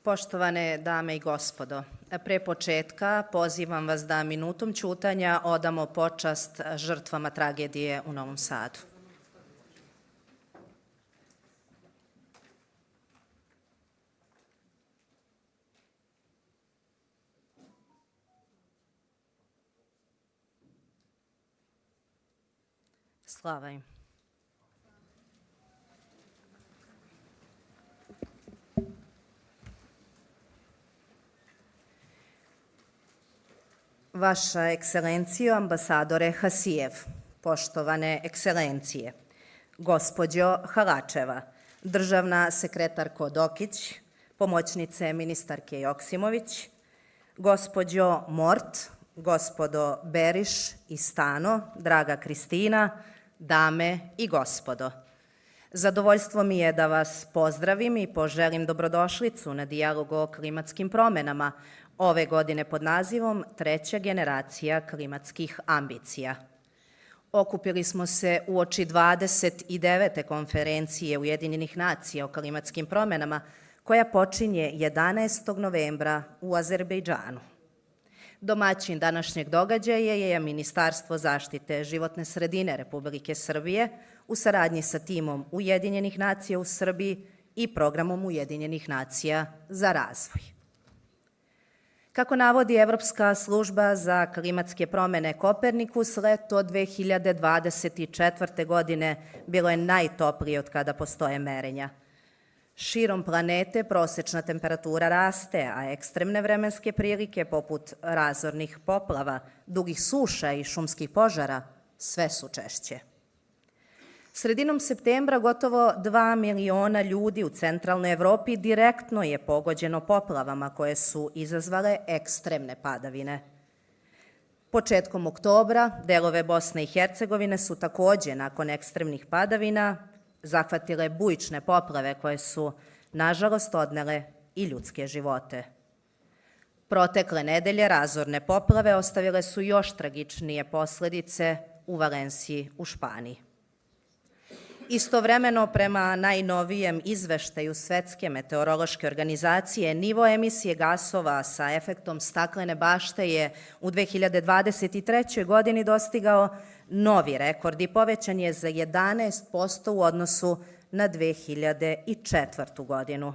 Poštovane dame i gospodo, pre početka pozivam vas da minutom ćutanja odamo počast žrtvama tragedije u Novom Sadu. Slava im. Vaša ekscelencijo, ambasadore Hasijev, poštovane ekscelencije, gospođo Halačeva, državna sekretarko Dokić, pomoćnice ministarke Joksimović, gospođo Mort, gospodo Beriš i Stano, draga Kristina, dame i gospodo. Zadovoljstvo mi je da vas pozdravim i poželim dobrodošlicu na dijalog o klimatskim promenama, ove godine pod nazivom Treća generacija klimatskih ambicija. Okupili smo se uoči 29. konferencije Ujedinjenih nacija o klimatskim promenama, koja počinje 11. novembra u Azerbejdžanu. Domaćin današnjeg događaja je Ministarstvo zaštite životne sredine Republike Srbije u saradnji sa timom Ujedinjenih nacija u Srbiji i programom Ujedinjenih nacija za razvoj. Kako navodi Evropska služba za klimatske promene Kopernikus, leto 2024. godine bilo je najtoplije od kada postoje merenja. Širom planete prosečna temperatura raste, a ekstremne vremenske prilike poput razornih poplava, dugih suša i šumskih požara sve su češće. Sredinom septembra gotovo 2 miliona ljudi u centralnoj Evropi direktno je pogođeno poplavama koje su izazvale ekstremne padavine. Početkom oktobra delove Bosne i Hercegovine su takođe nakon ekstremnih padavina zahvatile bujične poplave koje su, nažalost, odnele i ljudske živote. Protekle nedelje razorne poplave ostavile su još tragičnije posledice u Valenciji u Španiji. Istovremeno, prema najnovijem izveštaju Svetske meteorološke organizacije, nivo emisije gasova sa efektom staklene bašte je u 2023. godini dostigao novi rekord i povećan je za 11% u odnosu na 2004. godinu.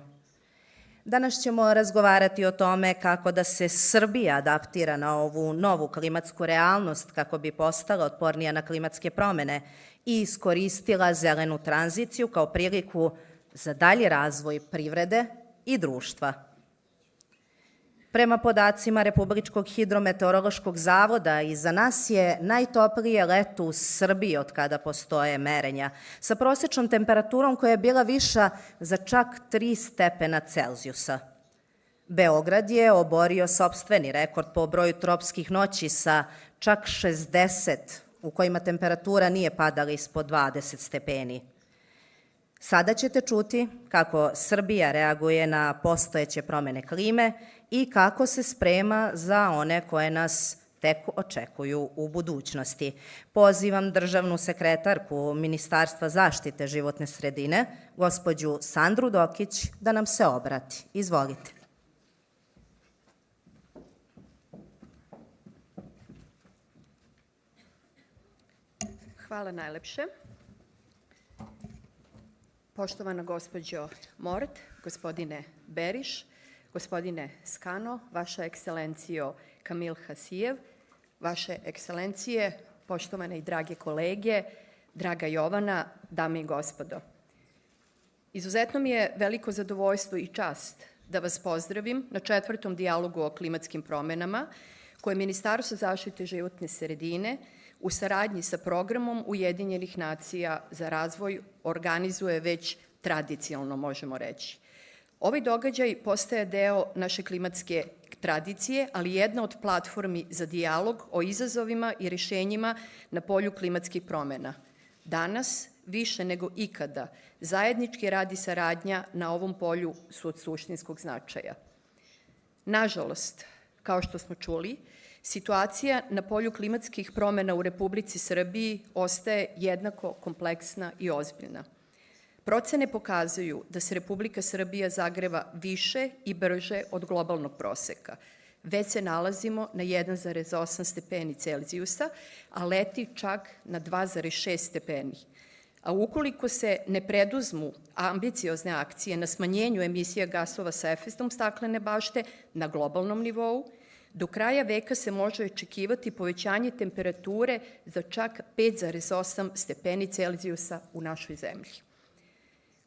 Danas ćemo razgovarati o tome kako da se Srbija adaptira na ovu novu klimatsku realnost kako bi postala otpornija na klimatske promene i iskoristila zelenu tranziciju kao priliku za dalji razvoj privrede i društva. Prema podacima Republičkog hidrometeorološkog zavoda, iza nas je najtoplije leto u Srbiji od kada postoje merenja, sa prosečnom temperaturom koja je bila viša za čak 3 stepena Celzijusa. Beograd je oborio sopstveni rekord po broju tropskih noći sa čak 60, u kojima temperatura nije padala ispod 20 stepeni. Sada ćete čuti kako Srbija reaguje na postojeće promene klime i kako se sprema za one koje nas tek očekuju u budućnosti. Pozivam državnu sekretarku Ministarstva zaštite životne sredine, gospođu Sandru Dokić, da nam se obrati. Izvolite. Hvala najlepše. Poštovana gospođo Mort, gospodine Beriš, gospodine Skano, vaša ekscelencijo Kamil Hasijev, vaše ekscelencije, poštovane i drage kolege, draga Jovana, dame i gospodo. Izuzetno mi je veliko zadovoljstvo i čast da vas pozdravim na 4. dijalogu o klimatskim promenama koje Ministarstvo zaštite životne sredine u saradnji sa programom Ujedinjenih nacija za razvoj organizuje već tradicionalno, možemo reći. Ovaj događaj postaje deo naše klimatske tradicije, ali jedna od platformi za dijalog o izazovima i rešenjima na polju klimatskih promena. Danas, više nego ikada, zajednički rad i saradnja na ovom polju su od suštinskog značaja. Nažalost, kao što smo čuli, situacija na polju klimatskih promena u Republici Srbiji ostaje jednako kompleksna i ozbiljna. Procene pokazuju da se Republika Srbija zagreva više i brže od globalnog proseka. Već se nalazimo na 1,8 stepeni Celzijusa, a leti čak na 2,6 stepeni. A ukoliko se ne preduzmu ambiciozne akcije na smanjenju emisija gasova sa efektom staklene bašte na globalnom nivou, do kraja veka se može očekivati povećanje temperature za čak 5,8 stepeni Celzijusa u našoj zemlji.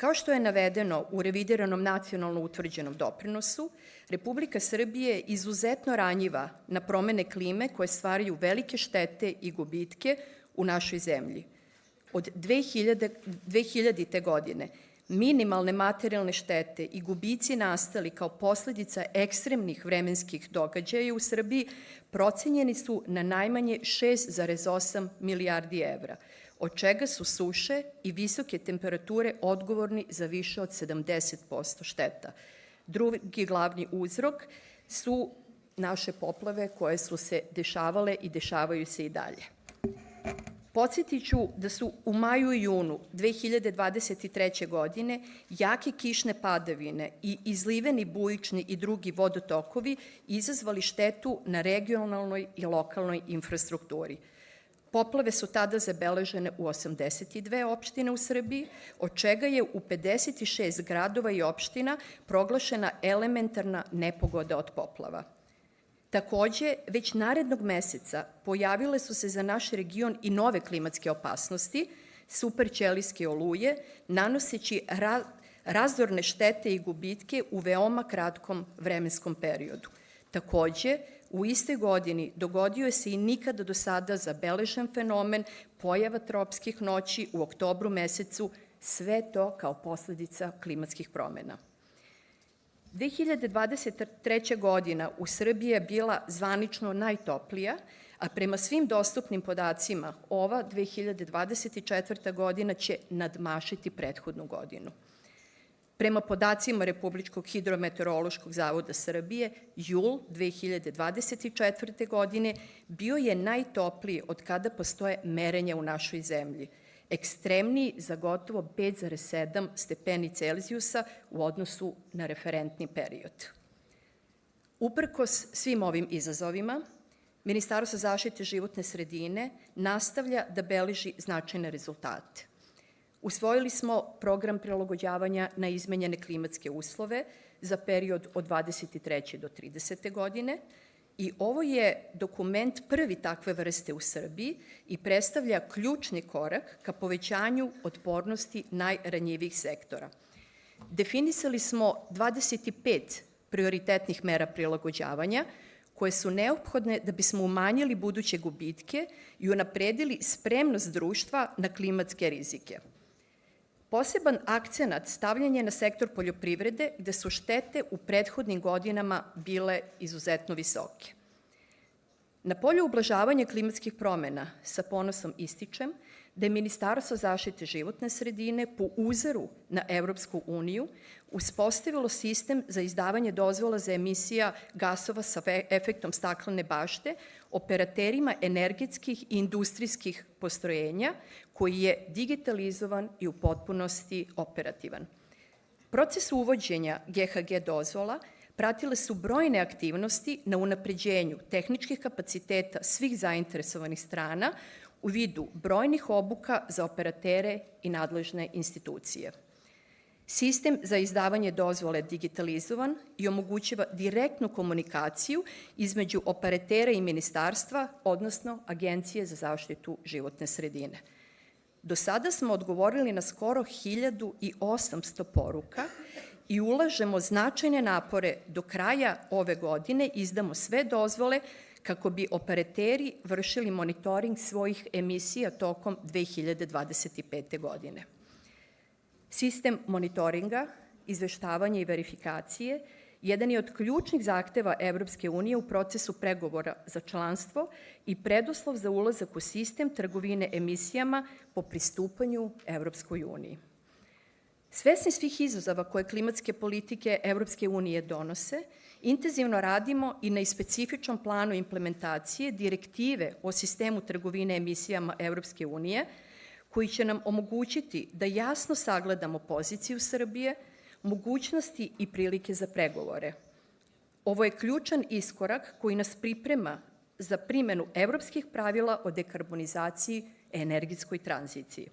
Kao što je navedeno u revidiranom nacionalno utvrđenom doprinosu, Republika Srbije je izuzetno ranjiva na promene klime koje stvaraju velike štete i gubitke u našoj zemlji. Od 2000. godine minimalne materijalne štete i gubici nastali kao posledica ekstremnih vremenskih događaja u Srbiji procenjeni su na najmanje 6,8 milijardi evra, od čega su suše i visoke temperature odgovorni za više od 70% šteta. Drugi glavni uzrok su naše poplave koje su se dešavale i dešavaju se i dalje. Podsjetit ću da su u maju i junu 2023. godine jake kišne padavine i izliveni bujični i drugi vodotokovi izazvali štetu na regionalnoj i lokalnoj infrastrukturi. Poplave su tada zabeležene u 82 opštine u Srbiji, od čega je u 56 gradova i opština proglašena elementarna nepogoda od poplava. Takođe, već narednog meseca pojavile su se za naš region i nove klimatske opasnosti, superćelijske oluje, nanoseći razorne štete i gubitke u veoma kratkom vremenskom periodu. Takođe, u istoj godini dogodio se i nikada do sada zabeležen fenomen pojava tropskih noći u oktobru mesecu, sve to kao posledica klimatskih promena. 2023. godina u Srbiji je bila zvanično najtoplija, a prema svim dostupnim podacima ova 2024. godina će nadmašiti prethodnu godinu. Prema podacima Republičkog hidrometeorološkog zavoda Srbije, jul 2024. godine bio je najtopliji od kada postoje merenja u našoj zemlji, ekstremniji za gotovo 5,7 stepeni Celzijusa u odnosu na referentni period. Uprkos svim ovim izazovima, Ministarstvo zaštite životne sredine nastavlja da beleži značajne rezultate. Usvojili smo program prilagođavanja na izmenjene klimatske uslove za period od 23. do 30. godine i ovo je dokument prvi takve vrste u Srbiji i predstavlja ključni korak ka povećanju otpornosti najranjivijih sektora. Definisali smo 25 prioritetnih mera prilagođavanja koje su neophodne da bismo umanjili buduće gubitke i unapredili spremnost društva na klimatske rizike. Poseban akcenat stavljen je na sektor poljoprivrede, gde su štete u prethodnim godinama bile izuzetno visoke. Na polju ublažavanja klimatskih promena sa ponosom ističem da je Ministarstvo zaštite životne sredine po uzoru na Evropsku uniju uspostavilo sistem za izdavanje dozvola za emisija gasova sa efektom staklene bašte operaterima energetskih i industrijskih postrojenja koji je digitalizovan i u potpunosti operativan. Proces uvođenja GHG dozvola pratile su brojne aktivnosti na unapređenju tehničkih kapaciteta svih zainteresovanih strana u vidu brojnih obuka za operatere i nadležne institucije. Sistem za izdavanje dozvole je digitalizovan i omogućava direktnu komunikaciju između operatera i ministarstva, odnosno Agencije za zaštitu životne sredine. Do sada smo odgovorili na skoro 1800 poruka i ulažemo značajne napore do kraja ove godine izdamo sve dozvole kako bi operateri vršili monitoring svojih emisija tokom 2025. godine. Sistem monitoringa, izveštavanja i verifikacije jedan je od ključnih zahteva Evropske unije u procesu pregovora za članstvo i preduslov za ulazak u sistem trgovine emisijama po pristupanju Evropskoj uniji. Svesni svih izazova koje klimatske politike Evropske unije donose, intenzivno radimo i na specifičnom planu implementacije direktive o sistemu trgovine emisijama Evropske unije, koji će nam omogućiti da jasno sagledamo poziciju Srbije, mogućnosti i prilike za pregovore. Ovo je ključan iskorak koji nas priprema za primenu evropskih pravila o dekarbonizaciji i energetskoj tranziciji.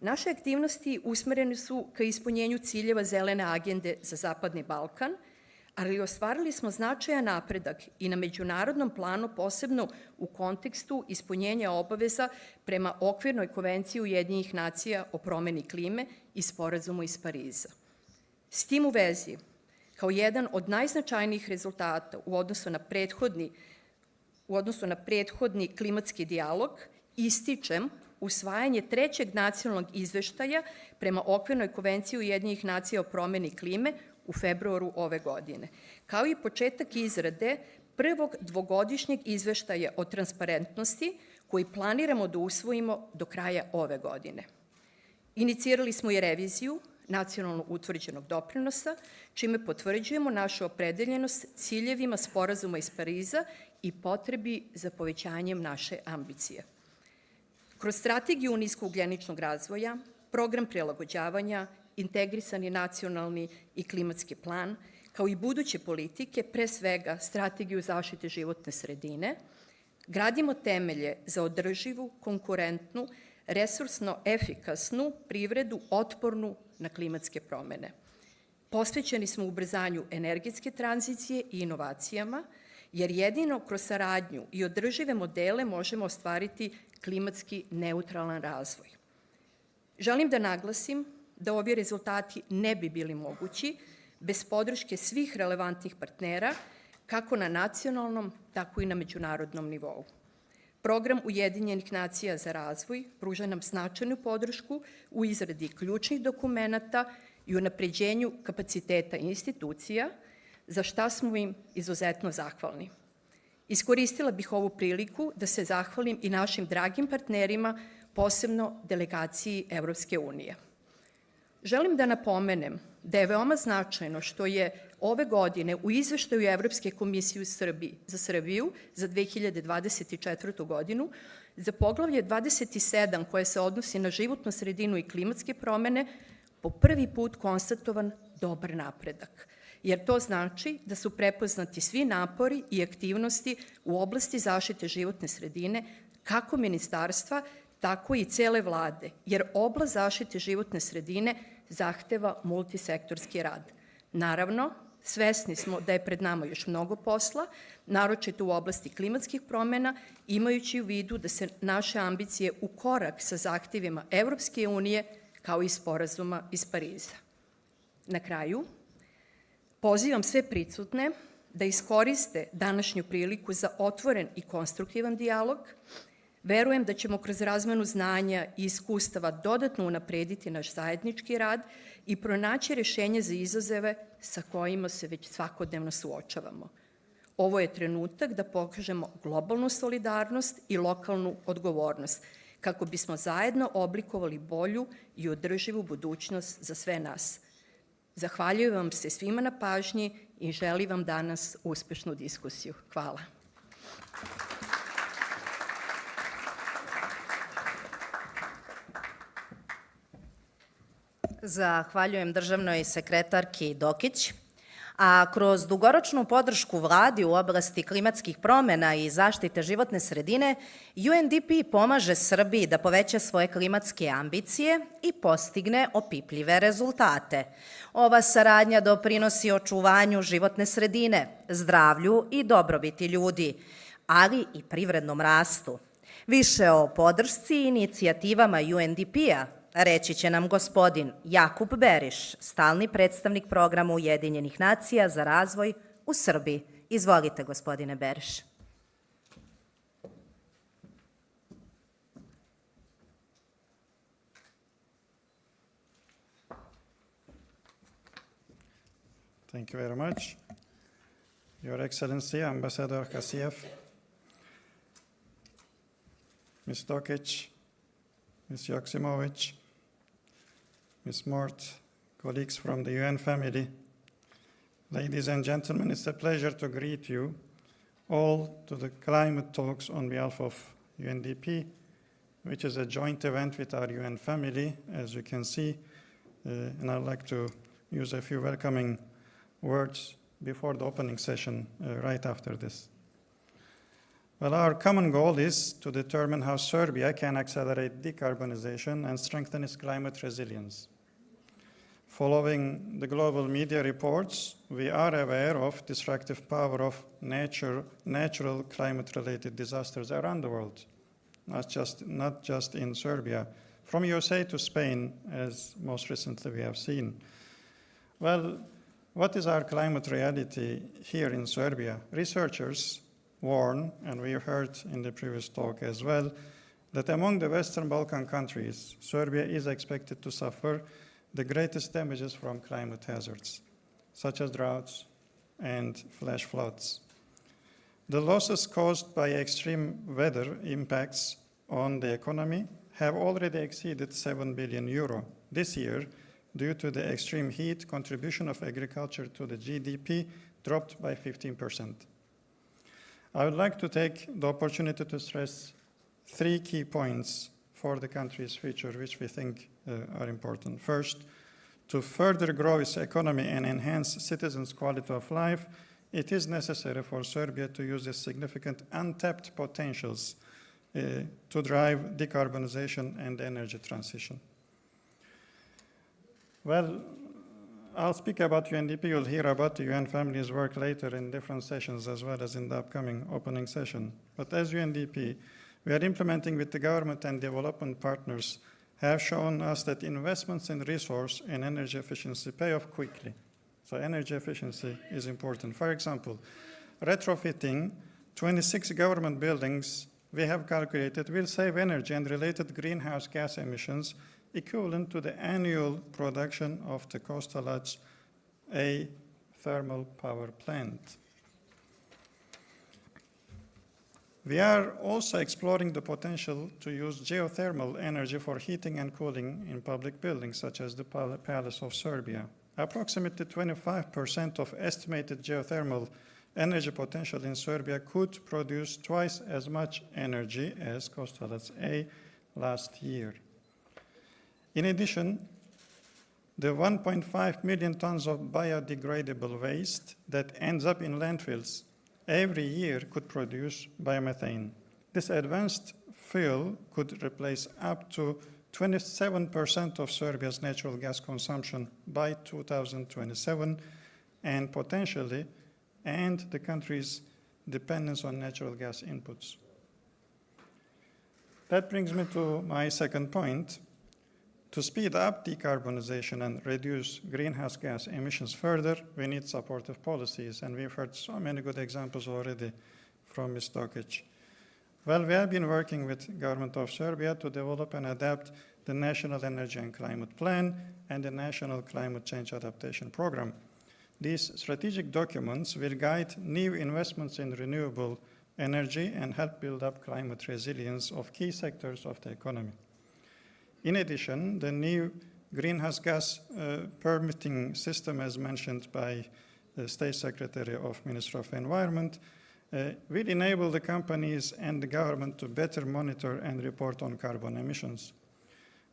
Naše aktivnosti usmerene su ka ispunjenju ciljeva zelene agende za Zapadni Balkan, ali ostvarili smo značajan napredak i na međunarodnom planu, posebno u kontekstu ispunjenja obaveza prema Okvirnoj konvenciji Ujedinjenih nacija o promeni klime i Sporazumu iz Pariza. S tim u vezi, kao jedan od najznačajnijih rezultata u odnosu na prethodni klimatski dijalog, ističem usvajanje trećeg nacionalnog izveštaja prema Okvirnoj konvenciji Ujedinjenih nacija o promeni klime u februaru ove godine, kao i početak izrade prvog dvogodišnjeg izveštaja o transparentnosti koji planiramo da usvojimo do kraja ove godine. Inicirali smo i reviziju nacionalno utvrđenog doprinosa, čime potvrđujemo našu opredeljenost ciljevima Sporazuma iz Pariza i potrebi za povećanjem naše ambicije. Kroz strategiju niskougljeničnog razvoja, program prilagođavanja, integrisani nacionalni i klimatski plan, kao i buduće politike, pre svega strategiju zaštite životne sredine, gradimo temelje za održivu, konkurentnu, resursno efikasnu privredu otpornu na klimatske promene. Posvećeni smo ubrzanju energetske tranzicije i inovacijama, jer jedino kroz saradnju i održive modele možemo ostvariti klimatski neutralan razvoj. Želim da naglasim da ovi rezultati ne bi bili mogući bez podrške svih relevantnih partnera, kako na nacionalnom, tako i na međunarodnom nivou. Program Ujedinjenih nacija za razvoj pruža nam značajnu podršku u izradi ključnih dokumenata i unapređenju kapaciteta institucija, za šta smo im izuzetno zahvalni. Iskoristila bih ovu priliku da se zahvalim i našim dragim partnerima, posebno delegaciji Evropske unije. Želim da napomenem da je veoma značajno što je ove godine u izveštaju Evropske komisije za Srbiju za 2024. godinu za poglavlje 27 koje se odnosi na životnu sredinu i klimatske promene po prvi put konstatovan dobar napredak, jer to znači da su prepoznati svi napori i aktivnosti u oblasti zaštite životne sredine, kako ministarstva, tako i cele vlade, jer oblast zaštite životne sredine zahteva multisektorski rad. Naravno, svesni smo da je pred nama još mnogo posla, naročito u oblasti klimatskih promena, imajući u vidu da se naše ambicije u korak sa zahtevima Evropske unije, kao i Sporazuma iz Pariza. Na kraju, pozivam sve prisutne da iskoriste današnju priliku za otvoren i konstruktivan dijalog. Verujem da ćemo kroz razmenu znanja i iskustava dodatno unaprediti naš zajednički rad i pronaći rešenje za izazove sa kojima se već svakodnevno suočavamo. Ovo je trenutak da pokažemo globalnu solidarnost i lokalnu odgovornost, kako bismo zajedno oblikovali bolju i održivu budućnost za sve nas. Zahvaljujem vam se svima na pažnji i želim vam danas uspešnu diskusiju. Hvala. Zahvaljujem državnoj sekretarki Dokić. A kroz dugoročnu podršku vladi u oblasti klimatskih promena i zaštite životne sredine, UNDP pomaže Srbiji da poveća svoje klimatske ambicije i postigne opipljive rezultate. Ova saradnja doprinosi očuvanju životne sredine, zdravlju i dobrobiti ljudi, ali i privrednom rastu. Više o podršci i inicijativama UNDP-a reći će nam gospodin Jakub Beriš, stalni predstavnik programa Ujedinjenih nacija za razvoj u Srbiji. Izvolite, gospodine Beriš. Thank you very much. Your Excellency, Ambassador Kasiev, Ms. Tokic, Ms. Joksimovic, Ms. Mort, colleagues from the UN family, ladies and gentlemen, it's a pleasure to greet you all to the climate talks on behalf of UNDP which is a joint event with our UN family, as you can see. And I'd like to use a few welcoming words before the opening session right after this. Well, our common goal is to determine how Serbia can accelerate decarbonization and strengthen its climate resilience. Following the global media reports, we are aware of destructive power of natural climate-related disasters around the world, not just in Serbia, from USA to Spain, as most recently we have seen. Well, what is our climate reality here in Serbia? Researchers warn, and we heard in the previous talk as well, that among the Western Balkan countries, Serbia is expected to suffer the greatest damages from climate hazards, such as droughts and flash floods. The losses caused by extreme weather impacts on the economy have already exceeded 7 billion euro. This year, due to the extreme heat, contribution of agriculture to the GDP dropped by 15%. I would like to take the opportunity to stress 3 key points for the country's future, which we think are important. First, to further grow its economy and enhance citizens' quality of life, it is necessary for Serbia to use its significant untapped potentials to drive decarbonization and energy transition. Well, I'll speak about UNDP. You'll hear about the UN family's work later in different sessions as well as in the upcoming opening session. But as UNDP, we are implementing with the government and development partners have shown us that investments in resource and energy efficiency pay off quickly. So energy efficiency is important. For example, retrofitting 26 government buildings we have calculated will save energy and related greenhouse gas emissions equivalent to the annual production of the Kostolac A thermal power plant. We are also exploring the potential to use geothermal energy for heating and cooling in public buildings, such as the Palace of Serbia. Approximately 25% of estimated geothermal energy potential in Serbia could produce twice as much energy as Kostolac A last year. In addition, the 1.5 million tons of biodegradable waste that ends up in landfills every year could produce biomethane. This advanced fuel could replace up to 27% of Serbia's natural gas consumption by 2027 and potentially end the country's dependence on natural gas inputs. That brings me to my second point. To speed up decarbonization and reduce greenhouse gas emissions further, we need supportive policies, and we've heard so many good examples already from Ms. Tokic. Well, we have been working with the government of Serbia to develop and adapt the National Energy and Climate Plan and the National Climate Change Adaptation Program. These strategic documents will guide new investments in renewable energy and help build up climate resilience of key sectors of the economy. In addition, the new greenhouse gas permitting system, as mentioned by the State Secretary of Ministry of Environment, will enable the companies and the government to better monitor and report on carbon emissions.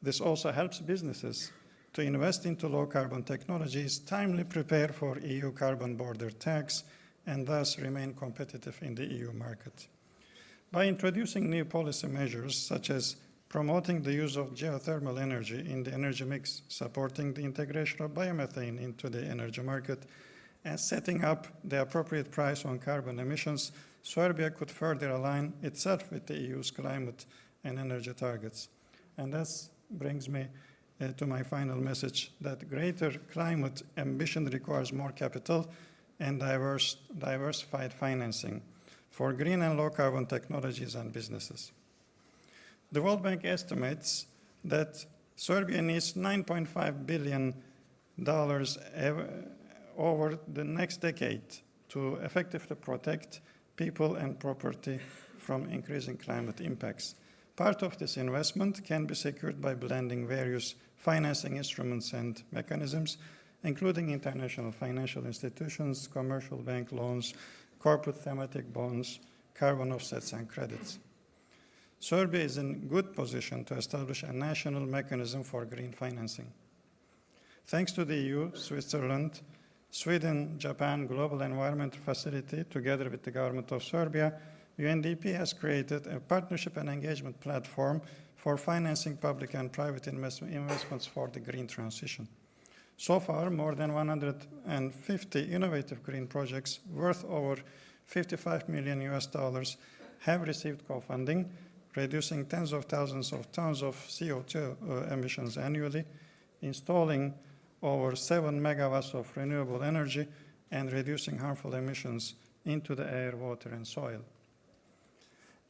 This also helps businesses to invest into low-carbon technologies, timely prepare for EU carbon border tax, and thus remain competitive in the EU market. By introducing new policy measures, such as promoting the use of geothermal energy in the energy mix, supporting the integration of biomethane into the energy market, and setting up the appropriate price on carbon emissions, Serbia could further align itself with the EU's climate and energy targets. And this brings me to my final message, that greater climate ambition requires more capital and diversified financing for green and low-carbon technologies and businesses. The World Bank estimates that Serbia needs $9.5 billion over the next decade to effectively protect people and property from increasing climate impacts. Part of this investment can be secured by blending various financing instruments and mechanisms, including international financial institutions, commercial bank loans, corporate thematic bonds, carbon offsets, and credits. Serbia is in good position to establish a national mechanism for green financing. Thanks to the EU, Switzerland, Sweden, Japan Global Environment Facility, together with the government of Serbia, UNDP has created a partnership and engagement platform for financing public and private investments for the green transition. So far, more than 150 innovative green projects worth over $55 million have received co-funding, reducing tens of thousands of tons of CO2 emissions annually, installing over 7 megawatts of renewable energy, and reducing harmful emissions into the air, water, and soil.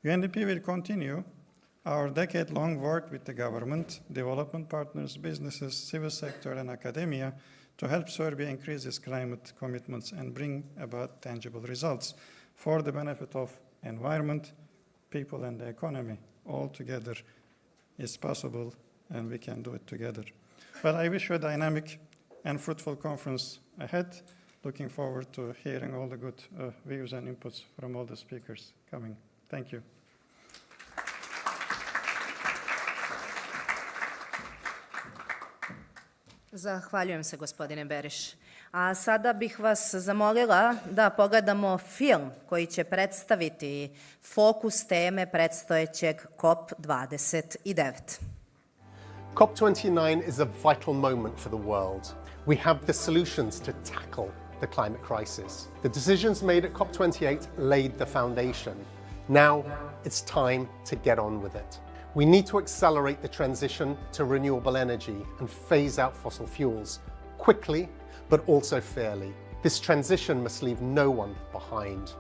UNDP will continue our decade-long work with the government, development partners, businesses, civil sector, and academia to help Serbia increase its climate commitments and bring about tangible results for the benefit of environment, people, and the economy. All together is possible, and we can do it together. Well, I wish you a dynamic and fruitful conference ahead. Looking forward to hearing all the good views and inputs from all the speakers coming. Thank you. Zahvaljujem se, gospodine Beriš. A sada bih vas zamolila da pogledamo film koji će predstaviti fokus teme predstojećeg COP29. COP29 is a vital moment for the world. We have the solutions to tackle the climate crisis. The decisions made at COP28 laid the foundation. Now it's time to get on with it. We need to accelerate the transition to renewable energy and phase out fossil fuels quickly, but also fairly. This transition must leave no one behind.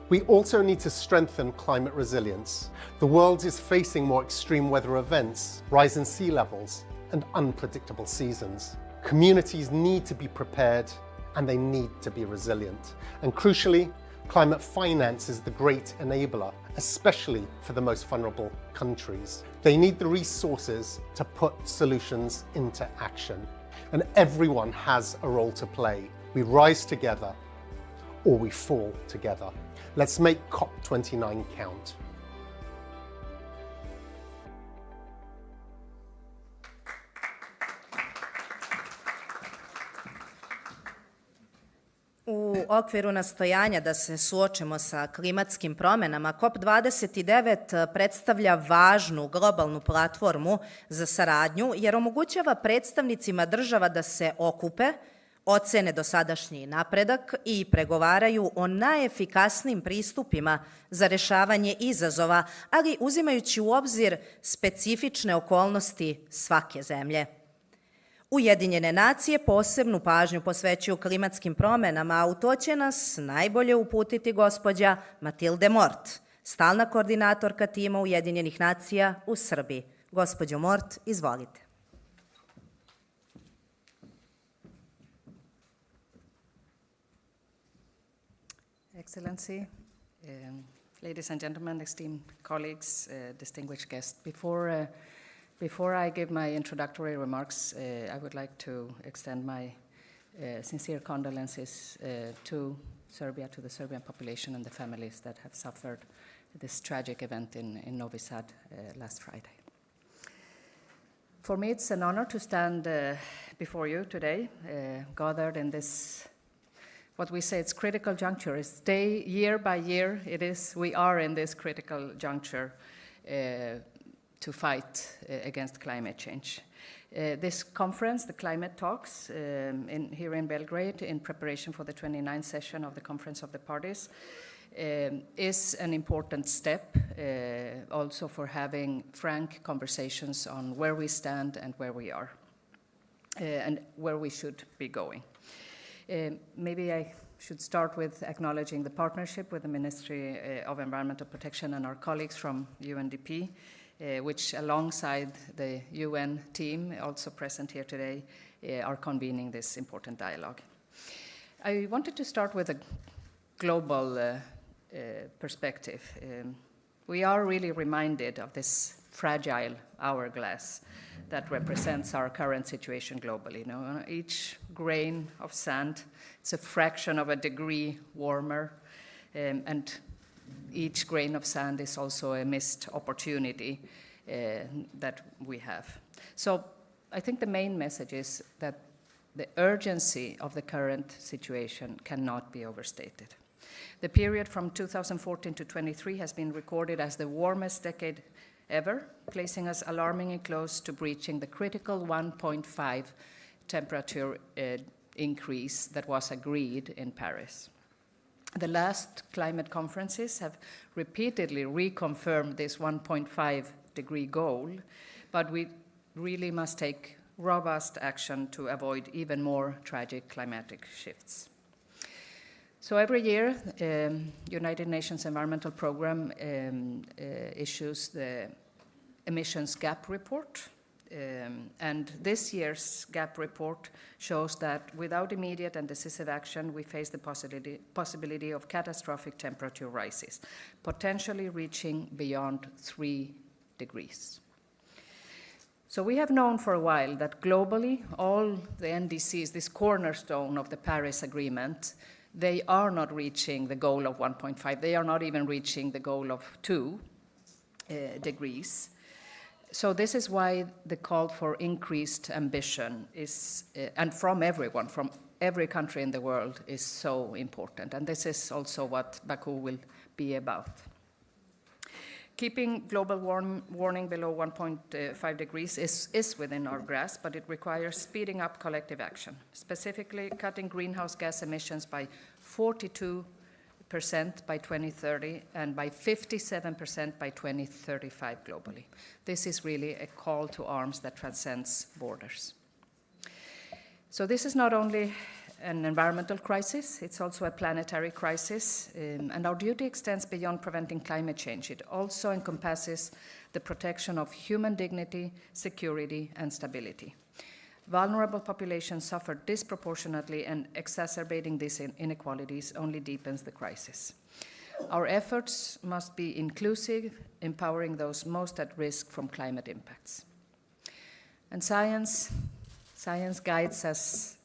We also need to strengthen climate resilience. The world is facing more extreme weather events, rising sea levels, and unpredictable seasons. Communities need to be prepared, and they need to be resilient. And crucially, climate finance is the great enabler, especially for the most vulnerable countries. They need the resources to put solutions into action. And everyone has a role to play. We rise together, or we fall together. Let's make COP29 count. U okviru nastojanja da se suočimo sa klimatskim promenama, COP29 predstavlja važnu globalnu platformu za saradnju jer omogućava predstavnicima država da se okupe, ocene dosadašnji napredak i pregovaraju o najefikasnijim pristupima za rešavanje izazova, ali uzimajući u obzir specifične okolnosti svake zemlje. Ujedinjene nacije posebnu pažnju posvećuju klimatskim promenama, a u to će nas najbolje uputiti gospođa Matilde Mort, stalna koordinatorka tima Ujedinjenih nacija u Srbiji. Gospođo Mort, izvolite. Excellency, ladies and gentlemen, esteemed colleagues, distinguished guests, Before I give my introductory remarks, I would like to extend my sincere condolences to Serbia, to the Serbian population and the families that have suffered this tragic event in Novi Sad last Friday. For me, it's an honor to stand before you today, gathered in this, what we say, it's critical juncture. It's year by year, we are in this critical juncture to fight against climate change. This conference, the Climate Talks, here in Belgrade, in preparation for the 29th session of the Conference of the Parties, is an important step also for having frank conversations on where we stand and where we are, and where we should be going. Maybe I should start with acknowledging the partnership with the Ministry of Environmental Protection and our colleagues from UNDP, which alongside the UN team, also present here today, are convening this important dialogue. I wanted to start with a global perspective. We are really reminded of this fragile hourglass that represents our current situation globally. You know, each grain of sand, it's a fraction of a degree warmer, and each grain of sand is also a missed opportunity that we have. So I think the main message is that the urgency of the current situation cannot be overstated. The period from 2014 to 23 has been recorded as the warmest decade ever, placing us alarmingly close to breaching the critical 1.5 temperature increase that was agreed in Paris. The last climate conferences have repeatedly reconfirmed this 1.5 degree goal, but we really must take robust action to avoid even more tragic climatic shifts. So every year, United Nations Environmental Programme issues the emissions gap report. And this year's gap report shows that without immediate and decisive action, we face the possibility of catastrophic temperature rises, potentially reaching beyond 3 degrees. So we have known for a while that globally, all the NDCs, this cornerstone of the Paris Agreement, they are not reaching the goal of 1.5. They are not even reaching the goal of 2 degrees. So this is why the call for increased ambition is, and from everyone, from every country in the world, is so important. And this is also what Baku will be about. Keeping global warming below 1.5 degrees is within our grasp, but it requires speeding up collective action, specifically cutting greenhouse gas emissions by 42% by 2030 and by 57% by 2035 globally. This is really a call to arms that transcends borders. So this is not only an environmental crisis, it's also a planetary crisis, and our duty extends beyond preventing climate change. It also encompasses the protection of human dignity, security, and stability. Vulnerable populations suffer disproportionately, and exacerbating these inequalities only deepens the crisis. Our efforts must be inclusive, empowering those most at risk from climate impacts. And science guides us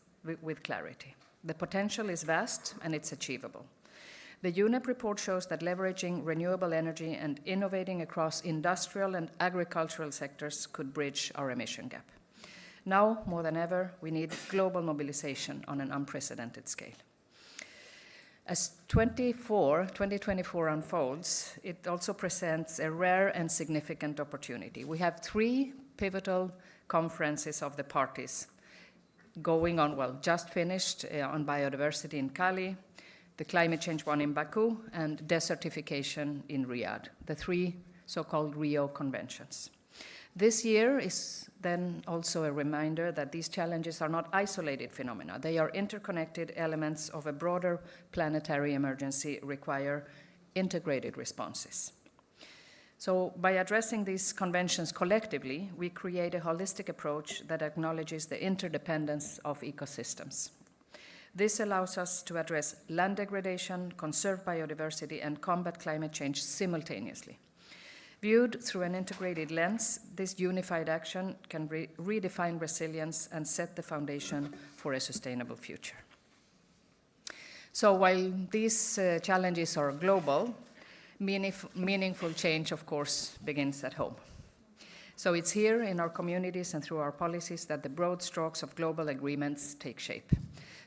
with clarity. The potential is vast and it's achievable. The UNEP report shows that leveraging renewable energy and innovating across industrial and agricultural sectors could bridge our emission gap. Now, more than ever, we need global mobilization on an unprecedented scale. As 2024 unfolds, it also presents a rare and significant opportunity. We have 3 pivotal conferences of the parties going on, well, just finished on biodiversity in Cali, the climate change one in Baku, and desertification in Riyadh, the 3 so-called Rio conventions. This year is then also a reminder that these challenges are not isolated phenomena. They are interconnected elements of a broader planetary emergency, require integrated responses. So by addressing these conventions collectively, we create a holistic approach that acknowledges the interdependence of ecosystems. This allows us to address land degradation, conserve biodiversity, and combat climate change simultaneously. Viewed through an integrated lens, this unified action can redefine resilience and set the foundation for a sustainable future. So while these challenges are global, meaningful change, of course, begins at home. So it's here in our communities and through our policies that the broad strokes of global agreements take shape.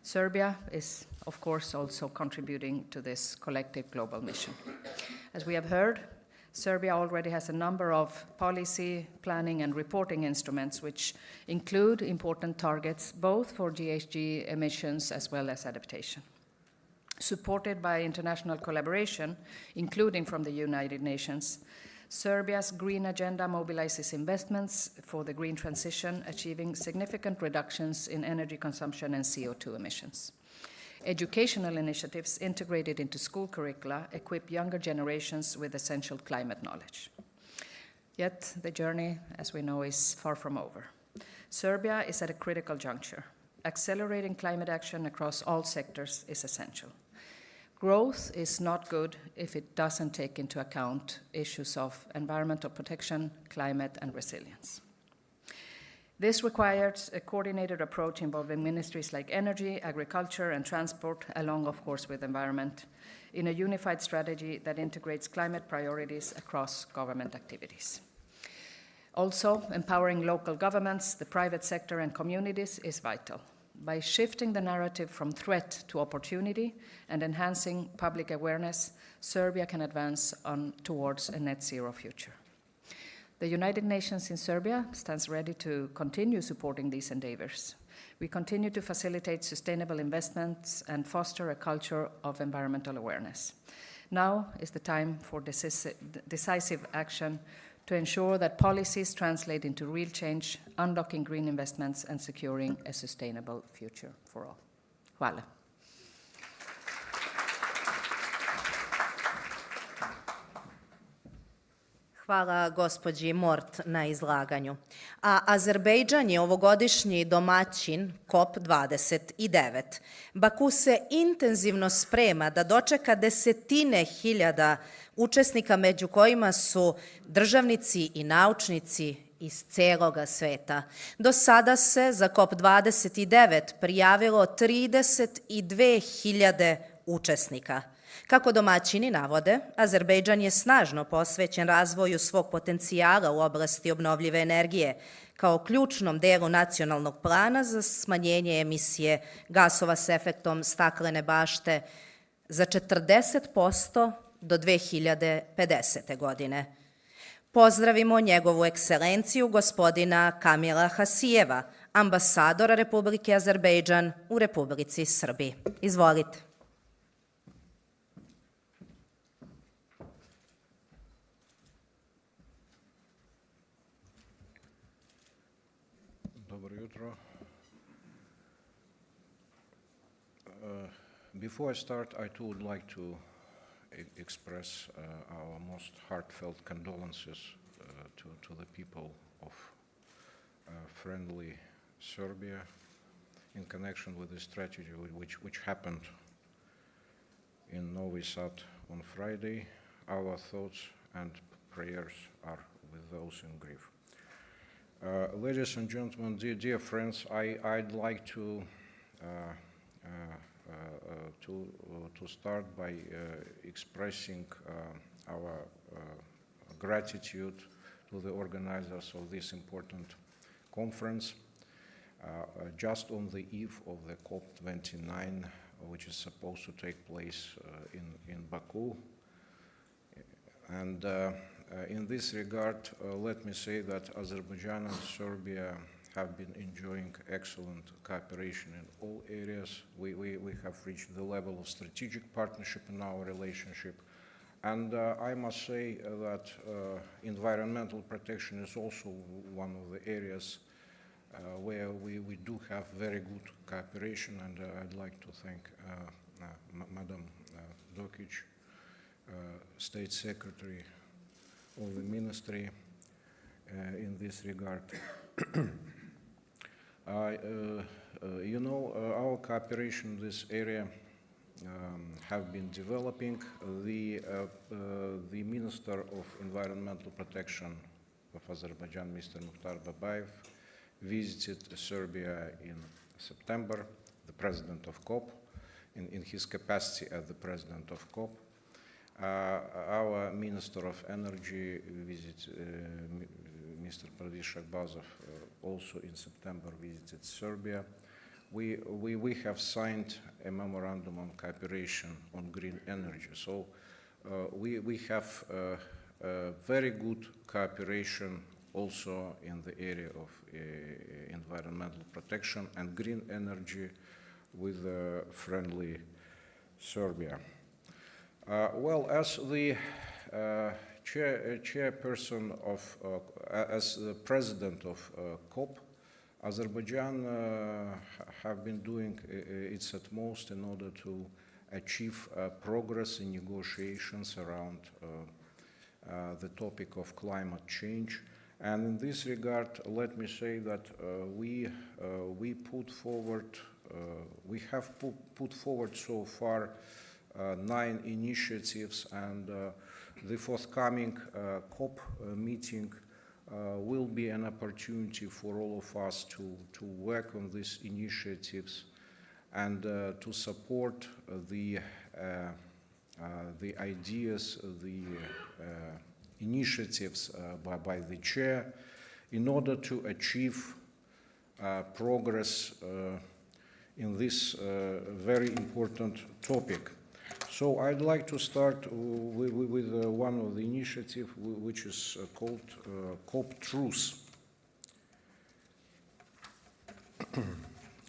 Serbia is, of course, also contributing to this collective global mission. As we have heard, Serbia already has a number of policy, planning, and reporting instruments which include important targets both for GHG emissions as well as adaptation. Supported by international collaboration, including from the United Nations, Serbia's green agenda mobilizes investments for the green transition, achieving significant reductions in energy consumption and CO2 emissions. Educational initiatives integrated into school curricula equip younger generations with essential climate knowledge. Yet the journey, as we know, is far from over. Serbia is at a critical juncture. Accelerating climate action across all sectors is essential. Growth is not good if it doesn't take into account issues of environmental protection, climate, and resilience. This requires a coordinated approach involving ministries like energy, agriculture, and transport, along, of course, with environment, in a unified strategy that integrates climate priorities across government activities. Also, empowering local governments, the private sector, and communities is vital. By shifting the narrative from threat to opportunity and enhancing public awareness, Serbia can advance towards a net zero future. The United Nations in Serbia stands ready to continue supporting these endeavors. We continue to facilitate sustainable investments and foster a culture of environmental awareness. Now is the time for decisive action to ensure that policies translate into real change, unlocking green investments and securing a sustainable future for all. Hvala. Hvala gospođi Mort na izlaganju. A Azerbejdžan je ovogodišnji domaćin COP29. Baku se intenzivno sprema da dočeka desetine hiljada učesnika, među kojima su državnici i naučnici iz celoga sveta. Do sada se za COP29 prijavilo 32.000 učesnika. Kako domaćini navode, Azerbejdžan je snažno posvećen razvoju svog potencijala u oblasti obnovljive energije, kao ključnom delu nacionalnog plana za smanjenje emisije gasova s efektom staklene bašte za 40% do 2050. godine. Pozdravimo njegovu ekscelenciju gospodina Kamila Hasijeva, ambasadora Republike Azerbejdžan u Republici Srbiji. Izvolite. Dobro jutro. Before I start, I too would like to express our most heartfelt condolences to the people of friendly Serbia in connection with this tragedy which happened in Novi Sad on Friday. Our thoughts and prayers are with those in grief. Ladies and gentlemen, dear friends, I'd like to start by expressing our gratitude to the organizers of this important conference. Just on the eve of the COP29, which is supposed to take place in Baku. And in this regard, let me say that Azerbaijan and Serbia have been enjoying excellent cooperation in all areas. We have reached the level of strategic partnership in our relationship. And I must say that environmental protection is also one of the areas where we do have very good cooperation, and I'd like to thank Madam Dokic, State Secretary of the Ministry, in this regard. You know, our cooperation in this area have been developing. The Minister of Environmental Protection of Azerbaijan, Mr. Mukhtar Babayev, visited Serbia in September, the president of COP, in his capacity as the president of COP. Our Minister of Energy Mr. Pradesh Shahbazov also in September visited Serbia. We have signed a memorandum on cooperation on green energy. So we have very good cooperation also in the area of environmental protection and green energy with friendly Serbia. Well, as the chairperson of, as the president of COP, Azerbaijan have been doing its utmost in order to achieve progress in negotiations around the topic of climate change. And in this regard, let me say that we have put forward so far 9 initiatives, and the forthcoming COP meeting will be an opportunity for all of us to work on these initiatives and to support the ideas, the initiatives by the chair in order to achieve progress in this very important topic. So I'd like to start with one of the initiatives, which is called COP Truce.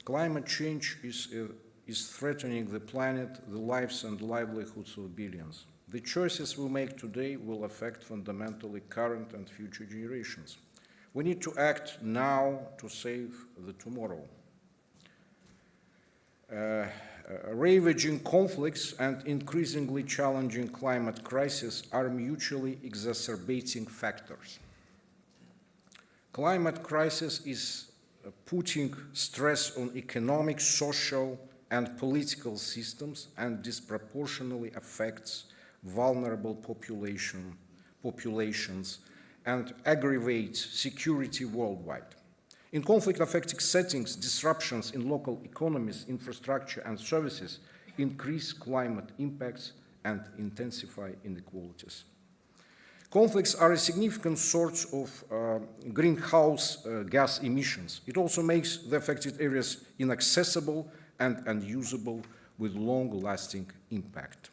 Climate change is threatening the planet, the lives and livelihoods of billions. The choices we make today will affect fundamentally current and future generations. We need to act now to save the tomorrow. Ravaging conflicts and increasingly challenging climate crises are mutually exacerbating factors. Climate crisis is putting stress on economic, social, and political systems and disproportionately affects vulnerable populations and aggravates security worldwide. In conflict-affected settings, disruptions in local economies, infrastructure, and services increase climate impacts and intensify inequalities. Conflicts are a significant source of greenhouse gas emissions. It also makes the affected areas inaccessible and unusable with long-lasting impact.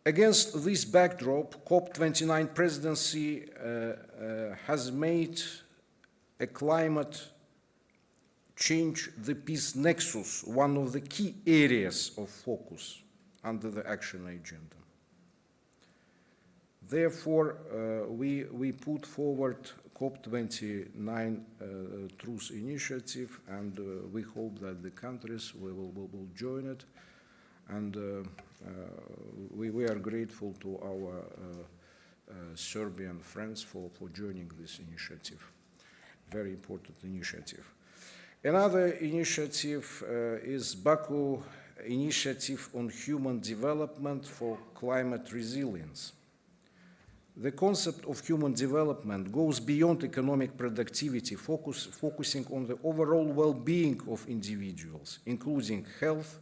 Against this backdrop, COP29 presidency has made a climate change the peace nexus one of the key areas of focus under the action agenda. Therefore, we put forward COP29 Truce Initiative, and we hope that the countries will join it. And we are grateful to our Serbian friends for joining this initiative. Very important initiative. Another initiative is Baku Initiative on Human Development for Climate Resilience. The concept of human development goes beyond economic productivity, focusing on the overall well-being of individuals, including health,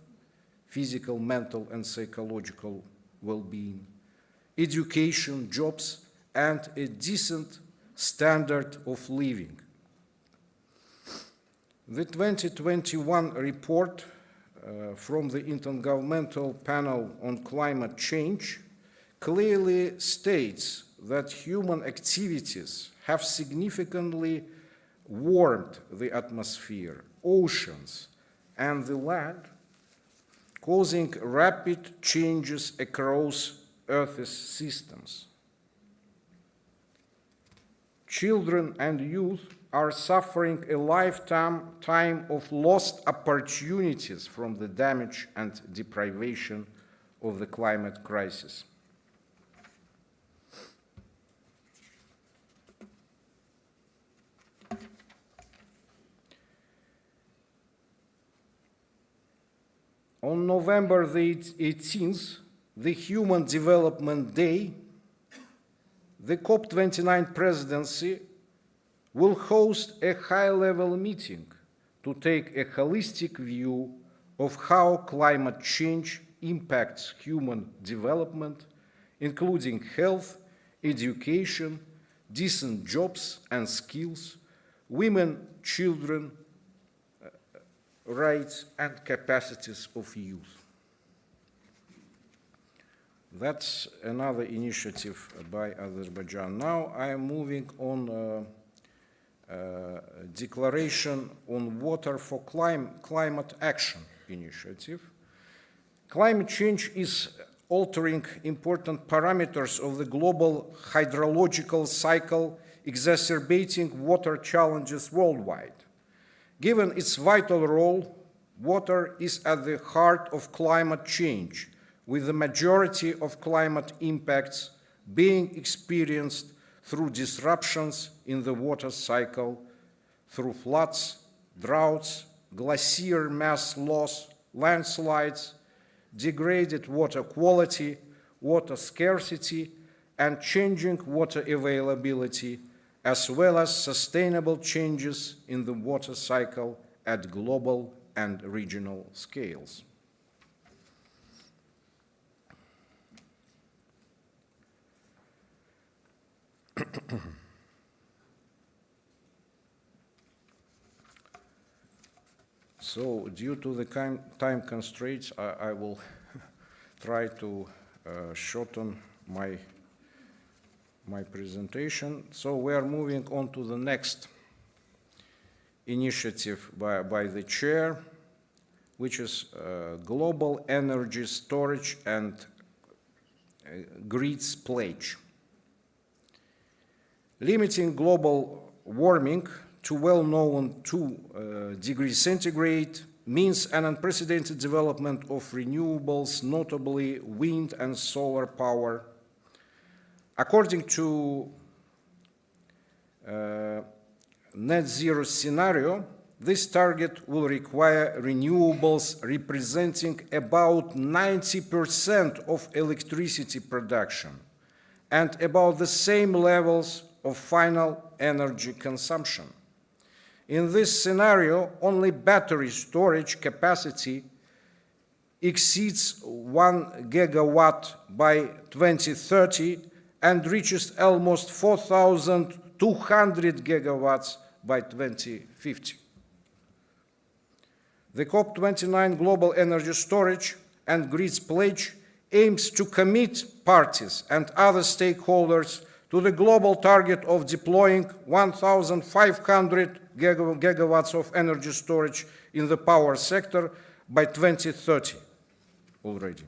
physical, mental, and psychological well-being, education, jobs, and a decent standard of living. The 2021 report from the Intergovernmental Panel on Climate Change clearly states that human activities have significantly warmed the atmosphere, oceans, and the land, causing rapid changes across Earth's systems. Children and youth are suffering a lifetime of lost opportunities from the damage and deprivation of the climate crisis. On November the 18th, the Human Development Day, the COP29 presidency will host a high-level meeting to take a holistic view of how climate change impacts human development, including health, education, decent jobs and skills, women, children, rights and capacities of youth. That's another initiative by Azerbaijan. Now I am moving on Declaration on Water for Climate Action initiative. Climate change is altering important parameters of the global hydrological cycle, exacerbating water challenges worldwide. Given its vital role, water is at the heart of climate change, with the majority of climate impacts being experienced through disruptions in the water cycle, through floods, droughts, glacier mass loss, landslides, degraded water quality, water scarcity, and changing water availability, as well as sustainable changes in the water cycle at global and regional scales. So, due to the time constraints, I will try to shorten my presentation. So we are moving on to the next initiative by the chair, which is Global Energy Storage and Grids Pledge. Limiting global warming to well-known 2 degrees centigrade means an unprecedented development of renewables, notably wind and solar power. According to net zero scenario, this target will require renewables representing about 90% of electricity production and about the same levels of final energy consumption. In this scenario, only battery storage capacity exceeds 1 gigawatt by 2030 and reaches almost 4,200 gigawatts by 2050. The COP29 Global Energy Storage and Grids Pledge aims to commit parties and other stakeholders to the global target of deploying 1,500 gigawatts of energy storage in the power sector by 2030 already.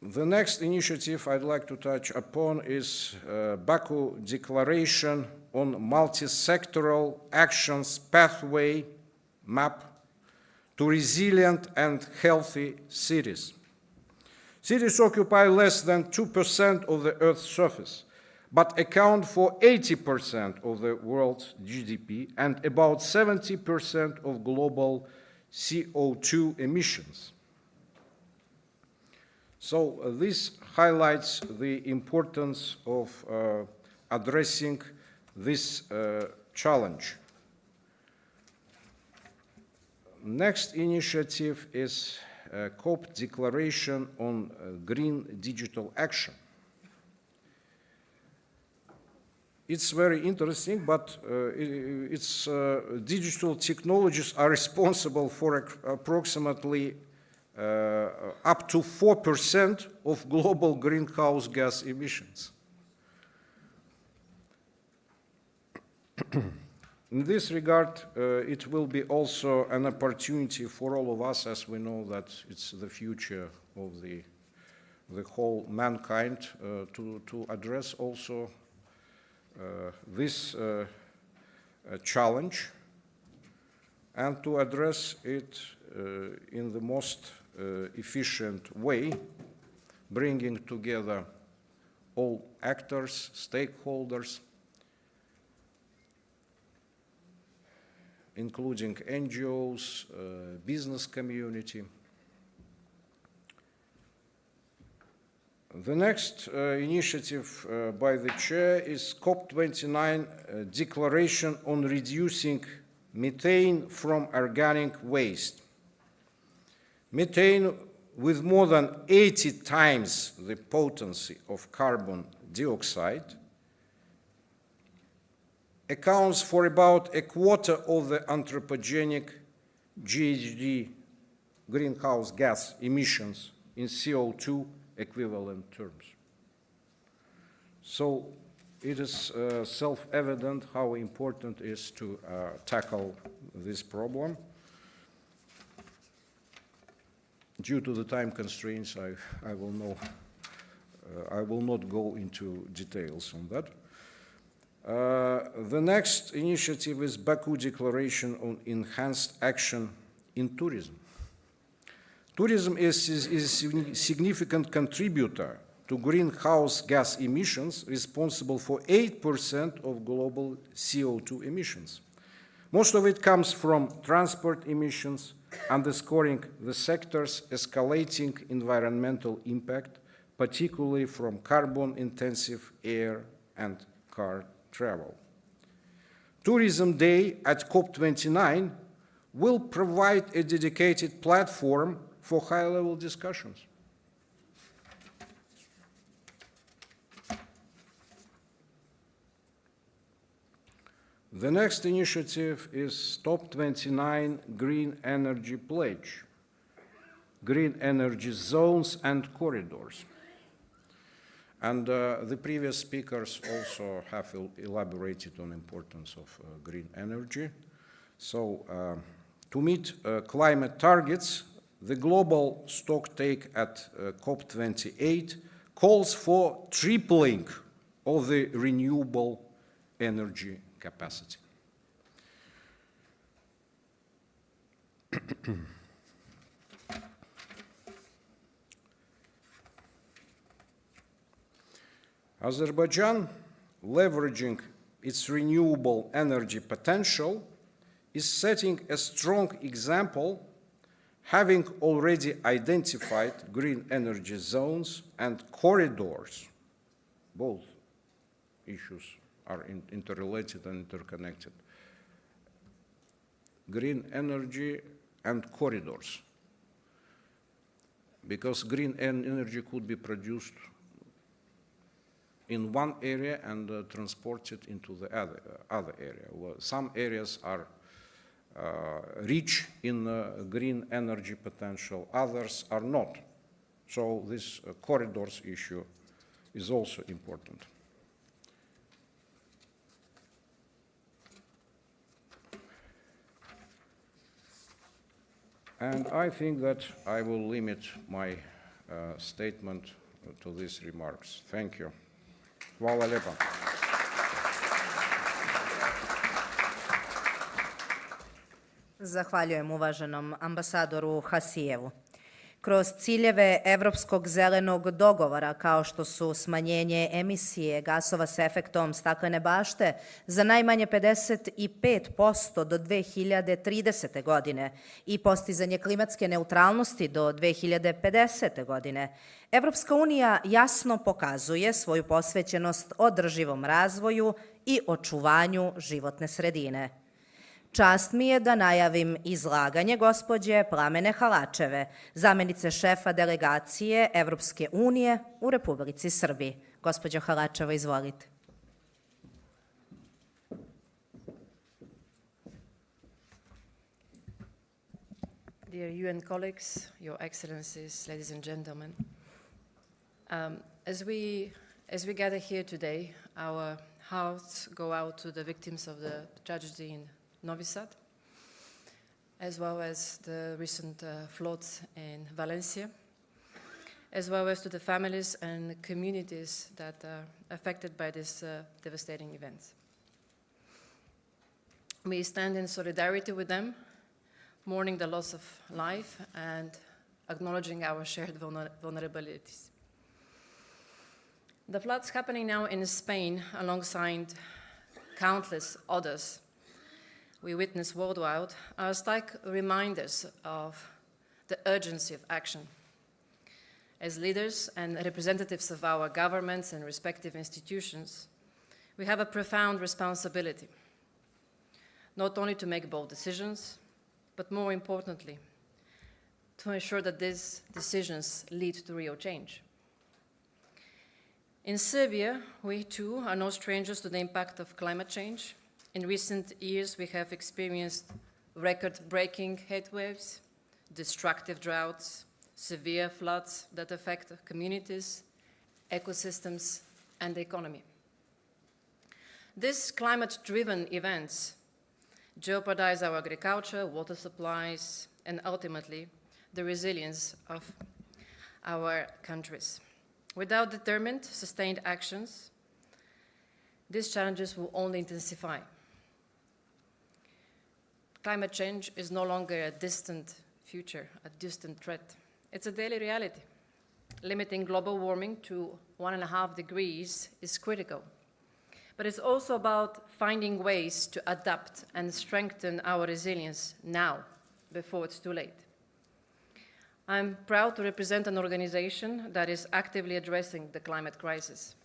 The next initiative I'd like to touch upon is Baku Declaration on Multi-Sectoral Actions Pathway Map to Resilient and Healthy Cities. Cities occupy less than 2% of the Earth's surface, but account for 80% of the world's GDP and about 70% of global CO2 emissions. So this highlights the importance of addressing this challenge. Next initiative is COP Declaration on Green Digital Action. It's very interesting, but digital technologies are responsible for approximately up to 4% of global greenhouse gas emissions. In this regard, it will be also an opportunity for all of us, as we know that it's the future of the whole mankind, to address also this challenge and to address it in the most efficient way, bringing together all actors, stakeholders, including NGOs, business community. The next initiative by the chair is COP29 Declaration on Reducing Methane from Organic Waste. Methane, with more than 80 times the potency of carbon dioxide, accounts for about a quarter of the anthropogenic GHG greenhouse gas emissions in CO2 equivalent terms. So it is self-evident how important it is to tackle this problem. Due to the time constraints, I will not go into details on that. The next initiative is Baku Declaration on Enhanced Action in Tourism. Tourism is a significant contributor to greenhouse gas emissions, responsible for 8% of global CO2 emissions. Most of it comes from transport emissions, underscoring the sector's escalating environmental impact, particularly from carbon-intensive air and car travel. Tourism Day at COP29 will provide a dedicated platform for high-level discussions. The next initiative is COP29 Green Energy Pledge, Green Energy Zones and Corridors. And the previous speakers also have elaborated on the importance of green energy. So to meet climate targets, the global stocktake at COP28 calls for tripling of the renewable energy capacity. Azerbaijan, leveraging its renewable energy potential, is setting a strong example, having already identified green energy zones and corridors. Both issues are interrelated and interconnected. Green energy and corridors. Because green energy could be produced in one area and transported into the other area. Well, some areas are rich in green energy potential, others are not. So this corridors issue is also important. And I think that I will limit my statement to these remarks. Thank you. Hvala lijepa. Zahvaljujem uvaženom ambasadoru Hasijevu. Kroz ciljeve Evropskog zelenog dogovora, kao što su smanjenje emisije gasova s efektom staklene bašte za najmanje 55% do 2030. godine i postizanje klimatske neutralnosti do 2050. godine, Evropska unija jasno pokazuje svoju posvećenost održivom razvoju i očuvanju životne sredine. Čast mi je da najavim izlaganje gospođe Plamene Halačeve, zamjenice šefa delegacije Evropske unije u Republici Srbiji. Gospođo Halačeva, izvolite. Dear UN colleagues, Your Excellencies, ladies and gentlemen, as we gather here today, our hearts go out to the victims of the tragedy in Novi Sad, as well as the recent floods in Valencia, as well as to the families and communities that are affected by these devastating events. We stand in solidarity with them, mourning the loss of life and acknowledging our shared vulnerabilities. The floods happening now in Spain, alongside countless others we witness worldwide, are stark reminders of the urgency of action. As leaders and representatives of our governments and respective institutions, we have a profound responsibility, not only to make bold decisions, but more importantly, to ensure that these decisions lead to real change. In Serbia, we too are no strangers to the impact of climate change. In recent years, we have experienced record-breaking heat waves, destructive droughts, severe floods that affect communities, ecosystems, and the economy. These climate-driven events jeopardize our agriculture, water supplies, and ultimately the resilience of our countries. Without determined, sustained actions, these challenges will only intensify. Climate change is no longer a distant future, a distant threat. It's a daily reality. Limiting global warming to 1.5 degrees is critical. But it's also about finding ways to adapt and strengthen our resilience now, before it's too late. I'm proud to represent an organization that is actively addressing the climate crisis.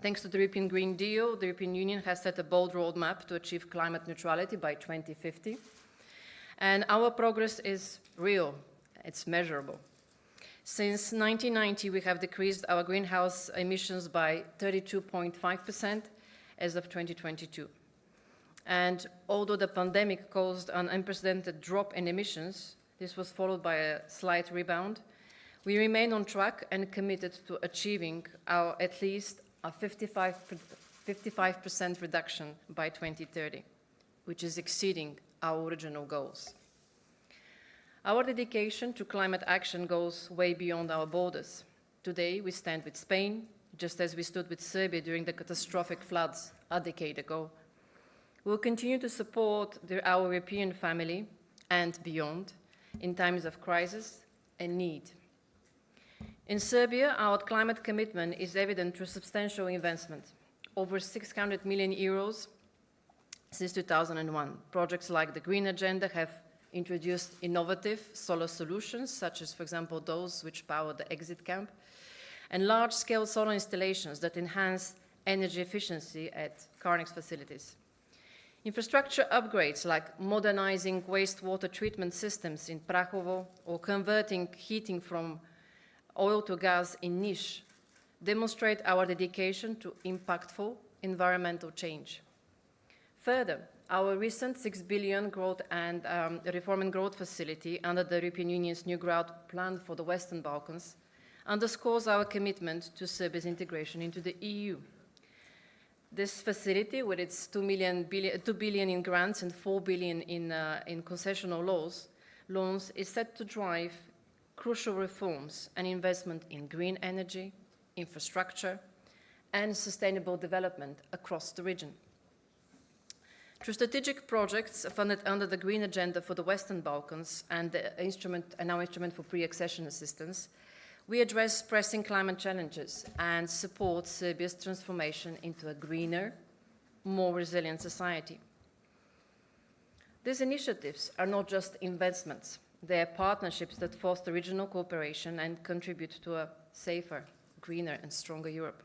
Thanks to the European Green Deal, the European Union has set a bold roadmap to achieve climate neutrality by 2050. And our progress is real, it's measurable. Since 1990, we have decreased our greenhouse emissions by 32.5% as of 2022. And although the pandemic caused an unprecedented drop in emissions, this was followed by a slight rebound, we remain on track and committed to achieving our at least a 55% reduction by 2030, which is exceeding our original goals. Our dedication to climate action goes way beyond our borders. Today, we stand with Spain, just as we stood with Serbia during the catastrophic floods a decade ago. We will continue to support our European family and beyond in times of crisis and need. In Serbia, our climate commitment is evident through substantial investment, over 600 million euros since 2001. Projects like the Green Agenda have introduced innovative solar solutions, such as, for example, those which power the exit camp, and large-scale solar installations that enhance energy efficiency at Carnex facilities. Infrastructure upgrades like modernizing wastewater treatment systems in Prahovo or converting heating from oil to gas in Niš demonstrate our dedication to impactful environmental change. Further, our recent 6 billion growth and reform and growth facility under the European Union's new growth plan for the Western Balkans underscores our commitment to Serbia's integration into the EU. This facility, with its 2 billion in grants and 4 billion in concessional loans, is set to drive crucial reforms and investment in green energy, infrastructure, and sustainable development across the region. Through strategic projects funded under the Green Agenda for the Western Balkans and our instrument for pre-accession assistance, we address pressing climate challenges and support Serbia's transformation into a greener, more resilient society. These initiatives are not just investments. They are partnerships that foster regional cooperation and contribute to a safer, greener, and stronger Europe.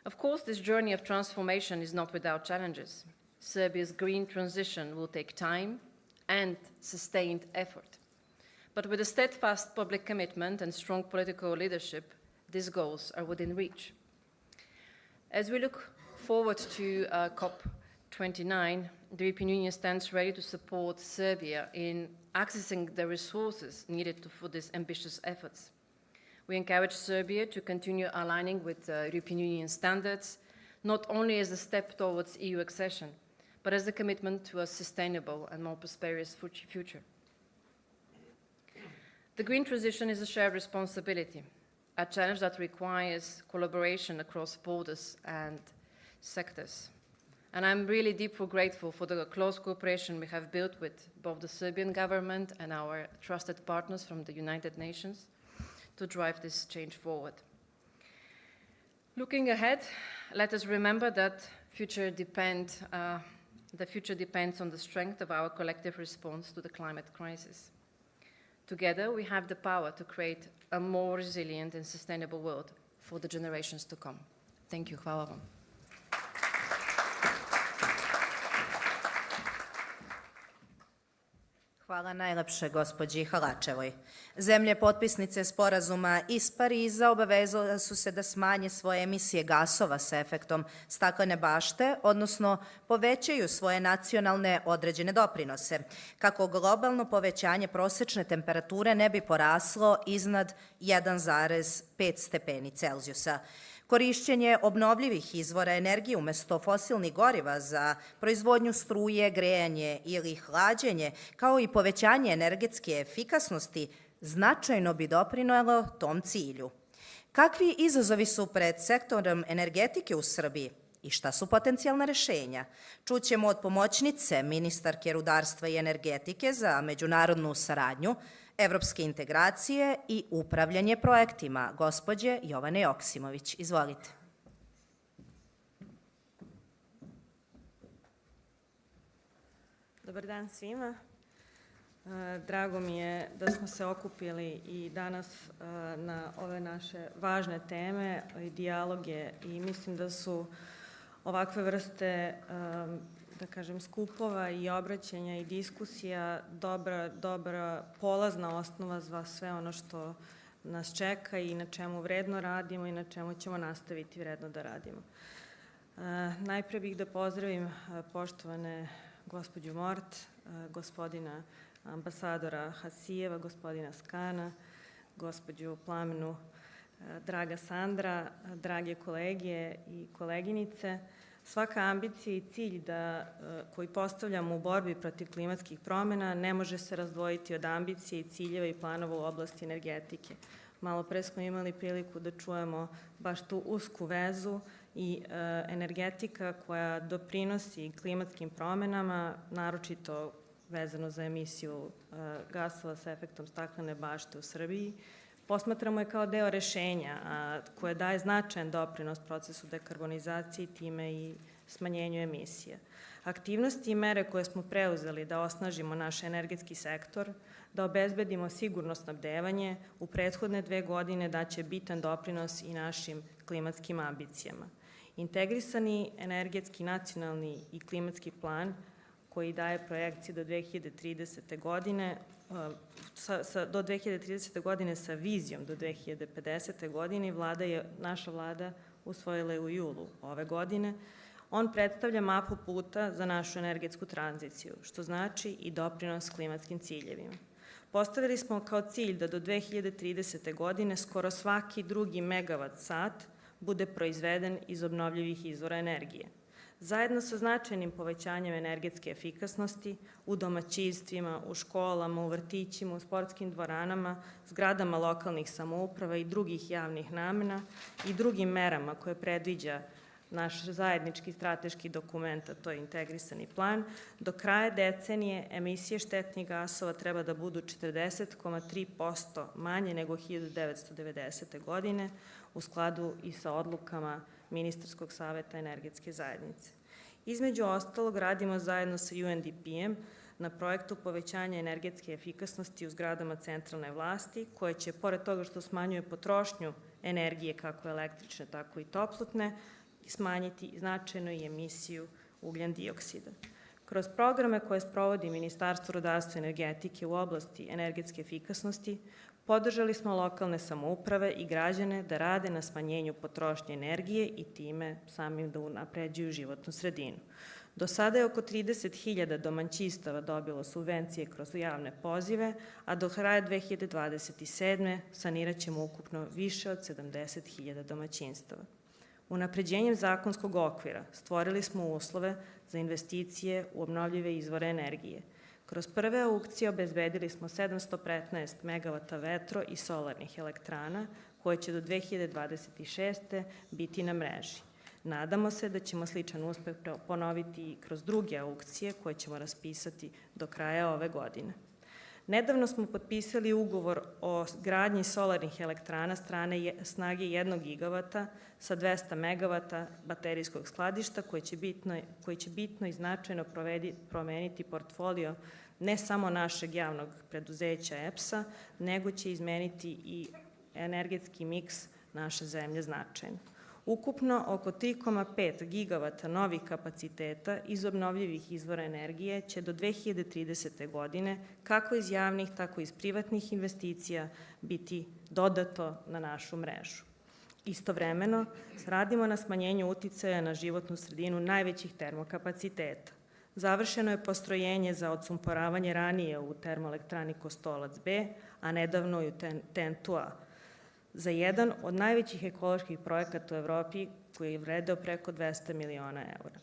Of course, this journey of transformation is not without challenges. Serbia's green transition will take time and sustained effort. But with a steadfast public commitment and strong political leadership, these goals are within reach. As we look forward to COP29, the European Union stands ready to support Serbia in accessing the resources needed for these ambitious efforts. We encourage Serbia to continue aligning with European Union standards, not only as a step towards EU accession, but as a commitment to a sustainable and more prosperous future. The green transition is a shared responsibility, a challenge that requires collaboration across borders and sectors. And I'm really deeply grateful for the close cooperation we have built with both the Serbian government and our trusted partners from the United Nations to drive this change forward. Looking ahead, let us remember that the future depends on the strength of our collective response to the climate crisis. Together, we have the power to create a more resilient and sustainable world for the generations to come. Thank you. Hvala vam. Hvala najlepše gospođi Halačevoj. Zemlje potpisnice sporazuma iz Pariza obavezale su se da smanje svoje emisije gasova sa efektom staklene bašte, odnosno povećaju svoje nacionalne određene doprinose, kako globalno povećanje prosečne temperature ne bi poraslo iznad 1,5 stepeni Celzijusa. Korišćenje obnovljivih izvora energije umesto fosilnih goriva za proizvodnju struje, grejanje ili hlađenje, kao i povećanje energetske efikasnosti, značajno bi doprinelo tom cilju. Kakvi izazovi su pred sektorom energetike u Srbiji i šta su potencijalna rešenja? Čućemo od pomoćnice ministarke rudarstva i energetike za međunarodnu saradnju, evropske integracije i upravljanje projektima, gospođe Jovane Joksimović. Izvolite. Dobar dan svima. Drago mi je da smo se okupili i danas na ove naše važne teme i dijaloge i mislim da su ovakve vrste, da kažem, skupova i obraćanja i diskusija dobra polazna osnova za sve ono što nas čeka i na čemu vredno radimo i na čemu ćemo nastaviti vredno da radimo. Najpre bih da pozdravim poštovane gospođu Mort, gospodina ambasadora Hasijeva, gospodina Skana, gospođu Plamenu, draga Sandra, drage kolege i koleginice. Svaka ambicija i cilj koji postavljamo u borbi protiv klimatskih promena ne može se razdvojiti od ambicije i ciljeva i planova u oblasti energetike. Malo pre smo imali priliku da čujemo baš tu usku vezu i energetika koja doprinosi klimatskim promenama, naročito vezano za emisiju gasova sa efektom staklene bašte u Srbiji. Posmatramo je kao deo rešenja koje daje značajan doprinos procesu dekarbonizacije i time i smanjenju emisija. Aktivnosti i mere koje smo preuzeli da osnažimo naš energetski sektor, da obezbedimo sigurno snabdevanje, u prethodne 2 godine daće bitan doprinos i našim klimatskim ambicijama. Integrisani energetski, nacionalni i klimatski plan koji daje projekcije do 2030. godine, sa vizijom do 2050. godine, naša vlada usvojila je u julu ove godine. On predstavlja mapu puta za našu energetsku tranziciju, što znači i doprinos klimatskim ciljevima. Postavili smo kao cilj da do 2030. godine skoro svaki drugi megavat sat bude proizveden iz obnovljivih izvora energije. Zajedno sa značajnim povećanjem energetske efikasnosti u domaćinstvima, u školama, u vrtićima, u sportskim dvoranama, zgradama lokalnih samouprava i drugih javnih namena i drugim merama koje predviđa naš zajednički strateški dokument, a to je integrisani plan, do kraja decenije emisije štetnih gasova treba da budu 40,3% manje nego 1990. godine, u skladu i sa odlukama Ministarskog saveta energetske zajednice. Između ostalog, radimo zajedno sa UNDP-em na projektu povećanja energetske efikasnosti u zgradama centralne vlasti, koje će, pored toga što smanjuje potrošnju energije, kako električne, tako i toplotne, smanjiti značajno i emisiju ugljen dioksida. Kroz programe koje sprovodi Ministarstvo rudarstva i energetike u oblasti energetske efikasnosti, podržali smo lokalne samouprave i građane da rade na smanjenju potrošnje energije i time samim da unapređuju životnu sredinu. Do sada je oko 30.000 domaćinstava dobilo subvencije kroz javne pozive, a do kraja 2027. sanirat ćemo ukupno više od 70.000 domaćinstava. Unapređenjem zakonskog okvira stvorili smo uslove za investicije u obnovljive izvore energije. Kroz prve aukcije obezbedili smo 715 megavata vetro i solarnih elektrana koje će do 2026. biti na mreži. Nadamo se da ćemo sličan uspeh ponoviti i kroz druge aukcije koje ćemo raspisati do kraja ove godine. Nedavno smo potpisali ugovor o gradnji solarnih elektrana snage 1 gigavata sa 200 megavata baterijskog skladišta koji će bitno i značajno promeniti portfolio ne samo našeg javnog preduzeća EPS-a, nego će izmeniti i energetski miks naše zemlje značajno. Ukupno oko 3,5 gigavata novih kapaciteta iz obnovljivih izvora energije će do 2030. godine, kako iz javnih, tako i iz privatnih investicija, biti dodato na našu mrežu. Istovremeno, radimo na smanjenju uticaja na životnu sredinu najvećih termokapaciteta. Završeno je postrojenje za odsumporavanje ranije u termoelektrani Kostolac B, a nedavno i u TENT-u A, za jedan od najvećih ekoloških projekata u Evropi koji je vredeo preko 200 miliona eura.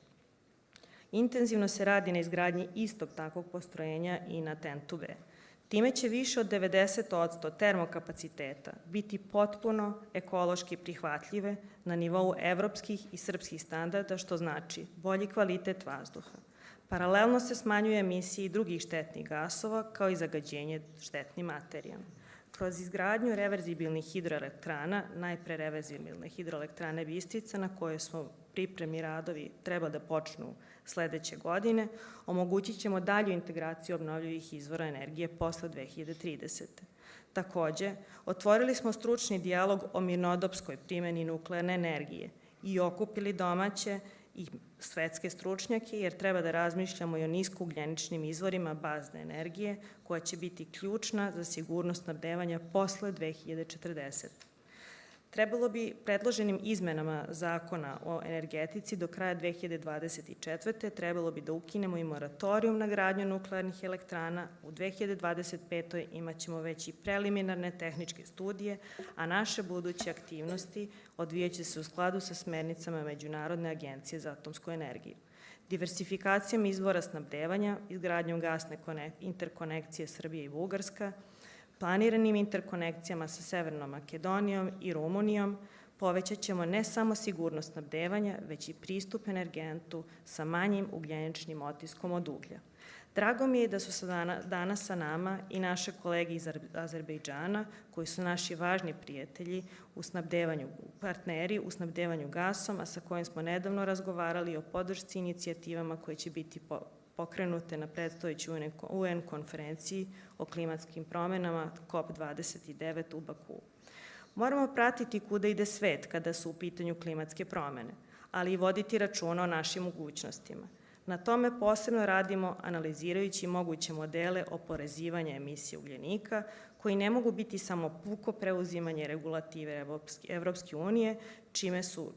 Intenzivno se radi na izgradnji istog takvog postrojenja i na TENT-u B. Time će više od 90% termokapaciteta biti potpuno ekološki prihvatljive na nivou evropskih i srpskih standarda, što znači bolji kvalitet vazduha. Paralelno se smanjuje emisije i drugih štetnih gasova, kao i zagađenje štetnim materijama. kroz izgradnju reverzibilnih hidroelektrana, najpre reverzibilne hidroelektrane Bistrica, na koje smo pripremni radovi treba da počnu sledeće godine, omogućit ćemo dalju integraciju obnovljivih izvora energije posle 2030. Takođe, otvorili smo stručni dijalog o mirnodopskoj primjeni nuklearne energije i okupili domaće i svetske stručnjake, jer treba da razmišljamo i o niskougljeničnim izvorima bazne energije, koja će biti ključna za sigurnost snabdevanja posle 2040. Trebalo bi predloženim izmenama zakona o energetici do kraja 2024. trebalo bi da ukinemo i moratorijum na gradnju nuklearnih elektrana. U 2025. imaćemo već i preliminarne tehničke studije, a naše buduće aktivnosti odvijaće se u skladu sa smernicama Međunarodne agencije za atomsku energiju. Diversifikacijom izvora snabdevanja, izgradnjom gasne interkonekcije Srbije i Bugarska, planiranim interkonekcijama sa Severnom Makedonijom i Rumunijom povećat ćemo ne samo sigurnost snabdevanja, već i pristup energentu sa manjim ugljeničnim otiskom od uglja. Drago mi je da su danas sa nama i naše kolege iz Azerbejdžana, koji su naši važni prijatelji u snabdevanju, partneri u snabdevanju gasom, a sa kojim smo nedavno razgovarali o podršci inicijativama koje će biti pokrenute na predstojećoj UN konferenciji o klimatskim promenama COP29 u Bakuu. Moramo pratiti kuda ide svet kada su u pitanju klimatske promene, ali i voditi računa o našim mogućnostima. Na tome posebno radimo analizirajući moguće modele oporezivanja emisije ugljenika, koji ne mogu biti samo puko preuzimanje regulative Evropske unije,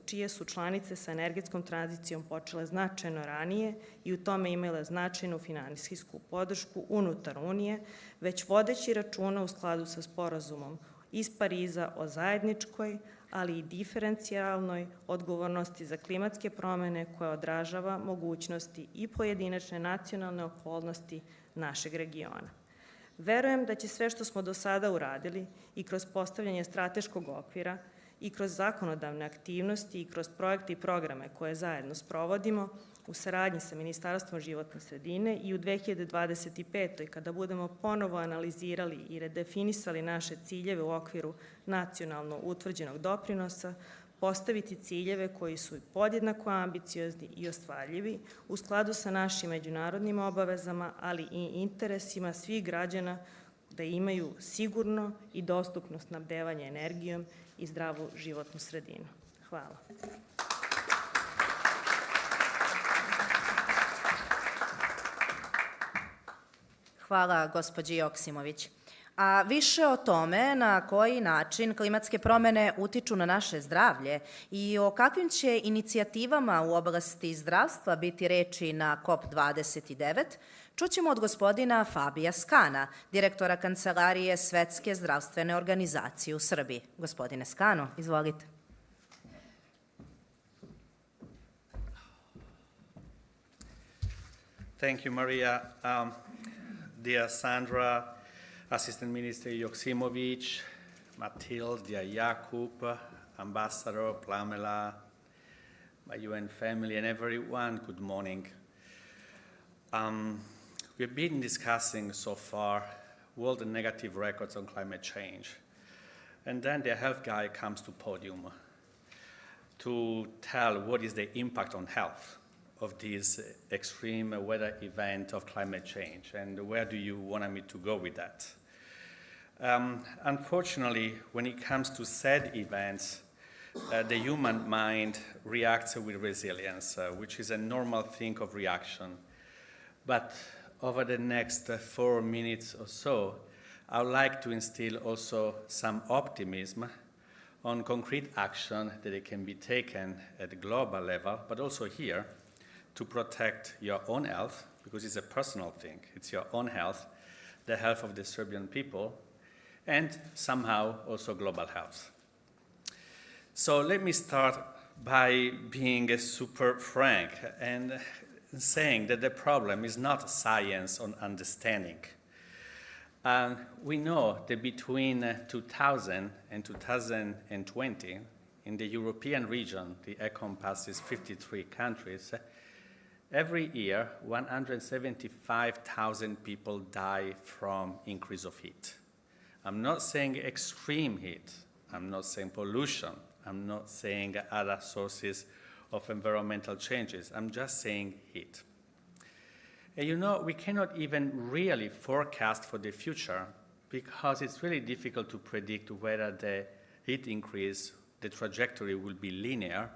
čije su članice sa energetskom tranzicijom počele značajno ranije i u tome imale značajnu finansijsku podršku unutar Unije, već vodeći računa u skladu sa sporazumom iz Pariza o zajedničkoj, ali i diferencijalnoj odgovornosti za klimatske promene koja odražava mogućnosti i pojedinačne nacionalne okolnosti našeg regiona. Verujem da će sve što smo do sada uradili i kroz postavljanje strateškog okvira i kroz zakonodavne aktivnosti i kroz projekte i programe koje zajedno sprovodimo u saradnji sa Ministarstvom životne sredine i u 2025. kada budemo ponovo analizirali i redefinisali naše ciljeve u okviru nacionalno utvrđenog doprinosa, postaviti ciljeve koji su podjednako ambiciozni i ostvarljivi u skladu sa našim međunarodnim obavezama, ali i interesima svih građana da imaju sigurno i dostupno snabdevanje energijom i zdravu životnu sredinu. Hvala. Hvala, gospođi Joksimović. A više o tome na koji način klimatske promene utiču na naše zdravlje i o kakvim će inicijativama u oblasti zdravstva biti reči na COP29, čućemo od gospodina Fabija Skana, direktora Kancelarije Svetske zdravstvene organizacije u Srbiji. Gospodine Skano, izvolite. Thank you, Maria. Dear Sandra, Assistant Minister Joksimovic, Mathilde, dear Jakub, Ambassador Plamela, my UN family and everyone, good morning. We've been discussing so far world and negative records on climate change. And then the health guy comes to podium to tell what is the impact on health of this extreme weather event of climate change, and where do you want me to go with that? Unfortunately, when it comes to sad events, the human mind reacts with resilience, which is a normal thing of reaction. But over the next 4 minutes or so, I would like to instill also some optimism on concrete action that it can be taken at the global level, but also here, to protect your own health, because it's a personal thing. It's your own health, the health of the Serbian people, and somehow also global health. So let me start by being super frank and saying that the problem is not science or understanding. We know that between 2000 and 2020, in the European region, the encompasses 53 countries, every year, 175,000 people die from increase of heat. I'm not saying extreme heat. I'm not saying pollution. I'm not saying other sources of environmental changes. I'm just saying heat. And you know, we cannot even really forecast for the future because it's really difficult to predict whether the heat increase, the trajectory will be linear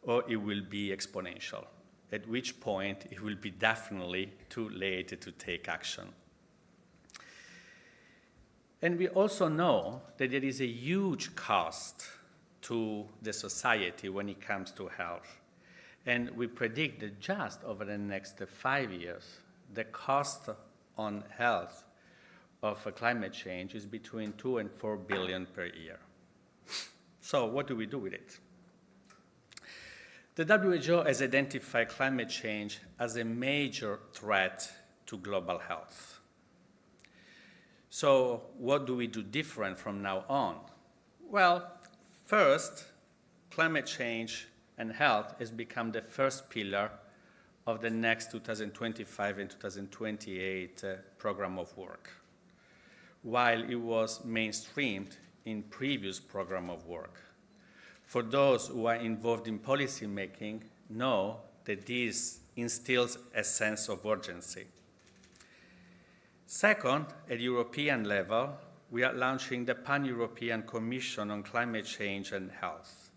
or it will be exponential, at which point it will be definitely too late to take action. And we also know that there is a huge cost to the society when it comes to health. And we predict that just over the next 5 years, the cost on health of climate change is between 2 and 4 billion per year. So what do we do with it? The WHO has identified climate change as a major threat to global health. So what do we do different from now on? Well, first, climate change and health has become the first pillar of the next 2025 and 2028 program of work, while it was mainstreamed in previous program of work. For those who are involved in policy making, know that this instills a sense of urgency. Second, at European level, we are launching the Pan-European Commission on Climate Change and Health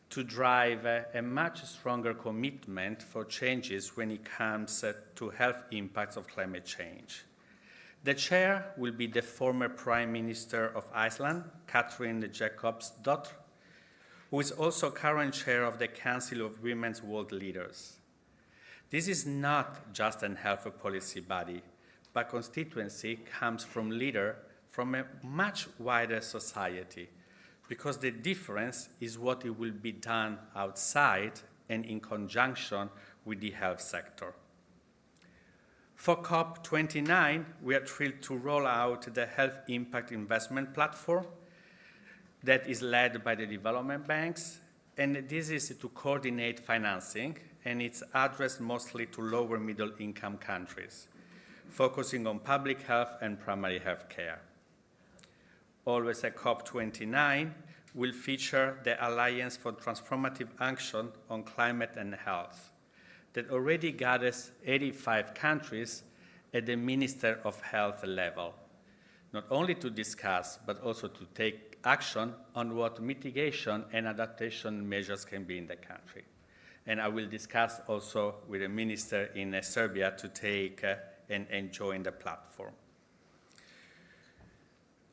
to drive a much stronger commitment for changes when it comes to health impacts of climate change. The chair will be the former Prime Minister of Iceland, Katrin Jakobsdóttir, who is also current chair of the Council of Women's World Leaders. This is not just a health policy body, but constituency comes from leaders from a much wider society, because the difference is what it will be done outside and in conjunction with the health sector. For COP29, we are thrilled to roll out the Health Impact Investment Platform that is led by the development banks, and this is to coordinate financing, and it's addressed mostly to lower middle income countries, focusing on public health and primary health care. Always at COP29 will feature the Alliance for Transformative Action on Climate and Health that already gathers 85 countries at the Minister of Health level, not only to discuss, but also to take action on what mitigation and adaptation measures can be in the country. And I will discuss also with the minister in Serbia to take and join the platform.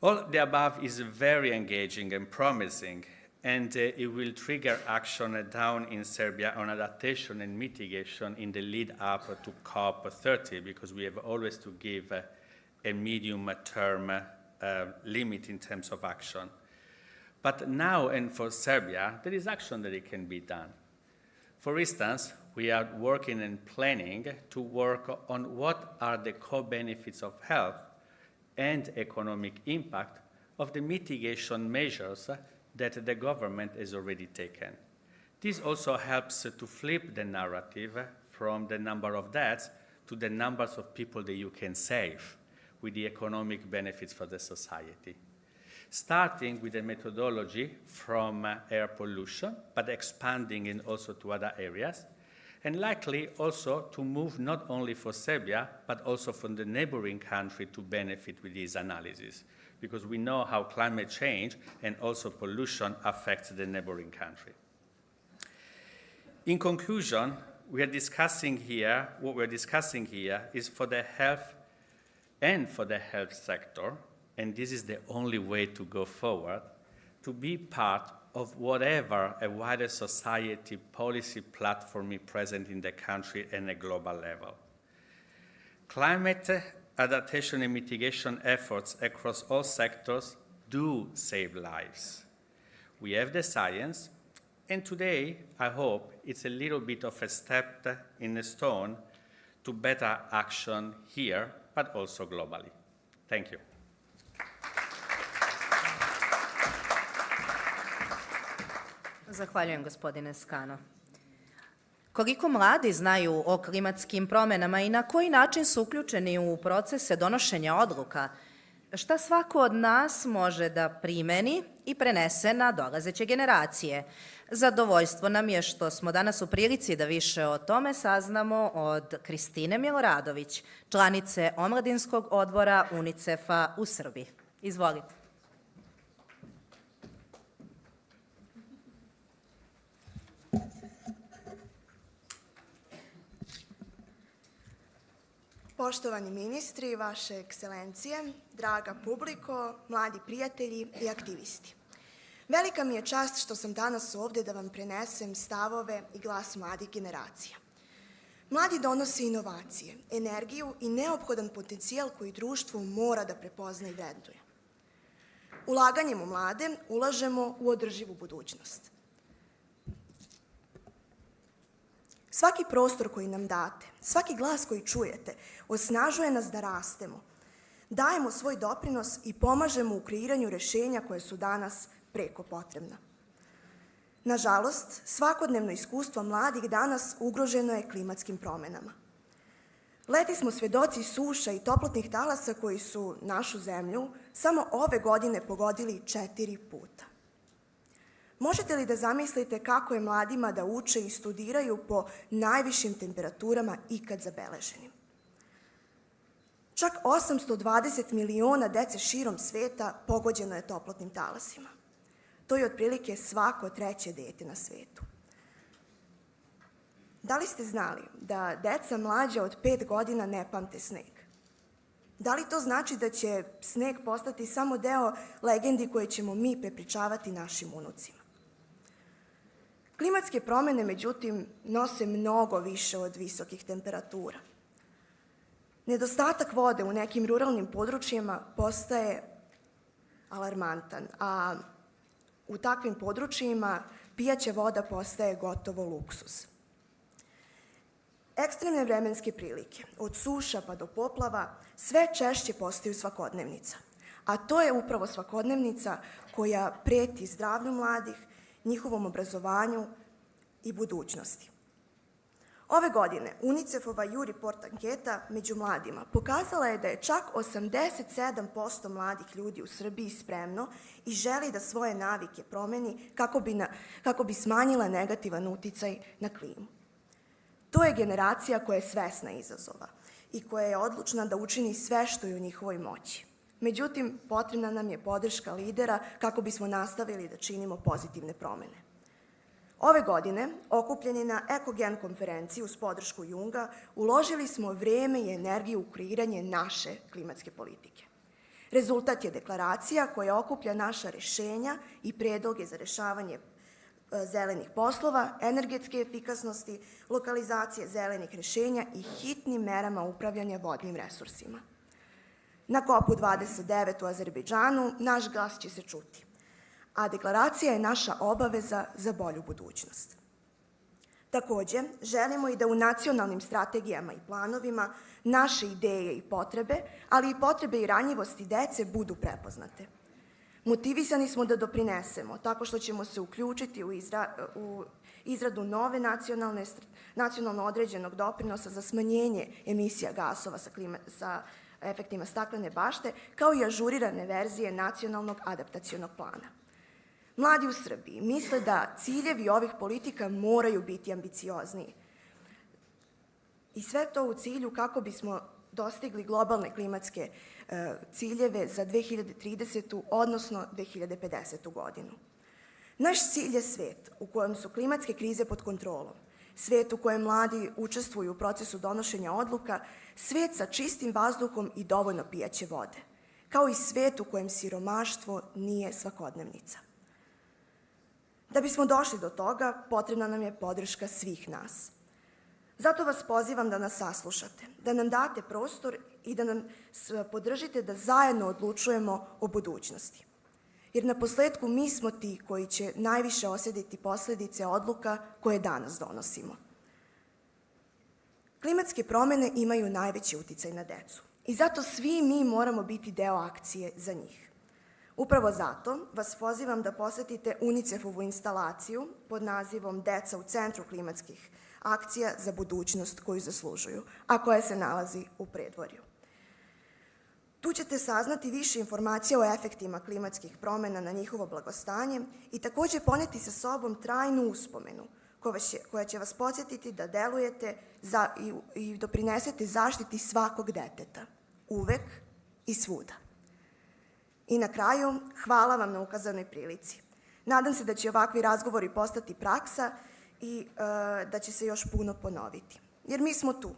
All the above is very engaging and promising, and it will trigger action down in Serbia on adaptation and mitigation in the lead up to COP30, because we have always to give a medium-term limit in terms of action. But now, and for Serbia, there is action that it can be done. For instance, we are working and planning to work on what are the co-benefits of health and economic impact of the mitigation measures that the government has already taken. This also helps to flip the narrative from the number of deaths to the numbers of people that you can save with the economic benefits for the society. Starting with a methodology from air pollution, but expanding it also to other areas, and likely also to move not only for Serbia, but also from the neighboring country to benefit with this analysis, because we know how climate change and also pollution affects the neighboring country. In conclusion, what we're discussing here is for the health and for the health sector, and this is the only way to go forward, to be part of whatever a wider society policy platform is present in the country and a global level. Climate adaptation and mitigation efforts across all sectors do save lives. We have the science, and today, I hope, it's a little bit of a step in the stone to better action here, but also globally. Thank you. Zahvaljujem, gospodine Skano. Koliko mladi znaju o klimatskim promenama i na koji način su uključeni u procese donošenja odluka, šta svako od nas može da primeni i prenese na dolazeće generacije. Zadovoljstvo nam je što smo danas u prilici da više o tome saznamo od Kristine Miloradović, članice Omladinskog odbora UNICEF-a u Srbiji. Izvolite. Poštovani ministri, vaše ekscelencije, draga publiko, mladi prijatelji i aktivisti. Velika mi je čast što sam danas ovde da vam prenesem stavove i glas mladih generacija. Mladi donose inovacije, energiju i neophodan potencijal koji društvo mora da prepozna i vrednuje. Ulaganjem u mlade ulažemo u održivu budućnost. Svaki prostor koji nam date, svaki glas koji čujete, osnažuje nas da rastemo. Dajemo svoj doprinos i pomažemo u kreiranju rešenja koje su danas preko potrebna. Nažalost, svakodnevno iskustvo mladih danas ugroženo je klimatskim promenama. Leti smo svedoci suša i toplotnih talasa koji su našu zemlju samo ove godine pogodili 4 puta. Možete li da zamislite kako je mladima da uče i studiraju po najvišim temperaturama ikad zabeleženim? Čak 820 miliona dece širom sveta pogođeno je toplotnim talasima. To je otprilike svako 3. dete na svetu. Da li ste znali da deca mlađa od 5 godina ne pamte sneg? Da li to znači da će sneg postati samo deo legendi koje ćemo mi prepričavati našim unucima? Klimatske promene, međutim, nose mnogo više od visokih temperatura. Nedostatak vode u nekim ruralnim područjima postaje alarmantan, a u takvim područjima pijaća voda postaje gotovo luksuz. Ekstremne vremenske prilike, od suša pa do poplava, sve češće postaju svakodnevnica. A to je upravo svakodnevnica koja preti zdravlju mladih, njihovom obrazovanju i budućnosti. Ove godine UNICEF-ova YouReport anketa među mladima pokazala je da je čak 87% mladih ljudi u Srbiji spremno i želi da svoje navike promeni kako bi smanjila negativan uticaj na klimu. To je generacija koja je svesna izazova i koja je odlučna da učini sve što je u njihovoj moći. Međutim, potrebna nam je podrška lidera kako bismo nastavili da činimo pozitivne promene. Ove godine, okupljeni na EkoGen konferenciji uz podršku Junga, uložili smo vreme i energiju u kreiranje naše klimatske politike. Rezultat je deklaracija koja okuplja naša rešenja i predloge za rešavanje zelenih poslova, energetske efikasnosti, lokalizacije zelenih rešenja i hitnim merama upravljanja vodnim resursima. Na kopu 29 u Azerbejdžanu naš glas će se čuti, a deklaracija je naša obaveza za bolju budućnost. Takođe, želimo i da u nacionalnim strategijama i planovima naše ideje i potrebe, ali i potrebe i ranjivosti dece budu prepoznate. Motivisani smo da doprinesemo tako što ćemo se uključiti u izradu nove nacionalno određenog doprinosa za smanjenje emisija gasova sa efektima staklene bašte, kao i ažurirane verzije nacionalnog adaptacionog plana. Mladi u Srbiji misle da ciljevi ovih politika moraju biti ambiciozniji. I sve to u cilju kako bismo dostigli globalne klimatske ciljeve za 2030. odnosno 2050. godinu. Naš cilj je svet u kojem su klimatske krize pod kontrolom, svet u kojem mladi učestvuju u procesu donošenja odluka, svet sa čistim vazduhom i dovoljno pijaće vode, kao i svet u kojem siromaštvo nije svakodnevnica. Da bismo došli do toga, potrebna nam je podrška svih nas. Zato vas pozivam da nas saslušate, da nam date prostor i da nam podržite da zajedno odlučujemo o budućnosti. Jer na posledku mi smo ti koji će najviše osjetiti posledice odluka koje danas donosimo. Klimatske promene imaju najveći uticaj na decu i zato svi mi moramo biti deo akcije za njih. Upravo zato vas pozivam da posetite UNICEF-ovu instalaciju pod nazivom Deca u centru klimatskih akcija za budućnost koju zaslužuju, a koja se nalazi u Predvorju. Tu ćete saznati više informacija o efektima klimatskih promena na njihovo blagostanje i takođe poneti sa sobom trajnu uspomenu koja će vas podsjetiti da delujete i doprinesete zaštiti svakog deteta, uvek i svuda. I na kraju, hvala vam na ukazanoj prilici. Nadam se da će ovakvi razgovori postati praksa i da će se još puno ponoviti. Jer mi smo tu.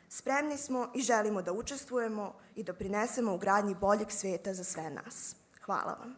Spremni smo i želimo da učestvujemo i doprinesemo u gradnji boljeg sveta za sve nas. Hvala vam.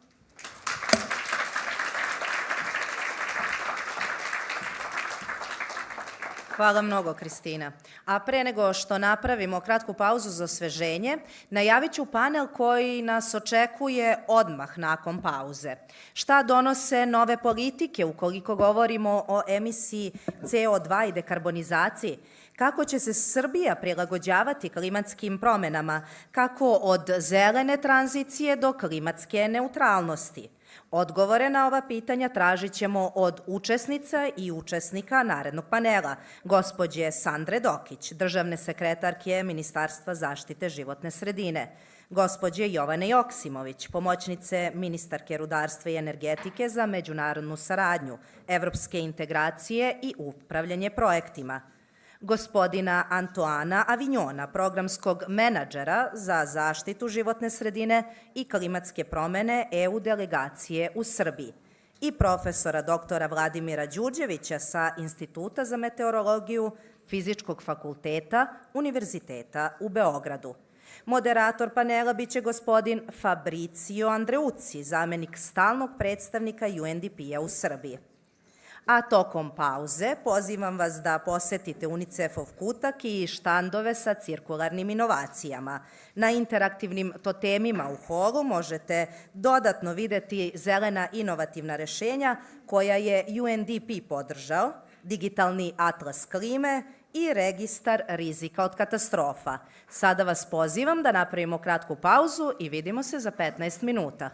Hvala mnogo, Kristina. A pre nego što napravimo kratku pauzu za osveženje, najavit ću panel koji nas očekuje odmah nakon pauze. Šta donose nove politike ukoliko govorimo o emisiji CO2 i dekarbonizaciji? Kako će se Srbija prilagođavati klimatskim promenama, kako od zelene tranzicije do klimatske neutralnosti? Odgovore na ova pitanja tražit ćemo od učesnica i učesnika narednog panela, gospođe Sandre Dokić, državne sekretarke Ministarstva zaštite životne sredine, gospođe Jovane Joksimović, pomoćnice ministarke rudarstva i energetike za međunarodnu saradnju, evropske integracije i upravljanje projektima, gospodina Antoana Avinjona, programskog menadžera za zaštitu životne sredine i klimatske promene EU delegacije u Srbiji i profesora doktora Vladimira Đurđevića sa Instituta za meteorologiju Fizičkog fakulteta Univerziteta u Beogradu. Moderator panela biće gospodin Fabricio Andreuci, zamenik stalnog predstavnika UNDP-a u Srbiji. A tokom pauze pozivam vas da posetite UNICEF-ov kutak i štandove sa cirkularnim inovacijama. Na interaktivnim totemima u holu možete dodatno videti zelena inovativna rešenja koja je UNDP podržao, digitalni atlas klime i registar rizika od katastrofa. Sada vas pozivam da napravimo kratku pauzu i vidimo se za 15 minuta.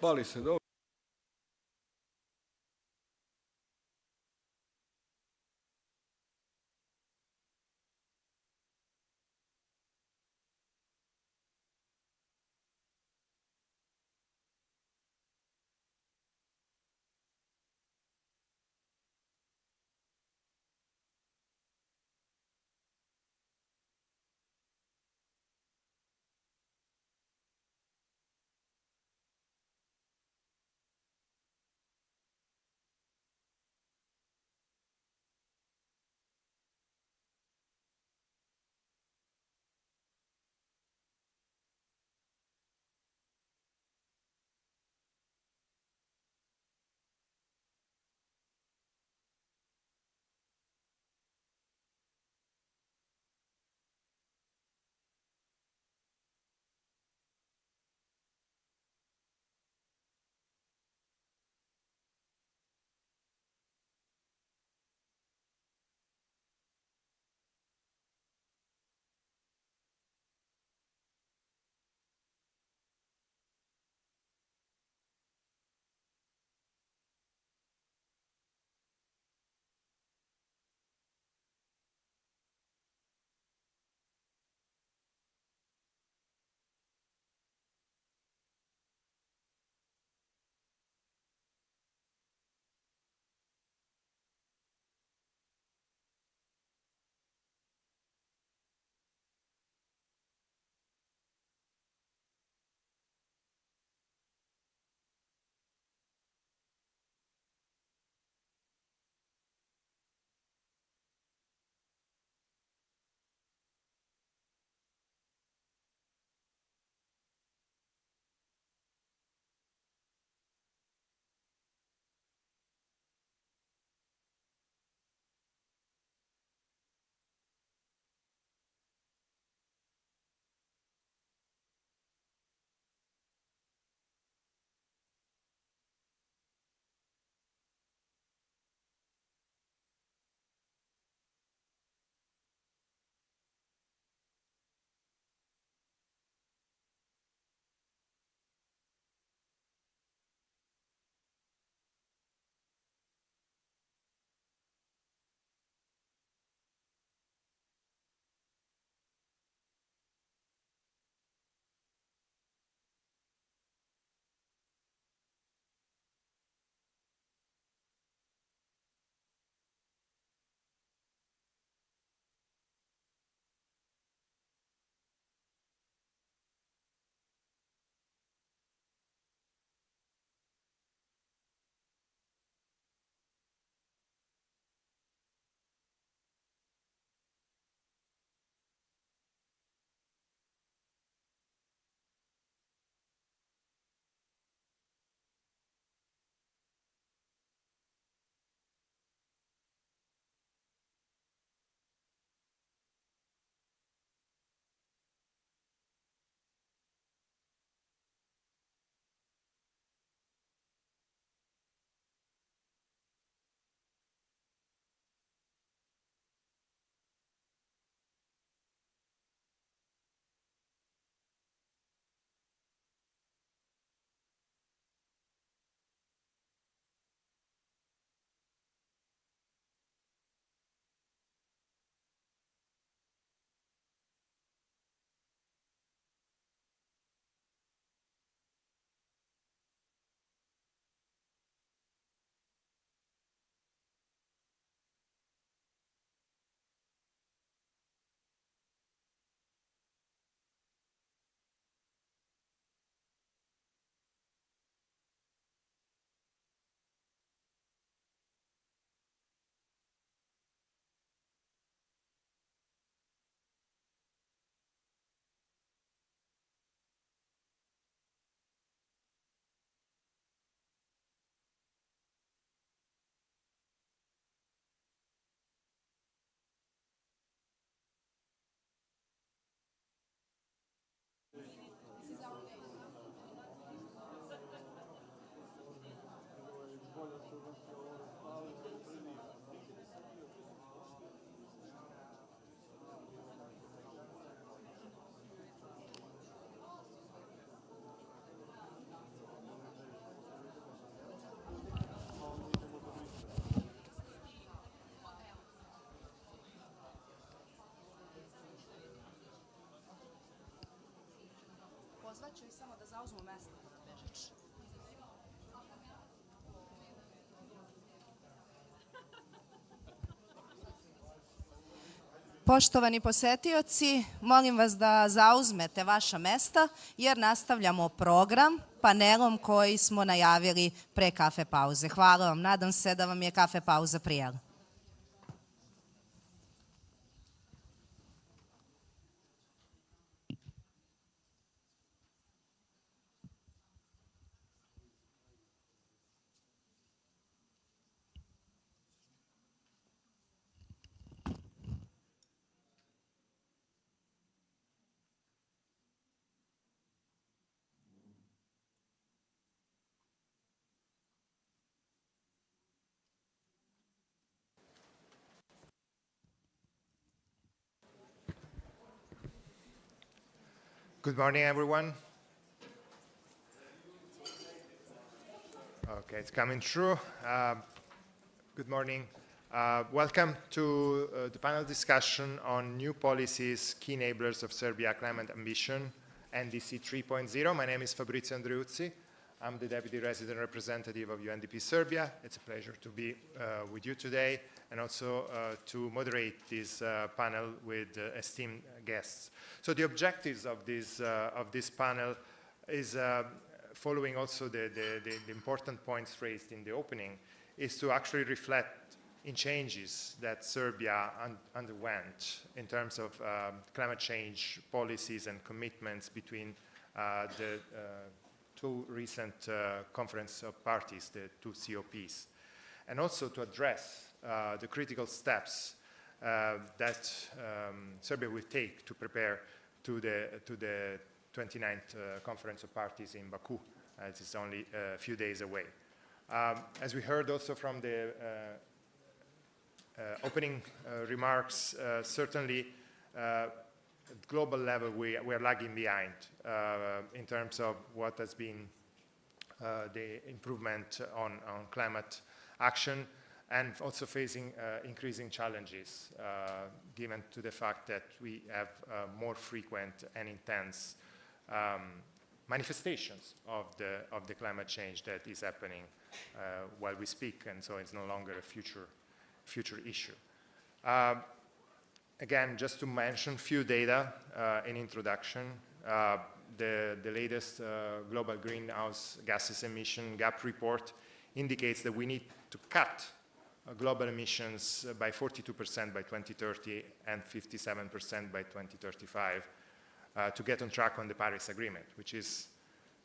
Pali se, dobro. Poštovani posetioci, molim vas da zauzmete vaša mesta jer nastavljamo program panelom koji smo najavili pre kafe pauze. Hvala vam, nadam se da vam je kafe pauza prijela. Good morning, everyone. Okay, it's coming through. Good morning. Welcome to the panel discussion on new policies, key enablers of Serbia climate ambition, NDC 3.0. My name is Fabrizio Andreuzzi. I'm the Deputy Resident Representative of UNDP Serbia. It's a pleasure to be with you today and also to moderate this panel with esteemed guests. So the objectives of this panel is, following also the important points raised in the opening, is to actually reflect in changes that Serbia underwent in terms of climate change policies and commitments between the two recent conference of parties, the two COPs, and also to address the critical steps that Serbia will take to prepare to the 29th Conference of Parties in Baku. It is only a few days away. As we heard also from the opening remarks, certainly at global level we are lagging behind in terms of what has been the improvement on climate action, and also facing increasing challenges given to the fact that we have more frequent and intense manifestations of the climate change that is happening while we speak, and so it's no longer a future issue. Again, just to mention a few data in introduction, the latest global greenhouse gases emission gap report indicates that we need to cut global emissions by 42% by 2030 and 57% by 2035 to get on track on the Paris Agreement, which is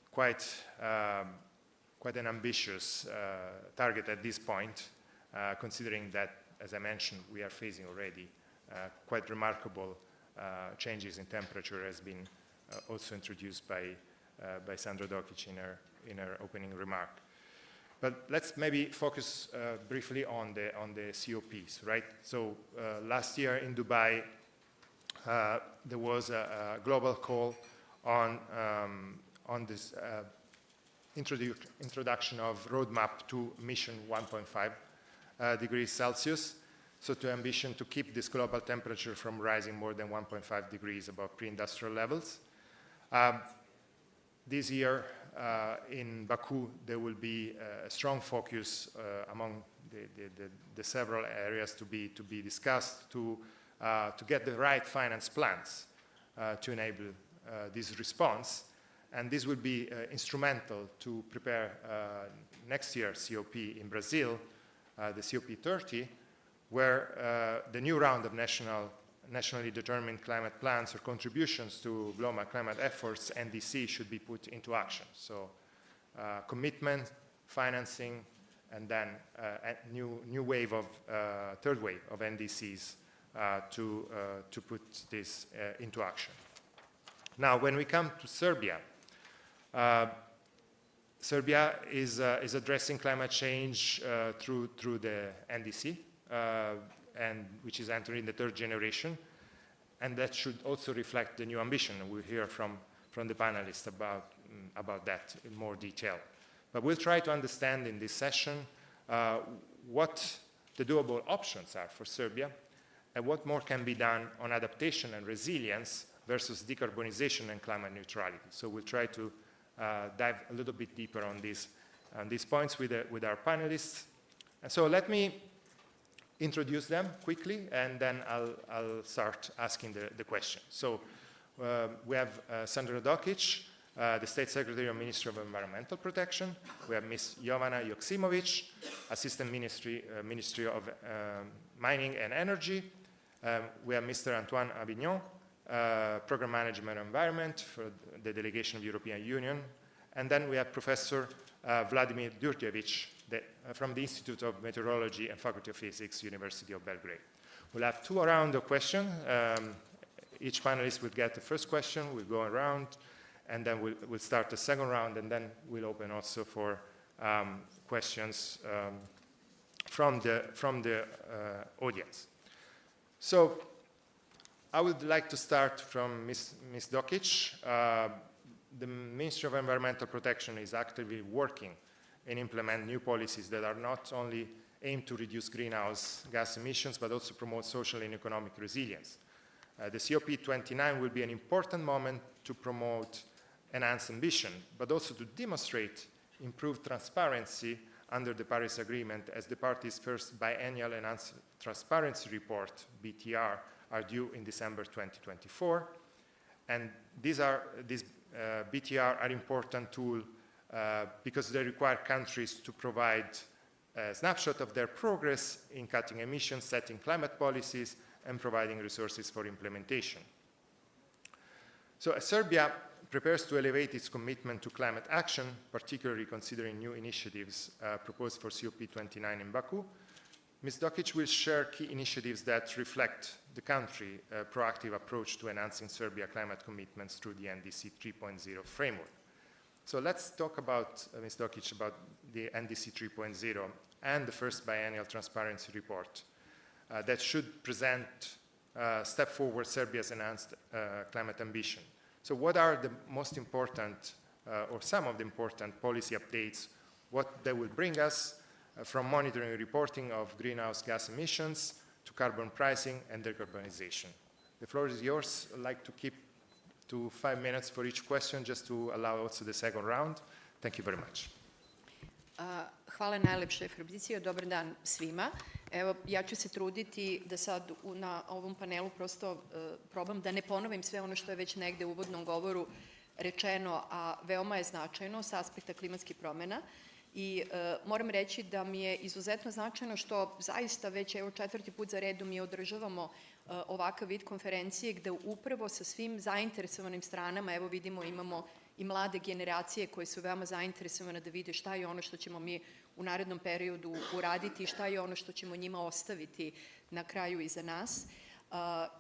quite an ambitious target at this point, considering that, as I mentioned, we are facing already quite remarkable changes in temperature, has been also introduced by Sandra Dokic in her opening remark. But let's maybe focus briefly on the COPs, right? So last year in Dubai, there was a global call on this introduction of roadmap to emission 1.5 degrees Celsius. So to ambition to keep this global temperature from rising more than 1.5 degrees above pre-industrial levels. This year in Baku, there will be a strong focus among the several areas to be discussed to get the right finance plans to enable this response. And this will be instrumental to prepare next year's COP in Brazil, the COP 30, where the new round of nationally determined climate plans or contributions to global climate efforts, NDC, should be put into action. So commitment, financing, and then a new wave of, third wave of NDCs to put this into action. Now, when we come to Serbia, Serbia is addressing climate change through the NDC, and which is entering the third generation, and that should also reflect the new ambition. And we'll hear from the panelists about that in more detail. But we'll try to understand in this session what the doable options are for Serbia and what more can be done on adaptation and resilience versus decarbonization and climate neutrality. So we'll try to dive a little bit deeper on these points with our panelists. And so let me introduce them quickly, and then I'll start asking the question. So we have Sandra Dokic, the State Secretary of Ministry of Environmental Protection. We have Ms. Jovana Joksimovic, Assistant Ministry of Mining and Energy. We have Mr. Antoine Avignon, Program Management and Environment for the Delegation of European Union. And then we have Professor Vladimir Djurdjevic from the Institute of Meteorology and Faculty of Physics, University of Belgrade. We'll have 2 rounds of questions. Each panelist will get the first question, we'll go around, and then we'll start the second round, and then we'll open also for questions from the audience. So I would like to start from Ms. Dokic. The Ministry of Environmental Protection is actively working and implement new policies that are not only aimed to reduce greenhouse gas emissions, but also promote social and economic resilience. The COP29 will be an important moment to promote enhanced ambition, but also to demonstrate improved transparency under the Paris Agreement, as the parties' first biennial enhanced transparency report, BTR, are due in December 2024. And these BTR are important tools because they require countries to provide a snapshot of their progress in cutting emissions, setting climate policies, and providing resources for implementation. So as Serbia prepares to elevate its commitment to climate action, particularly considering new initiatives proposed for COP29 in Baku, Ms. Dokic will share key initiatives that reflect the country's proactive approach to enhancing Serbia's climate commitments through the NDC 3.0 framework. So let's talk about, Ms. Dokic, about the NDC 3.0 and the first biennial transparency report that should present step forward Serbia's enhanced climate ambition. So what are the most important, or some of the important policy updates, what they will bring us from monitoring and reporting of greenhouse gas emissions to carbon pricing and decarbonization? The floor is yours. I'd like to keep to 5 minutes for each question, just to allow also the second round. Thank you very much. Hvala najlepše, Fabricio. Dobar dan svima. Evo, ja ću se truditi da sad na ovom panelu prosto probam da ne ponovim sve ono što je već negde u uvodnom govoru rečeno, a veoma je značajno sa aspekta klimatskih promena. I moram reći da mi je izuzetno značajno što zaista već 4. put za redom mi održavamo ovakav vid konferencije gde upravo sa svim zainteresovanim stranama, evo vidimo, imamo i mlade generacije koje su veoma zainteresovane da vide šta je ono što ćemo mi u narednom periodu uraditi i šta je ono što ćemo njima ostaviti na kraju iza nas.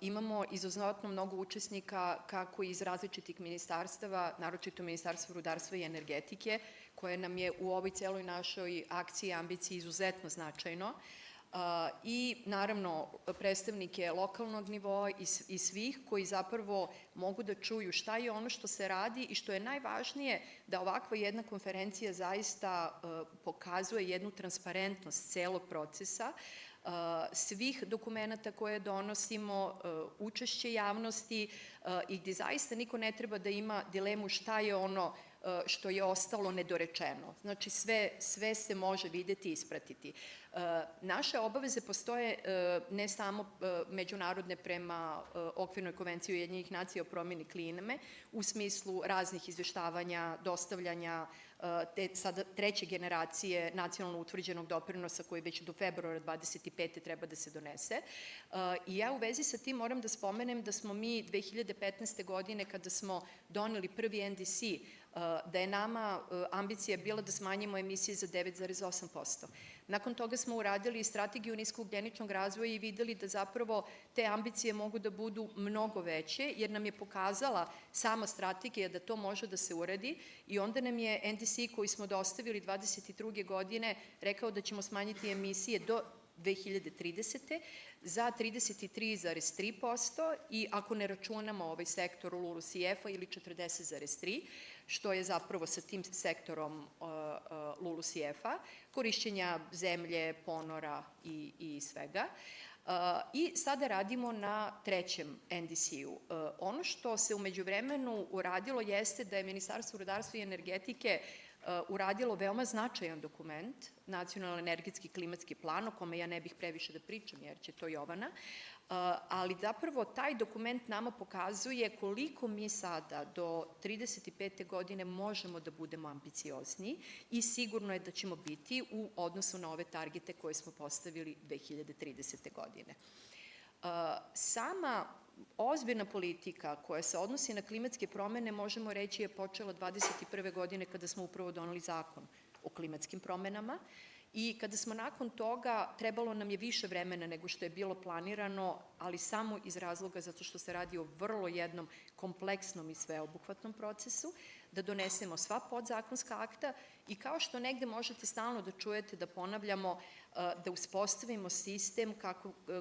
Imamo izuzetno mnogo učesnika kako iz različitih ministarstava, naročito Ministarstvo rudarstva i energetike, koje nam je u ovoj celoj našoj akciji i ambiciji izuzetno značajno. I naravno predstavnike lokalnog nivoa i svih koji zapravo mogu da čuju šta je ono što se radi i što je najvažnije da ovakva jedna konferencija zaista pokazuje jednu transparentnost celog procesa, svih dokumenta koje donosimo, učešće javnosti i gde zaista niko ne treba da ima dilemu šta je ono što je ostalo nedorečeno. Znači sve se može videti i ispratiti. Naše obaveze postoje ne samo međunarodne prema Okvirnoj konvenciji Ujedinjenih nacija o promjeni klime, u smislu raznih izveštavanja, dostavljanja te sada 3. generacije nacionalno utvrđenog doprinosa koji već do februara 25. treba da se donese. I ja u vezi sa tim moram da spomenem da smo mi 2015. godine kada smo doneli prvi NDC, da je nama ambicija bila da smanjimo emisije za 9,8%. Nakon toga smo uradili i strategiju niskougljeničnog razvoja i videli da zapravo te ambicije mogu da budu mnogo veće, jer nam je pokazala sama strategija da to može da se uradi i onda nam je NDC koji smo dostavili 22. godine rekao da ćemo smanjiti emisije do 2030. za 33,3% i ako ne računamo ovaj sektor LULUCF-a ili 40,3%, što je zapravo sa tim sektorom LULUCF-a, korišćenja zemlje, ponora i svega. I sada radimo na trećem NDC-u. Ono što se u međuvremenu uradilo jeste da je Ministarstvo rudarstva i energetike uradilo veoma značajan dokument, Nacionalni energetski klimatski plan, o kome ja ne bih previše da pričam jer će to Jovana, ali zapravo taj dokument nama pokazuje koliko mi sada do 35. godine možemo da budemo ambiciozni i sigurno je da ćemo biti u odnosu na ove targete koje smo postavili 2030. godine. Sama ozbiljna politika koja se odnosi na klimatske promene, možemo reći, je počela 21. godine kada smo upravo doneli zakon o klimatskim promenama i kada smo nakon toga, trebalo nam je više vremena nego što je bilo planirano, ali samo iz razloga zato što se radi o vrlo jednom kompleksnom i sveobuhvatnom procesu, da donesemo sva podzakonska akta i kao što negde možete stalno da čujete da ponavljamo, da uspostavimo sistem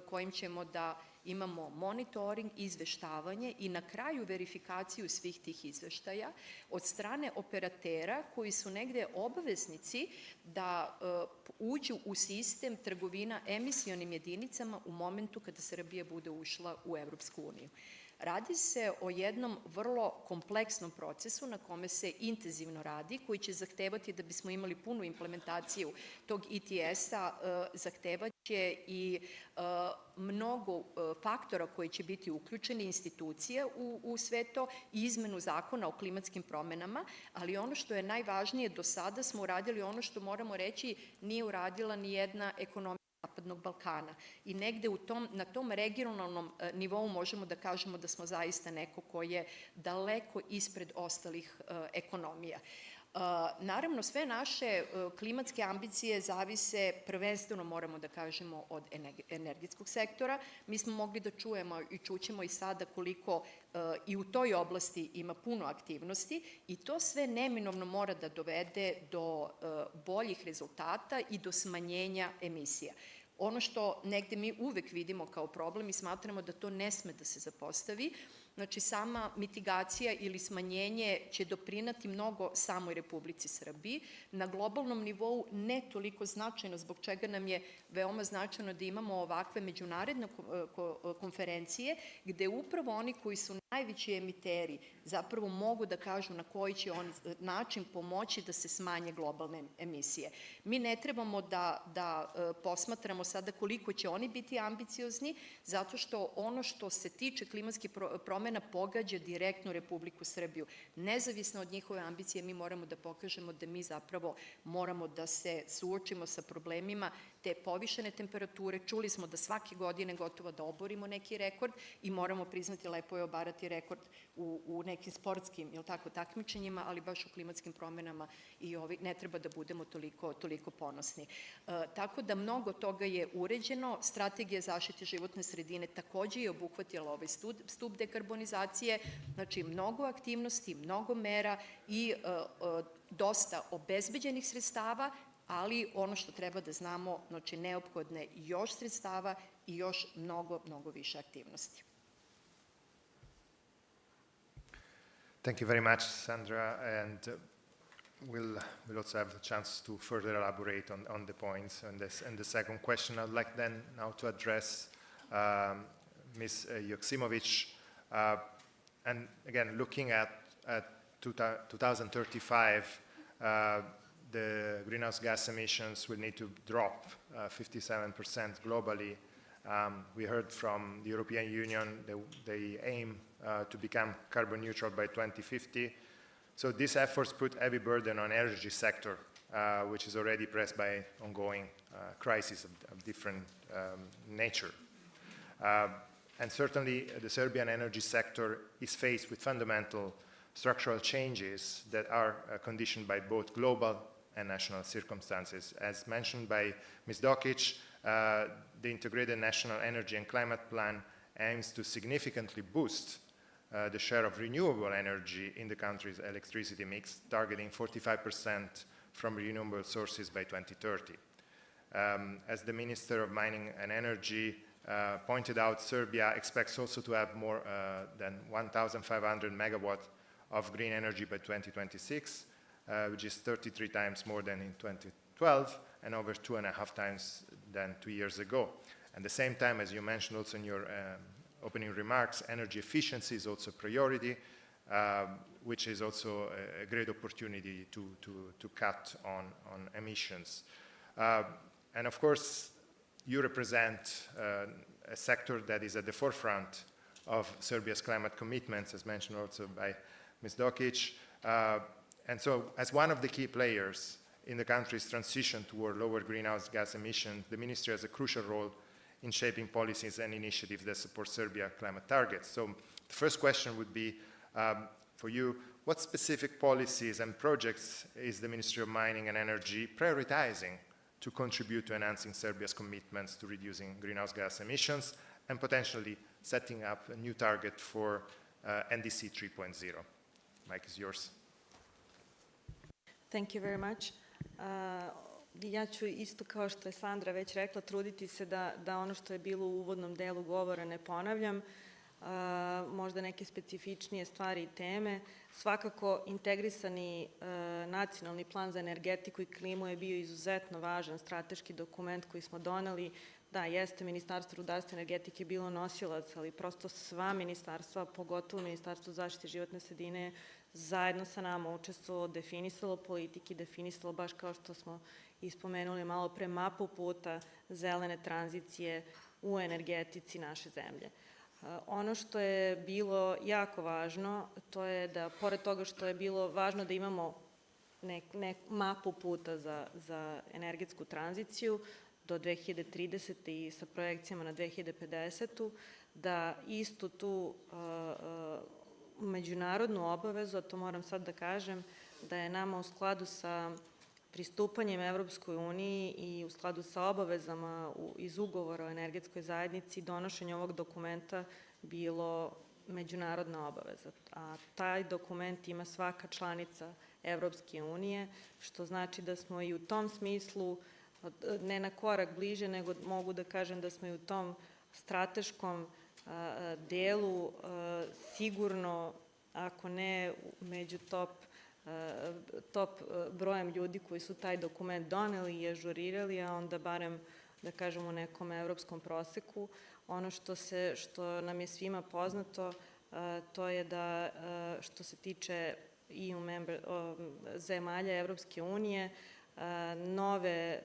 kojim ćemo da imamo monitoring, izveštavanje i na kraju verifikaciju svih tih izveštaja od strane operatera koji su negde obaveznici da uđu u sistem trgovina emisionim jedinicama u momentu kada Srbija bude ušla u Evropsku uniju. Radi se o jednom vrlo kompleksnom procesu na kome se intenzivno radi, koji će zahtevati, da bismo imali punu implementaciju tog ETS-a, zahtevaće i mnogo faktora koji će biti uključeni, institucija u sve to i izmenu zakona o klimatskim promenama, ali ono što je najvažnije, do sada smo uradili ono što moramo reći nije uradila ni jedna ekonomija Zapadnog Balkana i negde na tom regionalnom nivou možemo da kažemo da smo zaista neko ko je daleko ispred ostalih ekonomija. Naravno, sve naše klimatske ambicije zavise, prvenstveno moramo da kažemo, od energetskog sektora. Mi smo mogli da čujemo i čućemo i sada koliko i u toj oblasti ima puno aktivnosti i to sve neminovno mora da dovede do boljih rezultata i do smanjenja emisija. Ono što negde mi uvek vidimo kao problem i smatramo da to ne sme da se zapostavi, znači sama mitigacija ili smanjenje će doprinati mnogo samoj Republici Srbiji. Na globalnom nivou ne toliko značajno, zbog čega nam je veoma značajno da imamo ovakve međunarodne konferencije, gde upravo oni koji su najveći emiteri zapravo mogu da kažu na koji će on način pomoći da se smanje globalne emisije. Mi ne trebamo da posmatramo sada koliko će oni biti ambiciozni, zato što ono što se tiče klimatskih promena pogađa direktno Republiku Srbiju. Nezavisno od njihove ambicije, mi moramo da pokažemo da mi zapravo moramo da se suočimo sa problemima te povišene temperature. Čuli smo da svake godine gotovo da oborimo neki rekord i moramo priznati, lepo je obarati rekord u nekim sportskim takmičenjima, ali baš u klimatskim promenama i ne treba da budemo toliko ponosni. Tako da mnogo toga je uređeno. Strategija zaštite životne sredine takođe je obuhvatila ovaj stup dekarbonizacije, znači mnogo aktivnosti, mnogo mera i dosta obezbeđenih sredstava, ali ono što treba da znamo, znači neophodne još sredstava i još mnogo više aktivnosti. Thank you very much, Sandra, and we'll also have the chance to further elaborate on the points. And the second question, I'd like then now to address Ms. Joksimovic. And again, looking at 2035, the greenhouse gas emissions will need to drop 57% globally. We heard from the European Union that they aim to become carbon neutral by 2050. So these efforts put heavy burden on energy sector, which is already pressed by ongoing crises of different nature. And certainly the Serbian energy sector is faced with fundamental structural changes that are conditioned by both global and national circumstances. As mentioned by Ms. Dokic, the Integrated National Energy and Climate Plan aims to significantly boost the share of renewable energy in the country's electricity mix, targeting 45% from renewable sources by 2030. As the Minister of Mining and Energy pointed out, Serbia expects also to have more than 1,500 megawatts of green energy by 2026, which is 33 times more than in 2012 and over 2.5 times than 2 years ago. At the same time, as you mentioned also in your opening remarks, energy efficiency is also a priority, which is also a great opportunity to cut on emissions. And of course, you represent a sector that is at the forefront of Serbia's climate commitments, as mentioned also by Ms. Dokic. And so, as one of the key players in the country's transition toward lower greenhouse gas emissions, the ministry has a crucial role in shaping policies and initiatives that support Serbia's climate targets. So the first question would be for you, what specific policies and projects is the Ministry of Mining and Energy prioritizing to contribute to enhancing Serbia's commitments to reducing greenhouse gas emissions and potentially setting up a new target for NDC 3.0? Mike is yours. Thank you very much. Ja ću isto kao što je Sandra već rekla, truditi se da ono što je bilo u uvodnom delu govora ne ponavljam, možda neke specifičnije stvari i teme. Svakako, integrisani nacionalni plan za energetiku i klimu je bio izuzetno važan strateški dokument koji smo doneli. Da, jeste, Ministarstvo rudarstva i energetike bilo nosilac, ali prosto sva ministarstva, pogotovo Ministarstvo zaštite životne sredine, zajedno sa nama učestvovalo, definisalo politike, definisalo baš kao što smo ispomenuli malo pre mapu puta zelene tranzicije u energetici naše zemlje. Ono što je bilo jako važno, to je da, pored toga što je bilo važno da imamo mapu puta za energetsku tranziciju do 2030. i sa projekcijama na 2050. Da istu tu međunarodnu obavezu, a to moram sad da kažem, da je nama u skladu sa pristupanjem Evropskoj uniji i u skladu sa obavezama iz ugovora o energetskoj zajednici, donošenje ovog dokumenta bilo međunarodna obaveza. A taj dokument ima svaka članica Evropske unije, što znači da smo i u tom smislu ne na korak bliže, nego mogu da kažem da smo i u tom strateškom delu sigurno, ako ne među top brojem ljudi koji su taj dokument doneli i ažurirali, a onda barem, da kažemo, u nekom evropskom proseku. Ono što nam je svima poznato, to je da što se tiče EU zemalja Evropske unije, nove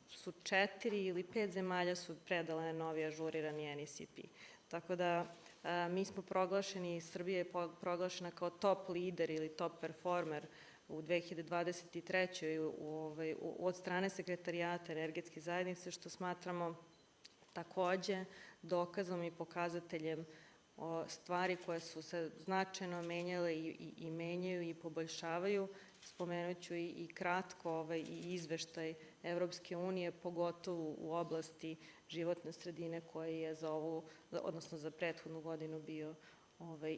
su 4 ili 5 zemalja su predale novi ažurirani NECP. Tako da mi smo proglašeni, Srbija je proglašena kao top lider ili top performer u 2023. Od strane Sekretarijata energetske zajednice, što smatramo takođe dokazom i pokazateljem stvari koje su se značajno menjale i menjaju i poboljšavaju. Spomenut ću i kratko i izveštaj Evropske unije, pogotovo u oblasti životne sredine koji je za ovu, odnosno za prethodnu godinu bio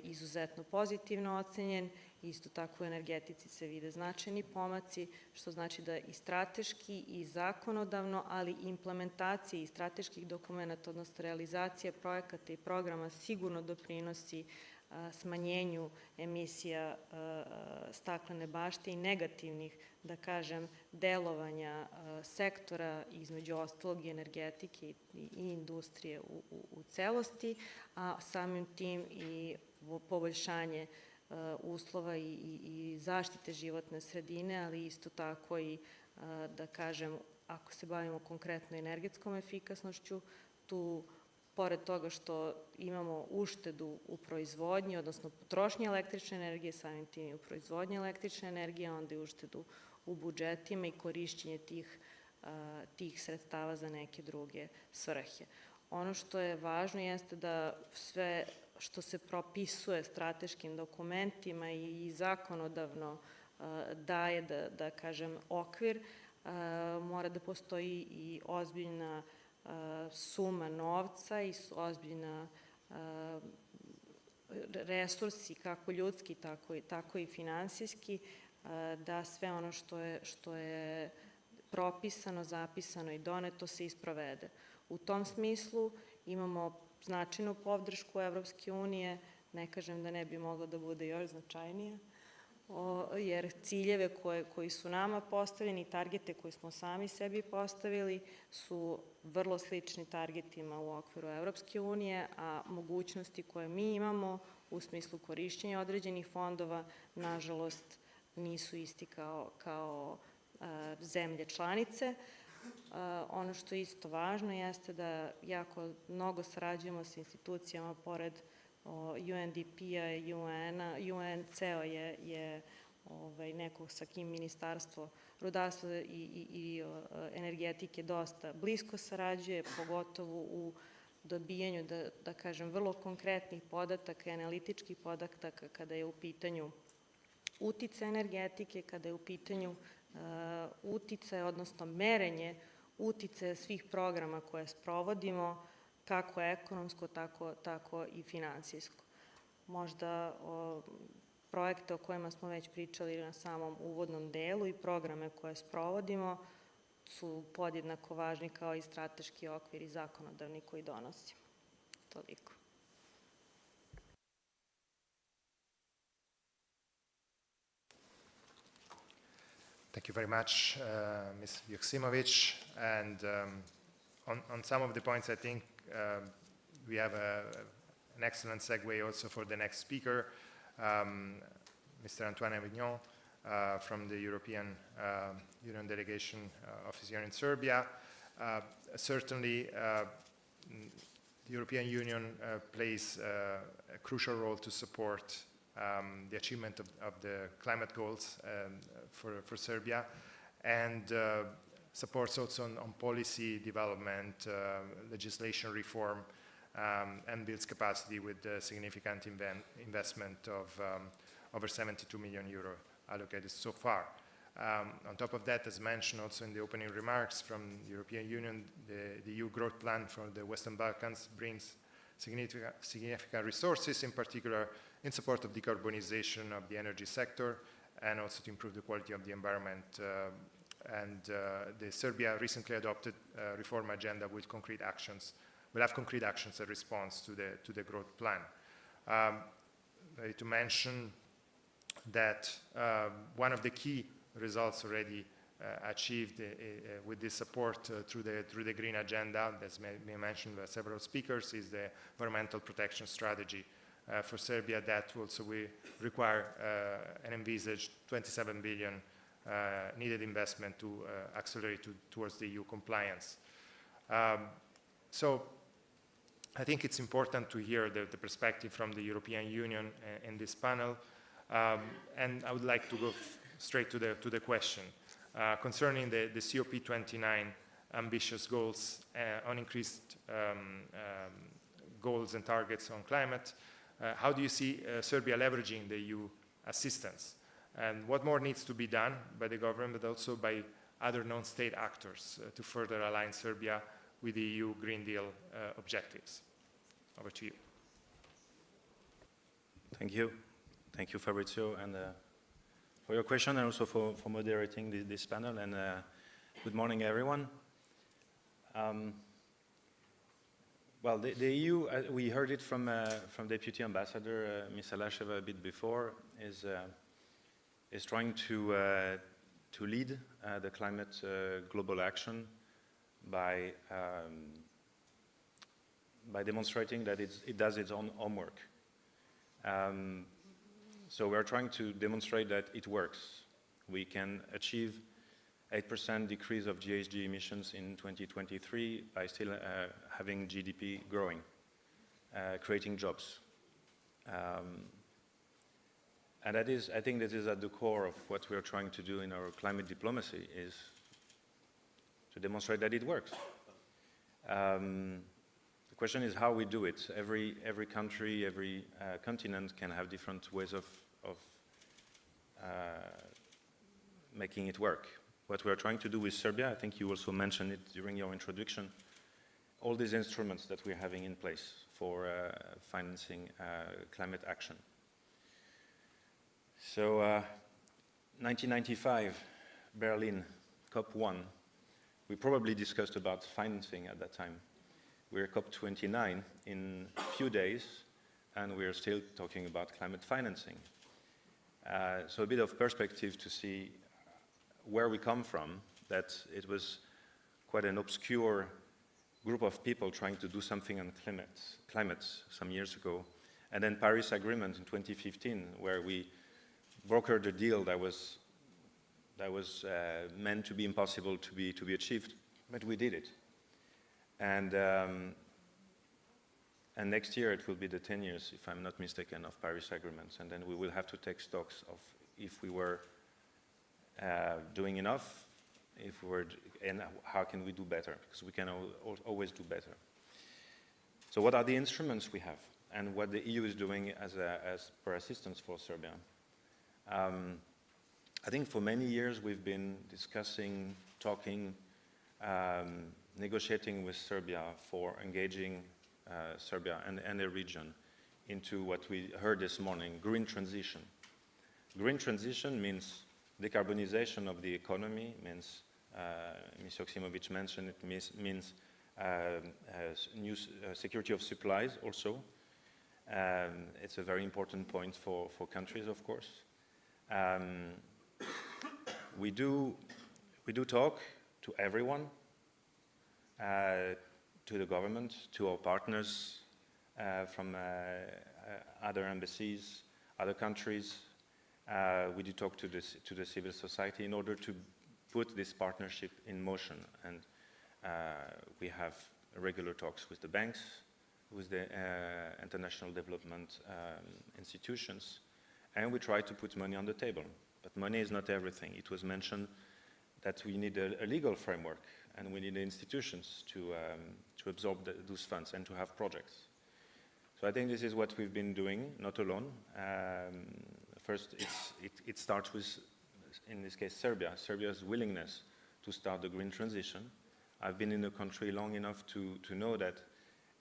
izuzetno pozitivno ocenjen. Isto tako u energetici se vide značajni pomaci, što znači da i strateški i zakonodavno, ali i implementacija i strateških dokumenta, odnosno realizacija projekata i programa sigurno doprinosi smanjenju emisija staklene bašte i negativnih, da kažem, delovanja sektora, između ostalog i energetike i industrije u celosti, a samim tim i poboljšanje uslova i zaštite životne sredine, ali isto tako i, da kažem, ako se bavimo konkretno energetskom efikasnošću, tu pored toga što imamo uštedu u proizvodnji, odnosno potrošnji električne energije, samim tim i u proizvodnji električne energije, onda i uštedu u budžetima i korišćenje tih sredstava za neke druge svrhe. Ono što je važno jeste da sve što se propisuje strateškim dokumentima i zakonodavno daje, da kažem, okvir, mora da postoji i ozbiljna suma novca i ozbiljna resursi, kako ljudski, tako i finansijski, da sve ono što je propisano, zapisano i doneto se isprovede. U tom smislu imamo značajnu podršku Evropske unije, ne kažem da ne bi mogla da bude još značajnija, jer ciljeve koji su nama postavljeni, targete koje smo sami sebi postavili su vrlo slični targetima u okviru Evropske unije, a mogućnosti koje mi imamo u smislu korišćenja određenih fondova, nažalost, nisu isti kao zemlje članice. Ono što je isto važno jeste da jako mnogo sarađujemo sa institucijama pored UNDP-a i UN-a. UN ceo je neko sa kim Ministarstvo rudarstva i energetike dosta blisko sarađuje, pogotovo u dobijanju, da kažem, vrlo konkretnih podataka i analitičkih podataka kada je u pitanju uticaj energetike, kada je u pitanju uticaj, odnosno merenje uticaja svih programa koje sprovodimo, kako ekonomsko, tako i finansijsko. Možda projekte o kojima smo već pričali na samom uvodnom delu i programe koje sprovodimo su podjednako važni kao i strateški okvir i zakonodavni koji donosimo. Toliko. Thank you very much, Ms. Joksimovic. And on some of the points, I think we have an excellent segue also for the next speaker, Mr. Antoine Avignon from the European Union Delegation Office here in Serbia. Certainly, the European Union plays a crucial role to support the achievement of the climate goals for Serbia, and supports also on policy development, legislation reform, and builds capacity with a significant investment of over 72 million euro allocated so far. On top of that, as mentioned also in the opening remarks from the European Union, the EU growth plan for the Western Balkans brings significant resources, in particular in support of decarbonization of the energy sector and also to improve the quality of the environment. The Serbia recently adopted reform agenda with concrete actions, will have concrete actions in response to the growth plan. To mention that one of the key results already achieved with this support through the green agenda, as been mentioned by several speakers, is the environmental protection strategy for Serbia that also will require an envisaged 27 billion needed investment to accelerate towards the EU compliance. So I think it's important to hear the perspective from the European Union in this panel, and I would like to go straight to the question. Concerning the COP29 ambitious goals on increased goals and targets on climate, how do you see Serbia leveraging the EU assistance? And what more needs to be done by the government, but also by other non-state actors to further align Serbia with the EU Green Deal objectives? Over to you. Thank you. Thank you, Fabrizio, and for your question, and also for moderating this panel, and good morning, everyone. Well, the EU, we heard it from Deputy Ambassador Ms. Alasheva a bit before, is trying to lead the climate global action by demonstrating that it does its own homework. So we're trying to demonstrate that it works. We can achieve 8% decrease of GHG emissions in 2023 by still having GDP growing, creating jobs. And that is, I think this is at the core of what we are trying to do in our climate diplomacy, is to demonstrate that it works. The question is how we do it. Every country, every continent can have different ways of making it work. What we are trying to do with Serbia, I think you also mentioned it during your introduction, all these instruments that we're having in place for financing climate action. So 1995, Berlin, COP1, we probably discussed about financing at that time. We're COP29 in a few days, and we're still talking about climate financing. So a bit of perspective to see where we come from, that it was quite an obscure group of people trying to do something on climate some years ago. And then Paris Agreement in 2015, where we brokered a deal that was meant to be impossible to be achieved, but we did it. And next year it will be the 10 years, if I'm not mistaken, of Paris agreements, and then we will have to take stocks of if we were doing enough, if we were, and how can we do better, because we can always do better. So what are the instruments we have, and what the EU is doing as per assistance for Serbia? I think for many years we've been discussing, talking, negotiating with Serbia for engaging Serbia and the region into what we heard this morning, green transition. Green transition means decarbonization of the economy, means, Ms. Joksimovic mentioned it, means new security of supplies also. It's a very important point for countries, of course. We do talk to everyone, to the government, to our partners from other embassies, other countries. We do talk to the civil society in order to put this partnership in motion. And we have regular talks with the banks, with the international development institutions, and we try to put money on the table. But money is not everything. It was mentioned that we need a legal framework, and we need the institutions to absorb those funds and to have projects. So I think this is what we've been doing, not alone. First, it starts with, in this case, Serbia's willingness to start the green transition. I've been in the country long enough to know that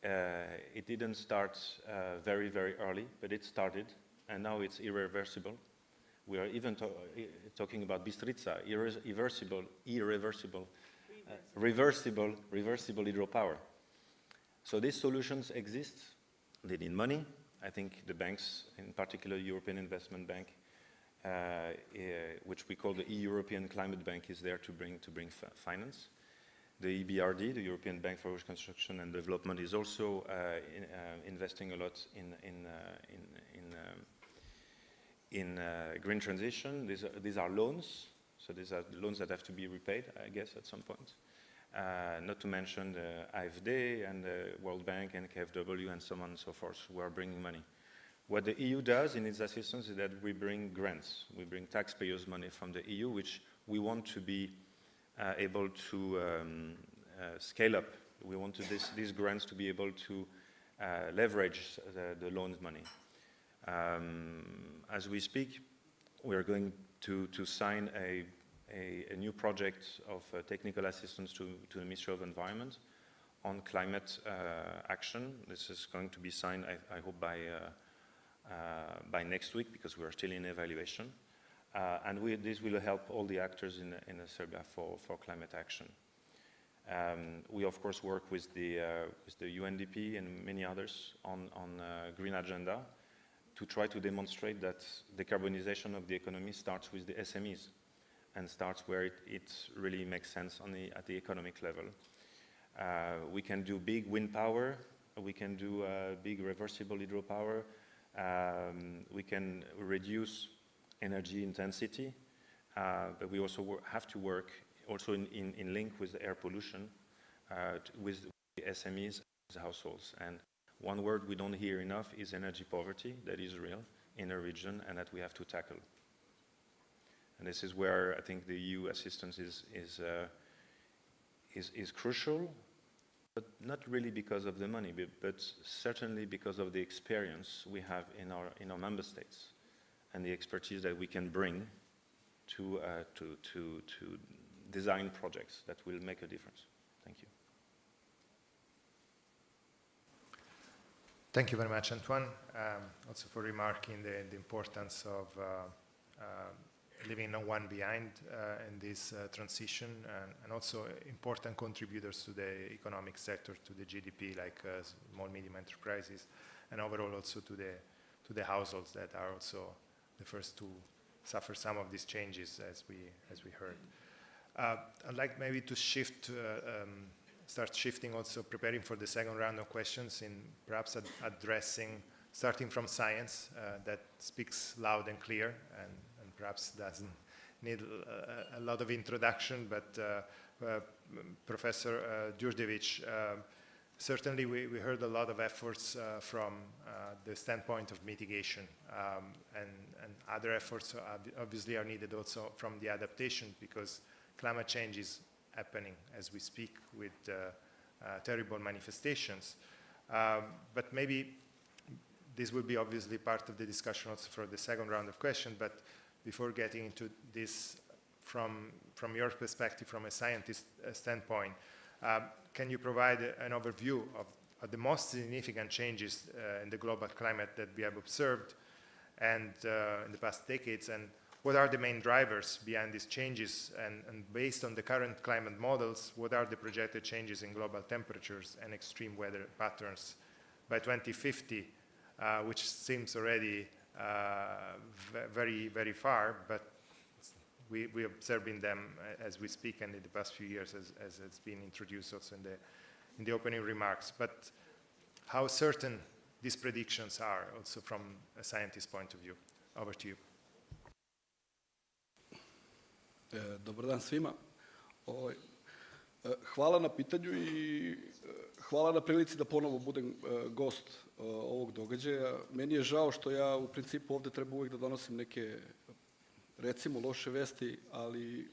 it didn't start very, very early, but it started, and now it's irreversible. We are even talking about Bistrica, reversible hydropower. So these solutions exist. They need money. I think the banks, in particular European Investment Bank, which we call the European Climate Bank, is there to bring finance. The EBRD, the European Bank for Reconstruction and Development, is also investing a lot in green transition. These are loans, so these are loans that have to be repaid, I guess, at some point. Not to mention the AFD and the World Bank and KfW and so on and so forth, who are bringing money. What the EU does in its assistance is that we bring grants. We bring taxpayers' money from the EU, which we want to be able to scale up. We want these grants to be able to leverage the loans money. As we speak, we are going to sign a new project of technical assistance to the Ministry of Environment on climate action. This is going to be signed, I hope, by next week, because we are still in evaluation. And this will help all the actors in Serbia for climate action. We, of course, work with the UNDP and many others on green agenda to try to demonstrate that decarbonization of the economy starts with the SMEs and starts where it really makes sense at the economic level. We can do big wind power, we can do big reversible hydropower, we can reduce energy intensity, but we also have to work also in link with the air pollution, with the SMEs, the households. And one word we don't hear enough is energy poverty. That is real in a region, and that we have to tackle. And this is where I think the EU assistance is crucial, but not really because of the money, but certainly because of the experience we have in our member states and the expertise that we can bring to design projects that will make a difference. Thank you. Thank you very much, Antoine, also for remarking the importance of leaving no one behind in this transition, and also important contributors to the economic sector, to the GDP, like small, medium enterprises, and overall also to the households that are also the first suffer some of these changes as we heard. I'd like maybe to start shifting also, preparing for the second round of questions in perhaps addressing, starting from science that speaks loud and clear and perhaps doesn't need a lot of introduction, but Professor Đurđević, certainly we heard a lot of efforts from the standpoint of mitigation, and other efforts obviously are needed also from the adaptation, because climate change is happening as we speak with terrible manifestations. But maybe this will be obviously part of the discussion also for the second round of questions, but before getting into this from your perspective, from a scientist standpoint, can you provide an overview of the most significant changes in the global climate that we have observed and in the past decades, and what are the main drivers behind these changes, and based on the current climate models, what are the projected changes in global temperatures and extreme weather patterns by 2050, which seems already very, very far, but we're observing them as we speak and in the past few years as it's been introduced also in the opening remarks. But how certain these predictions are also from a scientist's point of view? Over to you. Dobar dan svima. Hvala na pitanju i hvala na prilici da ponovo budem gost ovog događaja. Meni je žao što ja u principu ovde treba uvek da donosim neke, recimo, loše vesti, ali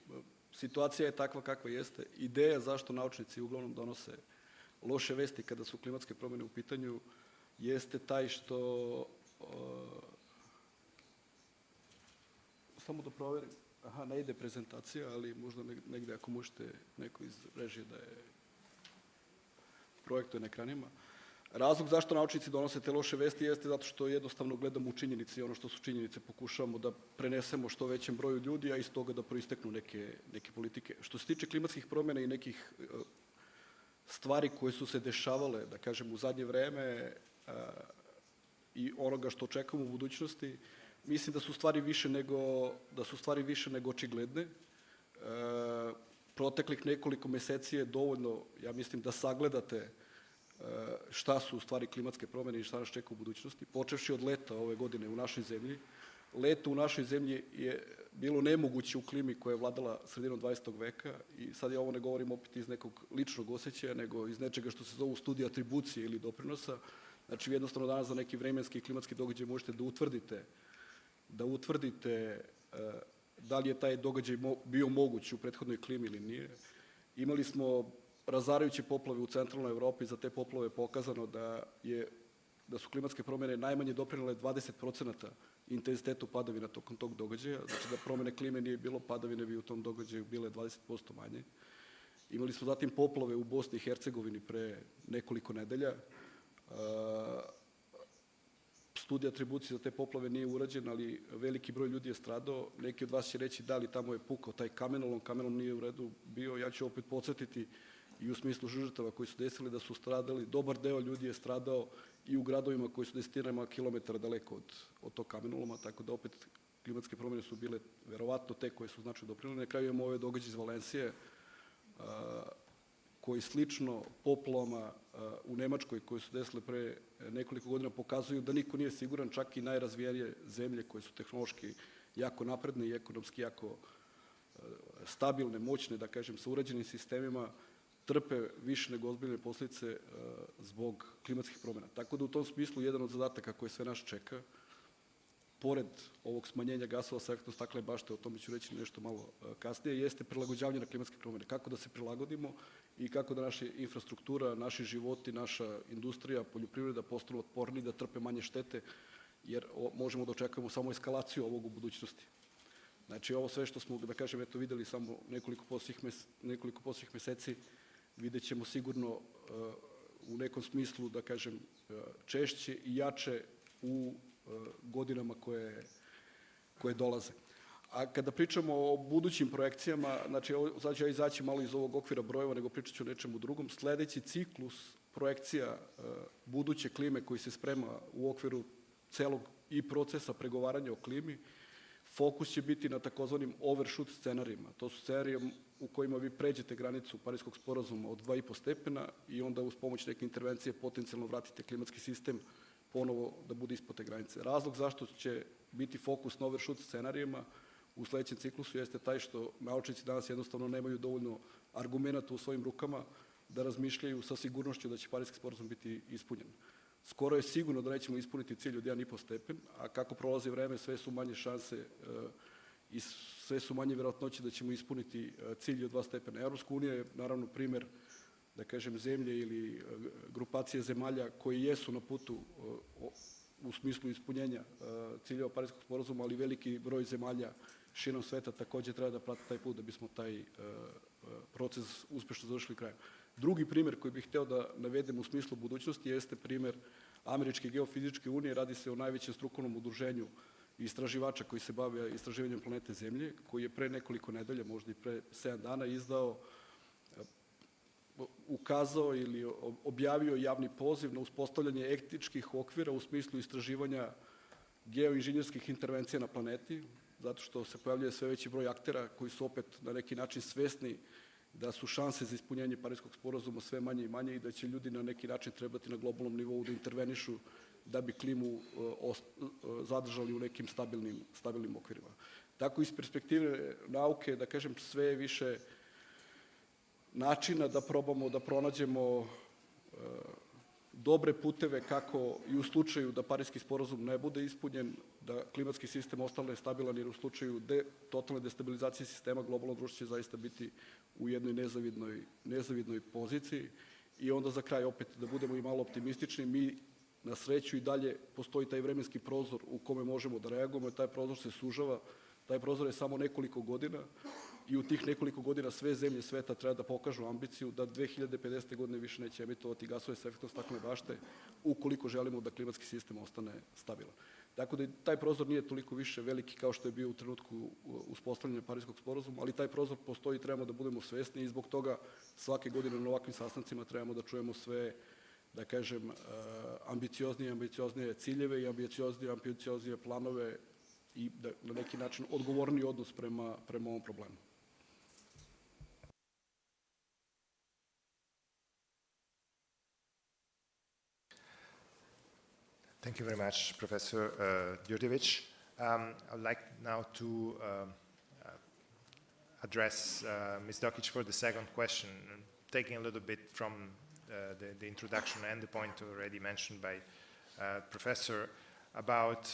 situacija je takva kakva jeste. Ideja zašto naučnici uglavnom donose loše vesti kada su klimatske promene u pitanju jeste taj što... Samo da proverim. Aha, ne ide prezentacija, ali možda negde ako možete neko iz režije da je projektuje na ekranima. Razlog zašto naučnici donose te loše vesti jeste zato što jednostavno gledamo u činjenici i ono što su činjenice pokušavamo da prenesemo što većem broju ljudi, a iz toga da proisteknu neke politike. Što se tiče klimatskih promjena i nekih stvari koje su se dešavale, da kažem, u zadnje vreme i onoga što očekujemo u budućnosti, mislim da su stvari više nego očigledne. Proteklih nekoliko meseci je dovoljno, ja mislim, da sagledate šta su u stvari klimatske promene i šta nas čeka u budućnosti, počevši od leta ove godine u našoj zemlji. Leto u našoj zemlji je bilo nemoguće u klimi koja je vladala sredinom 20. veka i sad ja ovo ne govorim opet iz nekog ličnog osjećaja, nego iz nečega što se zovu studija atribucije ili doprinosa. Znači, jednostavno danas za neki vremenski i klimatski događaj možete da utvrdite da li je taj događaj bio moguć u prethodnoj klimi ili nije. Imali smo razarajuće poplave u centralnoj Evropi, za te poplave je pokazano da su klimatske promjene najmanje doprinele 20% intenzitetu padavina tokom tog događaja, znači da promjene klime nije bilo, padavine bi u tom događaju bile 20% manje. Imali smo zatim poplave u Bosni i Hercegovini pre nekoliko nedelja. Studija atribucije za te poplave nije urađena, ali veliki broj ljudi je stradao. Neki od vas će reći da li tamo je pukao taj kamenolom nije u redu bio. Ja ću opet podsjetiti i u smislu žrtava koji su desili da su stradali. Dobar deo ljudi je stradao i u gradovima koji su desetinama kilometara daleko od tog kamenoloma, tako da opet klimatske promjene su bile verovatno te koje su značajno doprinele. Na kraju imamo ove događaje iz Valencije, koji slično poplavama u Nemačkoj koje su desile pre nekoliko godina pokazuju da niko nije siguran, čak i najrazvijenije zemlje koje su tehnološki jako napredne i ekonomski jako stabilne, moćne, da kažem, sa urađenim sistemima, trpe više nego ozbiljne posljedice zbog klimatskih promjena. Tako da u tom smislu jedan od zadataka koje sve nas čeka, pored ovog smanjenja gasova sa efektom staklene bašte, o tome ću reći nešto malo kasnije, jeste prilagođavanje na klimatske promjene. Kako da se prilagodimo i kako da naša infrastruktura, naši životi, naša industrija, poljoprivreda postanu otporniji, da trpe manje štete, jer možemo da očekujemo samo eskalaciju ovog u budućnosti. Znači, ovo sve što smo, da kažem, eto, videli samo nekoliko posljednjih meseci, vidjet ćemo sigurno u nekom smislu, da kažem, češće i jače u godinama koje dolaze. A kada pričamo o budućim projekcijama, znači sad ću ja izaći malo iz ovog okvira brojeva, nego pričat ću o nečemu drugom. Sledeći ciklus projekcija buduće klime koji se sprema u okviru celog i procesa pregovaranja o klimi Fokus će biti na takozvanim overshoot scenarijima. To su scenarije u kojima vi pređete granicu Pariskog sporazuma od 2,5 stepena i onda uz pomoć neke intervencije potencijalno vratite klimatski sistem ponovo da bude ispod te granice. Razlog zašto će biti fokus na overshoot scenarijima u sledećem ciklusu jeste taj što naučnici danas jednostavno nemaju dovoljno argumenata u svojim rukama da razmišljaju sa sigurnošću da će Pariski sporazum biti ispunjen. Skoro je sigurno da nećemo ispuniti cilj od 1,5 stepen, a kako prolazi vreme sve su manje šanse i sve su manje verovatnoće da ćemo ispuniti cilj od 2 stepena. Evropska unija je naravno primer, da kažem, zemlje ili grupacije zemalja koji jesu na putu u smislu ispunjenja ciljeva Pariskog sporazuma, ali veliki broj zemalja širom sveta takođe treba da prati taj put da bismo taj proces uspešno završili krajem. Drugi primer koji bih hteo da navedem u smislu budućnosti jeste primer Američke geofizičke unije. Radi se o najvećem strukovnom udruženju istraživača koji se bave istraživanjem planete Zemlje, koji je pre nekoliko nedelja, možda i pre 7 dana, ukazao ili objavio javni poziv na uspostavljanje etičkih okvira u smislu istraživanja geoinženjerskih intervencija na planeti, zato što se pojavljuje sve veći broj aktera koji su opet na neki način svesni da su šanse za ispunjenje Pariskog sporazuma sve manje i manje i da će ljudi na neki način trebati na globalnom nivou da intervenišu da bi klimu zadržali u nekim stabilnim okvirima. Tako iz perspektive nauke, da kažem, sve je više načina da probamo da pronađemo dobre puteve kako i u slučaju da Pariski sporazum ne bude ispunjen, da klimatski sistem ostane stabilan, jer u slučaju totalne destabilizacije sistema globalno društvo će zaista biti u jednoj nezavidnoj poziciji. I onda za kraj opet da budemo i malo optimistični, mi na sreću i dalje postoji taj vremenski prozor u kome možemo da reagujemo, taj prozor se sužava, taj prozor je samo nekoliko godina i u tih nekoliko godina sve zemlje sveta treba da pokažu ambiciju da 2050. godine više neće emitovati gasove sa efektom staklene bašte ukoliko želimo da klimatski sistem ostane stabilan. Tako da taj prozor nije toliko više veliki kao što je bio u trenutku uspostavljanja Pariskog sporazuma, ali taj prozor postoji i trebamo da budemo svesni i zbog toga svake godine na ovakvim sastancima trebamo da čujemo sve, da kažem, ambicioznije ciljeve i ambicioznije planove i da na neki način odgovorniji odnos prema ovom problemu. Thank you very much, Professor Đurđević. I would like now to address Ms. Dokic for the second question, taking a little bit from the introduction and the point already mentioned by Professor about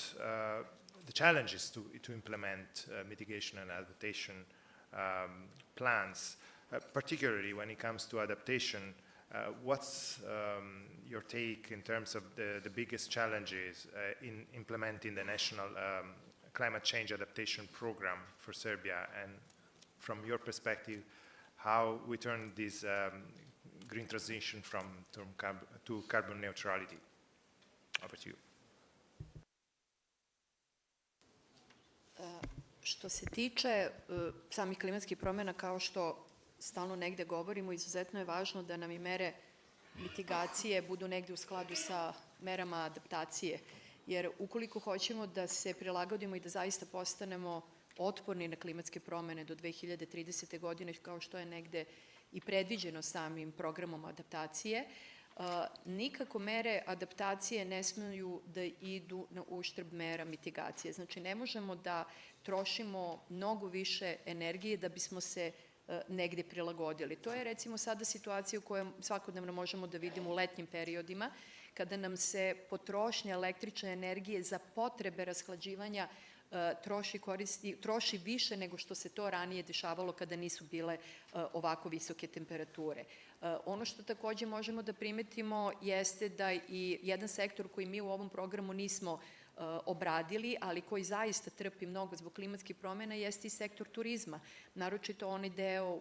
the challenges to implement mitigation and adaptation plans, particularly when it comes to adaptation. What's your take in terms of the biggest challenges in implementing the national climate change adaptation program for Serbia, and from your perspective, how we turn this green transition to carbon neutrality? Over to you. Što se tiče samih klimatskih promjena, kao što stalno negde govorimo, izuzetno je važno da nam i mere mitigacije budu negde u skladu sa merama adaptacije, jer ukoliko hoćemo da se prilagodimo i da zaista postanemo otporni na klimatske promene do 2030. godine, kao što je negde i predviđeno samim programom adaptacije, nikako mere adaptacije ne smeju da idu na uštrb mera mitigacije. Znači, ne možemo da trošimo mnogo više energije da bismo se negde prilagodili. To je recimo sada situacija u kojoj svakodnevno možemo da vidimo u letnjim periodima, kada nam se potrošnja električne energije za potrebe rashlađivanja troši više nego što se to ranije dešavalo kada nisu bile ovako visoke temperature. Ono što takođe možemo da primetimo jeste da i jedan sektor koji mi u ovom programu nismo obradili, ali koji zaista trpi mnogo zbog klimatskih promjena, jeste i sektor turizma. Naročito onaj deo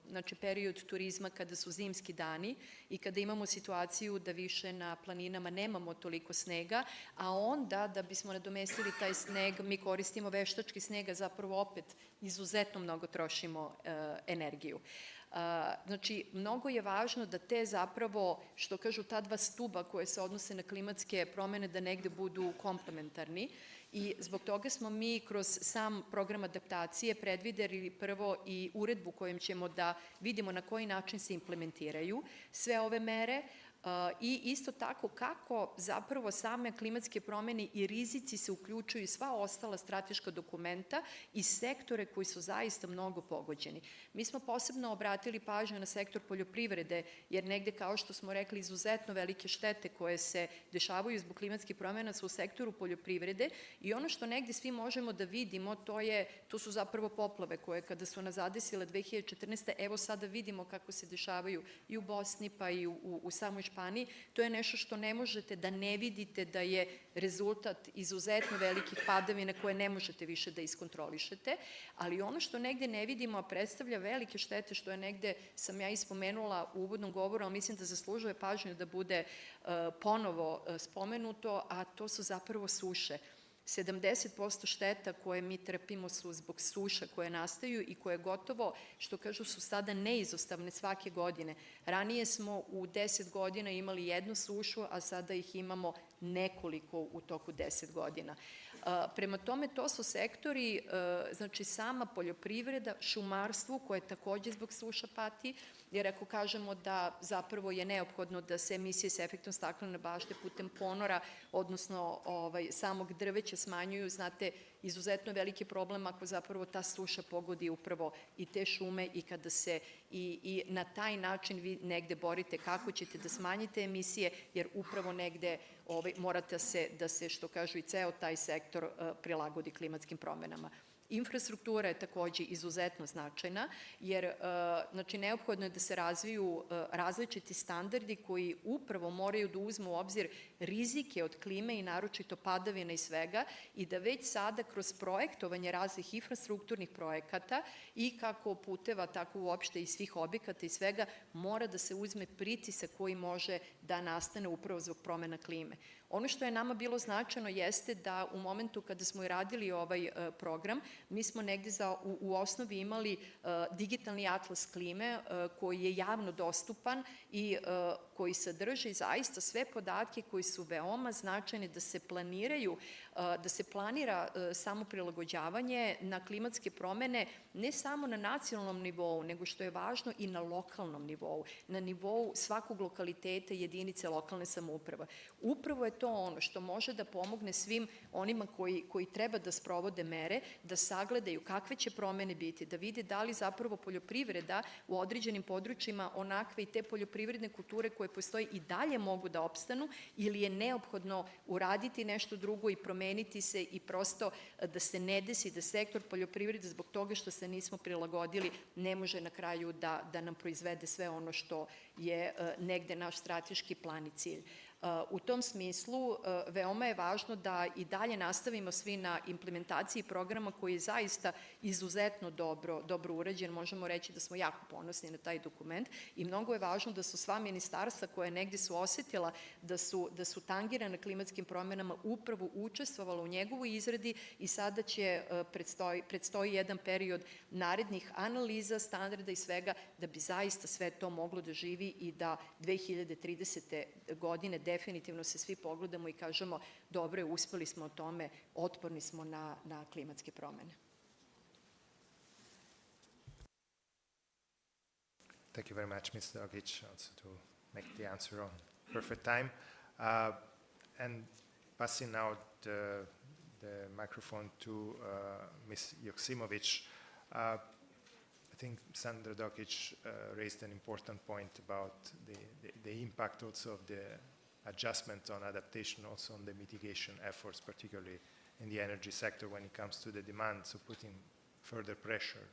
znači period turizma kada su zimski dani i kada imamo situaciju da više na planinama nemamo toliko snega, a onda da bismo nadomestili taj sneg mi koristimo veštački sneg, a zapravo opet izuzetno mnogo trošimo energiju. Znači, mnogo je važno da te zapravo, što kažu ta dva stuba koje se odnose na klimatske promene, da negde budu komplementarni I zbog toga smo mi kroz sam program adaptacije predvideli prvo i uredbu kojom ćemo da vidimo na koji način se implementiraju sve ove mere, i isto tako kako zapravo same klimatske promene i rizici se uključuju i sva ostala strateška dokumenta i sektore koji su zaista mnogo pogođeni. Mi smo posebno obratili pažnju na sektor poljoprivrede, jer negde, kao što smo rekli, izuzetno velike štete koje se dešavaju zbog klimatskih promena su u sektoru poljoprivrede i ono što negde svi možemo da vidimo, to su zapravo poplave koje kada su nas zadesile 2014. Evo sada vidimo kako se dešavaju i u Bosni pa i u samoj Španiji. To je nešto što ne možete da ne vidite da je rezultat izuzetno velikih padavina koje ne možete više da iskontrolišete, ali ono što negde ne vidimo, a predstavlja velike štete, što je negde, sam ja ispomenula u uvodnom govoru, ali mislim da zaslužuje pažnju da bude ponovo spomenuto, a to su zapravo suše. 70% šteta koje mi trpimo su zbog suša koje nastaju i koje gotovo, što kažu, su sada neizostavne svake godine. Ranije smo u 10 godina imali jednu sušu, a sada ih imamo nekoliko u toku 10 godina. Prema tome, to su sektori, znači sama poljoprivreda, šumarstvo koje takođe zbog suša pati, jer ako kažemo da zapravo je neophodno da se emisije s efektom staklene bašte putem ponora, odnosno samog drveća smanjuju, znate, izuzetno veliki problem ako zapravo ta suša pogodi upravo i te šume i kada se i na taj način vi negde borite kako ćete da smanjite emisije, jer upravo negde morate da se, što kažu, i ceo taj sektor prilagodi klimatskim promenama. Infrastruktura je takođe izuzetno značajna, jer znači, neophodno je da se razviju različiti standardi koji upravo moraju da uzmu u obzir rizike od klime i naročito padavina i svega i da već sada kroz projektovanje raznih infrastrukturnih projekata i kako puteva, tako uopšte i svih objekata i svega mora da se uzme pritisak koji može da nastane upravo zbog promena klime. Ono što je nama bilo značajno jeste da u momentu kada smo i radili ovaj program, mi smo negde u osnovi imali digitalni atlas klime koji je javno dostupan i koji sadrži zaista sve podatke koji su veoma značajni da se planiraju, da se planira samo prilagođavanje na klimatske promene ne samo na nacionalnom nivou, nego što je važno i na lokalnom nivou, na nivou svakog lokaliteta i jedinice lokalne samouprave. Upravo je to ono što može da pomogne svim onima koji treba da sprovode mere, da sagledaju kakve će promene biti, da vide da li zapravo poljoprivreda u određenim područjima onakve i te poljoprivredne kulture koje postoji i dalje mogu da opstanu ili je neophodno uraditi nešto drugo i promeniti se i prosto da se ne desi da sektor poljoprivrede zbog toga što se nismo prilagodili ne može na kraju da nam proizvede sve ono što je negde naš strateški plan i cilj. U tom smislu veoma je važno da i dalje nastavimo svi na implementaciji programa koji je zaista izuzetno dobro urađen. Možemo reći da smo jako ponosni na taj dokument i mnogo je važno da su sva ministarstva koje negde su osetila da su tangirane klimatskim promenama upravo učestvovala u njegovoj izradi i sada će predstoji jedan period narednih analiza, standarda i svega da bi zaista sve to moglo da živi i da 2030. godine definitivno se svi pogledamo i kažemo dobro je, uspeli smo o tome, otporni smo na klimatske promene. Thank you very much, Ms. Dogic, also to make the answer on perfect time. And passing now the microphone to Ms. Joksimovic. I think Sandra Dogic raised an important point about the impact also of the adjustment on adaptation, also on the mitigation efforts, particularly in the energy sector when it comes to the demand, so putting further pressure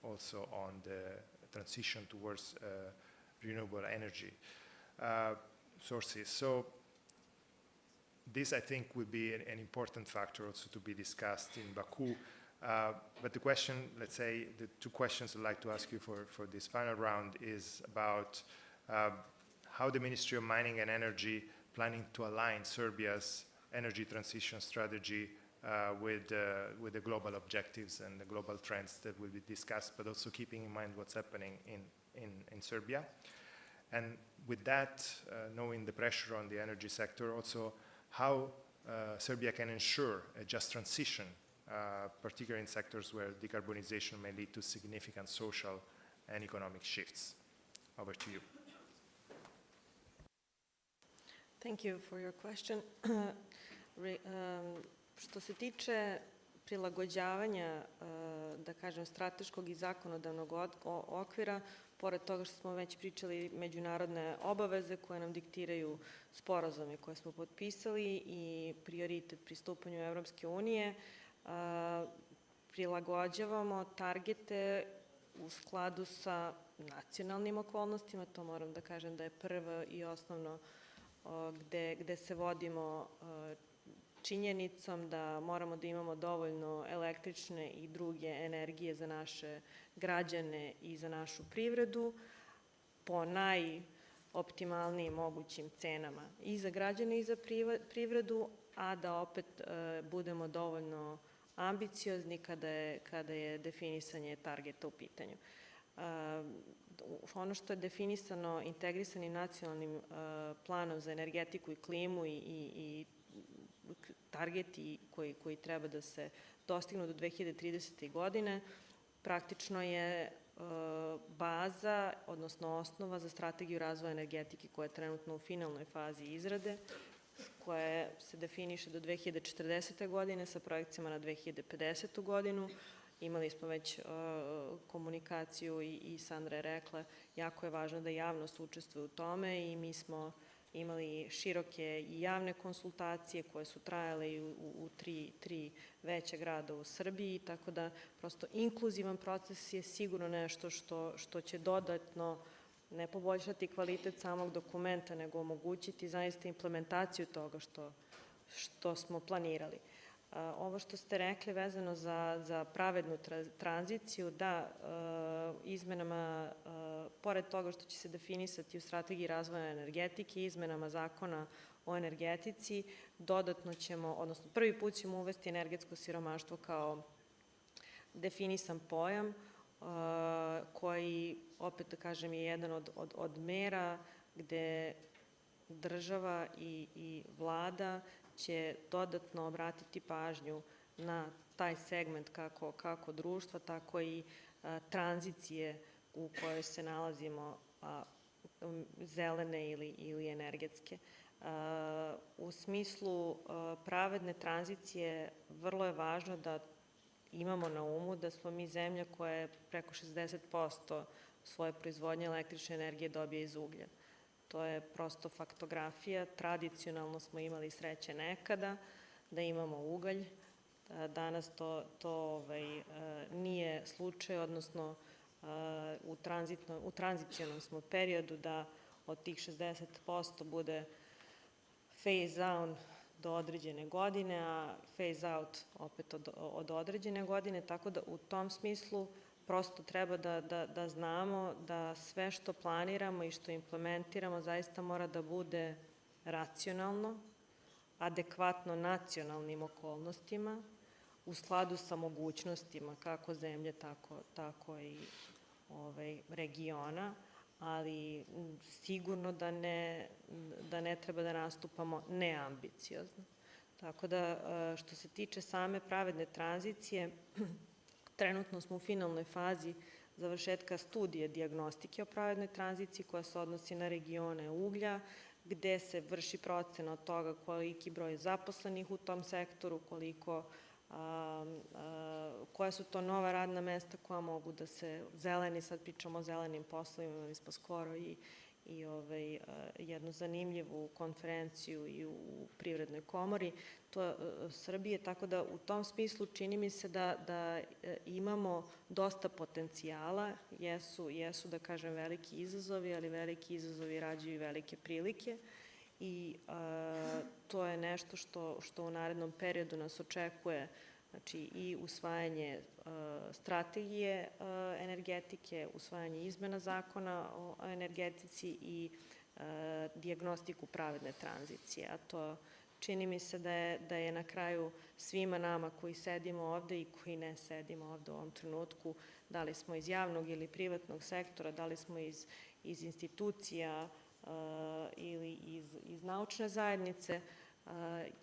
also on the transition towards renewable energy sources. So this, I think, will be an important factor also to be discussed in Baku. But the question, let's say, the two questions I'd like to ask you for this final round is about how the Ministry of Mining and Energy planning to align Serbia's energy transition strategy with the global objectives and the global trends that will be discussed, but also keeping in mind what's happening in Serbia. And with that, knowing the pressure on the energy sector, also how Serbia can ensure a just transition, particularly in sectors where decarbonization may lead to significant social and economic shifts. Over to you. Thank you for your question. Što se tiče prilagođavanja, da kažem, strateškog i zakonodavnog okvira, pored toga što smo već pričali međunarodne obaveze koje nam diktiraju sporazume koje smo potpisali i prioritet pristupanju Evropske unije, prilagođavamo targete u skladu sa nacionalnim okolnostima. To moram da kažem da je prvo i osnovno gde se vodimo činjenicom da moramo da imamo dovoljno električne i druge energije za naše građane i za našu privredu po najoptimalnijim mogućim cenama i za građane i za privredu, a da opet budemo dovoljno ambiciozni kada je definisanje targeta u pitanju. Ono što je definisano integrisanim nacionalnim planom za energetiku i klimu i targeti koji treba da se dostignu do 2030. godine, praktično je baza, odnosno osnova za strategiju razvoja energetike koja je trenutno u finalnoj fazi izrade, koja se definiše do 2040. godine sa projekcijama na 2050. godinu. Imali smo već komunikaciju i Sandra je rekla, jako je važno da javnost učestvuje u tome i mi smo imali široke i javne konsultacije koje su trajale i u tri veća grada u Srbiji, tako da prosto inkluzivan proces je sigurno nešto što će dodatno ne poboljšati kvalitet samog dokumenta, nego omogućiti zaista implementaciju toga što smo planirali. Ovo što ste rekli vezano za pravednu tranziciju, da, izmenama, pored toga što će se definisati u strategiji razvoja energetike, izmenama zakona o energetici, dodatno ćemo, odnosno prvi put ćemo uvesti energetsko siromaštvo kao definisan pojam, koji, opet da kažem, je jedan od mera gde država i vlada će dodatno obratiti pažnju na taj segment kako društva, tako i tranzicije u kojoj se nalazimo, zelene ili energetske. U smislu pravedne tranzicije vrlo je važno da imamo na umu da smo mi zemlja koja je preko 60% svoje proizvodnje električne energije dobije iz uglja. To je prosto faktografija. Tradicionalno smo imali sreće nekada da imamo ugalj. Danas to nije slučaj, odnosno u tranzicionom smo periodu da od tih 60% bude phase down do određene godine, a phase out opet od određene godine, tako da u tom smislu prosto treba da znamo da sve što planiramo i što implementiramo zaista mora da bude racionalno, adekvatno nacionalnim okolnostima, u skladu sa mogućnostima kako zemlje, tako i regiona, ali sigurno da ne treba da nastupamo neambiciozno. Tako da, što se tiče same pravedne tranzicije, trenutno smo u finalnoj fazi završetka studije dijagnostike o pravednoj tranziciji koja se odnosi na regione uglja, gde se vrši procena od toga koliki broj zaposlenih u tom sektoru, koja su to nova radna mesta koja mogu da se zeleni, sad pričamo o zelenim poslovima, imali smo skoro i jednu zanimljivu konferenciju i u Privrednoj komori Srbije, tako da u tom smislu čini mi se da imamo dosta potencijala, jesu da kažem veliki izazovi, ali veliki izazovi rađaju i velike prilike i to je nešto što u narednom periodu nas očekuje, znači i usvajanje strategije energetike, usvajanje izmena zakona o energetici i dijagnostiku pravedne tranzicije, a to čini mi se da je na kraju svima nama koji sedimo ovde i koji ne sedimo ovde u ovom trenutku, da li smo iz javnog ili privatnog sektora, da li smo iz institucija ili iz naučne zajednice,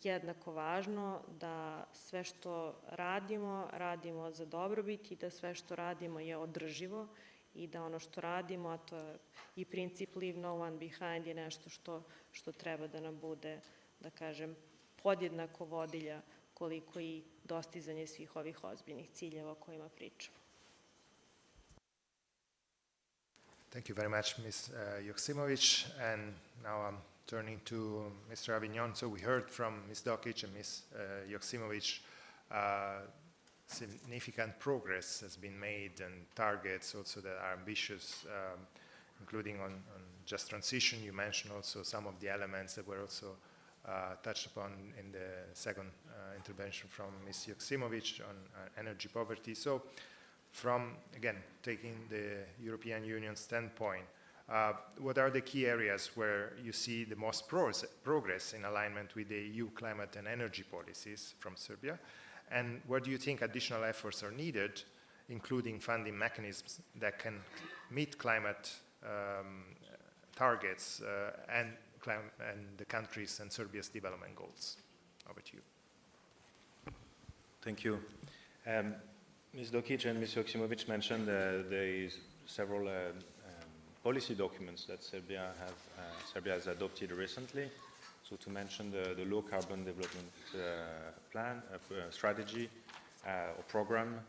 jednako važno da sve što radimo, radimo za dobrobit i da sve što radimo je održivo i da ono što radimo, a to je i princip leave no one behind, je nešto što treba da nam bude, da kažem, podjednako vodilja koliko i dostizanje svih ovih ozbiljnih ciljeva o kojima pričamo. Thank you very much, Ms. Joksimovic. And now I'm turning to Mr. Avignon. So we heard from Ms. Dokic and Ms. Joksimovic significant progress has been made and targets also that are ambitious, including on just transition. You mentioned also some of the elements that were also touched upon in the second intervention from Ms. Joksimovic on energy poverty. So from, again, taking the European Union standpoint, what are the key areas where you see the most progress in alignment with the EU climate and energy policies from Serbia? And where do you think additional efforts are needed, including funding mechanisms that can meet climate targets and the country's and Serbia's development goals? Over to you. Thank you. Ms. Dokic and Ms. Joksimovic mentioned there is several policy documents that Serbia has adopted recently. So to mention the low carbon development plan, strategy or program,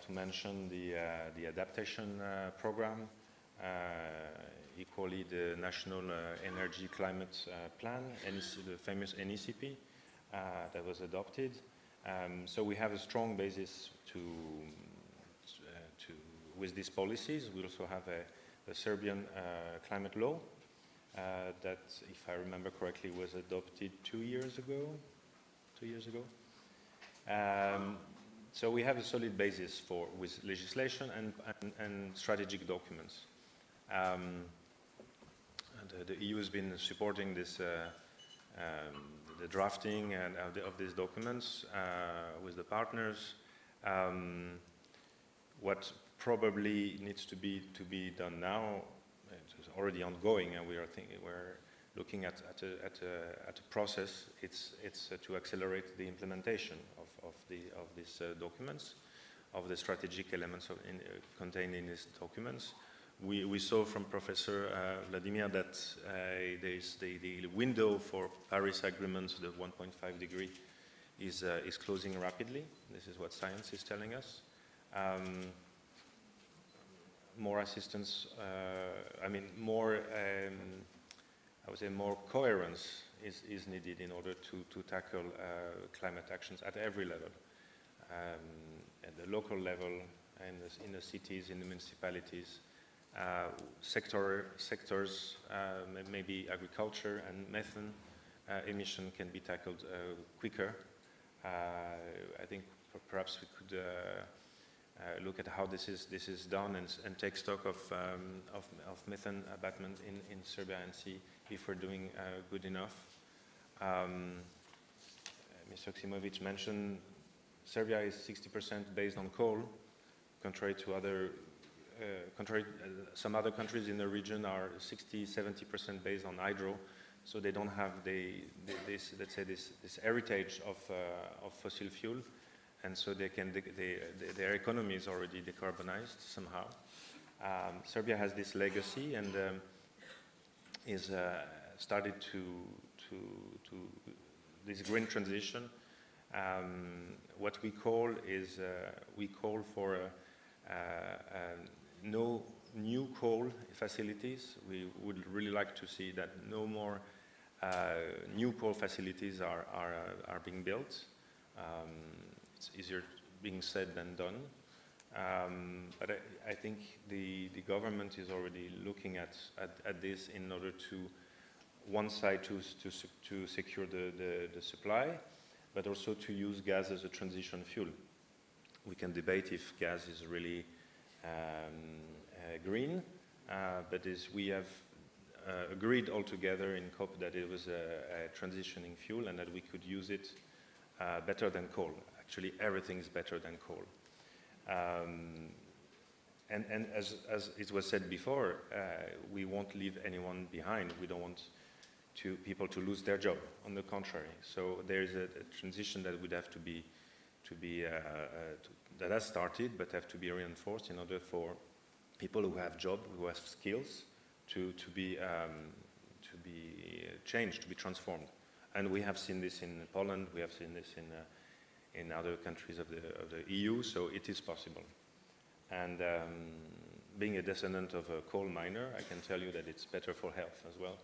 to mention the adaptation program, equally the National Energy Climate Plan, the famous NECP that was adopted. So we have a strong basis with these policies. We also have a Serbian climate law that, if I remember correctly, was adopted 2 years ago. So we have a solid basis with legislation and strategic documents. The EU has been supporting this, the drafting of these documents with the partners. What probably needs to be done now, it's already ongoing, and we're looking at a process. It's to accelerate the implementation of these documents, of the strategic elements contained in these documents. We saw from Professor Vladimir that there's the window for Paris Agreement, the 1.5 degree, is closing rapidly. This is what science is telling us. More assistance, more coherence is needed in order to tackle climate actions at every level, at the local level, in the cities, in the municipalities. Sectors, maybe agriculture and methane emission can be tackled quicker. I think perhaps we could look at how this is done and take stock of methane abatement in Serbia and see if we're doing good enough. Ms. Joksimovic mentioned Serbia is 60% based on coal, contrary to some other countries in the region are 60-70% based on hydro, so they don't have this heritage of fossil fuel, and so their economy is already decarbonized somehow. Serbia has this legacy and is started to this green transition. What we call for no new coal facilities. We would really like to see that no more new coal facilities are being built. It's easier being said than done. But I think the government is already looking at this in order to, one side, to secure the supply, but also to use gas as a transition fuel. We can debate if gas is really green, but we have agreed all together in COP that it was a transitioning fuel and that we could use it better than coal. Actually, everything is better than coal. And as it was said before, we won't leave anyone behind. We don't want people to lose their job. On the contrary, so there is a transition that would have to be that has started, but have to be reinforced in order for people who have job, who have skills, to be changed, to be transformed. And we have seen this in Poland. We have seen this in other countries of the EU. So it is possible. And being a descendant of a coal miner, I can tell you that it's better for health as well,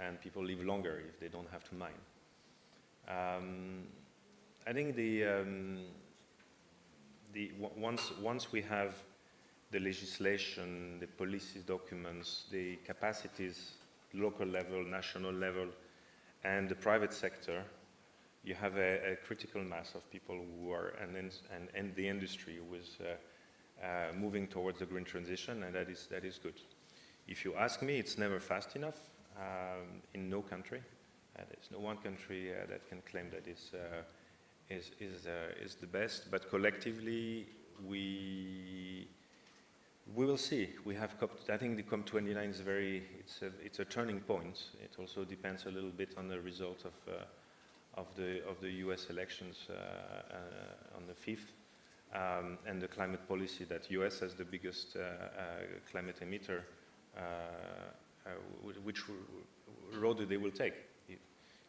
and people live longer if they don't have to mine. I think once we have the legislation, the policy documents, the capacities, local level, national level, and the private sector, you have a critical mass of people who are, and the industry who is moving towards the green transition, and that is good. If you ask me, it's never fast enough in no country. There's no one country that can claim that is the best, but collectively we will see. We have I think the COP29 is it's a turning point. It also depends a little bit on the result of the US elections on the 5th, and the climate policy that US as the biggest climate emitter, which road they will take,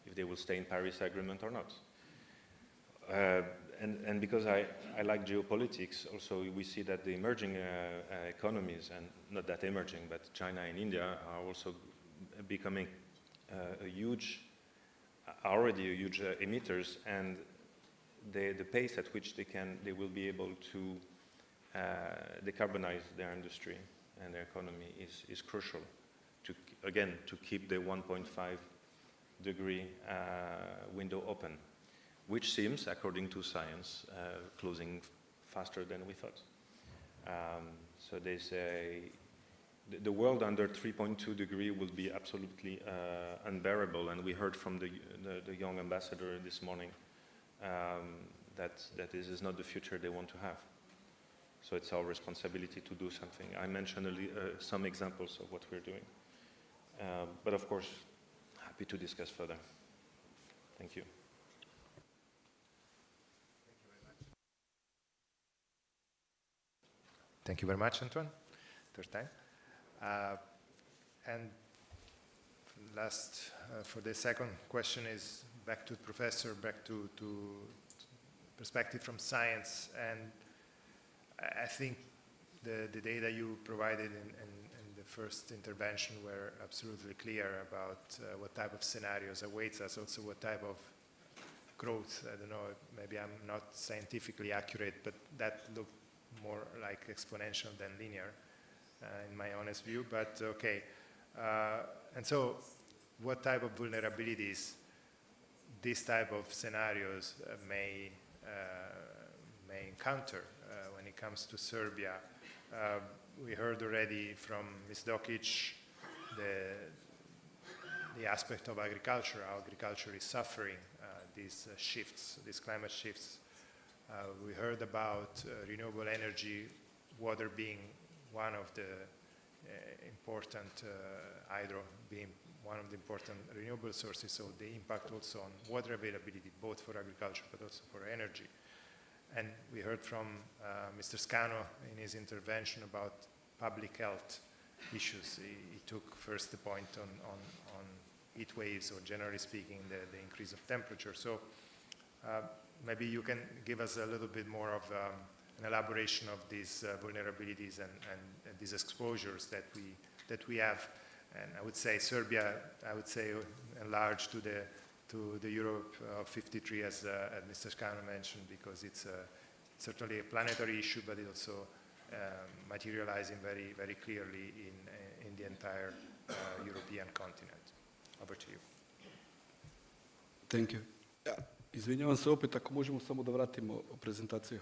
if they will stay in Paris Agreement or not. And because I like geopolitics, also we see that the emerging economies, and not that emerging, but China and India are also becoming already a huge emitters, and the pace at which they will be able to decarbonize their industry and their economy is crucial to keep the 1.5 degree window open, which seems, according to science, closing faster than we thought. So they say the world under 3.2 degree will be absolutely unbearable, and we heard from the young ambassador this morning that this is not the future they want to have. So it's our responsibility to do something. I mentioned some examples of what we're doing, but of course, happy to discuss further. Thank you. Thank you very much, Antoine. Third time. And last, for the second question is back to the professor, back to perspective from science. And I think the data you provided in the first intervention were absolutely clear about what type of scenarios awaits us, also what type of growth. I don't know, maybe I'm not scientifically accurate, but that looked more like exponential than linear, in my honest view, but okay. And so what type of vulnerabilities this type of scenarios may encounter when it comes to Serbia? We heard already from Ms. Dokic the aspect of agriculture, how agriculture is suffering these shifts, these climate shifts. We heard about renewable energy, water being one of the important, hydro being one of the important renewable sources, so the impact also on water availability, both for agriculture but also for energy. And we heard from Mr. Scano in his intervention about public health issues. He took first the point on heat waves, or generally speaking, the increase of temperature. So maybe you can give us a little bit more of an elaboration of these vulnerabilities and these exposures that we have. And I would say Serbia, enlarged to the Europe of 53, as Mr. Scano mentioned, because it's certainly a planetary issue, but it also materializing very, very clearly in the entire European continent. Over to you. Thank you. Izvinjavam se opet, ako možemo samo da vratimo prezentaciju.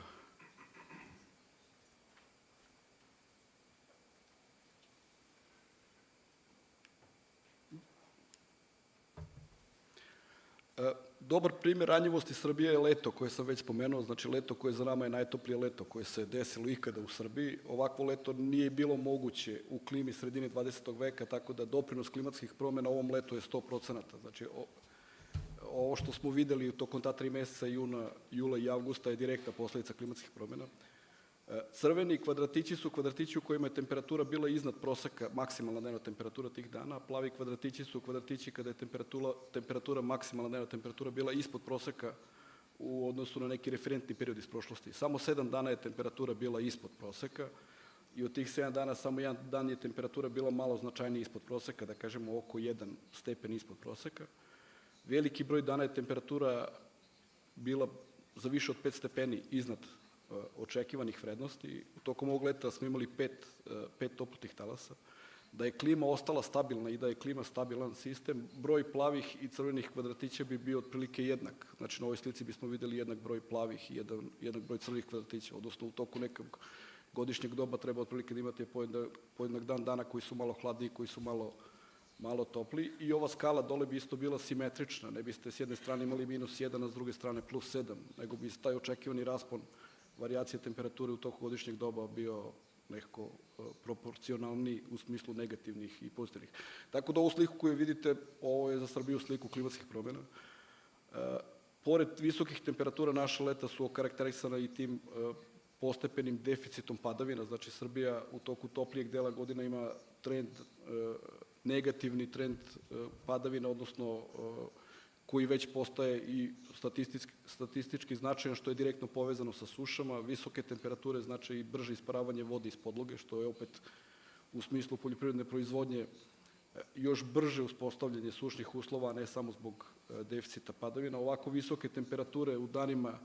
Dobar primjer ranjivosti Srbije je leto koje sam već spomenuo, znači leto koje za nama je najtoplije leto koje se desilo ikada u Srbiji. Ovakvo leto nije bilo moguće u klimi sredine 20. veka, tako da doprinos klimatskih promjena ovom letu je 100%. Znači, ovo što smo videli tokom ta 3 meseca, jula i avgusta, je direktna posledica klimatskih promjena. Crveni kvadratići su kvadratići u kojima je temperatura bila iznad proseka, maksimalna dnevna temperatura tih dana, a plavi kvadratići su kvadratići kada je temperatura, maksimalna dnevna temperatura bila ispod proseka u odnosu na neki referentni period iz prošlosti. Samo 7 dana je temperatura bila ispod proseka i od tih 7 dana samo jedan dan je temperatura bila malo značajnije ispod proseka, da kažemo oko 1 stepen ispod proseka. Veliki broj dana je temperatura bila za više od 5 stepeni iznad očekivanih vrednosti. Tokom ovog leta smo imali 5 toplotnih talasa. Da je klima ostala stabilna i da je klima stabilan sistem, broj plavih i crvenih kvadratića bi bio otprilike jednak. Znači, na ovoj slici bismo videli jednak broj plavih i jednak broj crvenih kvadratića, odnosno u toku nekog godišnjeg doba treba otprilike da imate pojednak dana koji su malo hladniji, koji su malo topli, i ova skala dole bi isto bila simetrična. Ne biste s jedne strane imali -1, a s druge strane +7, nego bi taj očekivani raspon varijacije temperature u toku godišnjeg doba bio nekako proporcionalni u smislu negativnih i pozitivnih. Tako da ovu sliku koju vidite, ovo je za Srbiju sliku klimatskih promjena. Pored visokih temperatura, naša leta su okarakterisana i tim postepenim deficitom padavina. Znači, Srbija u toku toplijeg dela godina ima negativni trend padavina, odnosno koji već postaje i statistički značajan, što je direktno povezano sa sušama. Visoke temperature znači i brže isparavanje vode iz podloge, što je opet u smislu poljoprivredne proizvodnje još brže uspostavljanje sušnih uslova, a ne samo zbog deficita padavina. Ovako visoke temperature u danima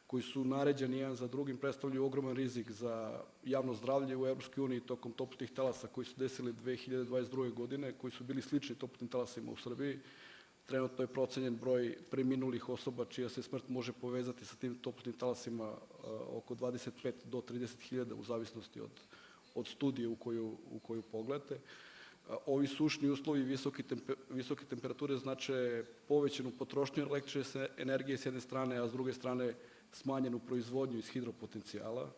koji su naređeni jedan za drugim predstavljaju ogroman rizik za javno zdravlje u EU tokom toplotnih talasa koji su desili 2022. godine, koji su bili slični toplotnim talasima u Srbiji. Trenutno je procenjen broj preminulih osoba čija se smrt može povezati sa tim toplotnim talasima oko 25 do 30.000 u zavisnosti od studije u koju pogledate. Ovi sušni uslovi i visoke temperature znače povećanu potrošnju električne energije s jedne strane, a s druge strane smanjenu proizvodnju iz hidropotencijala.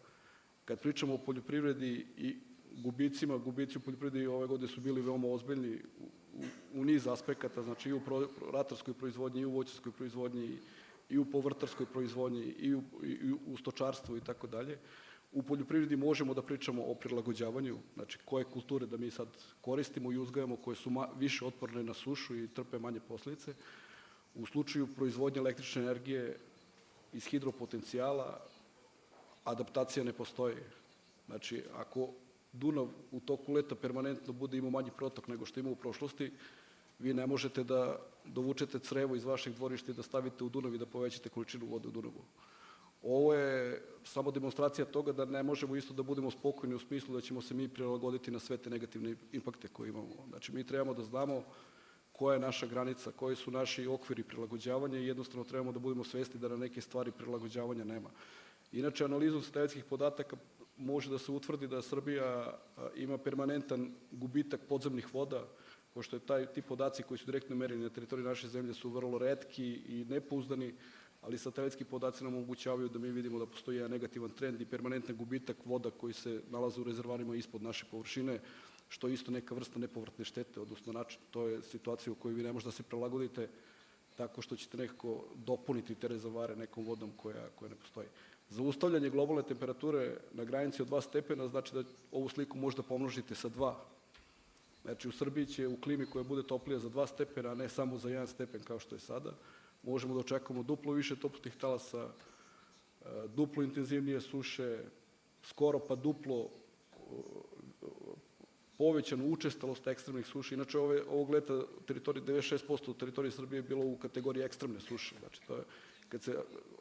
Kad pričamo o poljoprivredi i gubicima, gubici u poljoprivredi ove godine su bili veoma ozbiljni u niz aspekata, znači i u ratarskoj proizvodnji, i u voćarskoj proizvodnji, i u povrtarskoj proizvodnji, i u stočarstvu i tako dalje. U poljoprivredi možemo da pričamo o prilagođavanju, znači koje kulture da mi sad koristimo i uzgajamo, koje su više otporne na sušu i trpe manje posljedice. U slučaju proizvodnje električne energije iz hidropotencijala adaptacija ne postoji. Znači, ako Dunav u toku leta permanentno bude imao manji protok nego što ima u prošlosti, vi ne možete da dovučete crevo iz vašeg dvorišta i da stavite u Dunav i da povećate količinu vode u Dunavu. Ovo je samo demonstracija toga da ne možemo isto da budemo spokojni u smislu da ćemo se mi prilagoditi na sve te negativne impakte koje imamo. Znači, mi trebamo da znamo koja je naša granica, koji su naši okviri prilagođavanja i jednostavno trebamo da budemo svesni da na neke stvari prilagođavanja nema. Inače, analizom satelitskih podataka može da se utvrdi da Srbija ima permanentan gubitak podzemnih voda, pošto ti podaci koji su direktno mereni na teritoriji naše zemlje su vrlo retki i nepouzdani, ali satelitski podaci nam omogućavaju da mi vidimo da postoji jedan negativan trend i permanentan gubitak voda koji se nalaze u rezervoarima ispod naše površine, što je isto neka vrsta nepovratne štete, odnosno to je situacija u kojoj vi ne možete da se prilagodite tako što ćete nekako dopuniti te rezervoare nekom vodom koja ne postoji. Zaustavljanje globalne temperature na granici od 2 stepena znači da ovu sliku možda pomnožite sa 2. Znači, u Srbiji će u klimi koja bude toplija za 2 stepena, a ne samo za 1 stepen kao što je sada, možemo da očekujemo duplo više toplotnih talasa, duplo intenzivnije suše, skoro pa duplo povećanu učestalost ekstremnih suša. Inače, ovog leta 96% teritorije Srbije je bilo u kategoriji ekstremne suše. Znači, kad se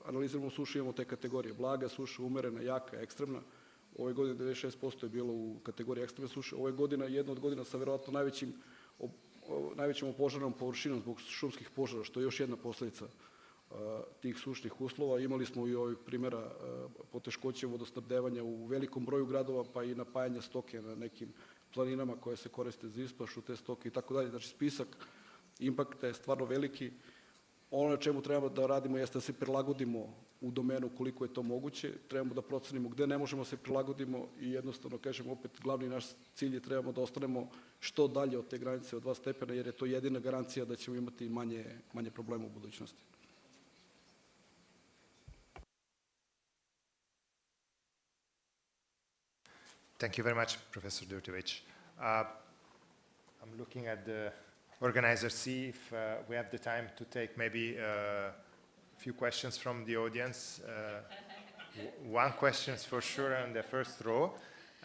analiziramo suše, imamo te kategorije: blaga suša, umerena, jaka, ekstremna. Ove godine 96% je bilo u kategoriji ekstremne suše. Ove godine jedna od godina sa verovatno najvećom opožarenom površinom zbog šumskih požara, što je još jedna posledica tih sušnih uslova. Imali smo i ovih primjera poteškoće vodosnabdevanja u velikom broju gradova, pa i napajanja stoke na nekim planinama koje se koriste za ispašu te stoke i tako dalje. Znači, spisak impakta je stvarno veliki. Ono na čemu treba da radimo jeste da se prilagodimo u domenu koliko je to moguće, trebamo da procenimo gde ne možemo se prilagodimo i jednostavno, kažem, opet, glavni naš cilj je trebamo da ostanemo što dalje od te granice od 2 stepena, jer je to jedina garancija da ćemo imati manje problema u budućnosti. Thank you very much, Professor Durtovic. I'm looking at the organizers, see if we have the time to take maybe a few questions from the audience. One question for sure on the first row.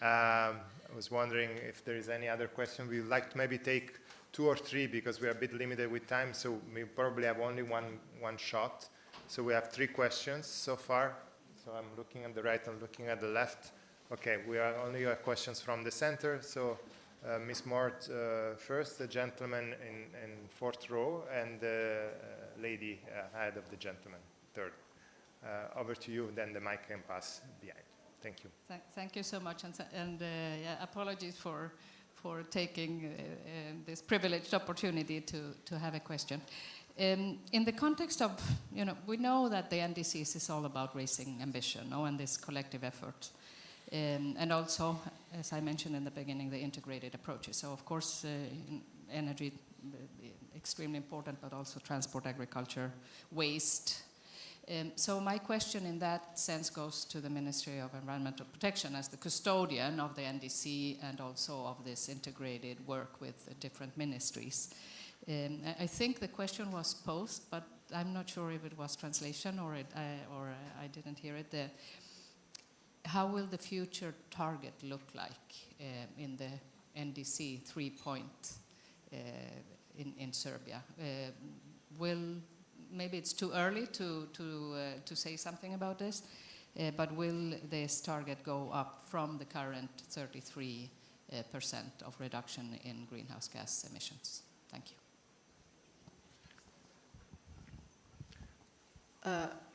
I was wondering if there is any other question. We would like to maybe take 2 or 3 because we are a bit limited with time, so we probably have only one shot. So we have 3 questions so far. So I'm looking at the right, I'm looking at the left. Okay, we are only have questions from the center. So Ms. Mort first, the gentleman in 4th row, and the lady ahead of the gentleman, 3rd. Over to you, then the mic can pass behind. Thank you. Thank you so much, and apologies for taking this privileged opportunity to have a question. In the context of, we know that the NDCs is all about raising ambition, and this collective effort. And also, as I mentioned in the beginning, the integrated approaches. So, of course, energy, extremely important, but also transport, agriculture, waste. So my question in that sense goes to the Ministry of Environmental Protection as the custodian of the NDC and also of this integrated work with the different ministries. I think the question was posed, but I'm not sure if it was translation or I didn't hear it. How will the future target look like in the NDC 3-point in Serbia? Maybe it's too early to say something about this, but will this target go up from the current 33% of reduction in greenhouse gas emissions? Thank you.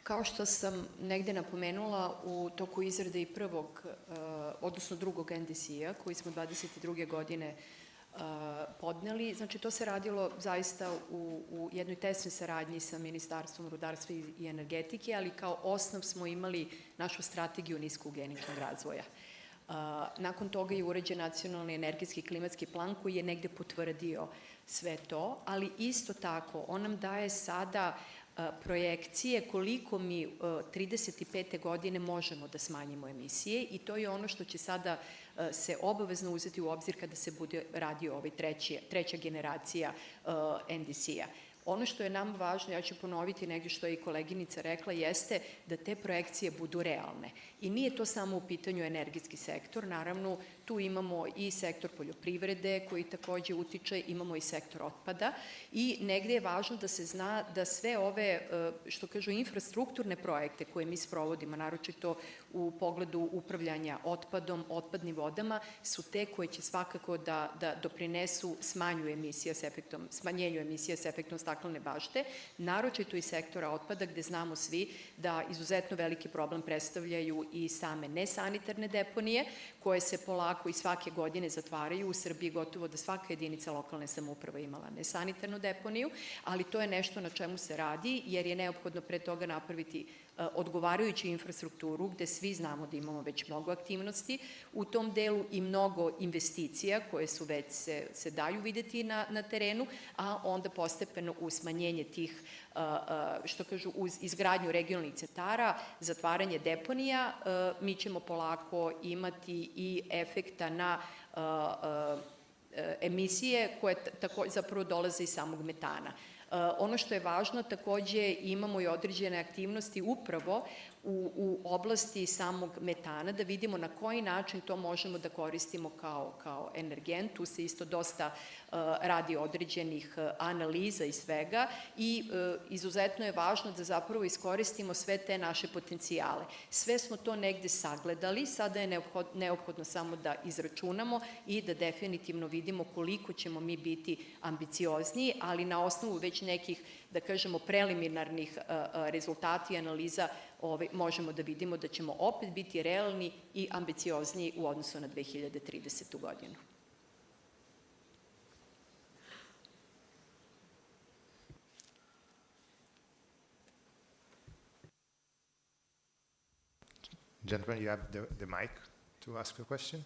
Kao što sam negde napomenula u toku izrade i odnosno drugog NDC-a koji smo 22. godine podneli, znači to se radilo zaista u jednoj tesnoj saradnji sa Ministarstvom rudarstva i energetike, ali kao osnov smo imali našu strategiju niskougljeničnog razvoja. Nakon toga je uređen nacionalni energetski klimatski plan koji je negde potvrdio sve to, ali isto tako on nam daje sada projekcije koliko mi 35. godine možemo da smanjimo emisije i to je ono što će sada se obavezno uzeti u obzir kada se bude radio ovaj treća generacija NDC-a. Ono što je nam važno, ja ću ponoviti negdje što je i koleginica rekla, jeste da te projekcije budu realne. I nije to samo u pitanju energetski sektor, naravno tu imamo i sektor poljoprivrede koji takođe utiče, imamo i sektor otpada i negde je važno da se zna da sve ove, što kažu, infrastrukturne projekte koje mi sprovodimo, naročito u pogledu upravljanja otpadom, otpadnim vodama, su te koje će svakako da doprinesu smanjenju emisija s efektom staklene bašte, naročito i sektora otpada gde znamo svi da izuzetno veliki problem predstavljaju i same nesanitarne deponije koje se polako i svake godine zatvaraju. U Srbiji gotovo da svaka jedinica lokalne samouprave imala nesanitarnu deponiju, ali to je nešto na čemu se radi jer je neophodno pre toga napraviti odgovarajuću infrastrukturu gde svi znamo da imamo već mnogo aktivnosti u tom delu i mnogo investicija koje su već se daju videti na terenu, a onda postepeno uz smanjenje tih, što kažu, uz izgradnju regionalnih centara, zatvaranje deponija, mi ćemo polako imati i efekta na emisije koje zapravo dolaze iz samog metana. Ono što je važno, takođe imamo i određene aktivnosti upravo u oblasti samog metana, da vidimo na koji način to možemo da koristimo kao energent. Tu se isto dosta radi određenih analiza i svega i izuzetno je važno da zapravo iskoristimo sve te naše potencijale. Sve smo to negde sagledali, sada je neophodno samo da izračunamo i da definitivno vidimo koliko ćemo mi biti ambiciozniji, ali na osnovu već nekih, da kažemo, preliminarnih rezultata i analiza možemo da vidimo da ćemo opet biti realni i ambiciozniji u odnosu na 2030. godinu. Gentlemen, you have the mic to ask a question.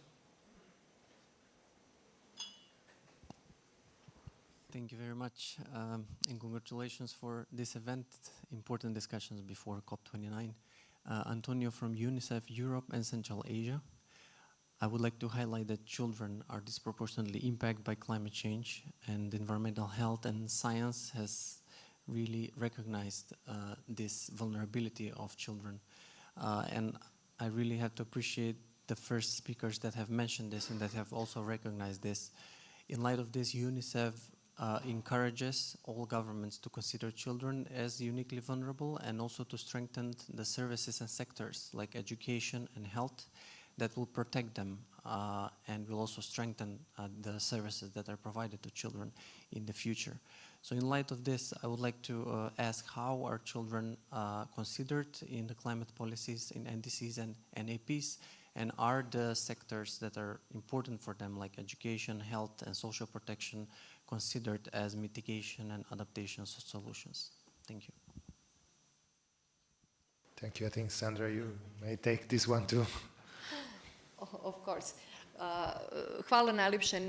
Thank you very much, and congratulations for this event, important discussions before COP29. Antonio from UNICEF Europe and Central Asia. I would like to highlight that children are disproportionately impacted by climate change, and environmental health and science has really recognized this vulnerability of children. And I really have to appreciate the first speakers that have mentioned this and that have also recognized this. In light of this, UNICEF encourages all governments to consider children as uniquely vulnerable and also to strengthen the services and sectors like education and health that will protect them and will also strengthen the services that are provided to children in the future. So in light of this, I would like to ask how are children considered in the climate policies in NDCs and NAPs, and are the sectors that are important for them like education, health and social protection considered as mitigation and adaptation solutions? Thank you. Thank you. I think, Sandra, you may take this one too. Of course. Hvala najljepše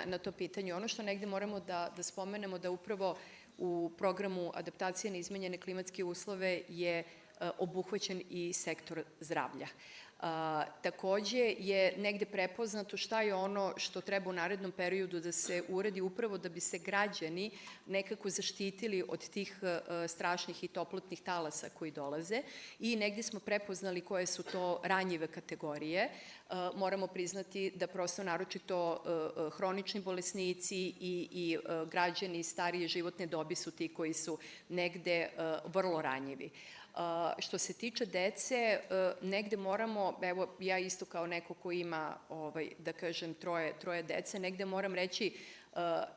na to pitanje. Ono što negde moramo da spomenemo da upravo u programu adaptacije na izmenjene klimatske uslove je obuhvaćen i sektor zdravlja. Takođe je negde prepoznato šta je ono što treba u narednom periodu da se uradi upravo da bi se građani nekako zaštitili od tih strašnih i toplotnih talasa koji dolaze i negde smo prepoznali koje su to ranjive kategorije. Moramo priznati da prosto naročito hronični bolesnici i građani starije životne dobi su ti koji su negde vrlo ranjivi. Što se tiče dece, negde moramo, evo ja isto kao neko ko ima, da kažem, troje dece, negde moram reći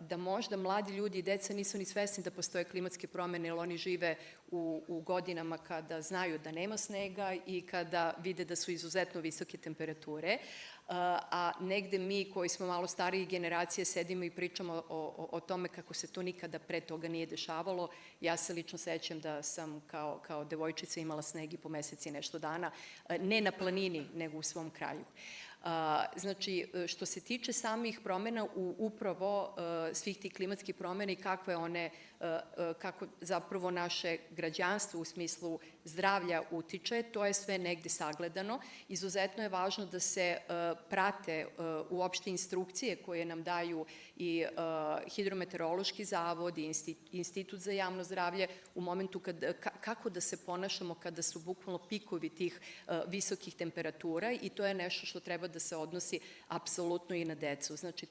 da možda mladi ljudi i deca nisu ni svesni da postoje klimatske promene, jer oni žive u godinama kada znaju da nema snega i kada vide da su izuzetno visoke temperature, a negde mi koji smo malo starije generacije sedimo i pričamo o tome kako se to nikada pre toga nije dešavalo. Ja se lično sećam da sam kao devojčica imala sneg i po meseci i nešto dana, ne na planini, nego u svom kraju. Znači, što se tiče samih promena upravo svih tih klimatskih promena i kako zapravo naše građanstvo u smislu zdravlja utiče, to je sve negde sagledano. Izuzetno je važno da se prate uopšte instrukcije koje nam daju i Hidrometeorološki zavod i Institut za javno zdravlje u momentu kako da se ponašamo kada su bukvalno pikovi tih visokih temperatura i to je nešto što treba da se odnosi apsolutno i na decu. Znači,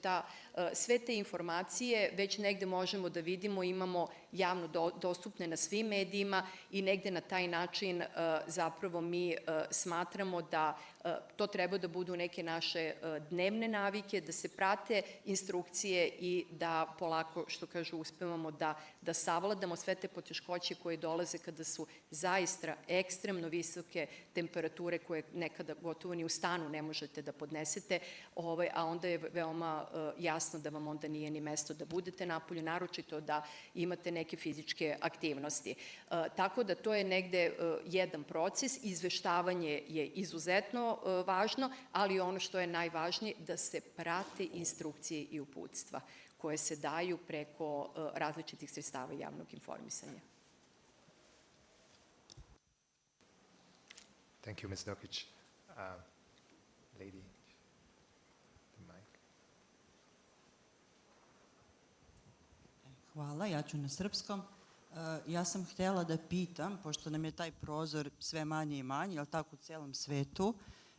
sve te informacije već negde možemo da vidimo, imamo javno dostupne na svim medijima i negde na taj način zapravo mi smatramo da to treba da budu neke naše dnevne navike, da se prate instrukcije i da polako, što kažu, uspevamo da savladamo sve te poteškoće koje dolaze kada su zaista ekstremno visoke temperature koje nekada gotovo ni u stanu ne možete da podnesete, a onda je veoma jasno da vam onda nije ni mesto da budete napolju, naročito da imate neke fizičke aktivnosti. Tako da to je negde jedan proces, izveštavanje je izuzetno važno, ali ono što je najvažnije da se prate instrukcije i uputstva koje se daju preko različitih sredstava javnog informisanja. Thank you, Ms. Dokić. Lady, the mic. Hvala, ja ću na srpskom. Ja sam htjela da pitam, pošto nam je taj prozor sve manje i manje, ali tako u celom svetu,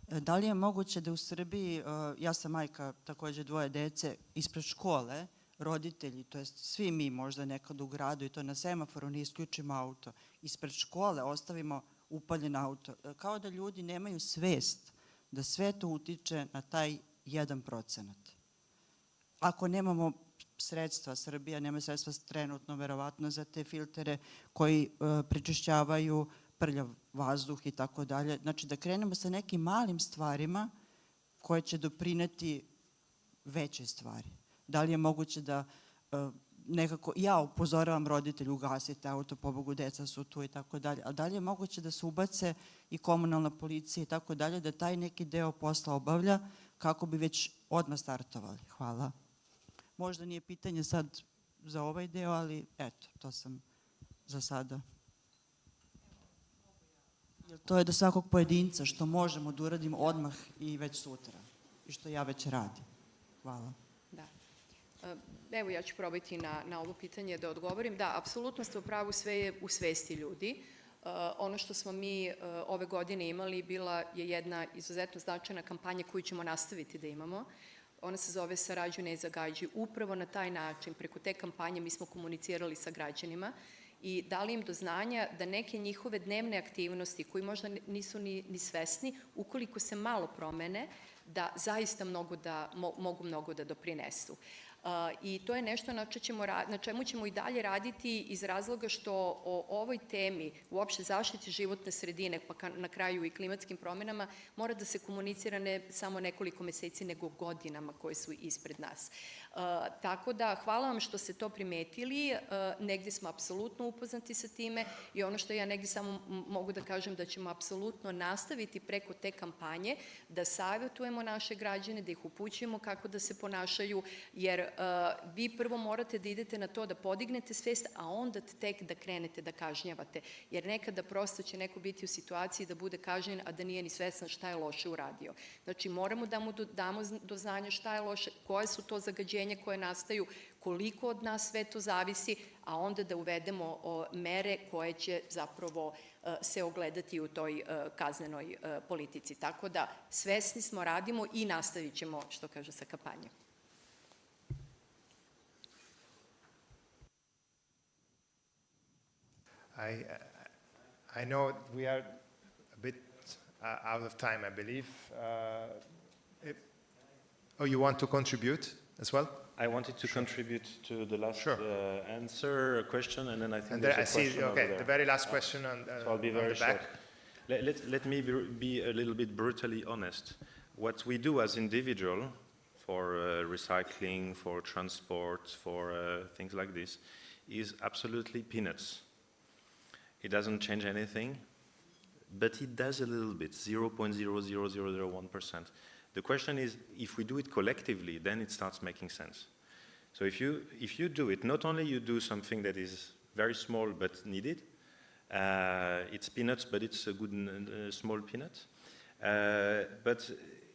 da li je moguće da u Srbiji, ja sam majka takođe 2 dece, ispred škole, roditelji, to jest svi mi možda nekad u gradu i to na semaforu ne isključimo auto, ispred škole ostavimo upaljen auto, kao da ljudi nemaju svest da sve to utiče na taj 1%. Ako nemamo sredstva, Srbija nema sredstva trenutno, verovatno, za te filtere koji prečišćavaju prljav vazduh i tako dalje. Znači da krenemo sa nekim malim stvarima koje će doprineti veće stvari. Da li je moguće nekako, ja upozoravam roditelj, ugasite auto, pobogu, deca su tu i tako dalje, ali da li je moguće da se ubace i komunalna policija i tako dalje, da taj neki deo posla obavlja kako bi već odmah startovali? Hvala. Možda nije pitanje sad za ovaj deo, ali eto, to sam za sada. Jer to je do svakog pojedinca što možemo da uradimo odmah i već sutra i što ja već radim. Hvala. Da. Evo, ja ću probati na ovo pitanje da odgovorim. Da, apsolutno ste u pravu, sve je u svesti ljudi. Ono što smo mi ove godine imali bila je jedna izuzetno značajna kampanja koju ćemo nastaviti da imamo. Ona se zove Sarađuj, ne zagađuj. Upravo na taj način, preko te kampanje, mi smo komunicirali sa građanima i dali im do znanja da neke njihove dnevne aktivnosti, koji možda nisu ni svesni, ukoliko se malo promene, da zaista mogu mnogo da doprinesu. I to je nešto na čemu ćemo i dalje raditi iz razloga što o ovoj temi, uopšte zaštiti životne sredine, pa na kraju i klimatskim promenama, mora da se komunicira ne samo nekoliko meseci, nego godinama koje su ispred nas. Tako da, hvala vam što ste to primetili, negde smo apsolutno upoznati sa time i ono što ja negde samo mogu da kažem da ćemo apsolutno nastaviti preko te kampanje, da savjetujemo naše građane, da ih upućujemo kako da se ponašaju, jer vi prvo morate da idete na to da podignete svest, a onda tek da krenete da kažnjavate, jer nekada prosto će neko biti u situaciji da bude kažnjen, a da nije ni svestan šta je loše uradio. Znači, moramo da mu damo do znanja šta je loše, koje su to zagađenja koje nastaju, koliko od nas sve to zavisi, a onda da uvedemo mere koje će zapravo se ogledati u toj kaznenoj politici. Tako da, svesni smo, radimo i nastavit ćemo, što kaže, sa kampanjom. I know we are a bit out of time, I believe. You want to contribute as well? I wanted to contribute to the last answer question, and then I think and there's I a see, question over there. the very last question on, so I'll be very on the back. short. Let me be a little bit brutally honest. What we do as individual for recycling, for transport, for things like this, is absolutely peanuts. It doesn't change anything, but it does a little bit, 0.00001%. The question is, if we do it collectively, then it starts making sense. So if you do it, not only you do something that is very small but needed, it's peanuts, but it's a good small peanut, but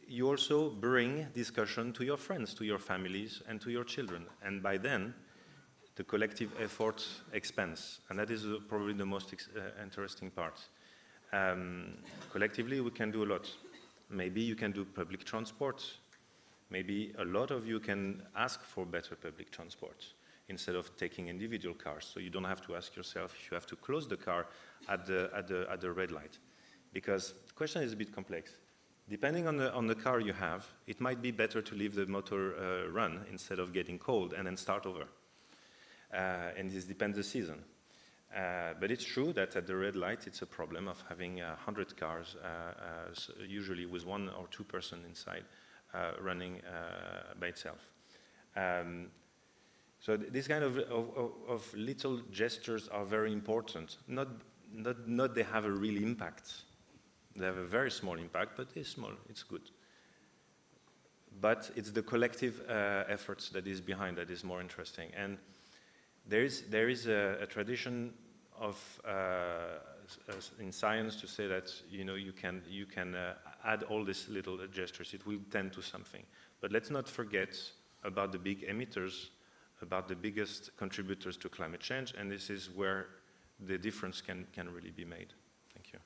you also bring discussion to your friends, to your families, and to your children. And by then, the collective effort expands. And that is probably the most interesting part. Collectively, we can do a lot. Maybe you can do public transport. Maybe a lot of you can ask for better public transport instead of taking individual cars. So you don't have to ask yourself if you have to close the car at the red light. Because the question is a bit complex. Depending on the car you have, it might be better to leave the motor run instead of getting cold and then start over. And this depends the season. But it's true that at the red light, it's a problem of having 100 cars, usually with 1 or 2 persons inside, running by itself. So this kind of little gestures are very important. Not they have a real impact. They have a very small impact, but they're small. It's good. But it's the collective efforts that is behind that is more interesting. And there is a tradition of in science to say that you can add all these little gestures. It will tend to something. But let's not forget about the big emitters, about the biggest contributors to climate change, and this is where the difference can really be made. Thank you.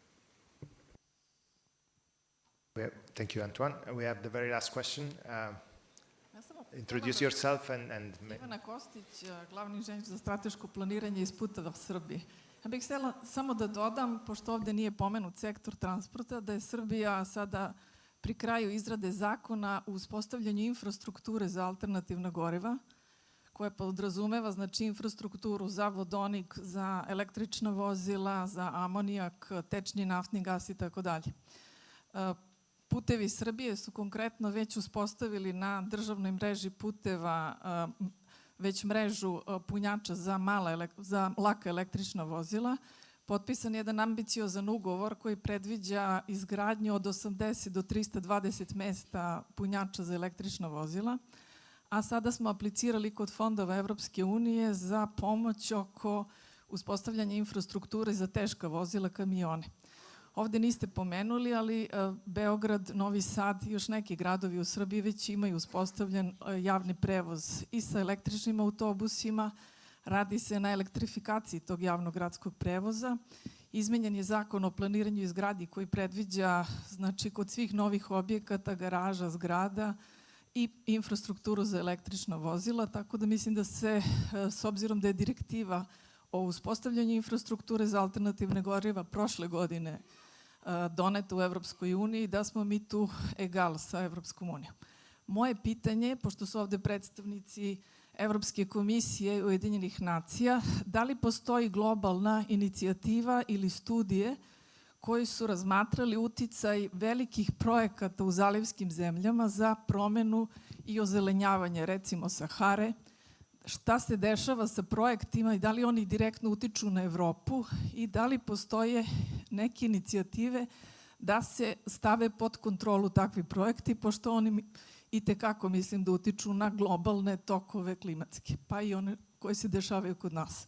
Thank you, Antoine. We have the very last question. Introduce yourself and Ivana Kostić, glavni inženjer za strateško planiranje iz Puteva Srbije. Ja bih htjela samo da dodam, pošto ovdje nije pomenut sektor transporta, da je Srbija sada pri kraju izrade zakona u uspostavljanju infrastrukture za alternativna goriva, koja podrazumeva znači infrastrukturu za vodonik, za električna vozila, za amonijak, tečni naftni gas i tako dalje. Putevi Srbije su konkretno već uspostavili na državnoj mreži puteva već mrežu punjača za laka električna vozila. Potpisan je jedan ambiciozan ugovor koji predviđa izgradnju od 80 do 320 mesta punjača za električna vozila, a sada smo aplicirali kod fondova Evropske unije za pomoć oko uspostavljanja infrastrukture za teška vozila, kamione. Ovde niste pomenuli, ali Beograd, Novi Sad i još neki gradovi u Srbiji već imaju uspostavljen javni prevoz i sa električnim autobusima. Radi se na elektrifikaciji tog javnog gradskog prevoza. Izmenjen je zakon o planiranju i izgradnji koji predviđa, znači, kod svih novih objekata, garaža, zgrada i infrastrukturu za električna vozila, tako da mislim da se, s obzirom da je direktiva o uspostavljanju infrastrukture za alternativne goriva prošle godine doneta u Evropskoj uniji, da smo mi tu egal sa Evropskom unijom. Moje pitanje, pošto su ovde predstavnici Evropske komisije i Ujedinjenih nacija, da li postoji globalna inicijativa ili studije koji su razmatrali uticaj velikih projekata u zalivskim zemljama za promenu i ozelenjavanje, recimo Sahare, šta se dešava sa projektima i da li oni direktno utiču na Evropu i da li postoje neke inicijative da se stave pod kontrolu takvi projekti, pošto oni itekako mislim da utiču na globalne tokove klimatske, pa i one koje se dešavaju kod nas.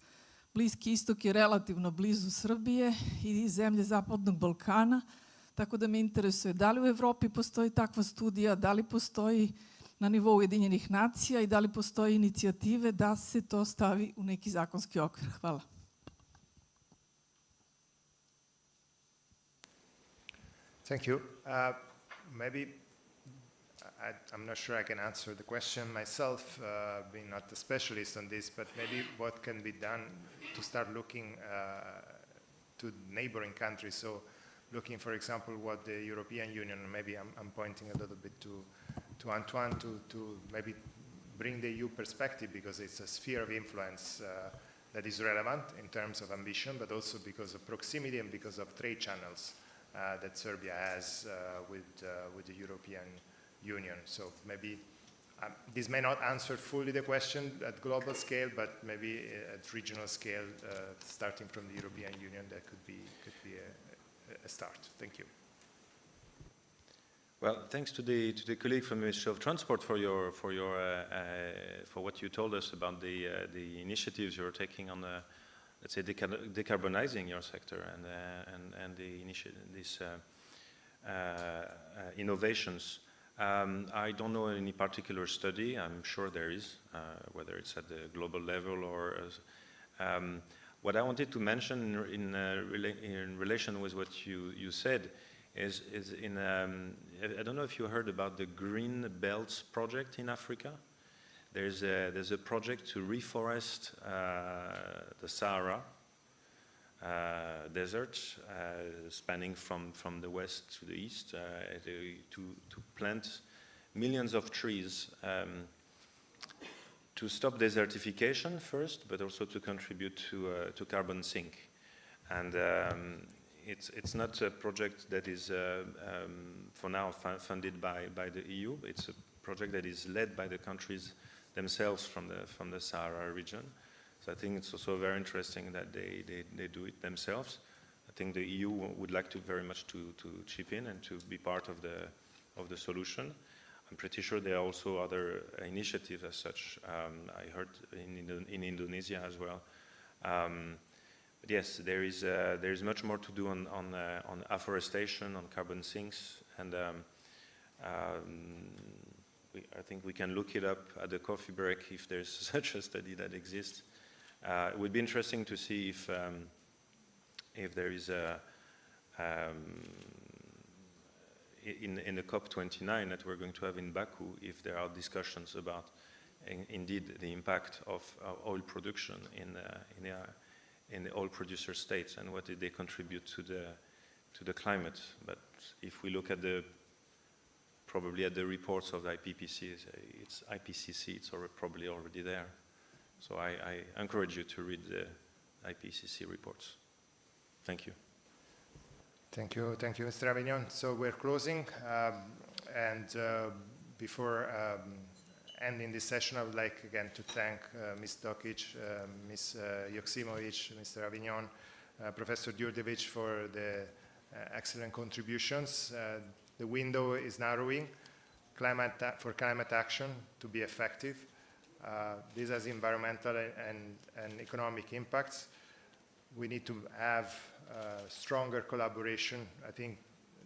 Bliski istok je relativno blizu Srbije i zemlje Zapadnog Balkana, tako da me interesuje da li u Evropi postoji takva studija, da li postoji na nivou Ujedinjenih nacija i da li postoje inicijative da se to stavi u neki zakonski okvir. Hvala. Thank you. Maybe I'm not sure I can answer the question myself, being not a specialist on this, but maybe what can be done to start looking to neighboring countries. So looking, for example, what the European Union, maybe I'm pointing a little bit to Antoine, to maybe bring the EU perspective, because it's a sphere of influence that is relevant in terms of ambition, but also because of proximity and because of trade channels that Serbia has with the European Union. So maybe this may not answer fully the question at global scale, but maybe at regional scale, starting from the European Union, that could be a start. Thank you. Well, thanks to the colleague from the Ministry of Transport for what you told us about the initiatives you're taking on the, let's say, decarbonizing your sector and these innovations. I don't know any particular study. I'm sure there is, whether it's at the global level or. What I wanted to mention in relation with what you said is in. I don't know if you heard about the Green Belts project in Africa. There's a project to reforest the Sahara desert, spanning from the west to the east, to plant millions of trees to stop desertification first, but also to contribute to carbon sink. And it's not a project that is for now funded by the EU. It's a project that is led by the countries themselves from the Sahara region. So I think it's also very interesting that they do it themselves. I think the EU would like to very much to chip in and to be part of the solution. I'm pretty sure there are also other initiatives as such. I heard in Indonesia as well. But yes, there is much more to do on afforestation, on carbon sinks, and I think we can look it up at the coffee break if there's such a study that exists. It would be interesting to see if there is in the COP29 that we're going to have in Baku, if there are discussions about indeed the impact of oil production in the oil producer states and what did they contribute to the climate. But if we look at probably at the reports of the IPCC, it's probably already there. So I encourage you to read the IPCC reports. Thank you. Thank you, Mr. Avignon. So we're closing, and before ending this session, I would like again to thank Ms. Dokic, Ms. Joksimovic, Mr. Avignon, Professor Djurdjevic for the excellent contributions. The window is narrowing for climate action to be effective. This has environmental and economic impacts. We need to have stronger collaboration. I think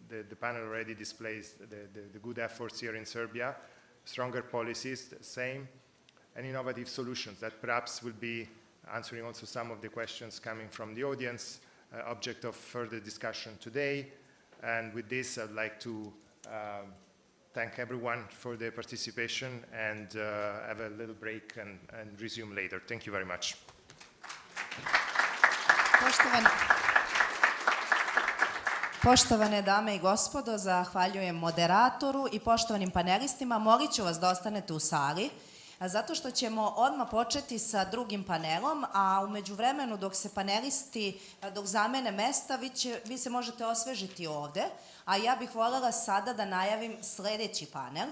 the panel already displays the good efforts here in Serbia, stronger policies, the same, and innovative solutions that perhaps will be answering also some of the questions coming from the audience, object of further discussion today. And with this, I'd like to thank everyone for their participation and have a little break and resume later. Thank you very much. Poštovane dame i gospodo, zahvaljujem moderatoru i poštovanim panelistima. Molit ću vas da ostanete u sali, zato što ćemo odmah početi sa drugim panelom, a u međuvremenu dok se panelisti, dok zamene mesta, vi se možete osvežiti ovde, a ja bih voljela sada da najavim sledeći panel.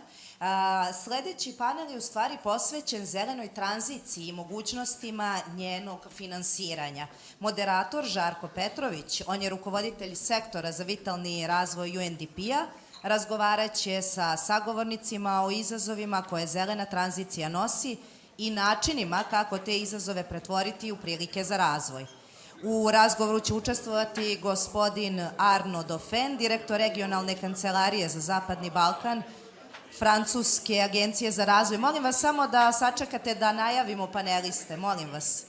Sledeći panel je u stvari posvećen zelenoj tranziciji i mogućnostima njenog finansiranja. Moderator Žarko Petrović, on je rukovoditelj sektora za vitalni razvoj UNDP-a, razgovarat će sa sagovornicima o izazovima koje zelena tranzicija nosi i načinima kako te izazove pretvoriti u prilike za razvoj. U razgovoru će učestvovati gospodin Arno Dauphin, direktor regionalne kancelarije za Zapadni Balkan, Francuske agencije za razvoj. Molim vas samo da sačekate da najavimo paneliste, molim vas.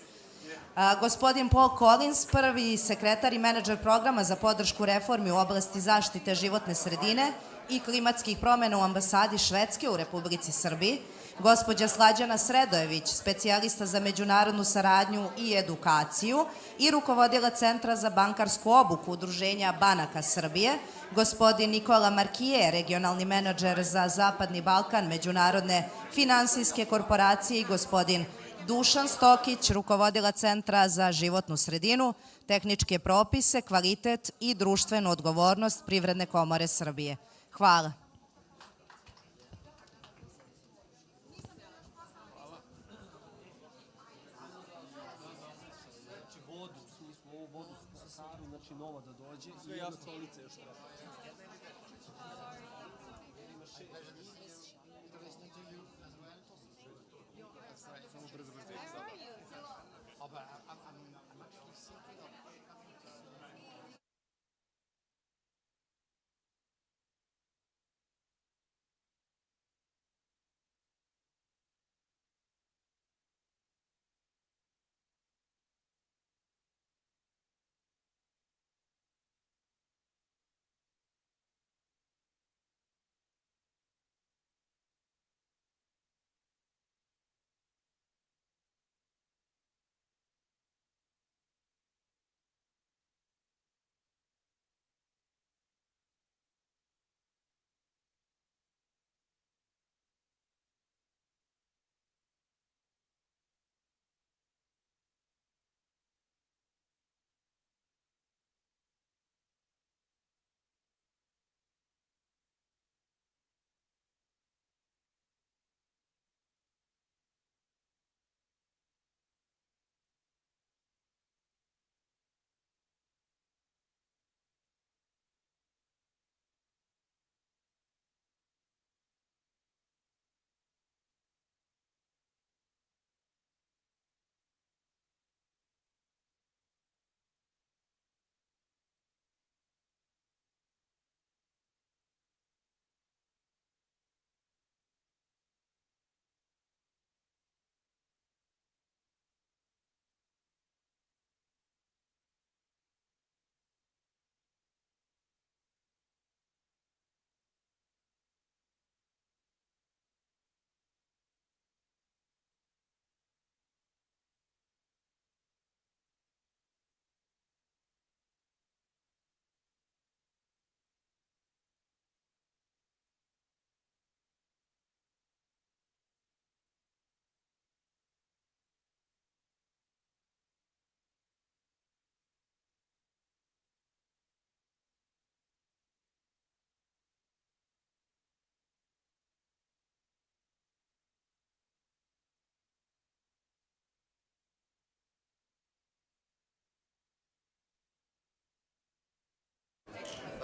Gospodin Paul Collins, prvi sekretar i menadžer programa za podršku reformi u oblasti zaštite životne sredine i klimatskih promena u ambasadi Švedske u Republici Srbiji. Gospođa Slađana Sredojević, specijalista za međunarodnu saradnju i edukaciju i rukovodila Centra za bankarsku obuku Udruženja banaka Srbije. Gospodin Nikola Markije, regionalni menadžer za Zapadni Balkan Međunarodne finansijske korporacije i gospodin Dušan Stokić, rukovodila Centra za životnu sredinu, tehničke propise, kvalitet i društvenu odgovornost Privredne komore Srbije. Hvala.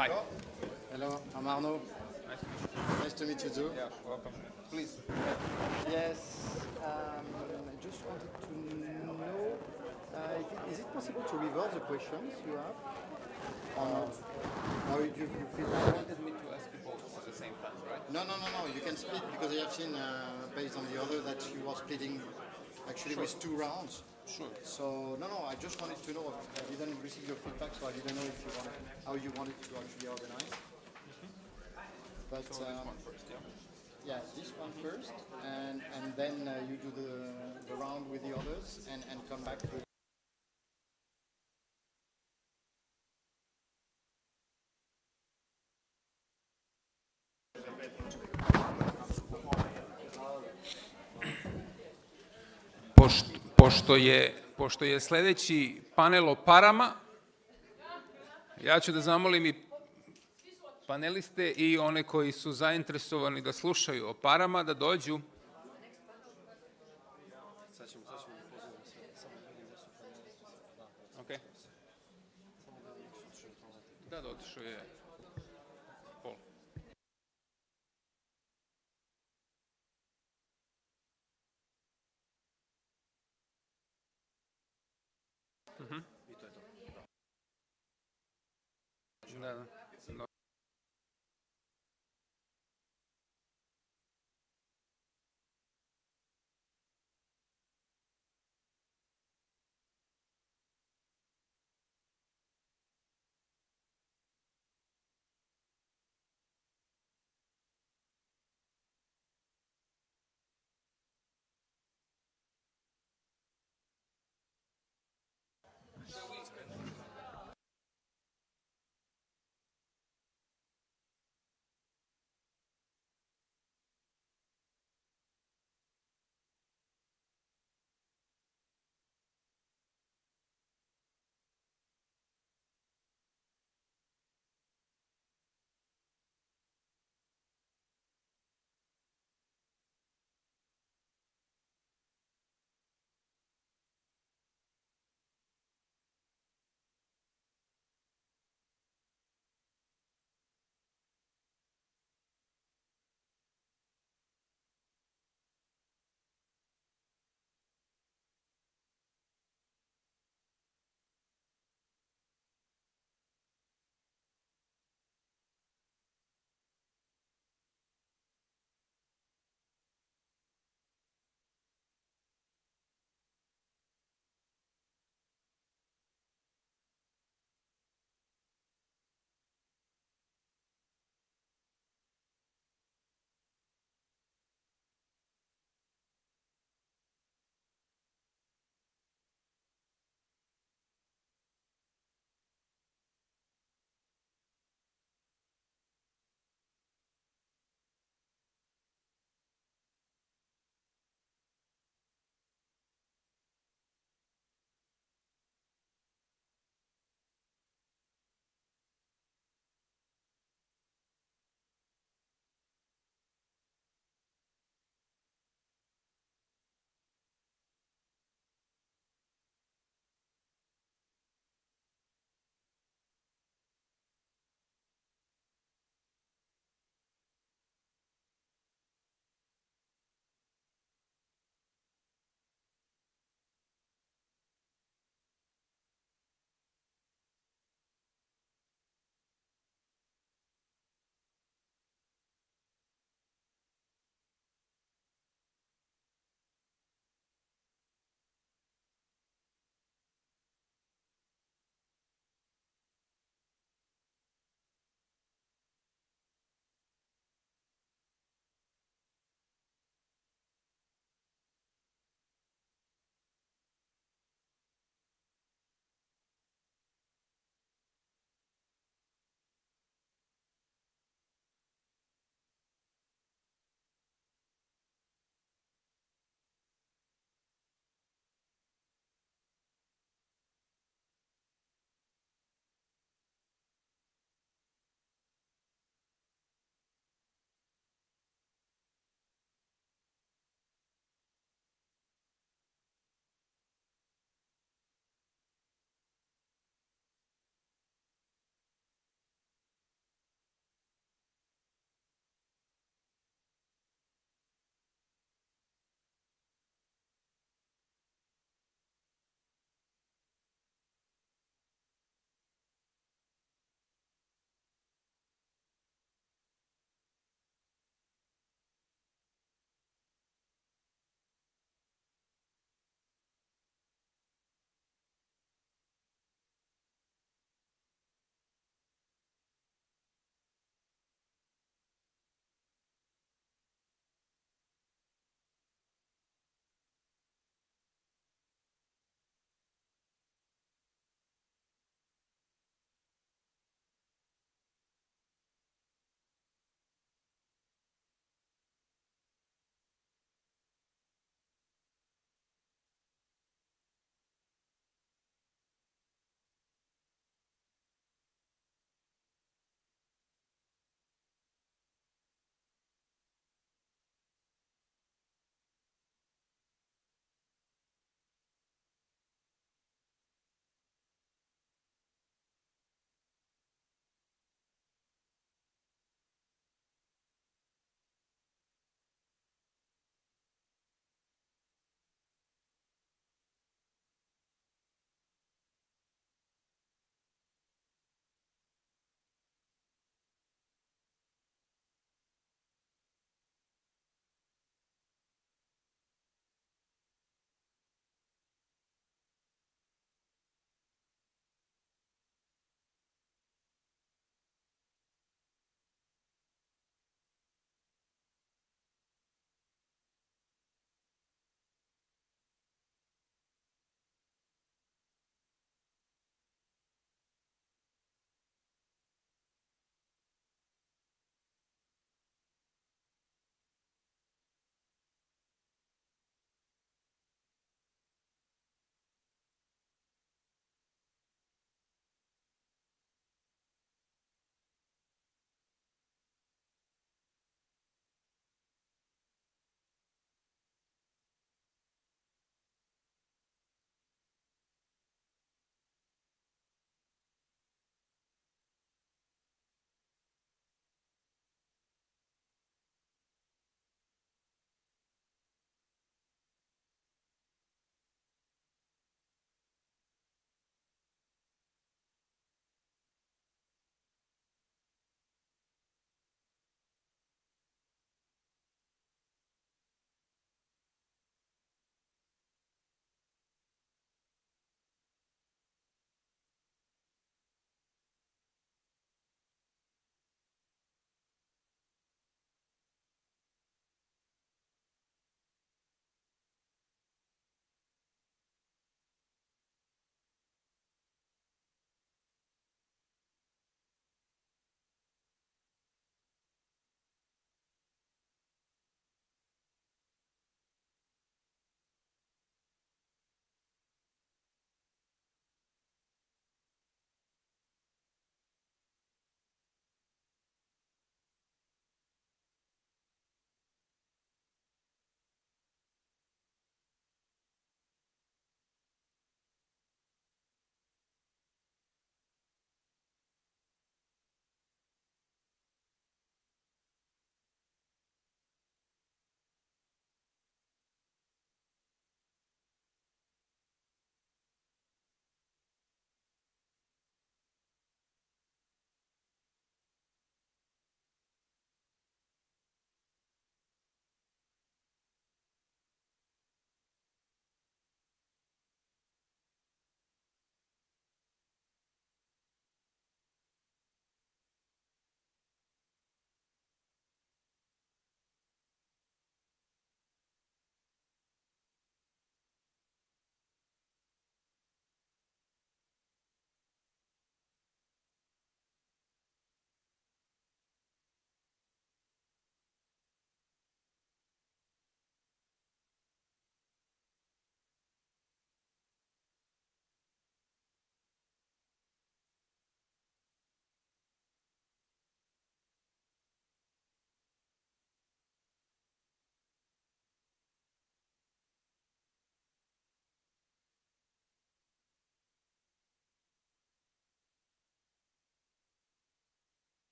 Hi. Hello, I'm Arnaud. Nice to meet you too. Yeah, welcome. Please. Yes, I just wanted to know, is it possible to reverse the questions you have? Or not? Or you feel You wanted me to ask you both at the same time, right? No, you can split because I have seen, based on the other, that you are splitting actually Sure. with 2 rounds. Sure. So, no, I just wanted to know, I didn't receive your feedback, so I didn't know if you wanted, how you wanted to actually organize. But, So this one first, yeah? yeah, this one first, and then you do the round with the others and come back with. Pošto je sledeći panel o parama, ja ću da zamolim i paneliste i one koji su zainteresovani da slušaju o parama da dođu. Okay. Da, otišao je Pol. Da.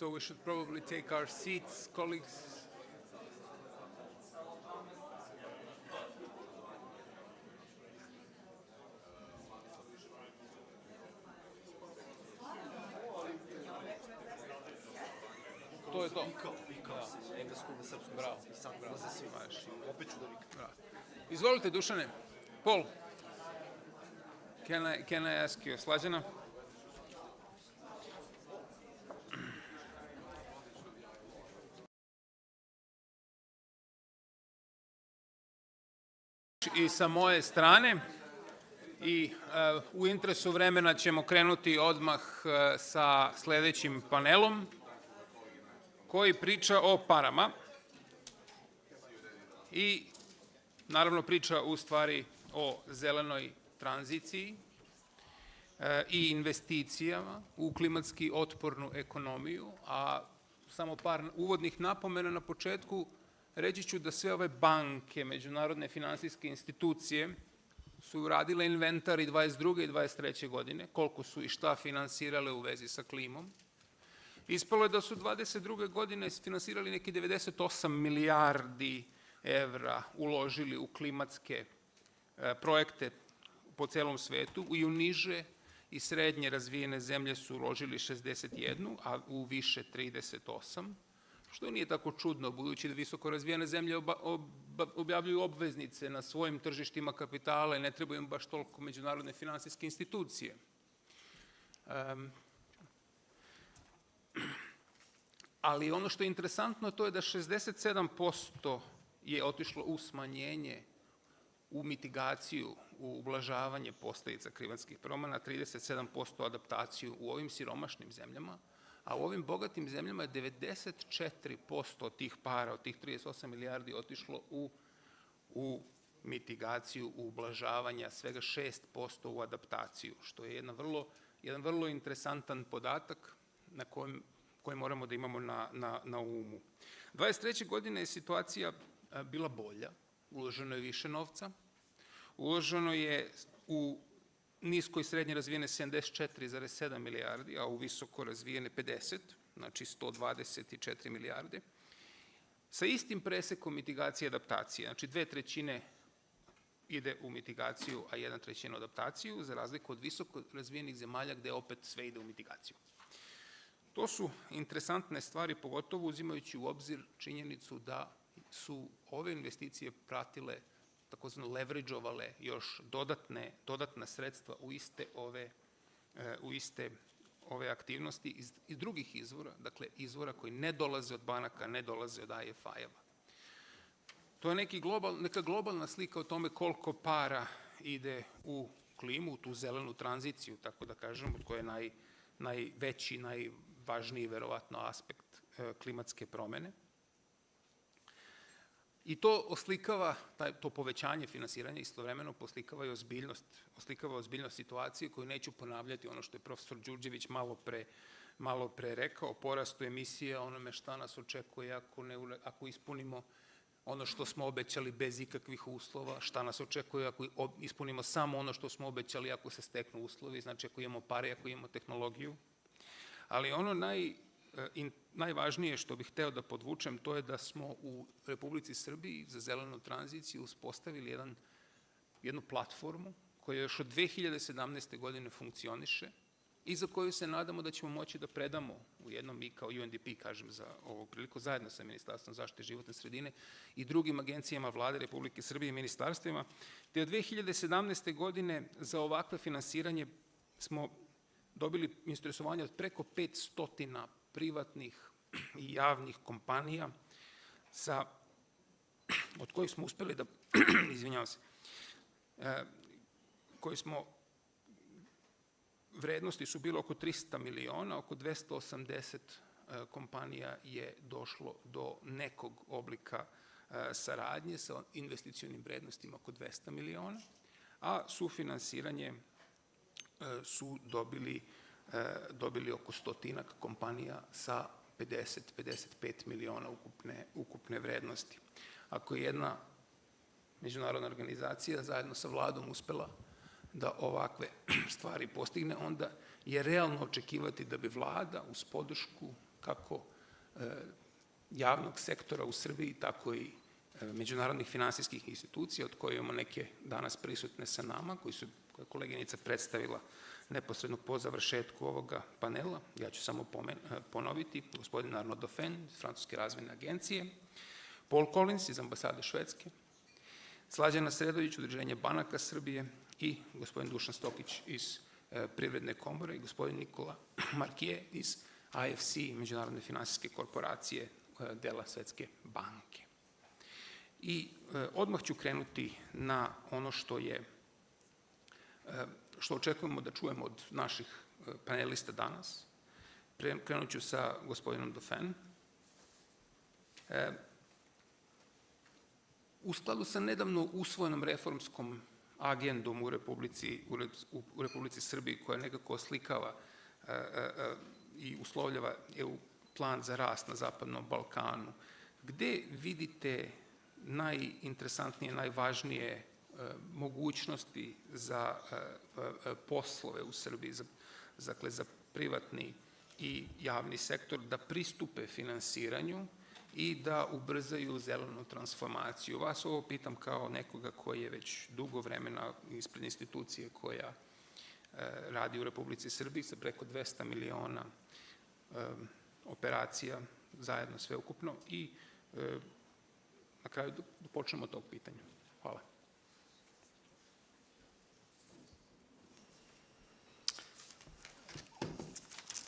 so we should probably take our seats, colleagues. To je to. Bravo. Izvolite, Dušane. Paul, can I ask you, Slađana? I sa moje strane i u interesu vremena ćemo krenuti odmah sa sledećim panelom koji priča o parama i naravno priča u stvari o zelenoj tranziciji i investicijama u klimatski otpornu ekonomiju, a samo par uvodnih napomena na početku. Reći ću da sve ove banke, međunarodne finansijske institucije su uradile inventar i 22. i 23. godine, koliko su i šta finansirale u vezi sa klimom. Ispalo je da su 22. godine finansirali neki 98 milijardi evra uložili u klimatske projekte po celom svetu i u niže i srednje razvijene zemlje su uložili 61, a u više 38, što nije tako čudno, budući da visoko razvijene zemlje objavljuju obveznice na svojim tržištima kapitala i ne trebaju im baš toliko međunarodne finansijske institucije. Ali ono što je interesantno to je da 67% je otišlo u smanjenje, u mitigaciju, u ublažavanje posledica klimatskih promena, 37% adaptaciju u ovim siromašnim zemljama, a u ovim bogatim zemljama je 94% tih para, od tih 38 milijardi, otišlo u mitigaciju, u ublažavanje, svega 6% u adaptaciju, što je jedan vrlo interesantan podatak na koji moramo da imamo na umu. 23. godine je situacija bila bolja, uloženo je više novca, uloženo je u nisko i srednje razvijene 74,7 milijardi, a u visoko razvijene 50, znači 124 milijarde, sa istim presekom mitigacije i adaptacije, znači 2/3 ide u mitigaciju, a 1/3 u adaptaciju, za razliku od visoko razvijenih zemalja gde opet sve ide u mitigaciju. To su interesantne stvari, pogotovo uzimajući u obzir činjenicu da su ove investicije pratile, takozvano leverage-ovale još dodatna sredstva u iste ove aktivnosti iz drugih izvora, dakle izvora koji ne dolaze od banaka, ne dolaze od IFI-eva. To je neka globalna slika o tome koliko para ide u klimu, u tu zelenu tranziciju, tako da kažem, koja je najveći, najvažniji, verovatno, aspekt klimatske promene. I to oslikava, to povećanje finansiranja istovremeno poslikava i ozbiljnost situacije koju neću ponavljati, ono što je profesor Đurđević malo pre rekao, porastu emisija, onome šta nas očekuje ako ispunimo ono što smo obećali bez ikakvih uslova, šta nas očekuje ako ispunimo samo ono što smo obećali ako se steknu uslovi, znači ako imamo pare, ako imamo tehnologiju. Ali ono najvažnije što bih hteo da podvučem, to je da smo u Republici Srbiji za zelenu tranziciju uspostavili jednu platformu koja još od 2017. godine funkcioniše i za koju se nadamo da ćemo moći da predamo u jednom, mi kao UNDP, kažem za ovu priliku, zajedno sa Ministarstvom zaštite životne sredine i drugim agencijama Vlade Republike Srbije i ministarstvima, te od 2017. godine za ovakve finansiranje smo dobili interesovanje od preko 500 privatnih i javnih kompanija od kojih smo uspeli da, izvinjavam se, koji smo, vrednosti su bilo oko 300 miliona, oko 280 kompanija je došlo do nekog oblika saradnje sa investicionim vrednostima oko 200 miliona, a sufinansiranje su dobili oko 100 kompanija sa 50-55 miliona ukupne vrednosti. Ako je jedna međunarodna organizacija zajedno sa vladom uspela da ovakve stvari postigne, onda je realno očekivati da bi vlada uz podršku kako javnog sektora u Srbiji, tako i međunarodnih finansijskih institucija, od koje imamo neke danas prisutne sa nama, koje je koleginica predstavila neposredno po završetku ovoga panela. Ja ću samo ponoviti: gospodin Arnaud Dauphin iz Francuske razvojne agencije, Paul Collins iz ambasade Švedske, Slađana Sredović, Udruženje banaka Srbije i gospodin Dušan Stokić iz Privredne komore i gospodin Nikola Markije iz IFC, Međunarodne finansijske korporacije, dela Svetske banke. I odmah ću krenuti na ono što očekujemo da čujemo od naših panelista danas. Krenut ću sa gospodinom Dauphin. U skladu sa nedavno usvojenom reformskom agendom u Republici Srbiji, koja nekako oslikava i uslovljava EU plan za rast na Zapadnom Balkanu, gde vidite najinteresantnije, najvažnije mogućnosti za poslove u Srbiji, dakle za privatni i javni sektor, da pristupe finansiranju i da ubrzaju zelenu transformaciju? Vas ovo pitam kao nekoga koji je već dugo vremena ispred institucije koja radi u Republici Srbiji sa preko 200 miliona operacija zajedno sveukupno, i na kraju da počnemo od tog pitanja. Hvala.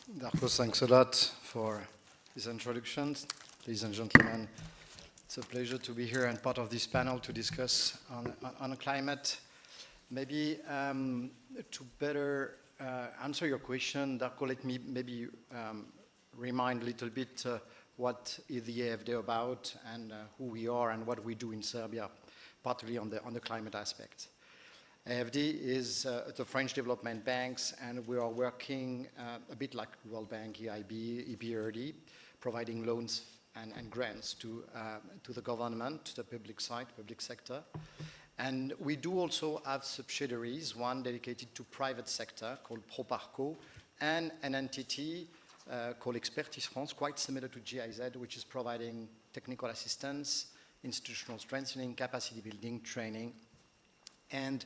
Darko, thanks a lot for this introduction. Ladies and gentlemen, it's a pleasure to be here and part of this panel to discuss on climate. Maybe to better answer your question, Darko, let me maybe remind a little bit what is the AFD about and who we are and what we do in Serbia, particularly on the climate aspect. AFD is the French development banks, and we are working a bit like World Bank, EIB, EBRD, providing loans and grants to the government, to the public side, public sector. And we do also have subsidiaries, one dedicated to private sector called Proparco, and an entity called Expertise France, quite similar to GIZ, which is providing technical assistance, institutional strengthening, capacity building, training. And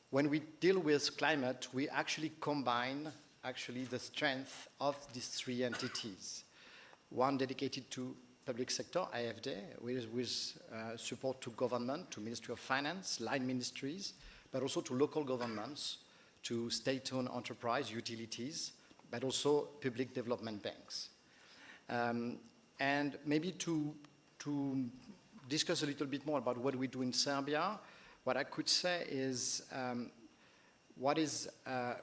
when we deal with climate, we actually combine the strength of these three entities. One dedicated to public sector, AFD, with support to government, to Ministry of Finance, line ministries, but also to local governments, to state-owned enterprise, utilities, but also public development banks. And maybe to discuss a little bit more about what we do in Serbia, what I could say is what is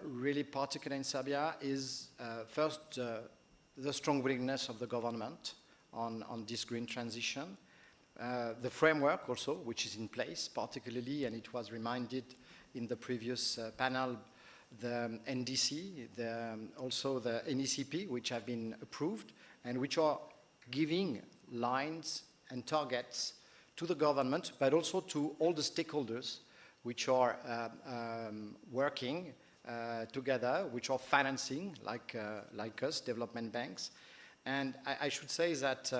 really particular in Serbia is first the strong willingness of the government on this green transition. The framework also, which is in place particularly, and it was reminded in the previous panel, the NDC, also the NECP, which have been approved, and which are giving lines and targets to the government, but also to all the stakeholders which are working together, which are financing, like us, development banks. And I should say that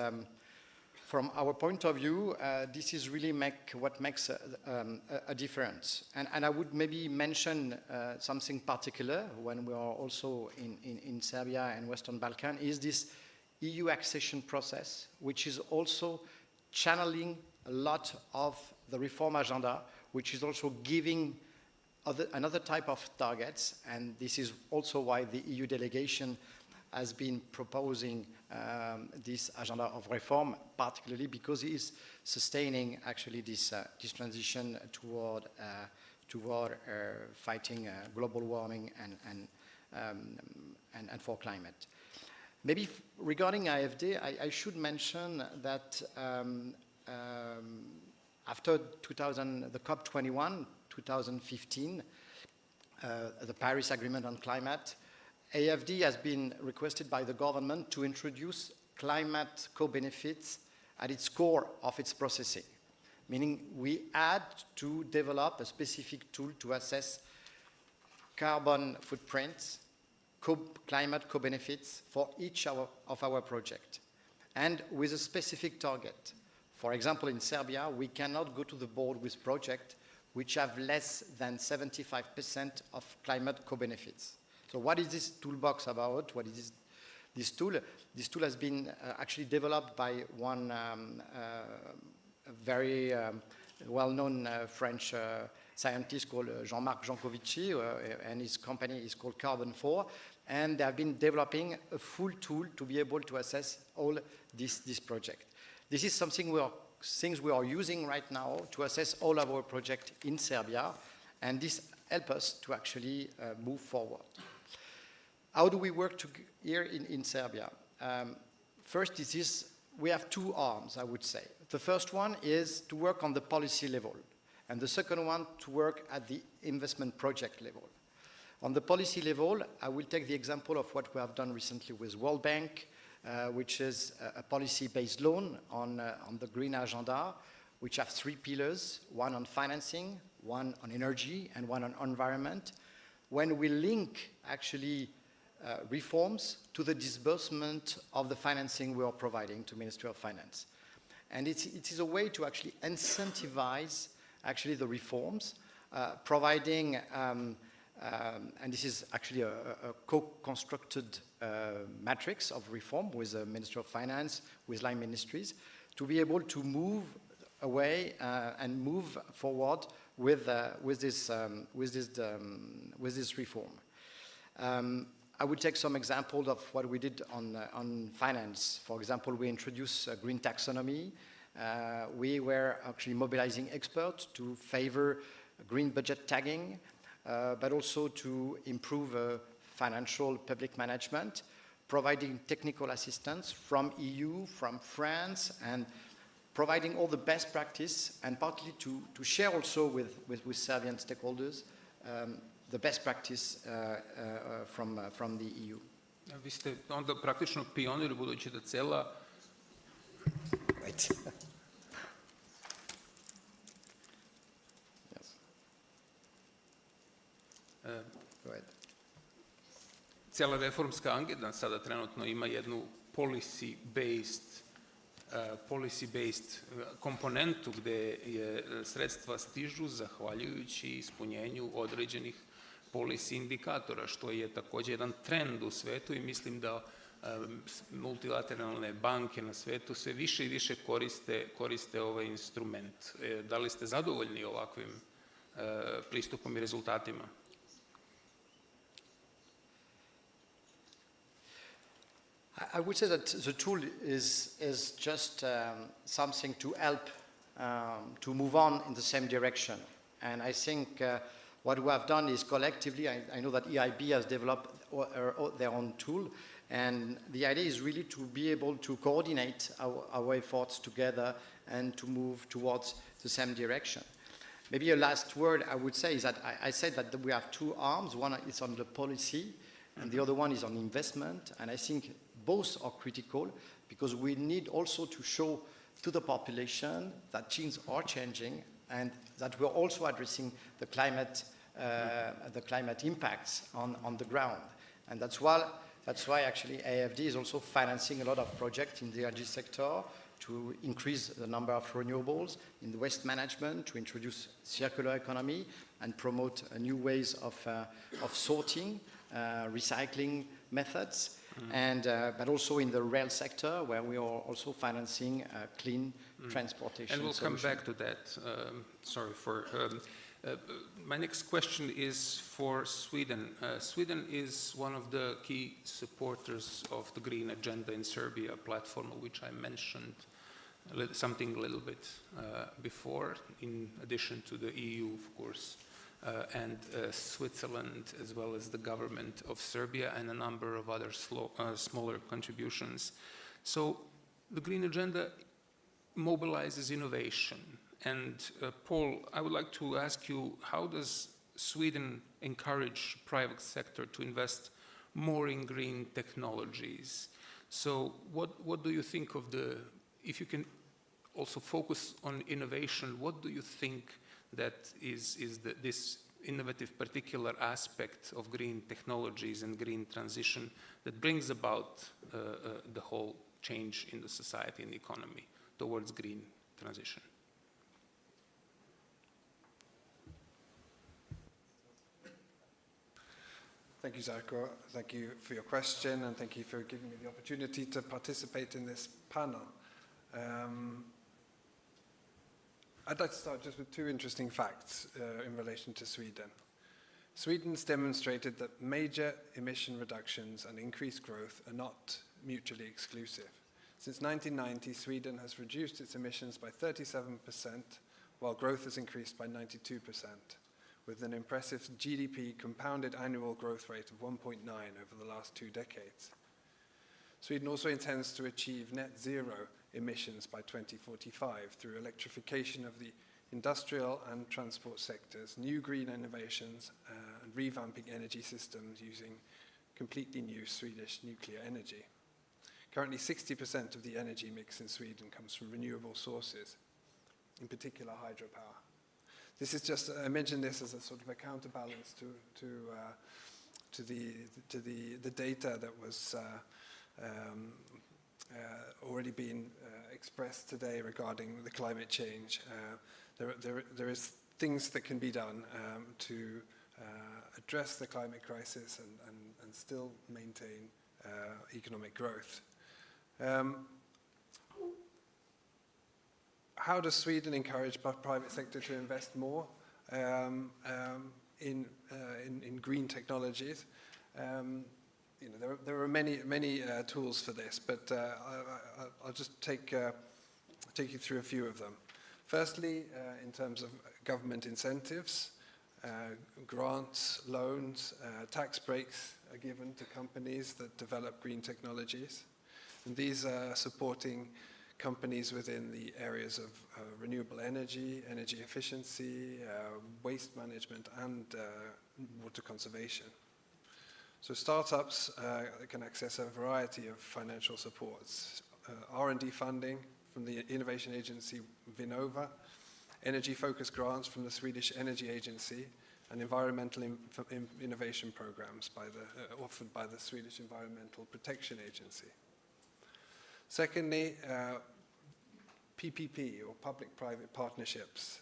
from our point of view, this is really what makes a difference. And I would maybe mention something particular when we are also in Serbia and Western Balkan, is this EU accession process, which is also channeling a lot of the reform agenda, which is also giving another type of targets. And this is also why the EU delegation has been proposing this agenda of reform, particularly because it is sustaining actually this transition toward fighting global warming and for climate. Maybe regarding AFD, I should mention that after the COP21, 2015, the Paris Agreement on Climate, AFD has been requested by the government to introduce climate co-benefits at its core of its processing, meaning we had to develop a specific tool to assess carbon footprints, climate co-benefits for each of our projects, and with a specific target. For example, in Serbia, we cannot go to the board with projects which have less than 75% of climate co-benefits. So what is this toolbox about? What is this tool? This tool has been actually developed by one very well-known French scientist called Jean-Marc Jancovici, and his company is called Carbon 4, and they have been developing a full tool to be able to assess all this project. This is something we are using right now to assess all of our projects in Serbia, and this helps us to actually move forward. How do we work here in Serbia? First, we have two arms, I would say. The first one is to work on the policy level, and the second one to work at the investment project level. On the policy level, I will take the example of what we have done recently with World Bank, which is a policy-based loan on the green agenda, which have three pillars, one on financing, one on energy, and one on environment. When we link actually reforms to the disbursement of the financing we are providing to Ministry of Finance. And it is a way to actually incentivize actually the reforms, providing, and this is actually a co-constructed matrix of reform with the Ministry of Finance, with line ministries, to be able to move away and move forward with this reform. I would take some examples of what we did on finance. For example, we introduced a green taxonomy. We were actually mobilizing experts to favor green budget tagging, but also to improve financial public management, providing technical assistance from EU, from France, and providing all the best practice, and partly to share also with Serbian stakeholders the best practice from the EU. Vi ste onda praktično pionir, budući da cela... Right. Yes. Go ahead. Cijela reformska agenda sada trenutno ima jednu policy-based komponentu gde sredstva stižu zahvaljujući ispunjenju određenih policy indikatora, što je također jedan trend u svetu i mislim da multilateralne banke na svetu sve više i više koriste ovaj instrument. Da li ste zadovoljni ovakvim pristupom i rezultatima? I would say that the tool is just something to help to move on in the same direction. And I think what we have done is collectively, I know that EIB has developed their own tool, and the idea is really to be able to coordinate our efforts together and to move towards the same direction. Maybe a last word I would say is that I said that we have two arms. One is on the policy, and the other one is on investment, and I think both are critical because we need also to show to the population that things are changing and that we're also addressing the climate impacts on the ground. And that's why actually AFD is also financing a lot of projects in the energy sector to increase the number of renewables, in the waste management, to introduce circular economy and promote new ways of sorting, recycling methods. And but also in the rail sector, where we are also financing clean transportation. And we'll solution. come back to that. My next question is for Sweden. Sweden is one of the key supporters of the Green Agenda in Serbia platform, which I mentioned something a little bit before, in addition to the EU, of course. And Switzerland, as well as the government of Serbia, and a number of other smaller contributions. So the Green Agenda mobilizes innovation. And Paul, I would like to ask you, how does Sweden encourage private sector to invest more in green technologies? So what do you think of if you can also focus on innovation, what do you think that this innovative particular aspect of green technologies and green transition that brings about the whole change in the society and the economy towards green transition. Thank you, Zarko. Thank you for your question, and thank you for giving me the opportunity to participate in this panel. I'd like to start just with two interesting facts in relation to Sweden. Sweden's demonstrated that major emission reductions and increased growth are not mutually exclusive. Since 1990, Sweden has reduced its emissions by 37%, while growth has increased by 92%, with an impressive GDP compounded annual growth rate of 1.9 over the last 2 decades. Sweden also intends to achieve net zero emissions by 2045 through electrification of the industrial and transport sectors, new green innovations, and revamping energy systems using completely new Swedish nuclear energy. Currently, 60% of the energy mix in Sweden comes from renewable sources, in particular hydropower. This is just, I mentioned this as a sort of a counterbalance to the data that was already been expressed today regarding the climate change. There is things that can be done to address the climate crisis and still maintain economic growth. How does Sweden encourage the private sector to invest more in green technologies? There are many tools for this, but I'll just take you through a few of them. Firstly, in terms of government incentives, grants, loans, tax breaks are given to companies that develop green technologies. And these are supporting companies within the areas of renewable energy, energy efficiency, waste management, and water conservation. So startups can access a variety of financial supports, R&D funding from the innovation agency Vinnova, energy-focused grants from the Swedish Energy Agency, and environmental innovation programs offered by the Swedish Environmental Protection Agency. Secondly, PPP, or public-private partnerships.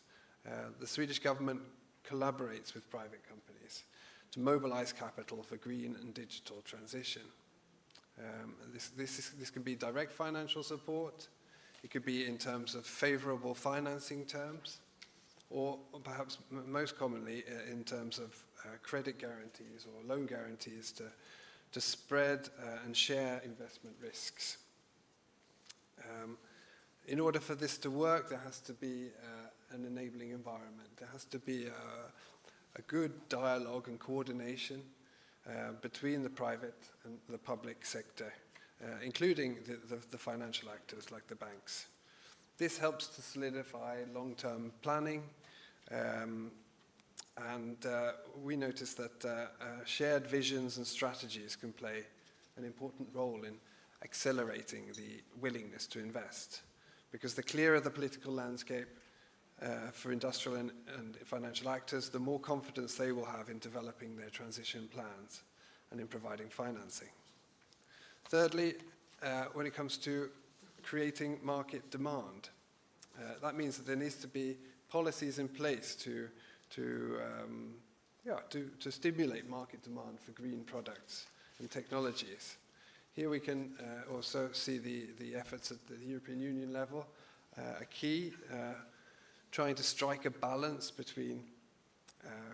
The Swedish government collaborates with private companies to mobilize capital for green and digital transition. This can be direct financial support, it could be in terms of favorable financing terms, or perhaps most commonly in terms of credit guarantees or loan guarantees to spread and share investment risks. In order for this to work, there has to be an enabling environment. There has to be a good dialogue and coordination between the private and the public sector, including the financial actors like the banks. This helps to solidify long-term planning, and we notice that shared visions and strategies can play an important role in accelerating the willingness to invest, because the clearer the political landscape for industrial and financial actors, the more confidence they will have in developing their transition plans and in providing financing. Thirdly, when it comes to creating market demand, that means that there needs to be policies in place to stimulate market demand for green products and technologies. Here we can also see the efforts at the European Union level, a key, trying to strike a balance between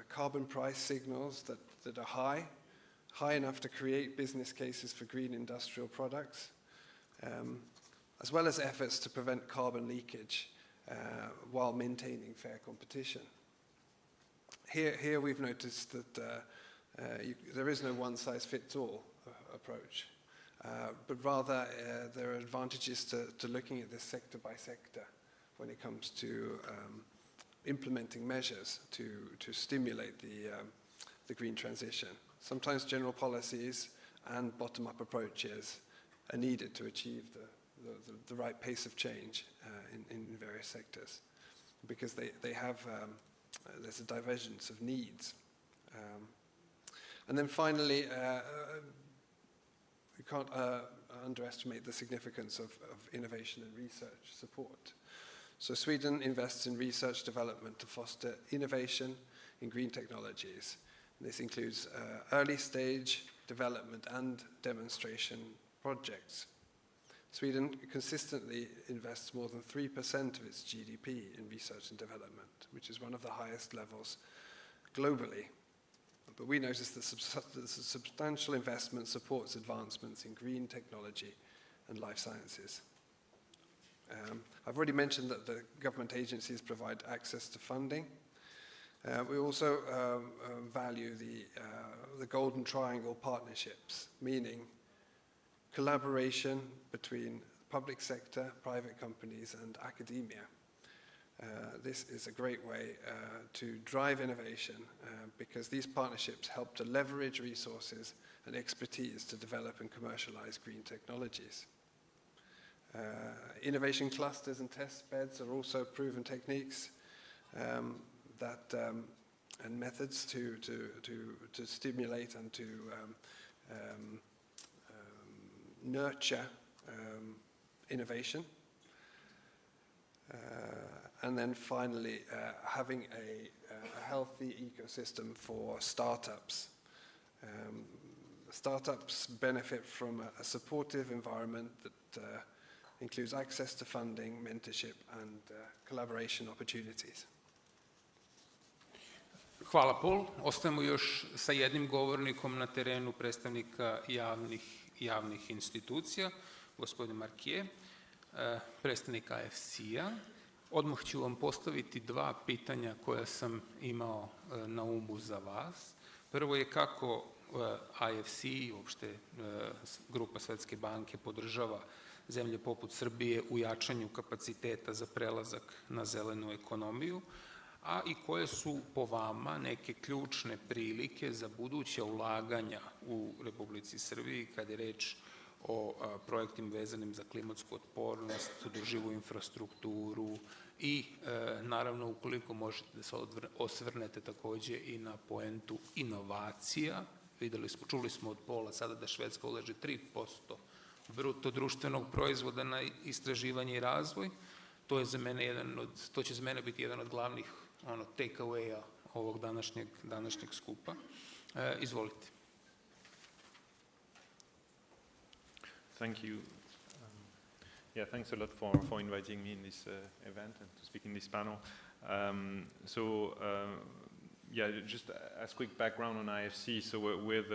carbon price signals that are high enough to create business cases for green industrial products, as well as efforts to prevent carbon leakage while maintaining fair competition. Here we've noticed that there is no one-size-fits-all approach, but rather there are advantages to looking at this sector by sector when it comes to implementing measures to stimulate the green transition. Sometimes general policies and bottom-up approaches are needed to achieve the right pace of change in various sectors, because they have there's a divergence of needs. And then finally, we can't underestimate the significance of innovation and research support. So Sweden invests in research development to foster innovation in green technologies. This includes early stage development and demonstration projects. Sweden consistently invests more than 3% of its GDP in research and development, which is one of the highest levels globally. But we notice that substantial investment supports advancements in green technology and life sciences. I've already mentioned that the government agencies provide access to funding. We also value the golden triangle partnerships, meaning collaboration between public sector, private companies, and academia. This is a great way to drive innovation because these partnerships help to leverage resources and expertise to develop and commercialize green technologies. Innovation clusters and test beds are also proven techniques and methods to stimulate and to nurture innovation. And then finally, having a healthy ecosystem for startups. Startups benefit from a supportive environment that includes access to funding, mentorship, and collaboration opportunities. Hvala, Paul. Ostajemo još sa jednim govornikom na terenu predstavnika javnih institucija, gospodin Markije, predstavnik AFC-a. Odmah ću vam postaviti dva pitanja koja sam imao na umu za vas. Prvo je kako AFC i uopšte grupa Svetske banke podržava zemlje poput Srbije u jačanju kapaciteta za prelazak na zelenu ekonomiju, a i koje su po vama neke ključne prilike za buduća ulaganja u Republici Srbiji kad je reč o projektima vezanim za klimatsku otpornost, održivu infrastrukturu i naravno ukoliko možete da se osvrnete takođe i na poentu inovacija. Čuli smo od Paula sada da Švedska ulaže 3% bruto društvenog proizvoda na istraživanje i razvoj. To će za mene biti jedan od glavnih take-away-a ovog današnjeg skupa. Izvolite. Thank you. Thanks a lot for inviting me in this event and to speak in this panel. Just as quick background on IFC. So we're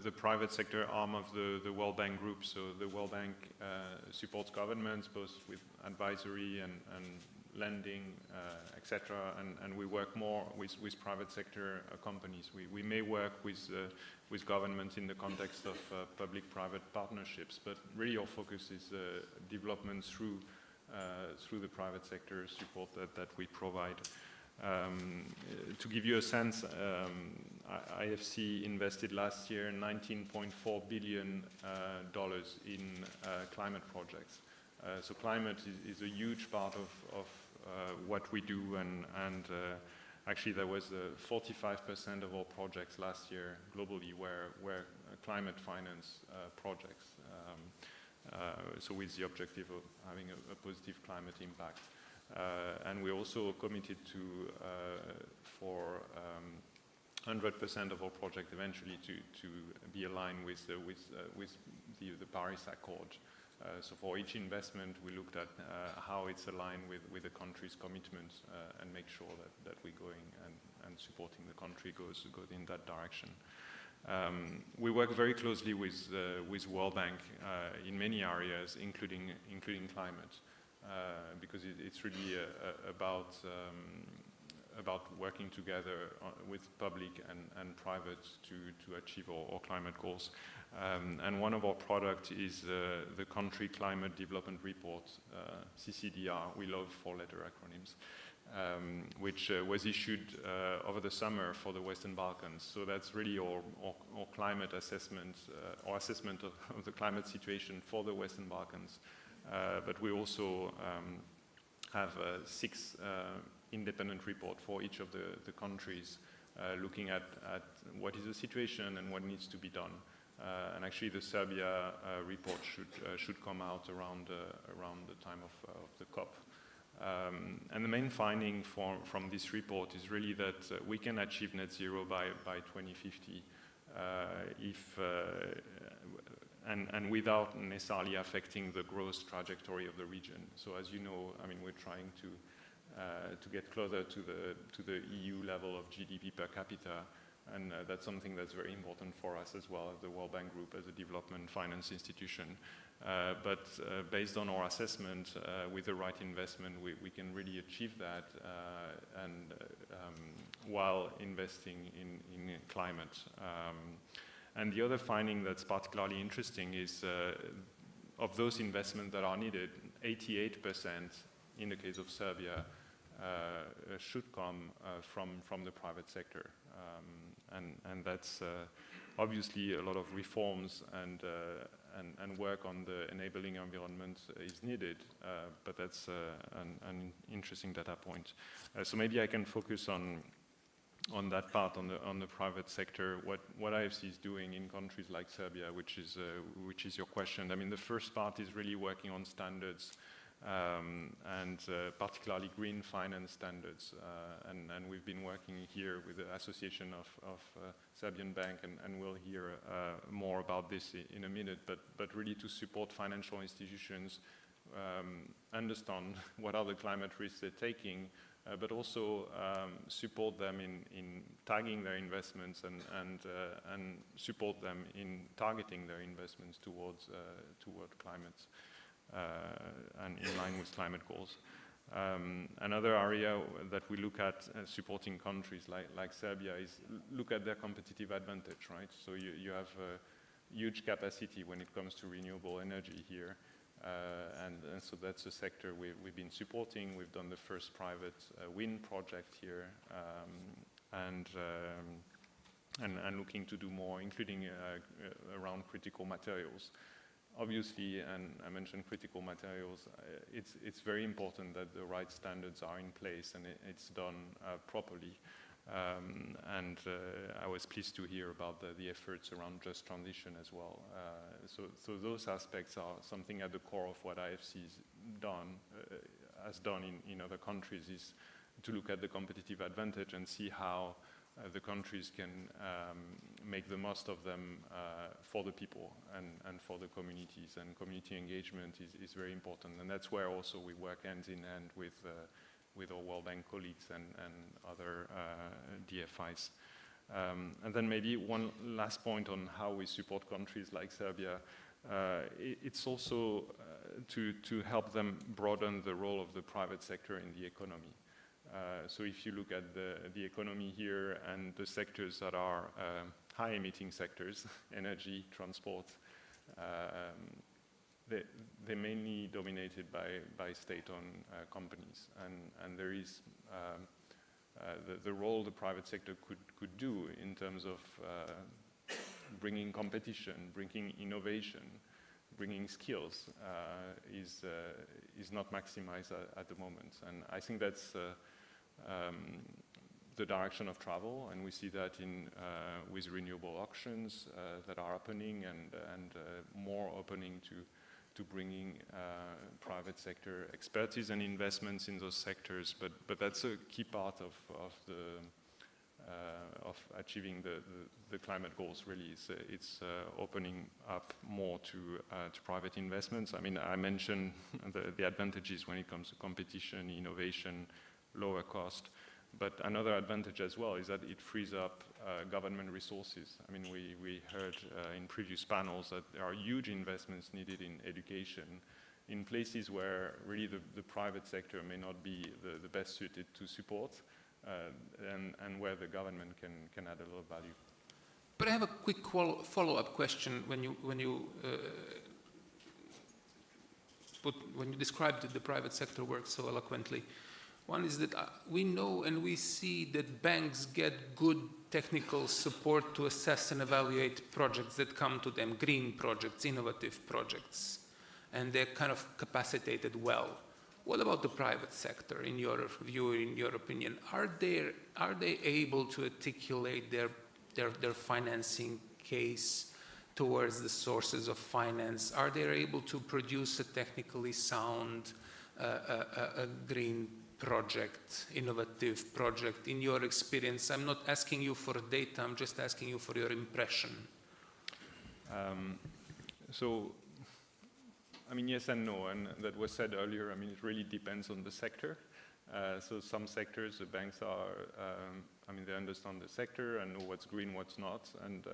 the private sector arm of the World Bank Group. So the World Bank supports governments both with advisory and lending, etc. And we work more with private sector companies. We may work with governments in the context of public-private partnerships, but really our focus is development through the private sector support that we provide. To give you a sense, IFC invested last year $19.4 billion in climate projects. So climate is a huge part of what we do, and actually there was 45% of all projects last year globally were climate finance projects. So with the objective of having a positive climate impact. And we're also committed to for 100% of our project eventually to be aligned with the Paris Accord. So for each investment, we looked at how it's aligned with the country's commitments and make sure that we're going and supporting the country goes in that direction. We work very closely with World Bank in many areas, including climate. Because it's really about working together with public and private to achieve our climate goals. And one of our products is the Country Climate Development Report, CCDR. We love four-letter acronyms, which was issued over the summer for the Western Balkans. So that's really our climate assessment, or assessment of the climate situation for the Western Balkans. But we also have 6 independent report for each of the countries, looking at what is the situation and what needs to be done. And actually, the Serbia report should come out around the time of the COP. And the main finding from this report is really that we can achieve net zero by 2050 and without necessarily affecting the growth trajectory of the region. So as you know, I mean, we're trying to get closer to the EU level of GDP per capita, and that's something that's very important for us as well as the World Bank Group as a development finance institution. But based on our assessment, with the right investment, we can really achieve that while investing in climate. And the other finding that's particularly interesting is of those investments that are needed, 88% in the case of Serbia should come from the private sector. And that's obviously a lot of reforms and work on the enabling environment is needed, but that's an interesting data point. So maybe I can focus on that part, on the private sector, what IFC is doing in countries like Serbia, which is your question. I mean, the first part is really working on standards, and particularly green finance standards. And we've been working here with the Association of Serbian Bank, and we'll hear more about this in a minute, but really to support financial institutions, understand what are the climate risks they're taking, but also support them in tagging their investments and support them in targeting their investments toward climate and in line with climate goals. Another area that we look at supporting countries like Serbia is look at their competitive advantage, right? So you have a huge capacity when it comes to renewable energy here. And so that's a sector we've been supporting. We've done the first private wind project here, and looking to do more, including around critical materials. Obviously, and I mentioned critical materials, it's very important that the right standards are in place and it's done properly. And I was pleased to hear about the efforts around just transition as well. So those aspects are something at the core of what IFC has done in other countries, is to look at the competitive advantage and see how the countries can make the most of them for the people and for the communities. And community engagement is very important. And that's where also we work hand in hand with our World Bank colleagues and other DFIs. And then maybe one last point on how we support countries like Serbia. It's also to help them broaden the role of the private sector in the economy. So if you look at the economy here and the sectors that are high-emitting sectors, energy, transport, they're mainly dominated by state-owned companies, and there is the role the private sector could do in terms of bringing competition, bringing innovation, bringing skills is not maximized at the moment, and I think that's the direction of travel, and we see that with renewable auctions that are happening and more opening to bringing private sector expertise and investments in those sectors, but that's a key part of achieving the climate goals. Really, it's opening up more to private investments. I mean, I mentioned the advantages when it comes to competition, innovation, lower cost. But another advantage as well is that it frees up government resources. I mean, we heard in previous panels that there are huge investments needed in education in places where really the private sector may not be the best suited to support, and where the government can add a lot of value. But I have a quick follow-up question when you described the private sector work so eloquently. One is that we know and we see that banks get good technical support to assess and evaluate projects that come to them, green projects, innovative projects, and they're kind of capacitated well. What about the private sector, in your view, in your opinion? Are they able to articulate their financing case towards the sources of finance? Are they able to produce a technically sound, a green project, innovative project? In your experience, I'm not asking you for data, I'm just asking you for your impression. So, I mean, yes and no, and that was said earlier. I mean, it really depends on the sector. So some sectors, the banks are, I mean, they understand the sector and know what's green, what's not, and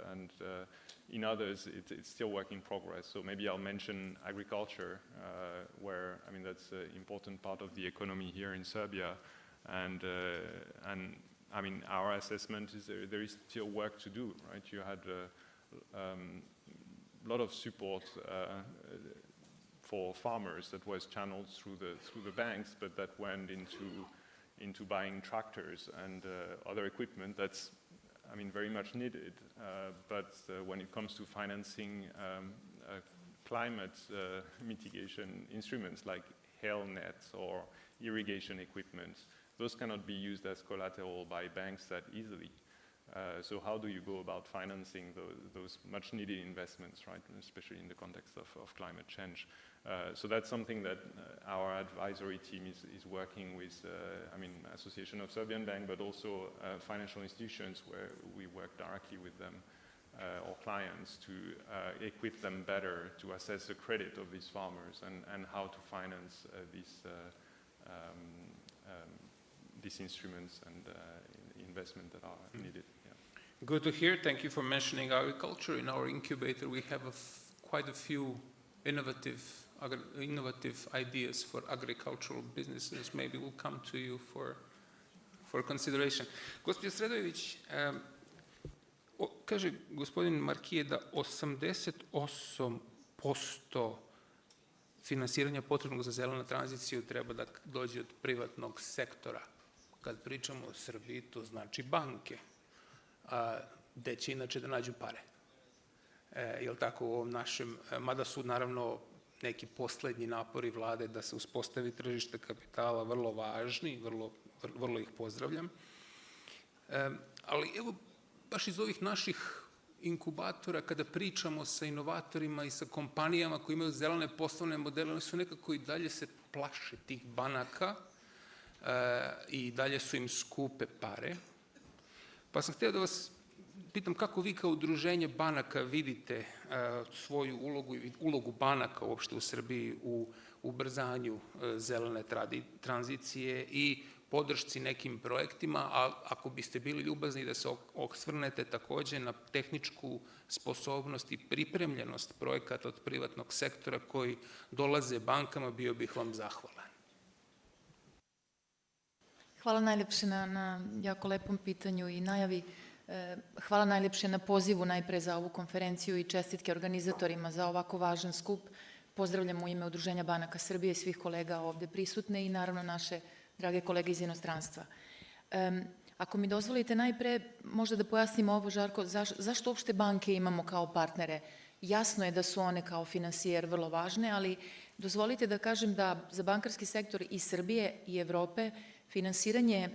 in others, it's still work in progress. So maybe I'll mention agriculture, where, I mean, that's an important part of the economy here in Serbia, and I mean, our assessment is there is still work to do, right? You had a lot of support for farmers that was channeled through the banks, but that went into buying tractors and other equipment that's, I mean, very much needed. But when it comes to financing climate mitigation instruments like hail nets or irrigation equipment, those cannot be used as collateral by banks that easily. So how do you go about financing those much needed investments, right, especially in the context of climate change? So that's something that our advisory team is working with, I mean, Association of Serbian Bank, but also financial institutions where we work directly with them or clients to equip them better to assess the credit of these farmers and how to finance these instruments and investment that are needed. Yeah. Good to hear. Thank you for mentioning agriculture. In our incubator, we have quite a few innovative ideas for agricultural businesses. Maybe we'll come to you for consideration. Gospođo Sredojević, kaže gospodin Markije da 88% finansiranja potrebnog za zelenu tranziciju treba da dođe od privatnog sektora. Kad pričamo o Srbiji, to znači banke. Gde će inače da nađu pare? Jel' tako u ovom našem, mada su naravno neki poslednji napori vlade da se uspostavi tržište kapitala vrlo važni, vrlo ih pozdravljam. Ali evo, baš iz ovih naših inkubatora, kada pričamo sa inovatorima i sa kompanijama koji imaju zelene poslovne modele, oni su nekako i dalje se plaše tih banaka i dalje su im skupe pare. Pa sam htio da vas pitam kako vi kao udruženje banaka vidite svoju ulogu i ulogu banaka uopšte u Srbiji u ubrzanju zelene tranzicije i podršci nekim projektima, a ako biste bili ljubazni da se osvrnete takođe na tehničku sposobnost i pripremljenost projekata od privatnog sektora koji dolaze bankama, bio bih vam zahvalan. Hvala najlepše na jako lepom pitanju i najavi. Hvala najlepše na pozivu najpre za ovu konferenciju i čestitke organizatorima za ovako važan skup. Pozdravljam u ime Udruženja banaka Srbije i svih kolega ovde prisutne i naravno naše drage kolege iz inostranstva. Ako mi dozvolite najpre možda da pojasnimo ovo, Žarko, zašto uopšte banke imamo kao partnere? Jasno je da su one kao finansijer vrlo važne, ali dozvolite da kažem da za bankarski sektor i Srbije i Evrope finansiranje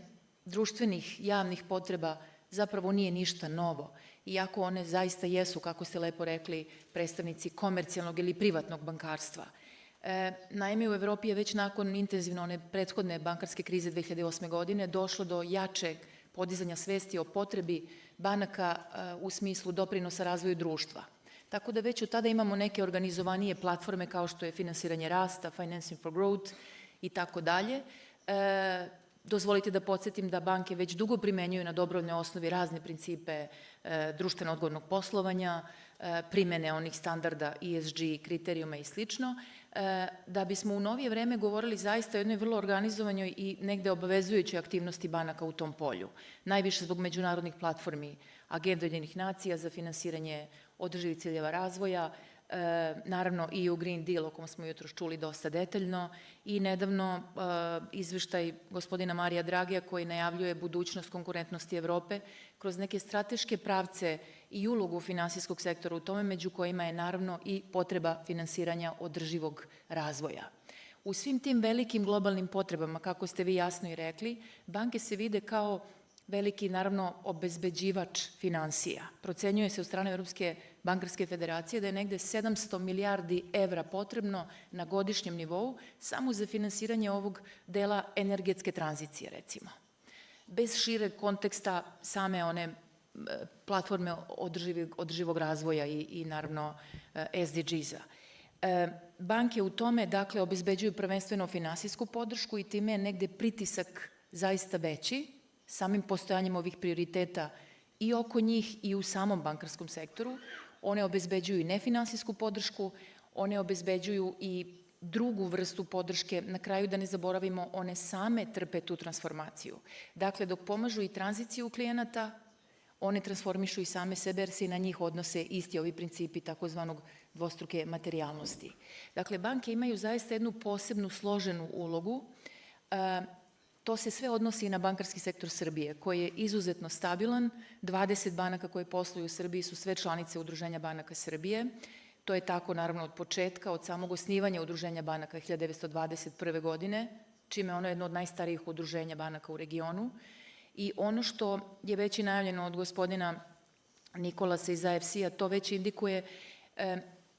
društvenih javnih potreba zapravo nije ništa novo, iako one zaista jesu, kako ste lepo rekli, predstavnici komercijalnog ili privatnog bankarstva. Naime, u Evropi je već nakon intenzivno one prethodne bankarske krize 2008. godine došlo do jačeg podizanja svesti o potrebi banaka u smislu doprinosa razvoju društva. Tako da već od tada imamo neke organizovanije platforme kao što je finansiranje rasta, Financing for Growth i tako dalje. Dozvolite da podsjetim da banke već dugo primenjuju na dobrovoljnoj osnovi razne principe društveno odgovornog poslovanja, primene onih standarda ESG, kriterijuma i slično, da bismo u novije vreme govorili zaista o jednoj vrlo organizovanoj i negde obavezujućoj aktivnosti banaka u tom polju. Najviše zbog međunarodnih platformi Agende Ujedinjenih nacija za finansiranje održivih ciljeva razvoja, naravno i u Green Deal, o kom smo jutros čuli dosta detaljno, i nedavno izveštaj gospodina Marija Dragija koji najavljuje budućnost konkurentnosti Evrope kroz neke strateške pravce i ulogu finansijskog sektora u tome, među kojima je naravno i potreba finansiranja održivog razvoja. U svim tim velikim globalnim potrebama, kako ste vi jasno i rekli, banke se vide kao veliki, naravno, obezbeđivač finansija. Procenjuje se od strane Evropske bankarske federacije da je negde 700 milijardi evra potrebno na godišnjem nivou samo za finansiranje ovog dela energetske tranzicije, recimo. Bez šireg konteksta same one platforme održivog razvoja i naravno SDGs-a. Banke u tome, dakle, obezbeđuju prvenstveno finansijsku podršku i time je negde pritisak zaista veći, samim postojanjem ovih prioriteta i oko njih i u samom bankarskom sektoru. One obezbeđuju i nefinansijsku podršku, one obezbeđuju i drugu vrstu podrške. Na kraju, da ne zaboravimo, one same trpe tu transformaciju. Dakle, dok pomažu i tranziciju klijenata, one transformišu i same sebe jer se i na njih odnose isti ovi principi takozvanog dvostruke materijalnosti. Dakle, banke imaju zaista jednu posebnu složenu ulogu. To se sve odnosi i na bankarski sektor Srbije, koji je izuzetno stabilan. 20 banaka koje posluju u Srbiji su sve članice Udruženja banaka Srbije. To je tako, naravno, od početka, od samog osnivanja Udruženja banaka 1921. godine, čime je ono jedno od najstarijih udruženja banaka u regionu. I ono što je već i najavljeno od gospodina Nikolasa iz AFC-a, to već indikuje,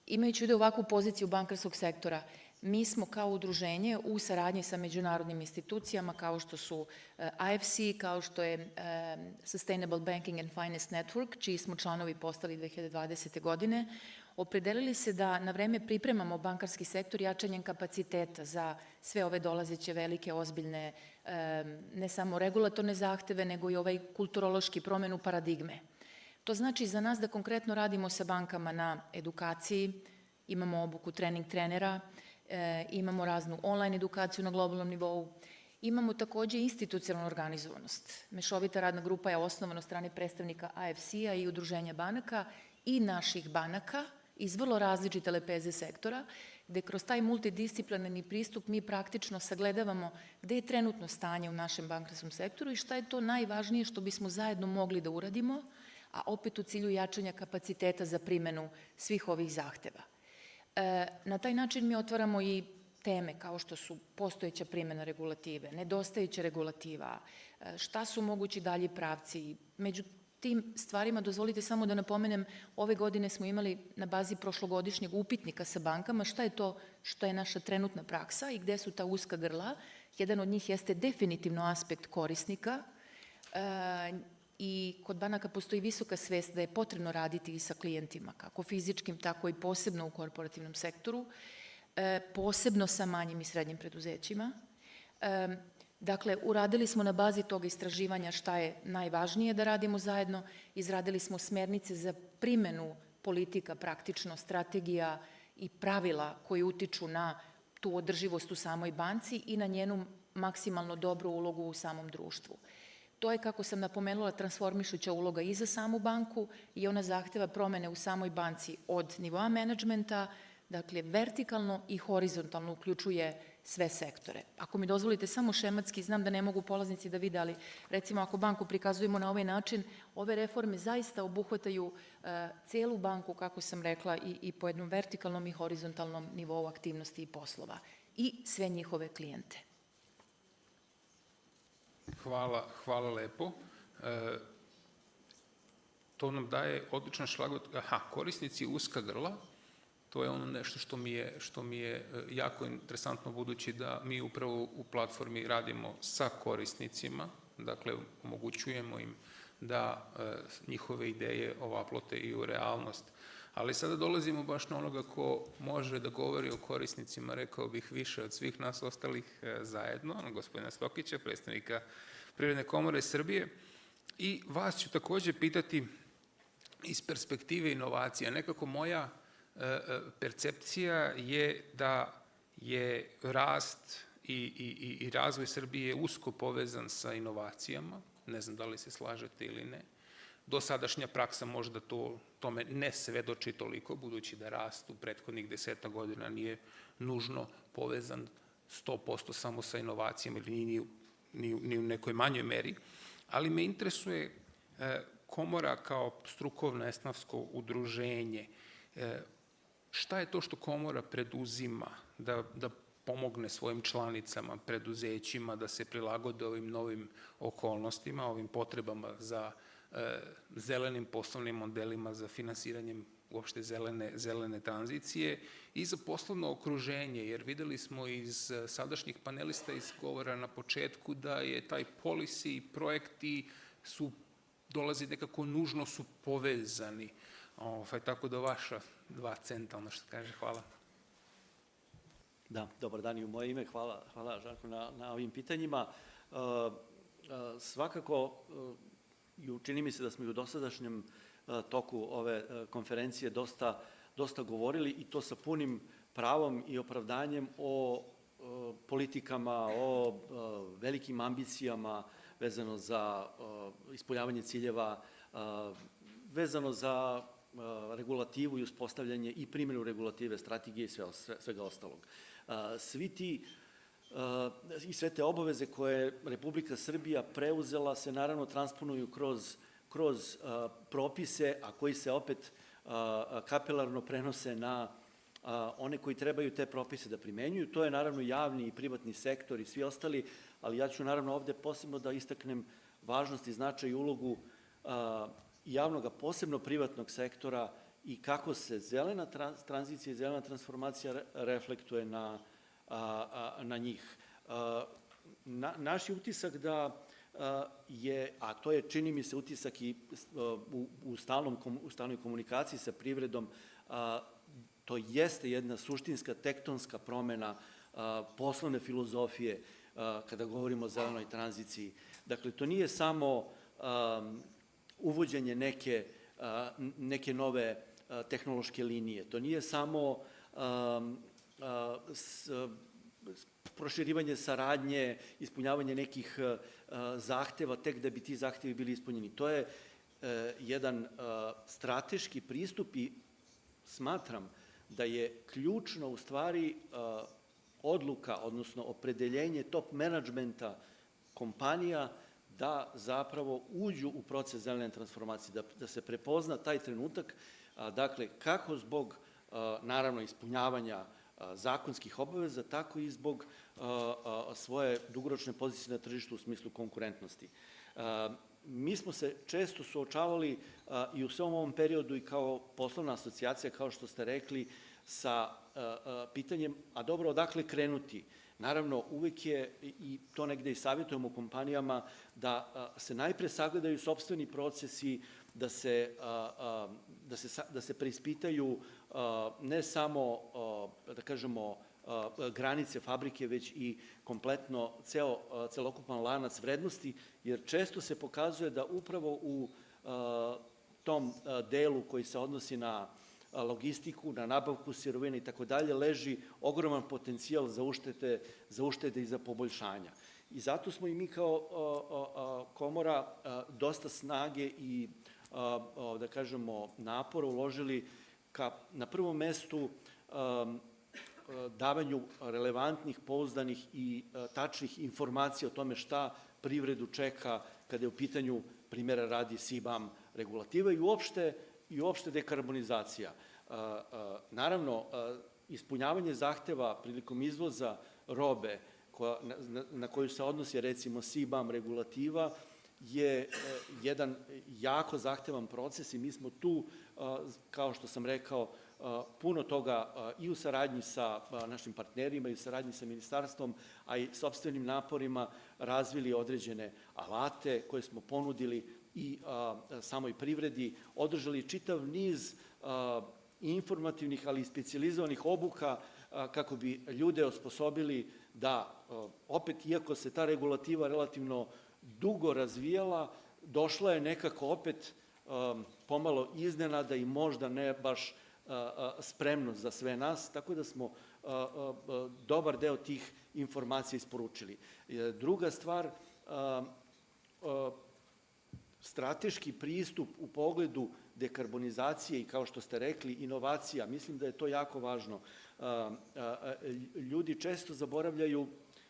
imajući da ovakvu poziciju bankarskog sektora, mi smo kao udruženje u saradnji sa međunarodnim institucijama kao što su AFC, kao što je Sustainable Banking and Finance Network, čiji smo članovi postali 2020. godine, opredelili se da na vreme pripremamo bankarski sektor jačanjem kapaciteta za sve ove dolazeće velike, ozbiljne, ne samo regulatorne zahteve, nego i ovaj kulturološki promenu paradigme. To znači za nas da konkretno radimo sa bankama na edukaciji, imamo obuku trening trenera, imamo raznu online edukaciju na globalnom nivou, imamo takođe institucionalnu organizovanost. Mešovita radna grupa je osnovana od strane predstavnika AFC-a i Udruženja banaka i naših banaka iz vrlo različite lepeze sektora, gde kroz taj multidisciplinarni pristup mi praktično sagledavamo gde je trenutno stanje u našem bankarskom sektoru i šta je to najvažnije što bismo zajedno mogli da uradimo, a opet u cilju jačanja kapaciteta za primenu svih ovih zahteva. Na taj način mi otvaramo i teme kao što su postojeća primjena regulative, nedostajuća regulativa, šta su mogući dalji pravci. Među tim stvarima, dozvolite samo da napomenem, ove godine smo imali na bazi prošlogodišnjeg upitnika sa bankama šta je to što je naša trenutna praksa i gde su ta uska grla. Jedan od njih jeste definitivno aspekt korisnika i kod banaka postoji visoka svest da je potrebno raditi i sa klijentima, kako fizičkim, tako i posebno u korporativnom sektoru, posebno sa manjim i srednjim preduzećima. Dakle, uradili smo na bazi tog istraživanja šta je najvažnije da radimo zajedno, izradili smo smernice za primenu politika, praktično strategija i pravila koji utiču na tu održivost u samoj banci i na njenu maksimalno dobru ulogu u samom društvu. To je, kako sam napomenula, transformišuća uloga i za samu banku i ona zahteva promene u samoj banci od nivoa menadžmenta, dakle vertikalno i horizontalno uključuje sve sektore. Ako mi dozvolite samo šematski, znam da ne mogu polaznici da vide, ali recimo ako banku prikazujemo na ovaj način, ove reforme zaista obuhvataju celu banku, kako sam rekla, i po jednom vertikalnom i horizontalnom nivou aktivnosti i poslova i sve njihove klijente. Hvala lepo. To nam daje odličan šlagvort. Korisnici uska grla, to je ono nešto što mi je jako interesantno, budući da mi upravo u platformi radimo sa korisnicima, dakle omogućujemo im da njihove ideje ovaplote i u realnost. Ali sada dolazimo baš na onoga ko može da govori o korisnicima, rekao bih, više od svih nas ostalih zajedno, gospodina Stokića, predstavnika Privredne komore Srbije. I vas ću takođe pitati iz perspektive inovacija. Nekako moja percepcija je da je rast i razvoj Srbije usko povezan sa inovacijama. Ne znam da li se slažete ili ne. Dosadašnja praksa možda tome ne svedoči toliko, budući da rast u prethodnih 10 godina nije nužno povezan 100% samo sa inovacijama ili ni u nekoj manjoj meri, ali me interesuje komora kao strukovno esnafsko udruženje. Šta je to što komora preduzima da pomogne svojim članicama, preduzećima da se prilagode ovim novim okolnostima, ovim potrebama za zelenim poslovnim modelima, za finansiranjem uopšte zelene tranzicije i za poslovno okruženje, jer videli smo iz sadašnjih panelista iz govora na početku da je taj policy i projekti dolazi nekako nužno su povezani. Tako da vaša 2 centa, ono što kaže, hvala. Da, dobar dan i u moje ime. Hvala Žarko na ovim pitanjima. Svakako, čini mi se da smo i u dosadašnjem toku ove konferencije dosta govorili i to sa punim pravom i opravdanjem o politikama, o velikim ambicijama vezano za ispunjavanje ciljeva, vezano za regulativu i uspostavljanje i primjenu regulative, strategije i svega ostalog. Sve te obaveze koje Republika Srbija preuzela se naravno transponuju kroz propise, a koji se opet kapilarno prenose na one koji trebaju te propise da primenjuju. To je naravno javni i privatni sektor i svi ostali, ali ja ću naravno ovde posebno da istaknem važnost i značaj i ulogu javnog, posebno privatnog sektora i kako se zelena tranzicija i zelena transformacija reflektuje na njih. Naš je utisak da je, a to je čini mi se utisak i u stalnoj komunikaciji sa privredom, to jeste jedna suštinska tektonska promena poslovne filozofije kada govorimo o zelenoj tranziciji. Dakle, to nije samo uvođenje neke nove tehnološke linije, to nije samo proširivanje saradnje, ispunjavanje nekih zahteva, tek da bi ti zahtevi bili ispunjeni. To je jedan strateški pristup i smatram da je ključno u stvari odluka, odnosno opredeljenje top menadžmenta kompanija da zapravo uđu u proces zelene transformacije, da se prepozna taj trenutak, dakle, kako zbog, naravno, ispunjavanja zakonskih obaveza, tako i zbog svoje dugoročne pozicije na tržištu u smislu konkurentnosti. Mi smo se često suočavali i u svom ovom periodu i kao poslovna asocijacija, kao što ste rekli, sa pitanjem, a dobro, odakle krenuti? Naravno, uvek je, i to negde i savjetujemo kompanijama, da se najpre sagledaju sopstveni procesi, da se preispitaju ne samo, da kažemo, granice fabrike, već i kompletno celokupan lanac vrednosti, jer često se pokazuje da upravo u tom delu koji se odnosi na logistiku, na nabavku sirovina i tako dalje, leži ogroman potencijal za uštede i za poboljšanja. I zato smo i mi kao komora dosta snage i, da kažemo, napora uložili ka, na prvom mestu, davanju relevantnih, pouzdanih i tačnih informacija o tome šta privredu čeka kada je u pitanju, primjera radi, CBAM regulativa i uopšte dekarbonizacija. Naravno, ispunjavanje zahteva prilikom izvoza robe na koju se odnosi, recimo, CBAM regulativa je jedan jako zahtevan proces i mi smo tu, kao što sam rekao, puno toga i u saradnji sa našim partnerima i u saradnji sa ministarstvom, a i sopstvenim naporima razvili određene alate koje smo ponudili i samoj privredi, održali čitav niz informativnih, ali i specijalizovanih obuka kako bi ljude osposobili da, opet, iako se ta regulativa relativno dugo razvijala, došla je nekako opet pomalo iznenada i možda ne baš spremno za sve nas, tako da smo dobar deo tih informacija isporučili. Druga stvar, strateški pristup u pogledu dekarbonizacije i, kao što ste rekli, inovacija, mislim da je to jako važno. Ljudi često zaboravljaju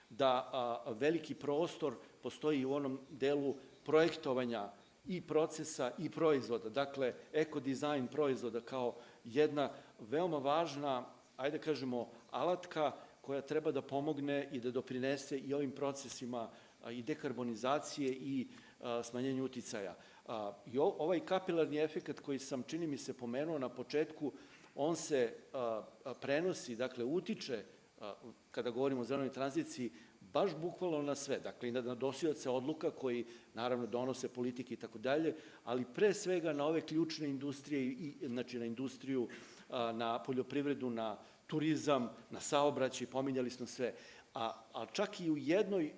da veliki prostor postoji u onom delu projektovanja i procesa i proizvoda. Dakle, ekodizajn proizvoda kao jedna veoma važna, ajde kažemo, alatka koja treba da pomogne i da doprinese i ovim procesima i dekarbonizacije i smanjenju uticaja. I ovaj kapilarni efekt koji sam, čini mi se, pomenuo na početku, on se prenosi, dakle, utiče, kada govorimo o zelenoj tranziciji, baš bukvalno na sve, dakle, i na nosioce odluka koji, naravno, donose politike i tako dalje, ali pre svega na ove ključne industrije, znači na industriju, na poljoprivredu, na turizam, na saobraćaj, pominjali smo sve. A čak i u jednoj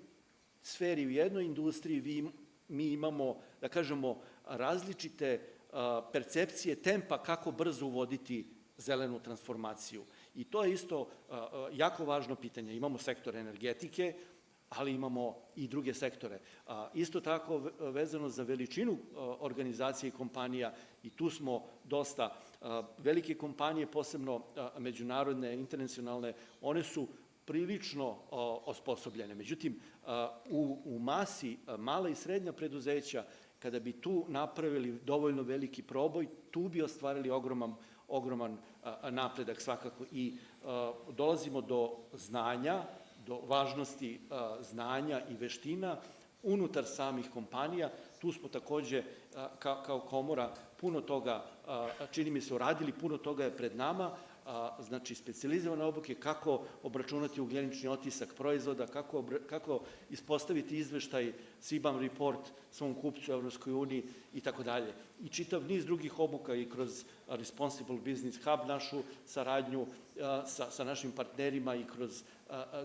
sferi, u jednoj industriji mi imamo, da kažemo, različite percepcije tempa kako brzo uvoditi zelenu transformaciju. I to je isto jako važno pitanje. Imamo sektor energetike, ali imamo i druge sektore. Isto tako, vezano za veličinu organizacije i kompanija, i tu smo dosta velike kompanije, posebno međunarodne, internacionalne, one su prilično osposobljene. Međutim, u masi mala i srednja preduzeća, kada bi tu napravili dovoljno veliki proboj, tu bi ostvarili ogroman napredak svakako. I dolazimo do znanja, do važnosti znanja i veština unutar samih kompanija. Tu smo takođe kao komora puno toga, čini mi se, uradili, puno toga je pred nama, znači specijalizovane obuke, kako obračunati ugljenični otisak proizvoda, kako ispostaviti izveštaj CBAM report svom kupcu u Evropskoj uniji i tako dalje. I čitav niz drugih obuka i kroz Responsible Business Hub, našu saradnju sa našim partnerima i kroz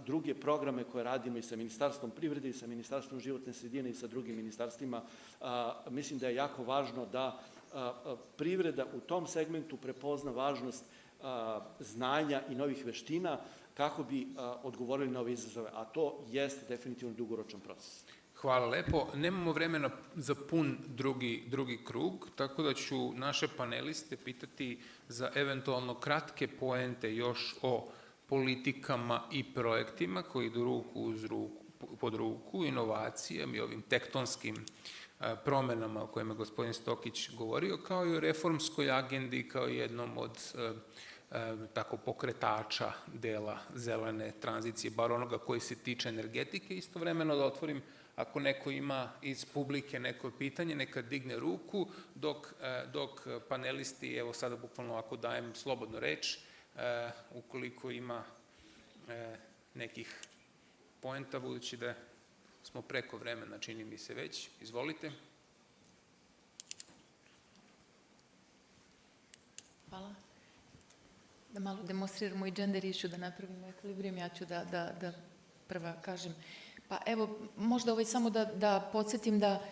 druge programe koje radimo i sa Ministarstvom privrede i sa Ministarstvom životne sredine i sa drugim ministarstvima. Mislim da je jako važno da privreda u tom segmentu prepozna važnost znanja i novih veština kako bi odgovorili na ove izazove, a to jeste definitivno dugoročan proces. Hvala lepo. Nemamo vremena za pun drugi krug, tako da ću naše paneliste pitati za eventualno kratke poente još o politikama i projektima koji idu pod ruku inovacijama i ovim tektonskim promenama o kojima je gospodin Stokić govorio, kao i o reformskoj agendi, kao jednom od tako pokretača dela zelene tranzicije, bar onoga koji se tiče energetike. Istovremeno da otvorim, ako neko ima iz publike neko pitanje, neka digne ruku, dok panelisti, evo sada bukvalno ovako dajem slobodno reč, ukoliko ima nekih poenta, budući da smo preko vremena, čini mi se već. Izvolite. Hvala. Da malo demonstriramo i gender issue, da napravimo ekvilibrijum, ja ću da prva kažem. Pa evo, možda samo da podsjetim da,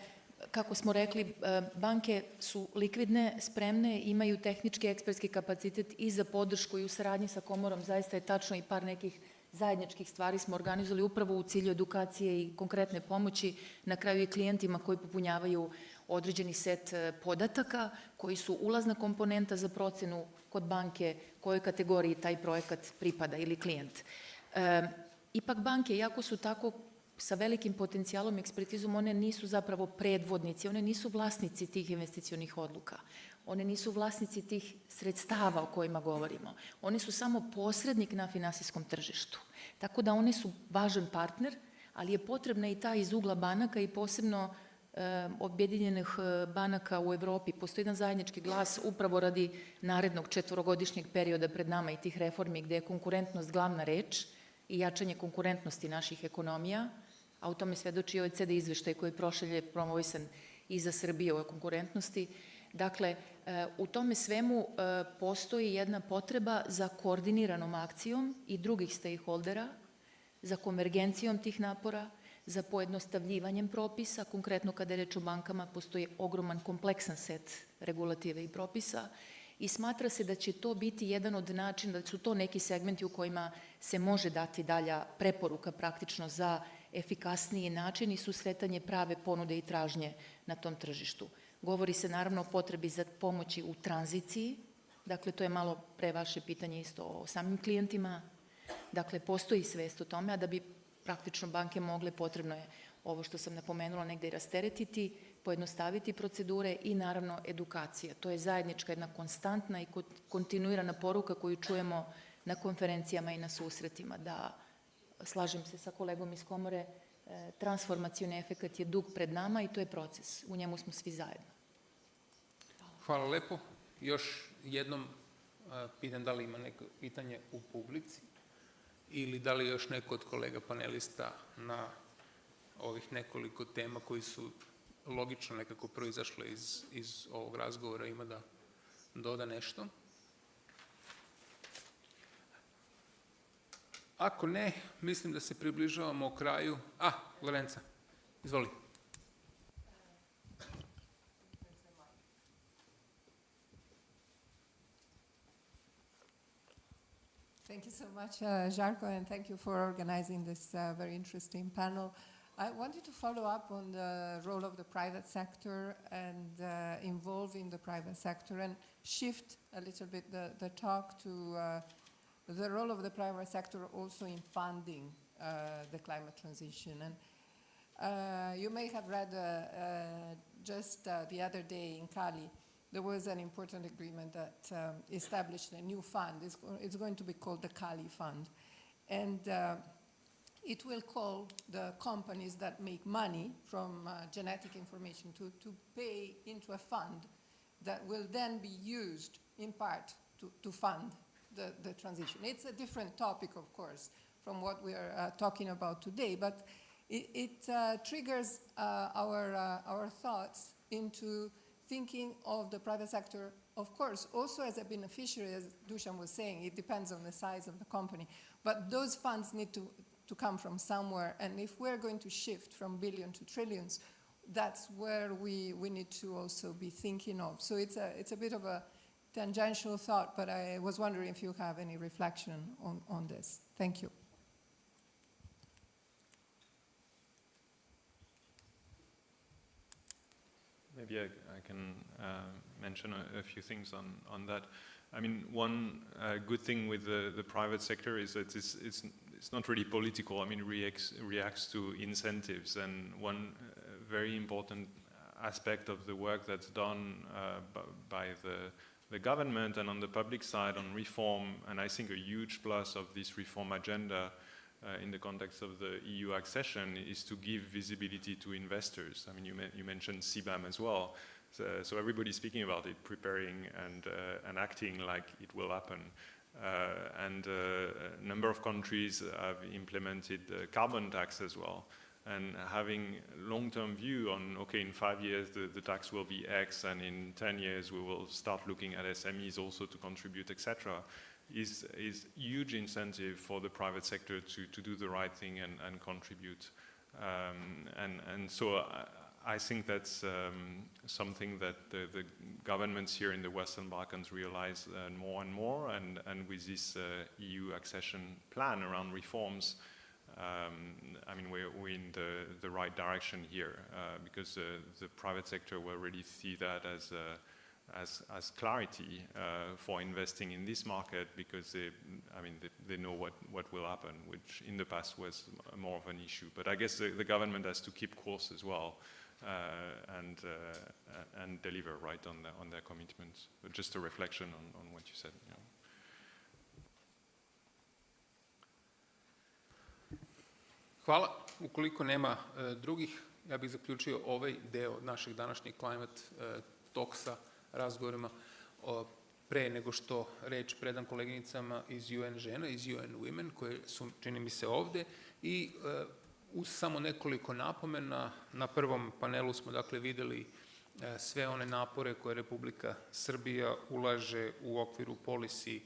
kako smo rekli, banke su likvidne, spremne, imaju tehnički ekspertski kapacitet i za podršku i u saradnji sa komorom. Zaista je tačno i par nekih zajedničkih stvari smo organizovali upravo u cilju edukacije i konkretne pomoći, na kraju i klijentima koji popunjavaju određeni set podataka, koji su ulazna komponenta za procenu kod banke kojoj kategoriji taj projekat pripada ili klijent. Ipak banke, iako su tako sa velikim potencijalom i ekspertizom, one nisu zapravo predvodnici, one nisu vlasnici tih investicionih odluka. One nisu vlasnici tih sredstava o kojima govorimo. One su samo posrednik na finansijskom tržištu. Tako da one su važan partner, ali je potrebna i ta iz ugla banaka i posebno objedinjenih banaka u Evropi. Postoji jedan zajednički glas upravo radi narednog 4-godišnjeg perioda pred nama i tih reformi gde je konkurentnost glavna reč i jačanje konkurentnosti naših ekonomija, a u tome svedoči OECD izveštaj koji je prošle promovisan i za Srbiju o konkurentnosti. Dakle, u tome svemu postoji jedna potreba za koordiniranom akcijom i drugih stakeholdera, za konvergencijom tih napora, za pojednostavljivanjem propisa. Konkretno kada je reč o bankama, postoji ogroman kompleksan set regulative i propisa i smatra se da će to biti jedan od načina, da su to neki segmenti u kojima se može dati dalja preporuka praktično za efikasniji način i susretanje prave ponude i tražnje na tom tržištu. Govori se naravno o potrebi za pomoći u tranziciji, dakle to je malo pre vaše pitanje isto o samim klijentima, dakle postoji svest o tome, a da bi praktično banke mogle, potrebno je ovo što sam napomenula negde i rasteretiti, pojednostaviti procedure i naravno edukacija. To je zajednička jedna konstantna i kontinuirana poruka koju čujemo na konferencijama i na susretima, da slažem se sa kolegom iz komore, transformacioni efekat je dug pred nama i to je proces. U njemu smo svi zajedno. Hvala lepo. Još jednom pitam da li ima neko pitanje u publici ili da li još neko od kolega panelista na ovih nekoliko tema koji su logično nekako proizašle iz ovog razgovora ima da doda nešto. Ako ne, mislim da se približavamo kraju. Lorenza, izvoli. Thank you so much, Žarko, and thank you for organizing this very interesting panel. I wanted to follow up on the role of the private sector and involving the private sector and shift a little bit the talk to the role of the private sector also in funding the climate transition. And you may have read just the other day in Cali, there was an important agreement that established a new fund. It's going to be called the Cali Fund. And it will call the companies that make money from genetic information to pay into a fund that will then be used in part to fund the transition. It's a different topic, of course, from what we are talking about today, but it triggers our thoughts into thinking of the private sector, of course, also as a beneficiary, as Dusan was saying. It depends on the size of the company, but those funds need to come from somewhere, and if we're going to shift from billion to trillions, that's where we need to also be thinking of. So it's a bit of a tangential thought, but I was wondering if you have any reflection on this. Thank you. Maybe I can mention a few things on that. I mean, one good thing with the private sector is that it's not really political. I mean, it reacts to incentives, and one very important aspect of the work that's done by the government and on the public side on reform, and I think a huge plus of this reform agenda in the context of the EU accession is to give visibility to investors. I mean, you mentioned CBAM as well. So everybody's speaking about it, preparing and acting like it will happen. And a number of countries have implemented carbon tax as well. And having long-term view on, okay, in 5 years the tax will be X, and in 10 years we will start looking at SMEs also to contribute, etc., is huge incentive for the private sector to do the right thing and contribute. And so I think that's something that the governments here in the Western Balkans realize more and more, and with this EU accession plan around reforms, I mean, we're in the right direction here, because the private sector will really see that as clarity for investing in this market, because they know what will happen, which in the past was more of an issue. But I guess the government has to keep course as well, and deliver right on their commitments. But just a reflection on what you said. Yeah. Hvala. Ukoliko nema drugih, ja bih zaključio ovaj deo našeg današnjeg Climate Talksa razgovorima pre nego što reč predam koleginicama iz UN žena, iz UN Women, koje su, čini mi se, ovde, i uz samo nekoliko napomena. Na prvom panelu smo dakle videli sve one napore koje Republika Srbija ulaže u okviru policy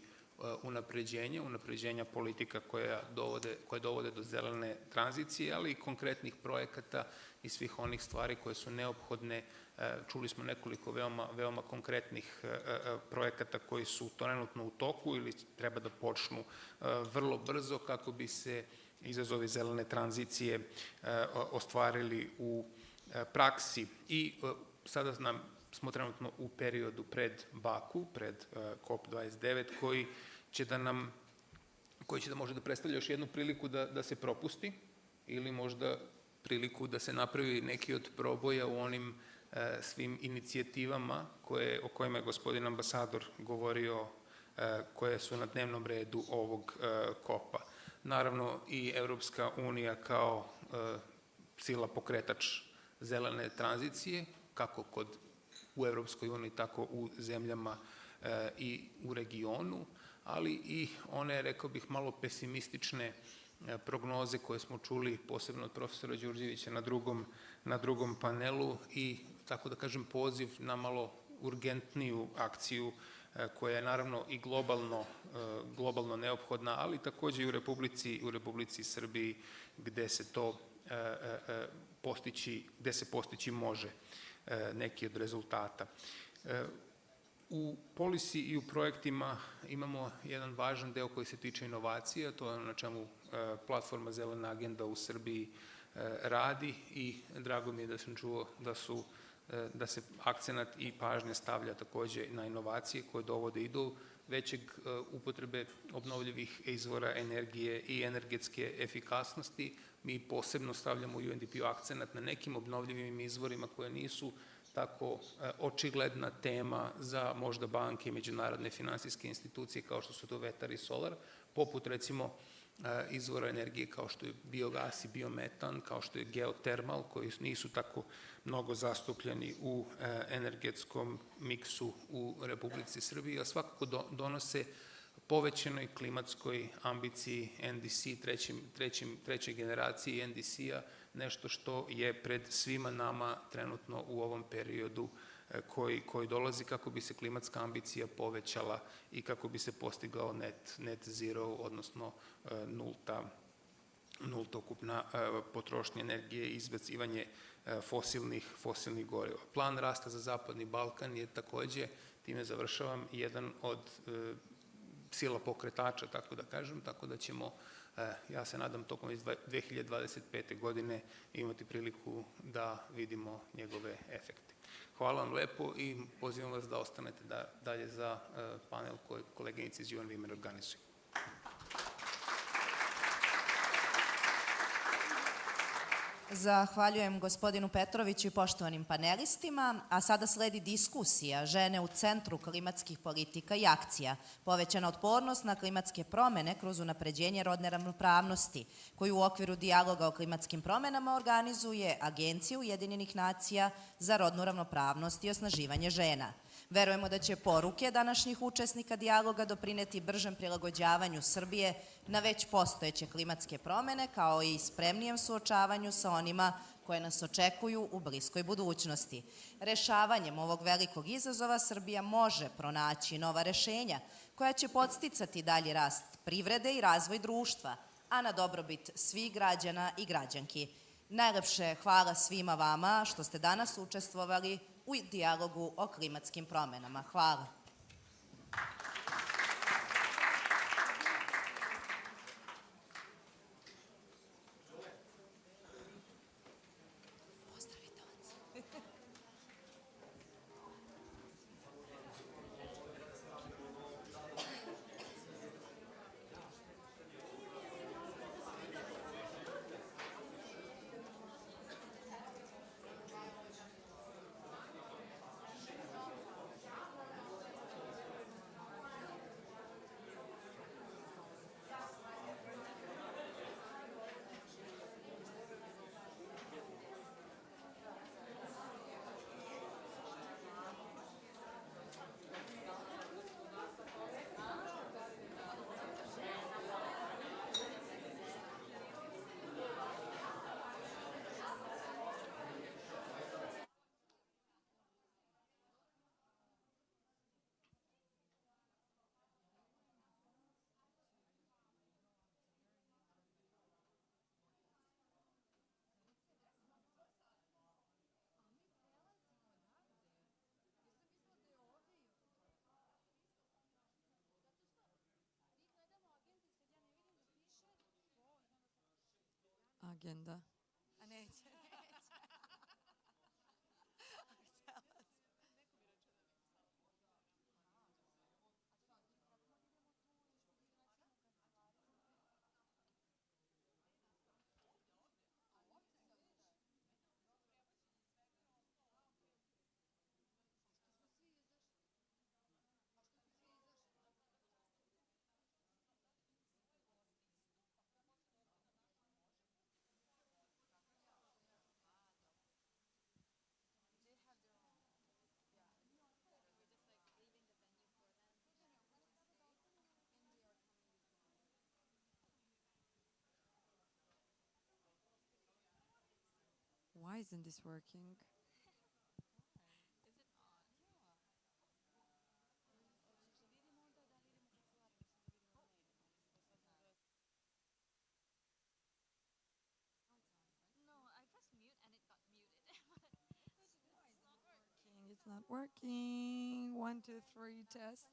unapređenja politika koje dovode do zelene tranzicije, ali i konkretnih projekata i svih onih stvari koje su neophodne. Čuli smo nekoliko veoma konkretnih projekata koji su trenutno u toku ili treba da počnu vrlo brzo kako bi se izazovi zelene tranzicije ostvarili u praksi. I sada smo trenutno u periodu pred Baku, pred COP29, koji će da može da predstavlja još jednu priliku da se propusti, ili možda priliku da se napravi neki od proboja u onim svim inicijativama o kojima je gospodin ambasador govorio, koje su na dnevnom redu ovog COP-a. naravno i Evropska unija kao sila pokretač zelene tranzicije, kako u Evropskoj uniji, tako u zemljama i u regionu, ali i one, rekao bih, malo pesimistične prognoze koje smo čuli posebno od profesora Đurđevića na drugom panelu i, tako da kažem, poziv na malo urgentniju akciju koja je naravno i globalno neophodna, ali takođe i u Republici Srbiji gde se postići može neki od rezultata. U polisi i u projektima imamo jedan važan deo koji se tiče inovacija, to je na čemu platforma Zelena agenda u Srbiji radi i drago mi je da sam čuo da se akcenat i pažnja stavlja takođe na inovacije koje dovode i do većeg upotrebe obnovljivih izvora energije i energetske efikasnosti. Mi posebno stavljamo u UNDP-u akcenat na nekim obnovljivim izvorima koje nisu tako očigledna tema za možda banke i međunarodne finansijske institucije kao što su to vetar i solar, poput recimo izvora energije kao što je biogas i biometan, kao što je geotermal, koji nisu tako mnogo zastupljeni u energetskom miksu u Republici Srbiji, a svakako donose povećanoj klimatskoj ambiciji NDC, trećoj generaciji NDC-a, nešto što je pred svima nama trenutno u ovom periodu koji dolazi kako bi se klimatska ambicija povećala i kako bi se postigao net zero, odnosno nulta ukupna potrošnja energije i izbacivanje fosilnih goriva. Plan rasta za Zapadni Balkan je takođe, time završavam, jedan od sila pokretača, tako da kažem, tako da ćemo, ja se nadam, tokom 2025. godine imati priliku da vidimo njegove efekte. Hvala vam lepo i pozivam vas da ostanete dalje za panel koji koleginici iz UN Women organizuju. Zahvaljujem gospodinu Petroviću i poštovanim panelistima, a sada sledi diskusija Žene u centru klimatskih politika i akcija, povećana otpornost na klimatske promene kroz unapređenje rodne ravnopravnosti, koju u okviru dijaloga o klimatskim promenama organizuje Agencija Ujedinjenih nacija za rodnu ravnopravnost i osnaživanje žena. Verujemo da će poruke današnjih učesnika dijaloga doprineti bržem prilagođavanju Srbije na već postojeće klimatske promene, kao i spremnijem suočavanju sa onima koje nas očekuju u bliskoj budućnosti. Rešavanjem ovog velikog izazova Srbija može pronaći nova rešenja koja će podsticati dalji rast privrede i razvoj društva, a na dobrobit svih građana i građanki. Najlepše hvala svima vama što ste danas učestvovali u dijalogu o klimatskim promenama. Hvala. Agenda. A neće. Why isn't this working? It's not working. 1, 2, 3, test.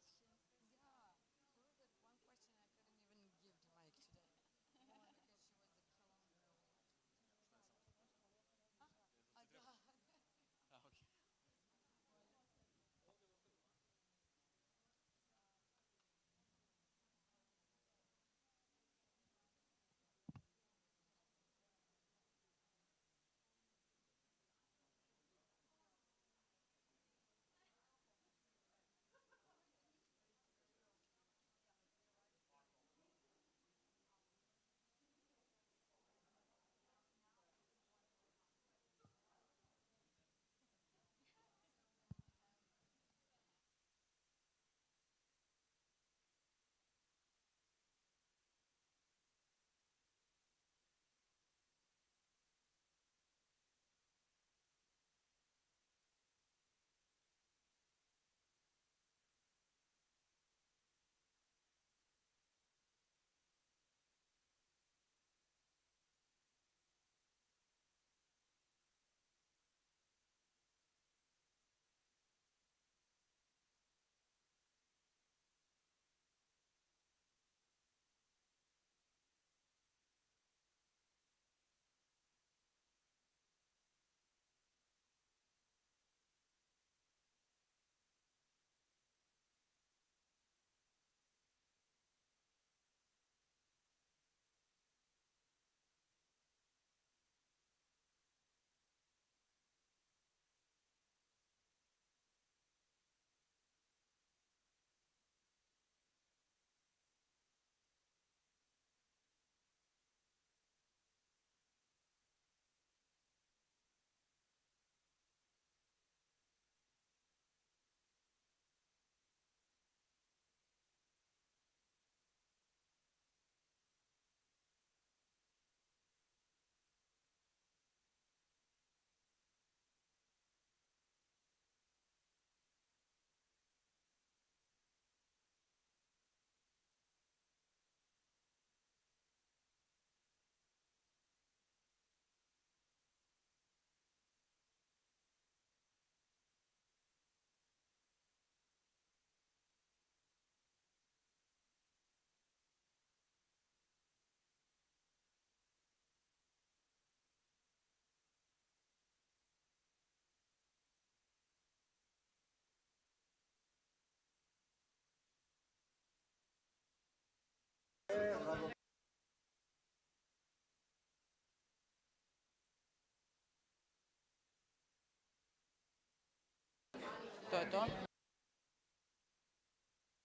To je to?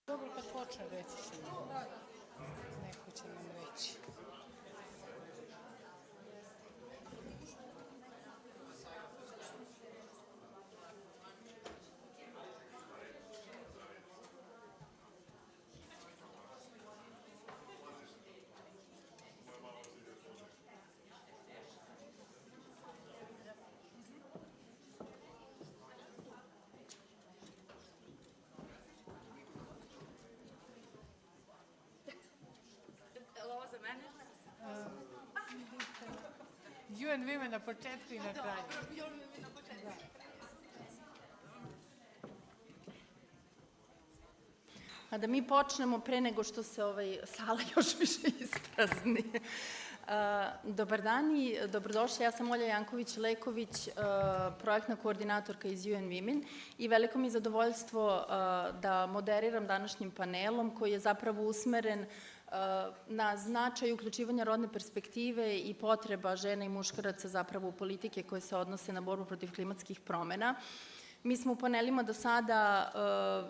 Dobro, kad počne reći ćemo. Neko će nam reći. Ovo za mene? UN Women na početku i na kraju. Na početku. A da mi počnemo pre nego što se sala još više isprazni. Dobar dan i dobrodošli. Ja sam Olja Janković-Leković, projektna koordinatorka iz UN Women i veliko mi je zadovoljstvo da moderiram današnjim panelom koji je zapravo usmeren na značaj uključivanja rodne perspektive i potreba žena i muškaraca zapravo u politike koje se odnose na borbu protiv klimatskih promena. Mi smo u panelima do sada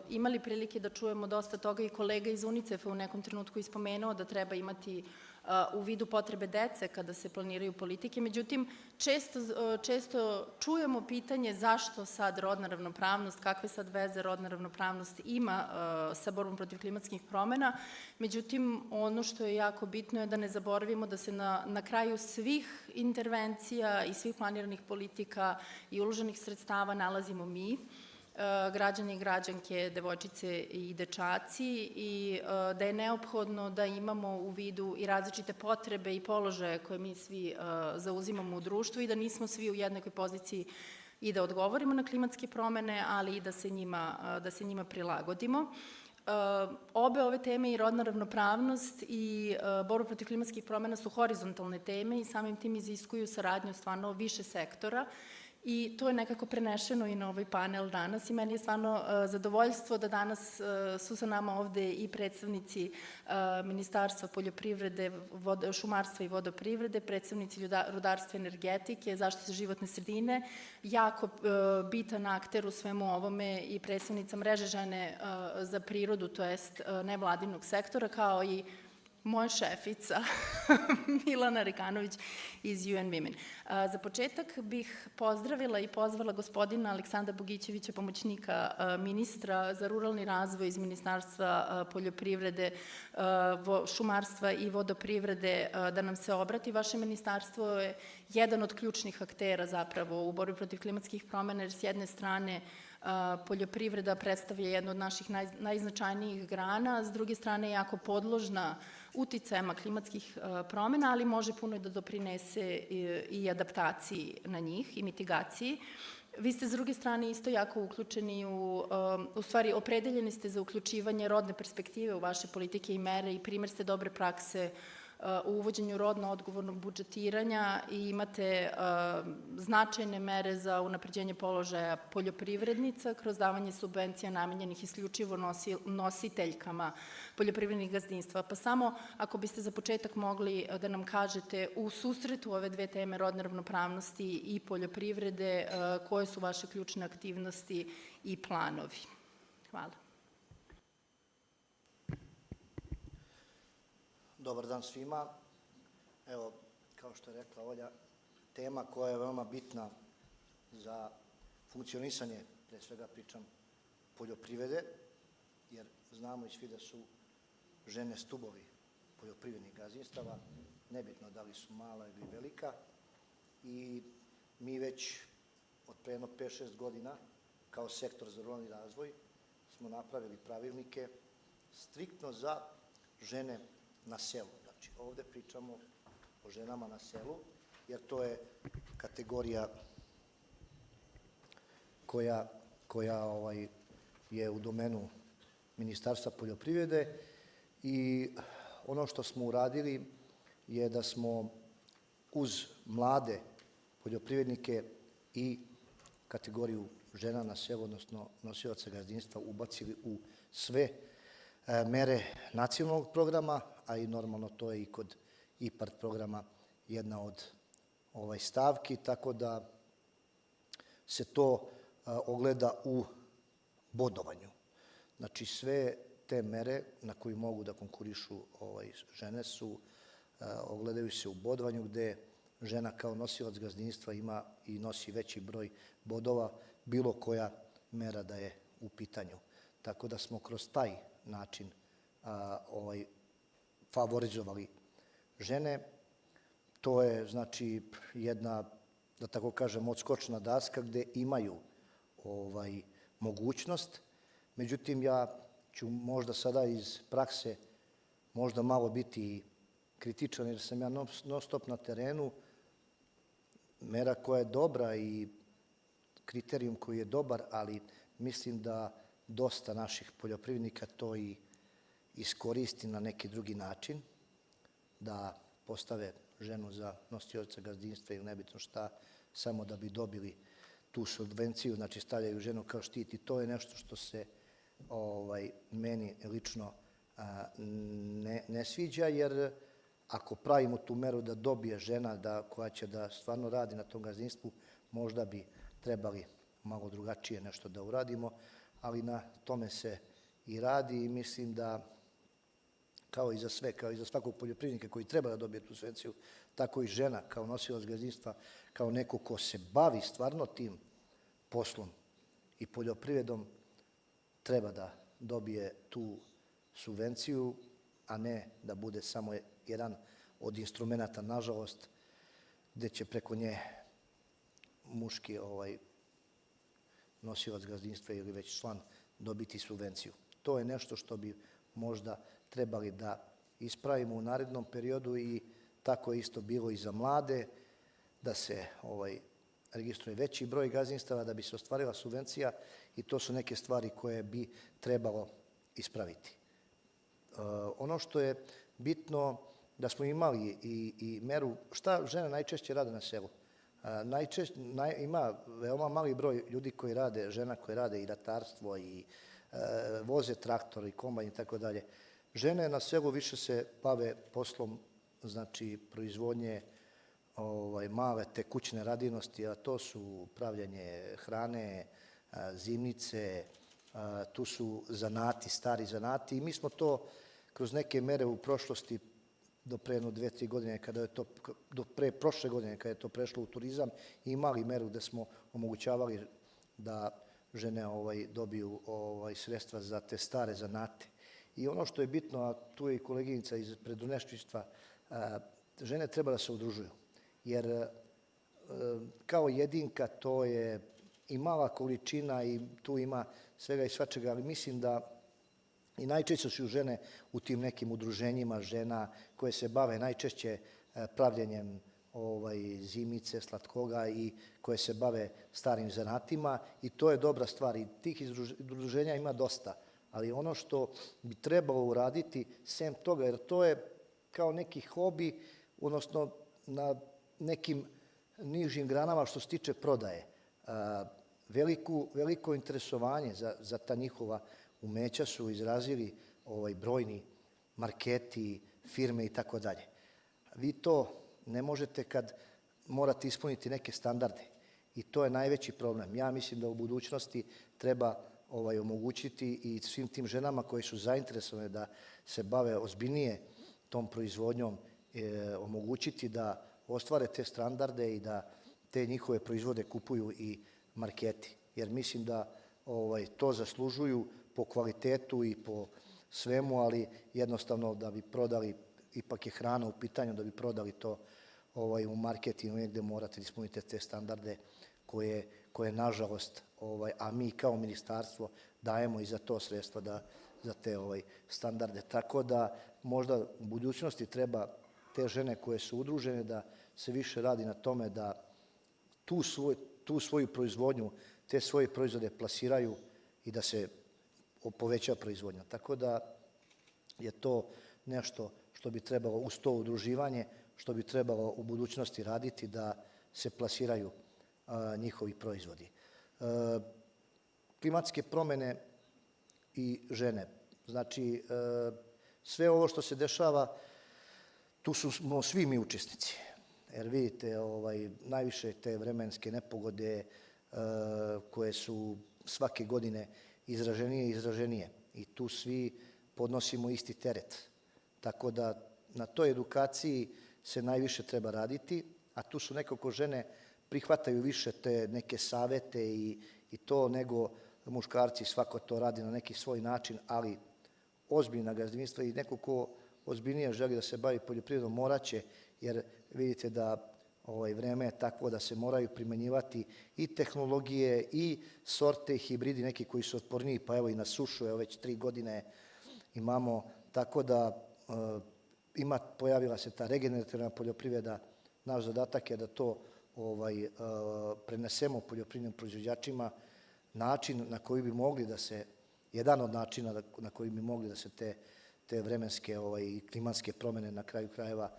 imali prilike da čujemo dosta toga i kolega iz UNICEF-a u nekom trenutku ispomenuo da treba imati u vidu potrebe dece kada se planiraju politike. Međutim, često čujemo pitanje zašto sad rodna ravnopravnost, kakve sad veze rodna ravnopravnost ima sa borbom protiv klimatskih promena. Međutim, ono što je jako bitno je da ne zaboravimo da se na kraju svih intervencija i svih planiranih politika i uloženih sredstava nalazimo mi, građani i građanke, devojčice i dečaci, i da je neophodno da imamo u vidu i različite potrebe i položaje koje mi svi zauzimamo u društvu i da nismo svi u jednakoj poziciji i da odgovorimo na klimatske promene, ali i da se njima prilagodimo. Obe ove teme, i rodna ravnopravnost i borba protiv klimatskih promena, su horizontalne teme i samim tim iziskuju saradnju stvarno više sektora. I to je nekako prenešeno i na ovaj panel danas i meni je stvarno zadovoljstvo da danas su sa nama ovde i predstavnici Ministarstva poljoprivrede, šumarstva i vodoprivrede, predstavnici rudarstva i energetike, zaštite životne sredine, jako bitan akter u svemu ovome i predstavnica mreže Žene za prirodu, to jest nevladinog sektora, kao i moja šefica Milana Rekanović iz UN Women. Za početak bih pozdravila i pozvala gospodina Aleksandra Bogićevića, pomoćnika ministra za ruralni razvoj iz Ministarstva poljoprivrede, šumarstva i vodoprivrede da nam se obrati. Vaše ministarstvo je jedan od ključnih aktera zapravo u borbi protiv klimatskih promena, jer s jedne strane poljoprivreda predstavlja jednu od naših najznačajnijih grana, s druge strane je jako podložna uticajama klimatskih promena, ali može puno da doprinese i adaptaciji na njih i mitigaciji. Vi ste s druge strane isto jako uključeni u stvari opredeljeni ste za uključivanje rodne perspektive u vaše politike i mere i primer ste dobre prakse u uvođenju rodno odgovornog budžetiranja i imate značajne mere za unapređenje položaja poljoprivrednica kroz davanje subvencija namenjenih isključivo nositeljkama poljoprivrednih gazdinstva. Pa samo ako biste za početak mogli da nam kažete u susretu ove dve teme rodne ravnopravnosti i poljoprivrede, koje su vaše ključne aktivnosti i planovi. Hvala. Dobar dan svima. Evo, kao što je rekla Olja, tema koja je veoma bitna za funkcionisanje, pre svega pričam, poljoprivrede, jer znamo i svi da su žene stubovi poljoprivrednih gazdinstava, nebitno da li su mala ili velika, i mi već od pre jedno 5-6 godina kao sektor za ruralni razvoj smo napravili pravilnike striktno za žene na selu. Znači, ovde pričamo o ženama na selu, jer to je kategorija koja je u domenu Ministarstva poljoprivrede, i ono što smo uradili je da smo uz mlade poljoprivrednike i kategoriju žena na selu, odnosno nosioca gazdinstva, ubacili u sve mere nacionalnog programa, a i normalno to je i kod IPARD programa jedna od stavki, tako da se to ogleda u bodovanju. Znači, sve te mere na koje mogu da konkurišu žene ogledaju se u bodovanju, gde žena kao nosilac gazdinstva ima i nosi veći broj bodova, bilo koja mera da je u pitanju. Tako da smo kroz taj način favorizovali žene. To je, znači, jedna, da tako kažem, odskočna daska gde imaju mogućnost. Međutim, ja ću možda sada iz prakse možda malo biti kritičan, jer sam ja non stop na terenu. Mera koja je dobra i kriterijum koji je dobar, ali mislim da dosta naših poljoprivrednika to i iskoristi na neki drugi način, da postave ženu za nosioca gazdinstva ili nebitno šta, samo da bi dobili tu subvenciju, znači stavljaju ženu kao štit, i to je nešto što se meni lično ne sviđa, jer ako pravimo tu meru da dobije žena koja će da stvarno radi na tom gazdinstvu, možda bi trebali malo drugačije nešto da uradimo, ali na tome se i radi i mislim da kao i za sve, kao i za svakog poljoprivrednika koji treba da dobije tu subvenciju, tako i žena kao nosilac gazdinstva, kao neko ko se bavi stvarno tim poslom i poljoprivredom, treba da dobije tu subvenciju, a ne da bude samo jedan od instrumenta, nažalost, gde će preko nje muški nosilac gazdinstva ili već član dobiti subvenciju. To je nešto što bi možda trebali da ispravimo u narednom periodu i tako je isto bilo i za mlade, da se registruje veći broj gazdinstava da bi se ostvarila subvencija i to su neke stvari koje bi trebalo ispraviti. Ono što je bitno da smo imali i meru, šta žene najčešće rade na selu? Ima veoma mali broj ljudi koji rade, žena koje rade i ratarstvo i voze traktor i kombajn i tako dalje. Žene na selu više se bave poslom, znači proizvodnje male tekućne radinosti, a to su pravljanje hrane, zimnice, tu su zanati, stari zanati i mi smo to kroz neke mere u prošlosti do pre jedno 2-3 godine, do pre prošle godine kada je to prešlo u turizam, imali meru gde smo omogućavali da žene dobiju sredstva za te stare zanate. I ono što je bitno, a tu je i koleginica iz preduzetništva, žene treba da se udružuju, jer kao jedinka to je i mala količina i tu ima svega i svačega, ali mislim da i najčešće su žene u tim nekim udruženjima žena koje se bave najčešće pravljenjem zimnice, slatkoga i koje se bave starim zanatima i to je dobra stvar i tih udruženja ima dosta, ali ono što bi trebalo uraditi sem toga, jer to je kao neki hobi, odnosno na nekim nižim granama što se tiče prodaje. Veliko interesovanje za ta njihova umeća su izrazili brojni marketi, firme i tako dalje. Vi to ne možete kad morate ispuniti neke standarde i to je najveći problem. Ja mislim da u budućnosti treba omogućiti i svim tim ženama koje su zainteresovane da se bave ozbiljnije tom proizvodnjom, omogućiti da ostvare te standarde i da te njihove proizvode kupuju i marketi. Jer mislim da to zaslužuju po kvalitetu i po svemu, ali jednostavno da bi prodali, ipak je hrana u pitanju, da bi prodali to u marketingu negde morate da ispunite te standarde koje nažalost, a mi kao ministarstvo dajemo i za to sredstva za te standarde. Tako da možda u budućnosti treba te žene koje su udružene da se više radi na tome da tu svoju proizvodnju, te svoje proizvode plasiraju i da se poveća proizvodnja. Tako da je to nešto što bi trebalo uz to udruživanje, što bi trebalo u budućnosti raditi da se plasiraju njihovi proizvodi. Klimatske promene i žene. Znači, sve ovo što se dešava, tu smo svi mi učesnici. Jer vidite, najviše te vremenske nepogode koje su svake godine izraženije i izraženije i tu svi podnosimo isti teret. Tako da na toj edukaciji se najviše treba raditi, a tu su nekako žene prihvataju više te neke savete i to nego muškarci, svako to radi na neki svoj način, ali ozbiljna gazdinstva i neko ko ozbiljnije želi da se bavi poljoprivredom moraće, jer vidite da vreme je takvo da se moraju primenjivati i tehnologije i sorte i hibridi, neki koji su otporniji, pa evo i na sušu, evo već 3 godine imamo, tako da pojavila se ta regenerativna poljoprivreda. Naš zadatak je da to prenesemo poljoprivrednim proizvođačima, način na koji bi mogli da se, jedan od načina na koji bi mogli da se te vremenske i klimatske promene na kraju krajeva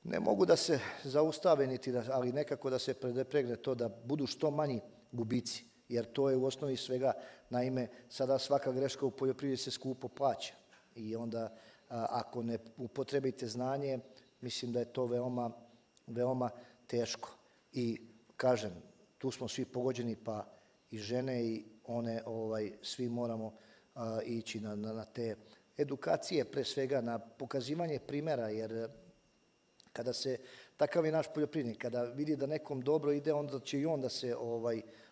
ne mogu da se zaustave, ali nekako da se predepregne to da budu što manji gubici, jer to je u osnovi svega, naime, sada svaka greška u poljoprivredi se skupo plaća i onda ako ne upotrebite znanje, mislim da je to veoma teško. I kažem, tu smo svi pogođeni, pa i žene i one, svi moramo ići na te edukacije pre svega, na pokazivanje primera, jer kada se, takav je naš poljoprivrednik, kada vidi da nekom dobro ide, onda će i on da se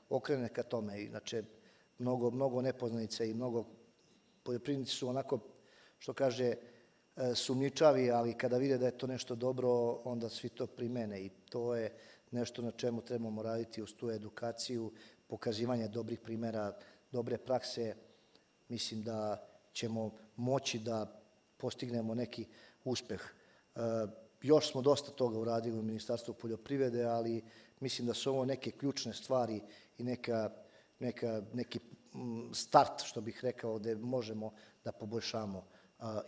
okrene ka tome. Inače, mnogo nepoznanica i mnogo poljoprivrednici su onako, što kaže, sumnjičavi, ali kada vide da je to nešto dobro, onda svi to primene i to je nešto na čemu trebamo raditi uz tu edukaciju, pokazivanje dobrih primera, dobre prakse. Mislim da ćemo moći da postignemo neki uspeh. Još smo dosta toga uradili u Ministarstvu poljoprivrede, ali mislim da su ovo neke ključne stvari i neki start, što bih rekao, gde možemo da poboljšamo.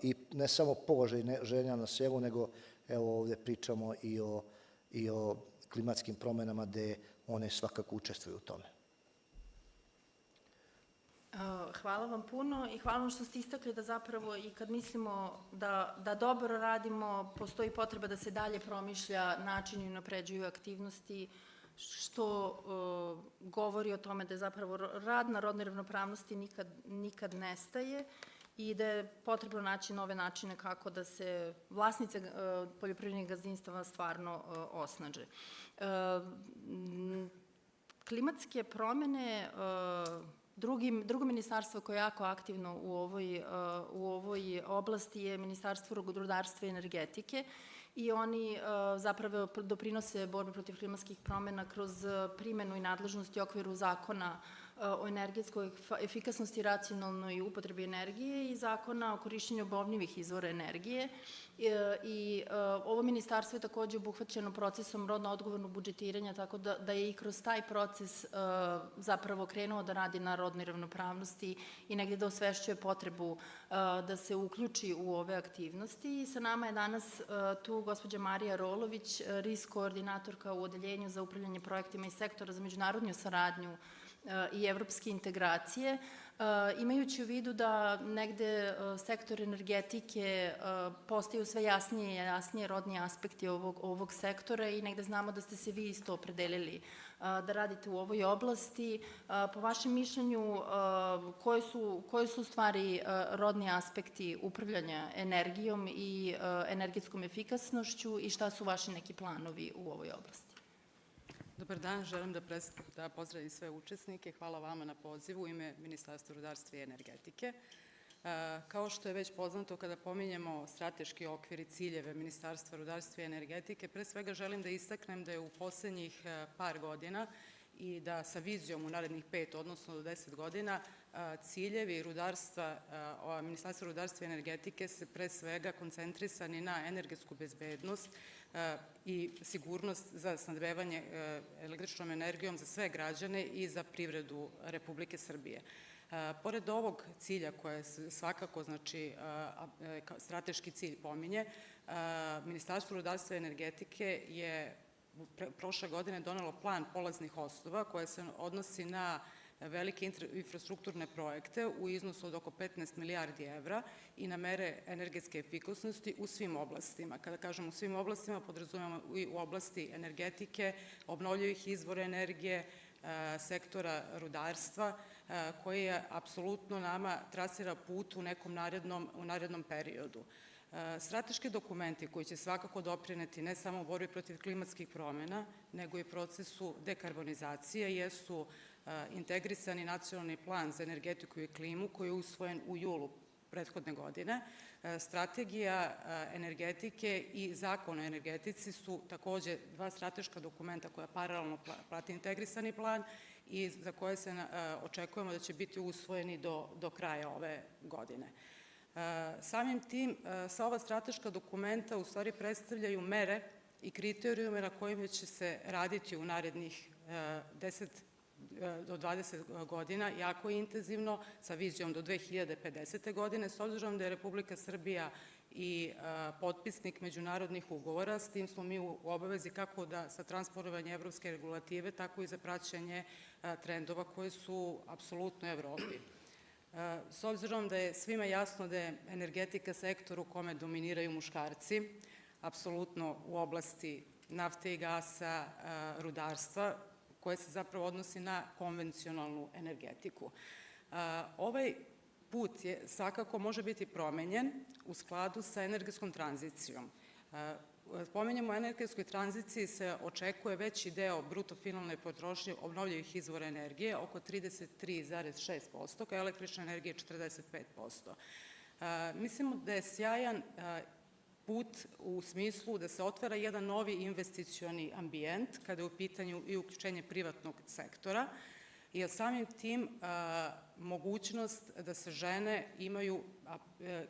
I ne samo položaj žena na selu, nego evo ovde pričamo i o klimatskim promenama, gde one svakako učestvuju u tome. Hvala vam puno i hvala vam što ste istakli da zapravo i kad mislimo da dobro radimo, postoji potreba da se dalje promišlja način i unapređuju aktivnosti, što govori o tome da je zapravo rad na rodnoj ravnopravnosti nikad nestaje i da je potrebno naći nove načine kako da se vlasnice poljoprivrednih gazdinstava stvarno osnaže. Klimatske promene, drugo ministarstvo koje je jako aktivno u ovoj oblasti je Ministarstvo rudarstva i energetike i oni zapravo doprinose borbi protiv klimatskih promena kroz primenu i nadležnosti u okviru zakona o energetskoj efikasnosti i racionalnoj upotrebi energije i zakona o korišćenju obnovljivih izvora energije. I ovo ministarstvo je takođe obuhvaćeno procesom rodno odgovornog budžetiranja, tako da je i kroz taj proces zapravo krenuo da radi na rodnoj ravnopravnosti i negde da osvešćuje potrebu da se uključi u ove aktivnosti. I sa nama je danas tu gospođa Marija Rolović, risk koordinatorka u Odeljenju za upravljanje projektima i sektora za međunarodnu saradnju i evropske integracije, imajući u vidu da negde sektor energetike postaju sve jasnije i jasnije rodni aspekti ovog sektora i negde znamo da ste se vi isto opredelili da radite u ovoj oblasti. Po vašem mišljenju, koji su u stvari rodni aspekti upravljanja energijom i energetskom efikasnošću i šta su vaši neki planovi u ovoj oblasti? Dobar dan, želim da pozdravim sve učesnike. Hvala vama na pozivu u ime Ministarstva rudarstva i energetike. Kao što je već poznato, kada pominjemo strateški okvir i ciljeve Ministarstva rudarstva i energetike, pre svega želim da istaknem da je u poslednjih par godina i da sa vizijom u narednih 5, odnosno do 10 godina, ciljevi Ministarstva rudarstva i energetike se pre svega koncentrisani na energetsku bezbednost i sigurnost za snabdevanje električnom energijom za sve građane i za privredu Republike Srbije. Pored ovog cilja koje svakako, znači, strateški cilj pominje, Ministarstvo rudarstva i energetike je prošle godine donelo plan polaznih osnova koje se odnosi na velike infrastrukturne projekte u iznosu od oko 15 milijardi evra i na mere energetske efikasnosti u svim oblastima. Kada kažem u svim oblastima, podrazumemo i u oblasti energetike, obnovljivih izvora energije, sektora rudarstva, koji je apsolutno nama trasira put u nekom narednom periodu. Strateški dokumenti koji će svakako doprineti ne samo u borbi protiv klimatskih promena, nego i procesu dekarbonizacije, jesu integrisani nacionalni plan za energetiku i klimu koji je usvojen u julu prethodne godine. Strategija energetike i zakon o energetici su takođe dva strateška dokumenta koja paralelno prate integrisani plan i za koje se očekujemo da će biti usvojeni do kraja ove godine. Samim tim, sva ova strateška dokumenta u stvari predstavljaju mere i kriterijume na kojima će se raditi u narednih 10 do 20 godina, jako intenzivno, sa vizijom do 2050. godine, s obzirom da je Republika Srbija i potpisnik međunarodnih ugovora, s tim smo mi u obavezi kako da sa transponovanje evropske regulative, tako i za praćenje trendova koji su apsolutno u Evropi. S obzirom da je svima jasno da je energetika sektor u kome dominiraju muškarci, apsolutno u oblasti nafte i gasa, rudarstva, koje se zapravo odnosi na konvencionalnu energetiku. Ovaj put je svakako može biti promenjen u skladu sa energetskom tranzicijom. Pominjamo, u energetskoj tranziciji se očekuje veći deo bruto finalne potrošnje obnovljivih izvora energije, oko 33,6%, kao električna energija 45%. Mislimo da je sjajan put u smislu da se otvara jedan novi investicioni ambijent kada je u pitanju i uključenje privatnog sektora, jer samim tim mogućnost da se žene imaju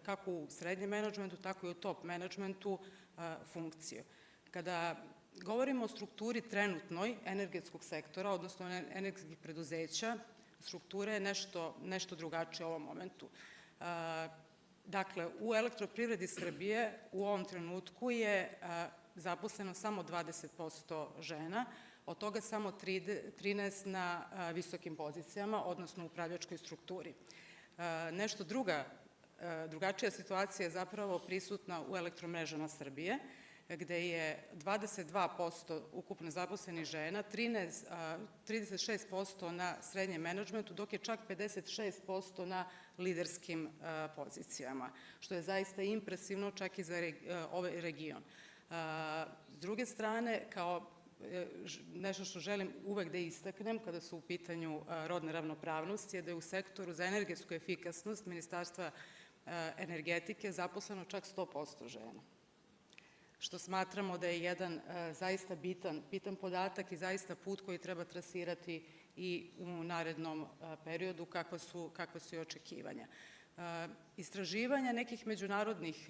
kako u srednjem menadžmentu, tako i u top menadžmentu funkciju. Kada govorimo o strukturi trenutnoj energetskog sektora, odnosno energetskih preduzeća, struktura je nešto drugačija u ovom momentu. Dakle, u Elektroprivredi Srbije u ovom trenutku je zaposleno samo 20% žena, od toga samo 13 na visokim pozicijama, odnosno u upravljačkoj strukturi. Nešto drugačija situacija je zapravo prisutna u Elektromrežama Srbije, gde je 22% ukupno zaposlenih žena, 36% na srednjem menadžmentu, dok je čak 56% na liderskim pozicijama, što je zaista impresivno čak i za ovaj region. S druge strane, kao nešto što želim uvek da istaknem kada su u pitanju rodne ravnopravnosti je da je u sektoru za energetsku efikasnost Ministarstva energetike zaposleno čak 100% žena, što smatramo da je jedan zaista bitan podatak i zaista put koji treba trasirati i u narednom periodu, kakva su i očekivanja. Istraživanja nekih međunarodnih,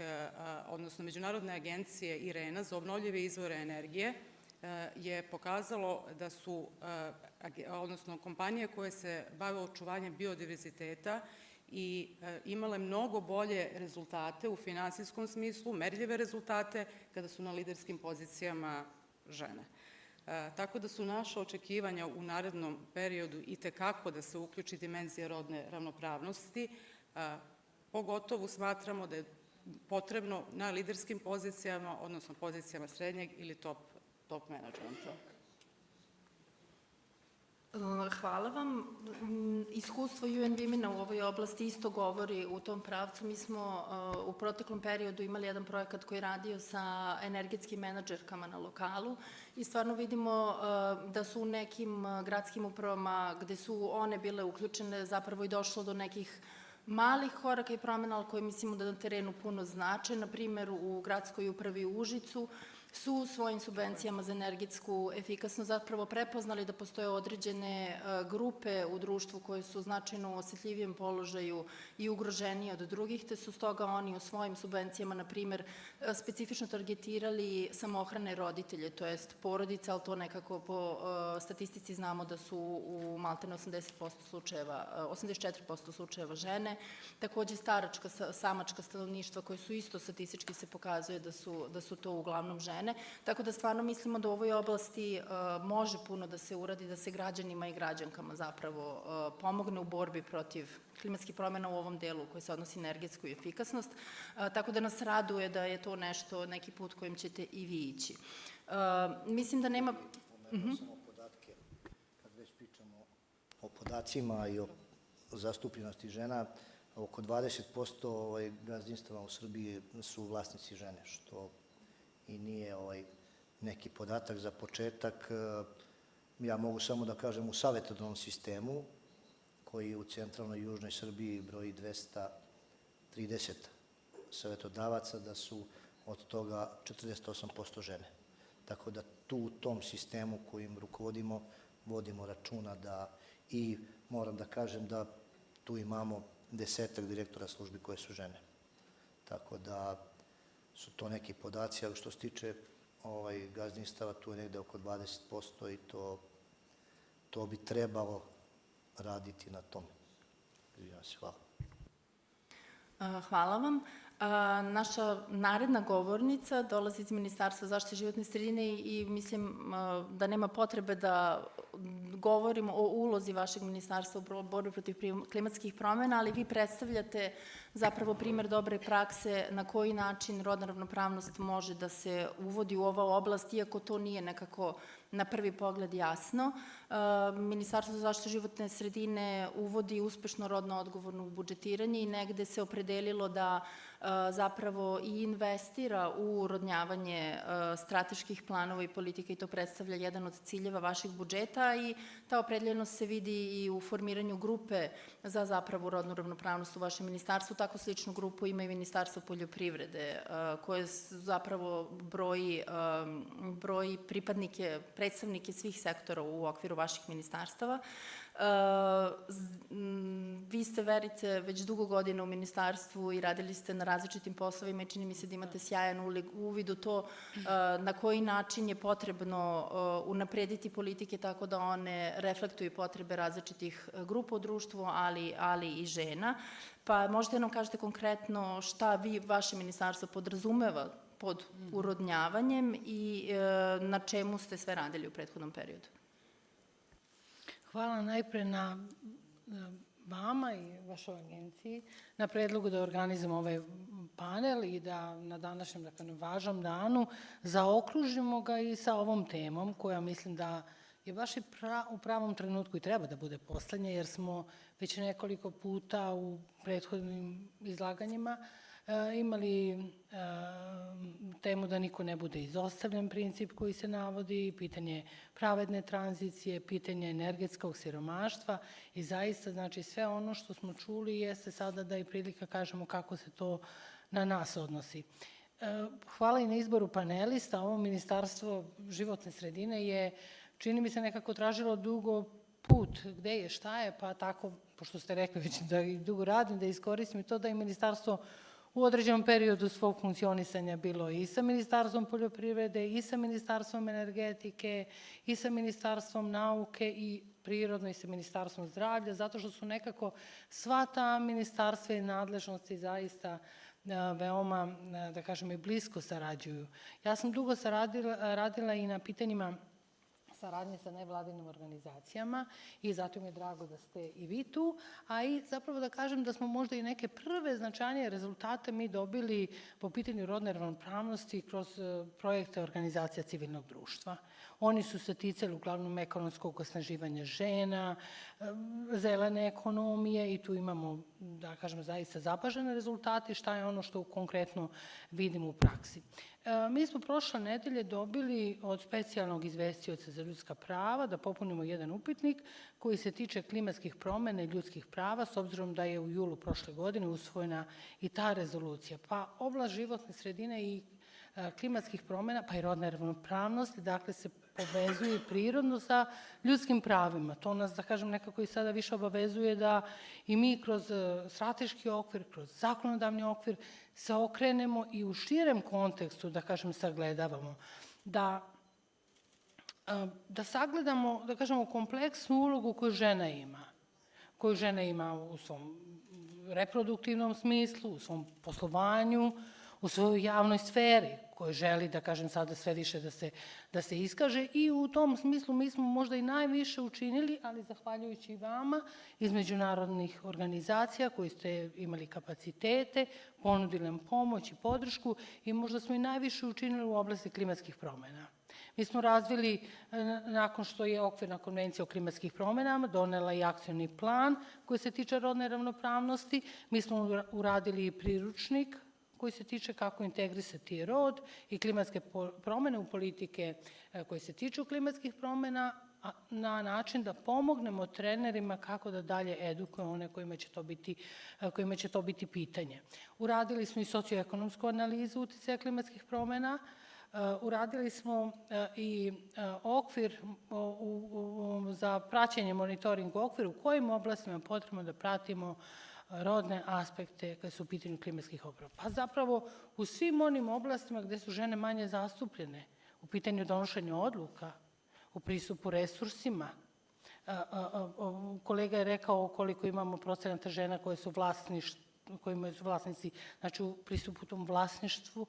odnosno Međunarodne agencije IRENA za obnovljive izvore energije je pokazalo da su, odnosno kompanije koje se bave očuvanjem biodiverziteta i imale mnogo bolje rezultate u finansijskom smislu, merljive rezultate, kada su na liderskim pozicijama žene. Tako da su naša očekivanja u narednom periodu i tekako da se uključi dimenzija rodne ravnopravnosti, pogotovo smatramo da je potrebno na liderskim pozicijama, odnosno pozicijama srednjeg ili top menadžmenta. Hvala vam. Iskustvo UN Women-a u ovoj oblasti isto govori u tom pravcu. Mi smo u proteklom periodu imali jedan projekat koji je radio sa energetskim menadžerkama na lokalu i stvarno vidimo da su u nekim gradskim upravama gde su one bile uključene zapravo i došlo do nekih malih koraka i promena, ali koje mislimo da na terenu puno znače. Na primjer, u gradskoj upravi u Užicu su svojim subvencijama za energetsku efikasnost zapravo prepoznali da postoje određene grupe u društvu koje su značajno u osetljivijem položaju i ugroženije od drugih, te su stoga oni u svojim subvencijama, na primjer, specifično targetirali samohrane roditelje, to jest porodice, ali to nekako po statistici znamo da su u maltene 84% slučajeva žene. Takođe staračka, samačka stanovništva koje su isto statistički se pokazuje da su to uglavnom žene. Tako da stvarno mislimo da u ovoj oblasti može puno da se uradi, da se građanima i građankama zapravo pomogne u borbi protiv klimatskih promena u ovom delu koji se odnosi na energetsku efikasnost. Tako da nas raduje da je to neki put kojim ćete i vi ići. Mislim da nema... Samo podatke, kad već pričamo o podacima i o zastupljenosti žena, oko 20% gazdinstava u Srbiji su vlasnici žene, što i nije neki podatak za početak. Ja mogu samo da kažem u savetodavnom sistemu, koji u centralnoj i južnoj Srbiji broji 230 savetodavaca, da su od toga 48% žene. Tako da tu u tom sistemu kojim rukovodimo, vodimo računa da i moram da kažem da tu imamo 10 direktora službi koje su žene. Tako da su to neki podaci, ali što se tiče gazdinstava, tu je negde oko 20% i to bi trebalo raditi na tom. Hvala. Hvala vam. Naša naredna govornica dolazi iz Ministarstva zaštite životne sredine i mislim da nema potrebe da govorimo o ulozi vašeg ministarstva u borbi protiv klimatskih promena, ali vi predstavljate zapravo primer dobre prakse na koji način rodna ravnopravnost može da se uvodi u ovu oblast, iako to nije nekako na prvi pogled jasno. Ministarstvo za zaštitu životne sredine uvodi uspešno rodno odgovorno budžetiranje i negde se opredelilo da zapravo i investira u urodnjavanje strateških planova i politika i to predstavlja jedan od ciljeva vašeg budžeta i ta opredeljenost se vidi i u formiranju grupe za zapravo rodnu ravnopravnost u vašem ministarstvu. Tako sličnu grupu ima i Ministarstvo poljoprivrede koje zapravo broji pripadnike, predstavnike svih sektora u okviru vaših ministarstava. Vi ste, Verice, već dugo godina u ministarstvu i radili ste na različitim poslovima i čini mi se da imate sjajan uvid u to na koji način je potrebno unaprediti politike tako da one reflektuju potrebe različitih grupa u društvu, ali i žena. Pa možete nam kažete konkretno šta vi, vaše ministarstvo, podrazumeva pod urodnjavanjem i na čemu ste sve radili u prethodnom periodu? Hvala najpre na vama i vašoj agenciji na predlogu da organizujemo ovaj panel i da na današnjem važnom danu zaokružimo ga i sa ovom temom koja mislim da je baš i u pravom trenutku i treba da bude poslednja, jer smo već nekoliko puta u prethodnim izlaganjima imali temu da niko ne bude izostavljen, princip koji se navodi, pitanje pravedne tranzicije, pitanje energetskog siromaštva i zaista, znači, sve ono što smo čuli jeste sada da je prilika kažemo kako se to na nas odnosi. Hvala i na izboru panelista. Ovo Ministarstvo životne sredine je, čini mi se, nekako tražilo dugo put gde je, šta je, pa tako, pošto ste rekli već da i dugo radim, da iskoristim i to da je Ministarstvo u određenom periodu svog funkcionisanja bilo i sa Ministarstvom poljoprivrede, i sa Ministarstvom energetike, i sa Ministarstvom nauke i prirodno i sa Ministarstvom zdravlja, zato što su nekako sva ta ministarstva i nadležnosti zaista veoma, da kažem, i blisko sarađuju. Ja sam dugo radila i na pitanjima saradnje sa nevladinim organizacijama i zato mi je drago da ste i vi tu, a i zapravo da kažem da smo možda i neke prve značajnije rezultate mi dobili po pitanju rodne ravnopravnosti kroz projekte organizacija civilnog društva. Oni su se ticali uglavnom ekonomskog osnaživanja žena, zelene ekonomije i tu imamo, da kažem, zaista zapažene rezultate, šta je ono što konkretno vidimo u praksi. Mi smo prošle nedelje dobili od specijalnog izvestioca za ljudska prava da popunimo jedan upitnik koji se tiče klimatskih promena i ljudskih prava, s obzirom da je u julu prošle godine usvojena i ta rezolucija. Pa oblast životne sredine i klimatskih promena, pa i rodne ravnopravnosti, dakle se povezuje prirodno sa ljudskim pravima. To nas, da kažem, nekako i sada više obavezuje da i mi kroz strateški okvir, kroz zakonodavni okvir se okrenemo i u širem kontekstu, da kažem, sagledavamo. Da sagledamo, da kažemo, kompleksnu ulogu koju žena ima u svom reproduktivnom smislu, u svom poslovanju, u svojoj javnoj sferi koju želi, da kažem sada, sve više da se iskaže i u tom smislu mi smo možda i najviše učinili, ali zahvaljujući i vama iz međunarodnih organizacija koji ste imali kapacitete, ponudili nam pomoć i podršku i možda smo i najviše učinili u oblasti klimatskih promena. Mi smo razvili, nakon što je okvirna konvencija o klimatskih promenama donela i akcioni plan koji se tiče rodne ravnopravnosti, mi smo uradili i priručnik koji se tiče kako integrisati rod i klimatske promene u politike koje se tiču klimatskih promena na način da pomognemo trenerima kako da dalje edukuju one kojima će to biti pitanje. Uradili smo i socioekonomsku analizu uticaja klimatskih promena, uradili smo i okvir za praćenje monitoringa, okvir u kojim oblastima je potrebno da pratimo rodne aspekte kada su u pitanju klimatskih promena. Pa zapravo u svim onim oblastima gde su žene manje zastupljene, u pitanju donošenja odluka, u pristupu resursima. Kolega je rekao koliko imamo procenata žena koje su kojima su vlasnici, znači u pristupu tom vlasništvu,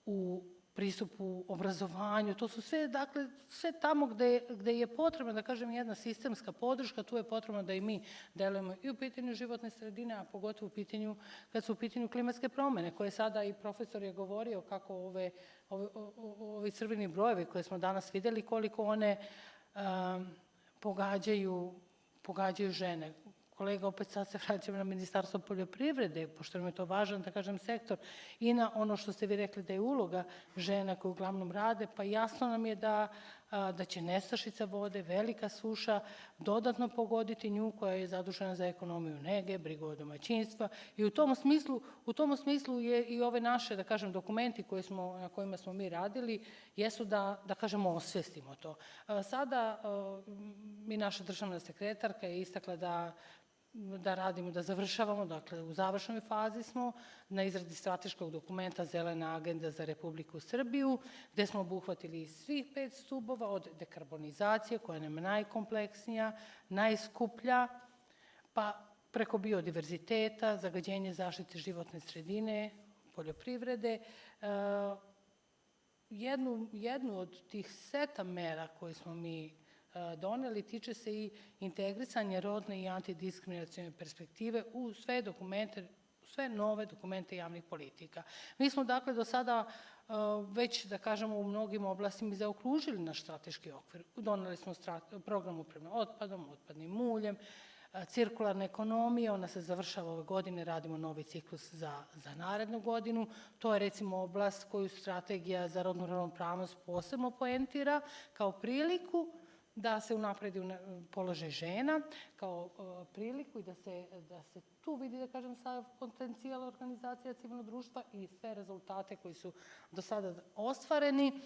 u pristupu obrazovanju, to su sve, dakle, sve tamo gde je potrebna, da kažem, jedna sistemska podrška, tu je potrebno da i mi delujemo i u pitanju životne sredine, a pogotovo u pitanju, kad su u pitanju klimatske promene, koje sada i profesor je govorio kako ovi crveni brojevi koje smo danas videli, koliko one pogađaju žene. Kolega, opet sad se vraćam na Ministarstvo poljoprivrede, pošto nam je to važan, da kažem, sektor, i na ono što ste vi rekli da je uloga žena koje uglavnom rade, pa jasno nam je da će nestašica vode, velika suša, dodatno pogoditi nju koja je zadužena za ekonomiju nege, brigu o domaćinstva i u tom smislu je i ove naše, da kažem, dokumenti na kojima smo mi radili, jesu da kažemo, osvestimo to. Sada i naša državna sekretarka je istakla da radimo, da završavamo, dakle u završnoj fazi smo na izradi strateškog dokumenta Zelena agenda za Republiku Srbiju, gde smo obuhvatili svih 5 stubova od dekarbonizacije, koja nam je najkompleksnija, najskuplja, pa preko biodiverziteta, zagađenje, zaštite životne sredine, poljoprivrede. Jednu od tih seta mera koje smo mi doneli tiče se i integrisanja rodne i antidiskriminacione perspektive u sve dokumente, sve nove dokumente javnih politika. Mi smo dakle do sada već, da kažemo, u mnogim oblastima zaokružili naš strateški okvir. Doneli smo program upravljanja otpadom, otpadnim muljem, cirkularna ekonomija, ona se završava ove godine, radimo novi ciklus za narednu godinu. To je recimo oblast koju strategija za rodnu ravnopravnost posebno poentira kao priliku da se unapredi položaj žena, kao priliku i da se tu vidi, da kažem, sav potencijal organizacija civilnog društva i sve rezultate koji su do sada ostvareni.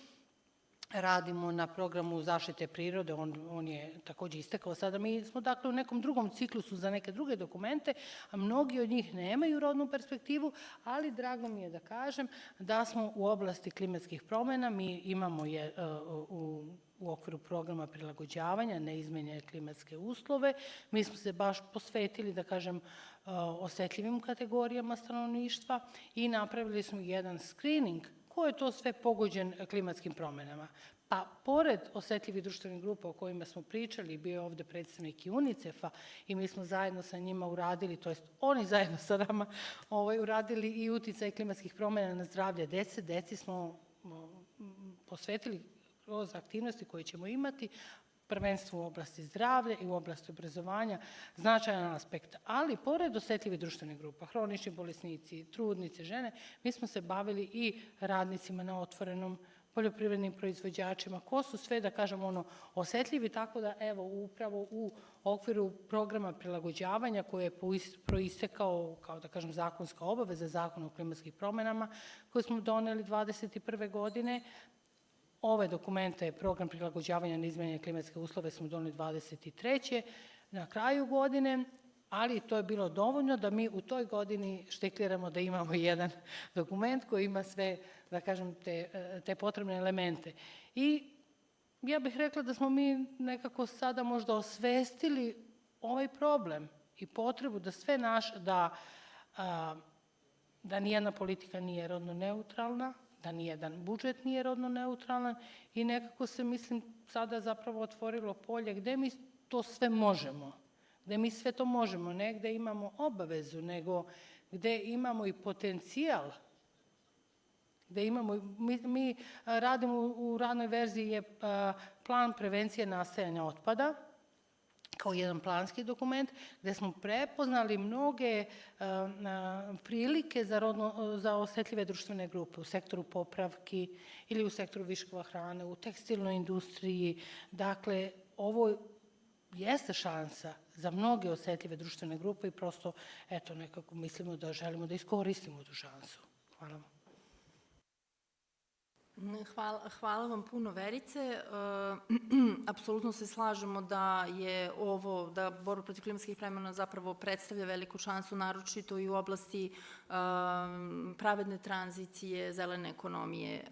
Radimo na programu zaštite prirode, on je takođe istekao sada. Mi smo dakle u nekom drugom ciklusu za neke druge dokumente, a mnogi od njih nemaju rodnu perspektivu, ali drago mi je da kažem da smo u oblasti klimatskih promena, mi imamo u okviru programa prilagođavanja neizmenjene klimatske uslove. Mi smo se baš posvetili, da kažem, osetljivim kategorijama stanovništva i napravili smo jedan screening ko je to sve pogođen klimatskim promenama. Pa, pored osetljivih društvenih grupa o kojima smo pričali, bio je ovde predstavnik i UNICEF-a i mi smo zajedno sa njima uradili, to jest oni zajedno sa nama uradili i uticaj klimatskih promena na zdravlje dece. Deci smo posvetili kroz aktivnosti koje ćemo imati, prvenstvo u oblasti zdravlja i u oblasti obrazovanja, značajan aspekt. Ali, pored osetljivih društvenih grupa, hronični bolesnici, trudnice, žene, mi smo se bavili i radnicima na otvorenom, poljoprivrednim proizvođačima, ko su sve, da kažem, osetljivi, tako da, evo, upravo u okviru programa prilagođavanja koji je proistekao, kao da kažem, zakonska obaveza Zakona o klimatskim promenama, koje smo doneli 2021. godine. Ove dokumente, program prilagođavanja na izmenjene klimatske uslove smo doneli 23. na kraju godine, ali to je bilo dovoljno da mi u toj godini štikliramo da imamo jedan dokument koji ima sve, da kažem, te potrebne elemente. I ja bih rekla da smo mi nekako sada možda osvestili ovaj problem i potrebu da sve da nijedna politika nije rodno neutralna, da nijedan budžet nije rodno neutralan i nekako se, mislim, sada zapravo otvorilo polje gde mi to sve možemo, gde mi sve to možemo, ne gde imamo obavezu, nego gde imamo i potencijal, gde imamo, mi radimo u radnoj verziji je plan prevencije nastajanja otpada, kao jedan planski dokument, gde smo prepoznali mnoge prilike za osetljive društvene grupe u sektoru popravki ili u sektoru viškova hrane, u tekstilnoj industriji. Dakle, ovo jeste šansa za mnoge osetljive društvene grupe i prosto, eto, nekako mislimo da želimo da iskoristimo tu šansu. Hvala vam. Hvala vam puno, Verice. Apsolutno se slažemo da je ovo, da borba protiv klimatskih promena zapravo predstavlja veliku šansu, naročito i u oblasti pravedne tranzicije, zelene ekonomije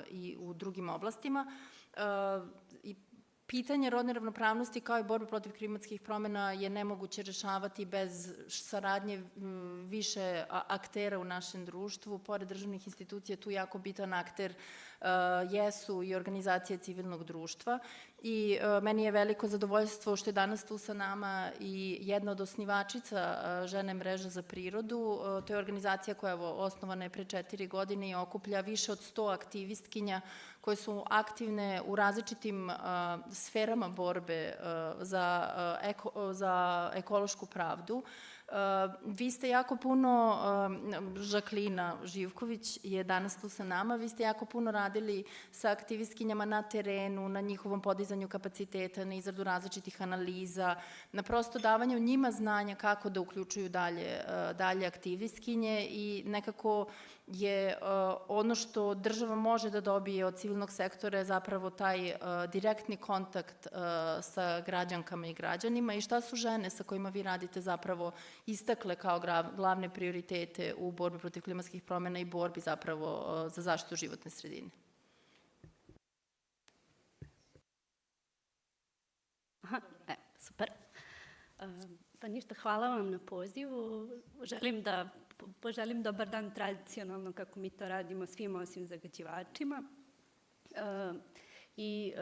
i u drugim oblastima. I Pitanje rodne ravnopravnosti kao i borbe protiv klimatskih promena je nemoguće rešavati bez saradnje više aktera u našem društvu. Pored državnih institucija, tu jako bitan akter jesu i organizacije civilnog društva. I meni je veliko zadovoljstvo što je danas tu sa nama i jedna od osnivačica Žene mreže za prirodu. To je organizacija koja je osnovana je pre 4 godine i okuplja više od 100 aktivistkinja koje su aktivne u različitim sferama borbe za ekološku pravdu. Vi ste jako puno, Žaklina Živković je danas tu sa nama, vi ste jako puno radili sa aktivistkinjama na terenu, na njihovom podizanju kapaciteta, na izradu različitih analiza, na prosto davanju njima znanja kako da uključuju dalje aktivistkinje i nekako je ono što država može da dobije od civilnog sektora je zapravo taj direktni kontakt sa građankama i građanima i šta su žene sa kojima vi radite zapravo istakle kao glavne prioritete u borbi protiv klimatskih promena i borbi zapravo za zaštitu životne sredine. Super. Pa ništa, hvala vam na pozivu. Želim da poželim dobar dan tradicionalno, kako mi to radimo svima osim zagađivačima. I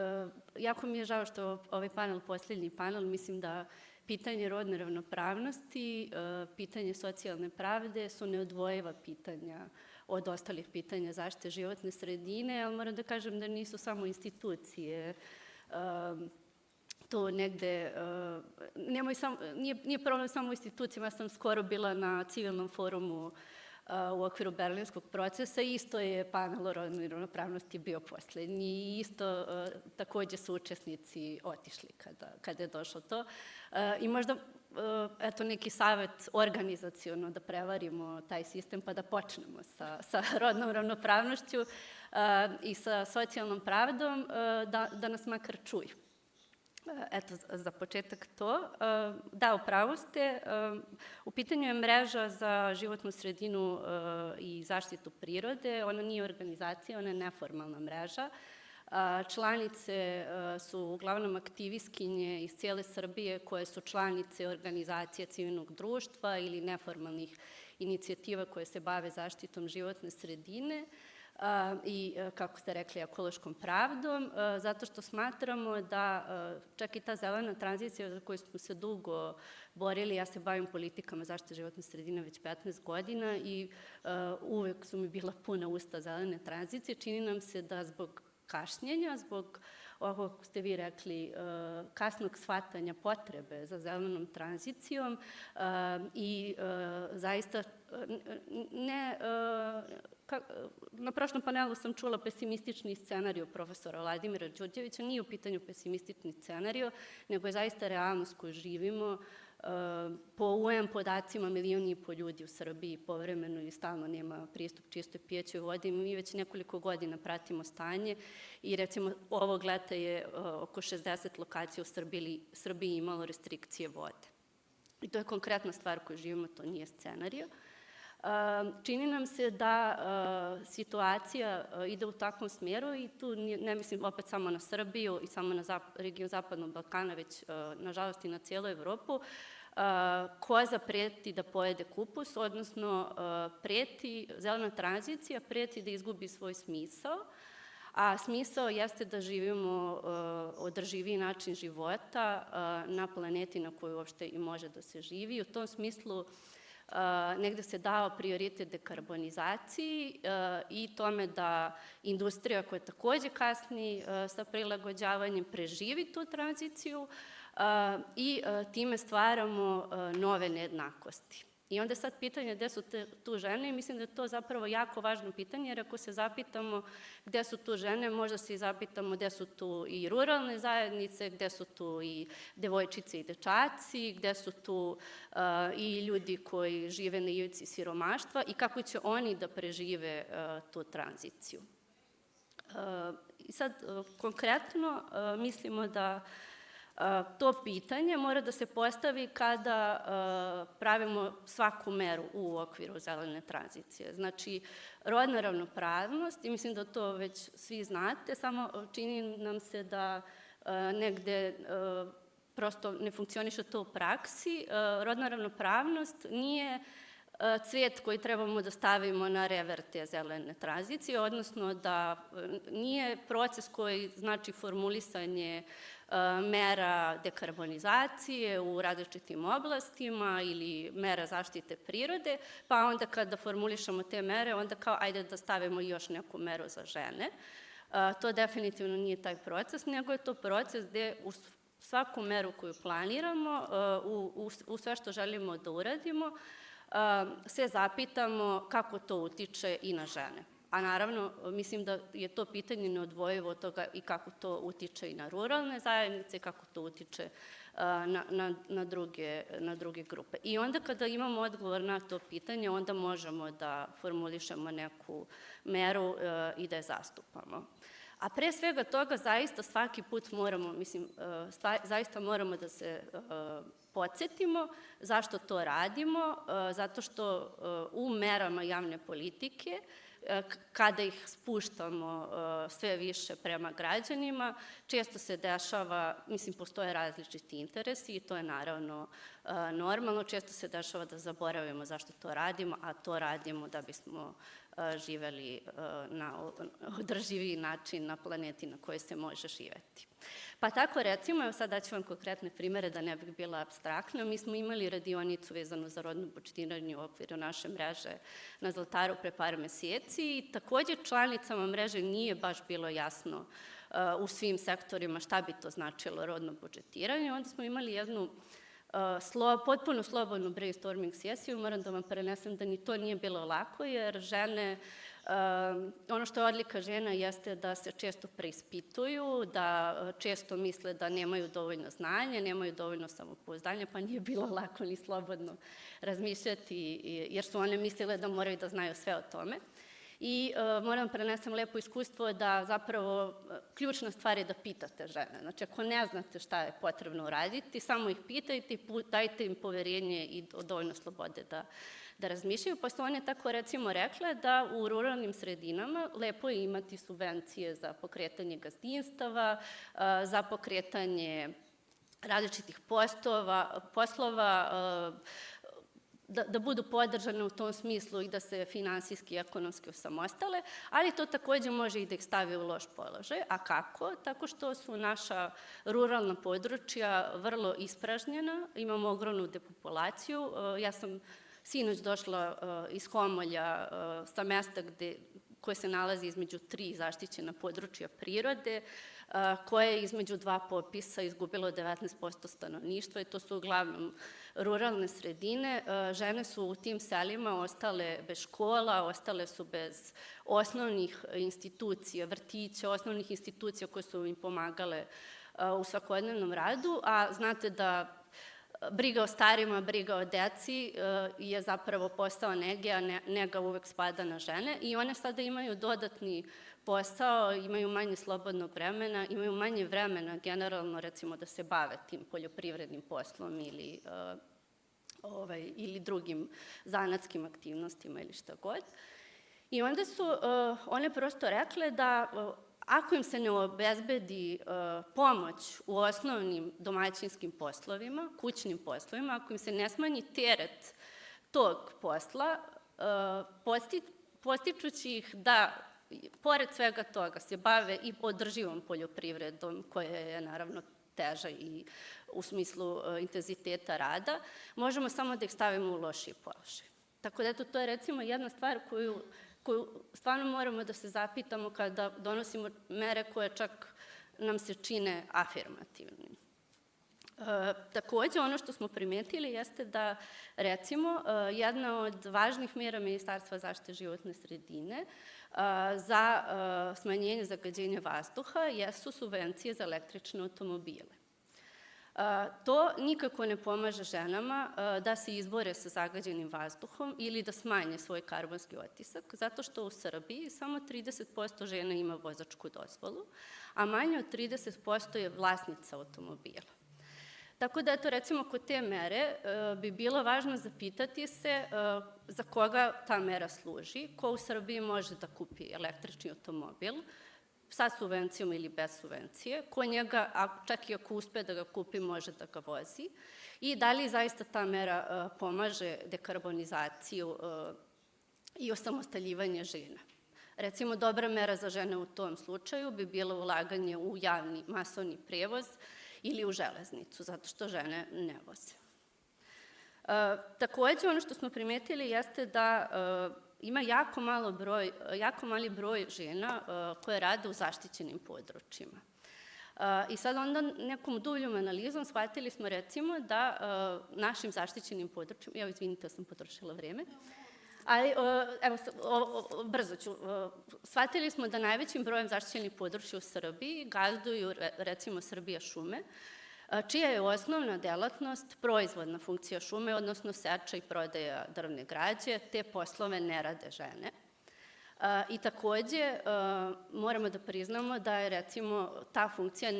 jako mi je žao što ovaj panel, posljednji panel, mislim da pitanje rodne ravnopravnosti, pitanje socijalne pravde su neodvojiva pitanja od ostalih pitanja zaštite životne sredine, ali moram da kažem da nisu samo institucije to negde, nije problem samo u institucijama, ja sam skoro bila na civilnom forumu u okviru berlinskog procesa, isto je panel o rodnoj ravnopravnosti bio poslednji i isto takođe su učesnici otišli kada je došlo to. I možda, eto, neki savet organizaciono da prevarimo taj sistem pa da počnemo sa rodnom ravnopravnošću i sa socijalnom pravdom, da nas makar čuju. Eto, za početak to. Da, upravo ste. U pitanju je mreža za životnu sredinu i zaštitu prirode. Ona nije organizacija, ona je neformalna mreža. Članice su uglavnom aktivistkinje iz cijele Srbije koje su članice organizacija civilnog društva ili neformalnih inicijativa koje se bave zaštitom životne sredine i, kako ste rekli, ekološkom pravdom, zato što smatramo da čak i ta zelena tranzicija za koju smo se dugo borili, ja se bavim politikama zaštite životne sredine već 15 godina i uvek su mi bila puna usta zelene tranzicije, čini nam se da zbog kašnjenja, zbog ovog, kako ste vi rekli, kasnog shvatanja potrebe za zelenom tranzicijom i zaista na prošlom panelu sam čula pesimistični scenariju profesora Vladimira Đurđevića. Nije u pitanju pesimistični scenariju, nego je zaista realnost koju živimo. Po UN podacima 1,5 miliona ljudi u Srbiji povremeno i stalno nema pristup čistoj pijećoj vodi. Mi već nekoliko godina pratimo stanje i recimo ovog leta je oko 60 lokacija u Srbiji imalo restrikcije vode. I to je konkretna stvar koju živimo, to nije scenariju. Čini nam se da situacija ide u takvom smjeru i tu ne mislim opet samo na Srbiju i samo na region Zapadnog Balkana, već nažalost i na cijelu Evropu. Koza preti da pojede kupus, odnosno zelena tranzicija preti da izgubi svoj smisao, a smisao jeste da živimo održiviji način života na planeti na kojoj uopšte i može da se živi. U tom smislu negde se dao prioritet dekarbonizaciji i tome da industrija koja takođe kasni sa prilagođavanjem preživi tu tranziciju i time stvaramo nove nejednakosti. I onda sad pitanje gde su tu žene i mislim da je to zapravo jako važno pitanje, jer ako se zapitamo gde su tu žene, možda se i zapitamo gde su tu i ruralne zajednice, gde su tu i devojčice i dečaci, gde su tu i ljudi koji žive na ivici siromaštva i kako će oni da prežive tu tranziciju. I sad konkretno mislimo da to pitanje mora da se postavi kada pravimo svaku meru u okviru zelene tranzicije. Znači, rodna ravnopravnost, i mislim da to već svi znate, samo čini nam se da negde prosto ne funkcioniše to u praksi. Rodna ravnopravnost nije cvijet koji trebamo da stavimo na rever te zelene tranzicije, odnosno da nije proces koji znači formulisanje mera dekarbonizacije u različitim oblastima ili mera zaštite prirode, pa onda kada formulišemo te mere, onda kao ajde da stavimo još neku meru za žene. To definitivno nije taj proces, nego je to proces gde u svaku meru koju planiramo, u sve što želimo da uradimo, se zapitamo kako to utiče i na žene. A naravno, mislim da je to pitanje neodvojivo od toga i kako to utiče i na ruralne zajednice, kako to utiče na druge grupe. I onda kada imamo odgovor na to pitanje, onda možemo da formulišemo neku meru i da je zastupamo. A pre svega toga zaista svaki put moramo, zaista moramo da se podsjetimo zašto to radimo, zato što u merama javne politike, kada ih spuštamo sve više prema građanima, često se dešava, postoje različiti interesi i to je naravno normalno, često se dešava da zaboravimo zašto to radimo, a to radimo da bismo živeli na održiviji način na planeti na kojoj se može živeti. Pa tako recimo, evo sad daću vam konkretne primere da ne bih bila apstraktna, mi smo imali radionicu vezanu za rodno budžetiranje u okviru naše mreže na Zlataru pre par meseci i takođe članicama mreže nije baš bilo jasno u svim sektorima šta bi to značilo rodno budžetiranje, onda smo imali jednu potpuno slobodnu brainstorming sesiju, moram da vam prenesem da ni to nije bilo lako, jer žene, ono što je odlika žena jeste da se često preispituju, da često misle da nemaju dovoljno znanja, nemaju dovoljno samopouzdanja, pa nije bilo lako ni slobodno razmišljati, jer su one mislile da moraju da znaju sve o tome. I moram prenesem lepo iskustvo da zapravo ključna stvar je da pitate žene. Znači, ako ne znate šta je potrebno uraditi, samo ih pitajte i dajte im poverenje i dovoljno slobode da razmišljaju. Pa su one tako recimo rekle da u ruralnim sredinama lepo je imati subvencije za pokretanje gazdinstava, za pokretanje različitih poslova, da budu podržane u tom smislu i da se finansijski i ekonomski osamostale, ali to takođe može i da ih stavi u loš položaj. A kako? Tako što su naša ruralna područja vrlo ispražnjena, imamo ogromnu depopulaciju. Ja sam sinoć došla iz Homolja sa mesta koje se nalazi između 3 zaštićena područja prirode, koje je između 2 popisa izgubilo 19% stanovništva i to su uglavnom ruralne sredine. Žene su u tim selima ostale bez škola, ostale su bez osnovnih institucija, vrtića, osnovnih institucija koje su im pomagale u svakodnevnom radu, a znate da briga o starima, briga o deci je zapravo posao nege, a nega uvek spada na žene i one sada imaju dodatni posao, imaju manje slobodnog vremena, imaju manje vremena generalno recimo da se bave tim poljoprivrednim poslom ili drugim zanatskim aktivnostima ili šta god. I onda su one prosto rekle da ako im se ne obezbedi pomoć u osnovnim domaćinskim poslovima, kućnim poslovima, ako im se ne smanji teret tog posla, postičući ih da, pored svega toga, se bave i održivom poljoprivredom, koja je naravno teža i u smislu intenziteta rada, možemo samo da ih stavimo u lošiji položaj. Tako da, eto, to je recimo jedna stvar koju stvarno moramo da se zapitamo kada donosimo mere koje čak nam se čine afirmativnim. Takođe, ono što smo primetili jeste da, recimo, jedna od važnih mera Ministarstva zaštite životne sredine za smanjenje zagađenja vazduha jesu subvencije za električne automobile. To nikako ne pomaže ženama da se izbore sa zagađenim vazduhom ili da smanje svoj karbonski otisak, zato što u Srbiji samo 30% žena ima vozačku dozvolu, a manje od 30% je vlasnica automobila. Tako da, eto, recimo, kod te mere bi bilo važno zapitati se za koga ta mera služi, ko u Srbiji može da kupi električni automobil, sa subvencijom ili bez subvencije, ko njega, čak i ako uspe da ga kupi, može da ga vozi, i da li zaista ta mera pomaže dekarbonizaciju i osamostaljivanje žena. Recimo, dobra mera za žene u tom slučaju bi bilo ulaganje u javni masovni prevoz ili u železnicu, zato što žene ne voze. Takođe, ono što smo primetili jeste da ima jako mali broj žena koje rade u zaštićenim područjima. I sad onda nekom dubljom analizom shvatili smo recimo da našim zaštićenim područjima, izvinite da sam potrošila vreme, ali evo, brzo ću, shvatili smo da najvećim brojem zaštićenih područja u Srbiji gazduju recimo Srbija šume, čija je osnovna delatnost proizvodna funkcija šume, odnosno seča i prodaja drvne građe, te poslove ne rade žene. I takođe moramo da priznamo da je recimo ta funkcija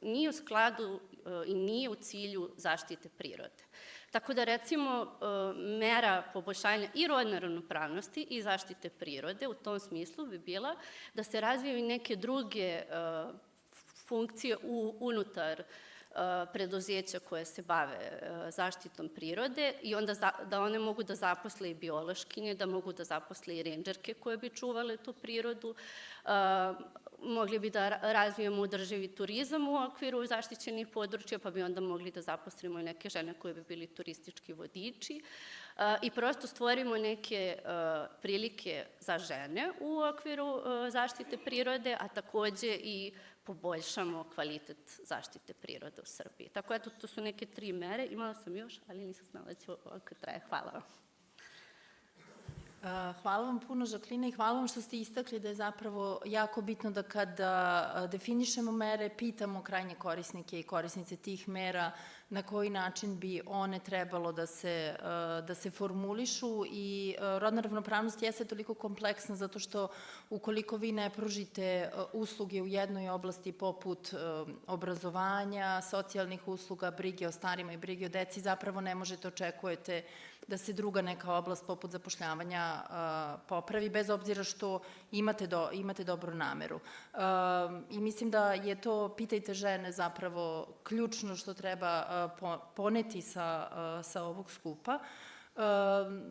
nije u skladu i nije u cilju zaštite prirode. Tako da recimo mera poboljšanja i rodne ravnopravnosti i zaštite prirode u tom smislu bi bila da se razviju i neke druge funkcije unutar preduzeća koje se bave zaštitom prirode i onda da one mogu da zaposle i biološkinje, da mogu da zaposle i rendžerke koje bi čuvale tu prirodu. Mogli bi da razvijemo održivi turizam u okviru zaštićenih područja, pa bi onda mogli da zaposlimo i neke žene koje bi bili turistički vodiči i prosto stvorimo neke prilike za žene u okviru zaštite prirode, a takođe i poboljšamo kvalitet zaštite prirode u Srbiji. Tako eto, to su neke 3 mere. Imala sam još, ali nisam znala da će ovako traje. Hvala vam. Hvala vam puno, Žaklina, i hvala vam što ste istakli da je zapravo jako bitno da kada definišemo mere, pitamo krajnje korisnike i korisnice tih mera na koji način bi one trebalo da se formulišu i rodna ravnopravnost jeste toliko kompleksna zato što ukoliko vi ne pružite usluge u jednoj oblasti poput obrazovanja, socijalnih usluga, brige o starima i brige o deci, zapravo ne možete očekujete da se druga neka oblast poput zapošljavanja popravi, bez obzira što imate dobru nameru. I mislim da je to, pitajte žene, zapravo ključno što treba poneti sa ovog skupa.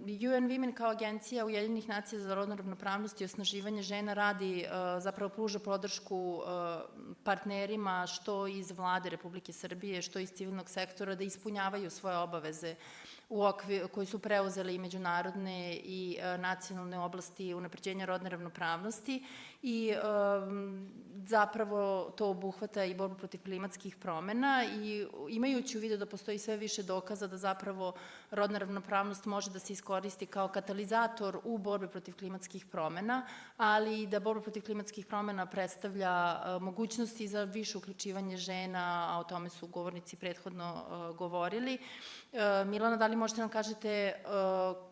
UN Women kao agencija Ujedinjenih nacija za rodnu ravnopravnost i osnaživanje žena radi, zapravo pruža podršku partnerima što iz Vlade Republike Srbije, što iz civilnog sektora da ispunjavaju svoje obaveze koji su preuzeli i međunarodne i nacionalne oblasti unapređenja rodne ravnopravnosti i zapravo to obuhvata i borbu protiv klimatskih promena i imajući u vidu da postoji sve više dokaza da zapravo rodna ravnopravnost može da se iskoristi kao katalizator u borbi protiv klimatskih promena, ali i da borba protiv klimatskih promena predstavlja mogućnosti za više uključivanje žena, a o tome su govornici prethodno govorili. Milana, da li možete nam kažete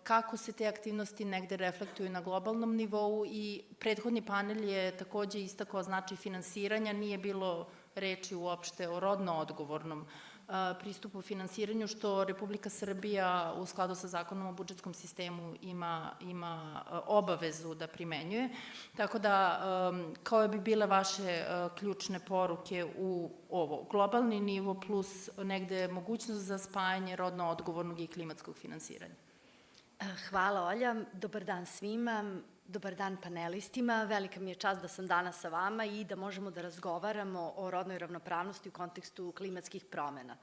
kako se te aktivnosti negde reflektuju na globalnom nivou i prethodni panel je takođe istakao značaj finansiranja, nije bilo reči uopšte o rodno odgovornom pristupu finansiranju, što Republika Srbija u skladu sa zakonom o budžetskom sistemu ima obavezu da primenjuje. Tako da, koje bi bile vaše ključne poruke u ovo? Globalni nivo plus negde mogućnost za spajanje rodno odgovornog i klimatskog finansiranja. Hvala, Olja. Dobar dan svima. Dobar dan panelistima. Velika mi je čast da sam danas sa vama i da možemo da razgovaramo o rodnoj ravnopravnosti u kontekstu klimatskih promena.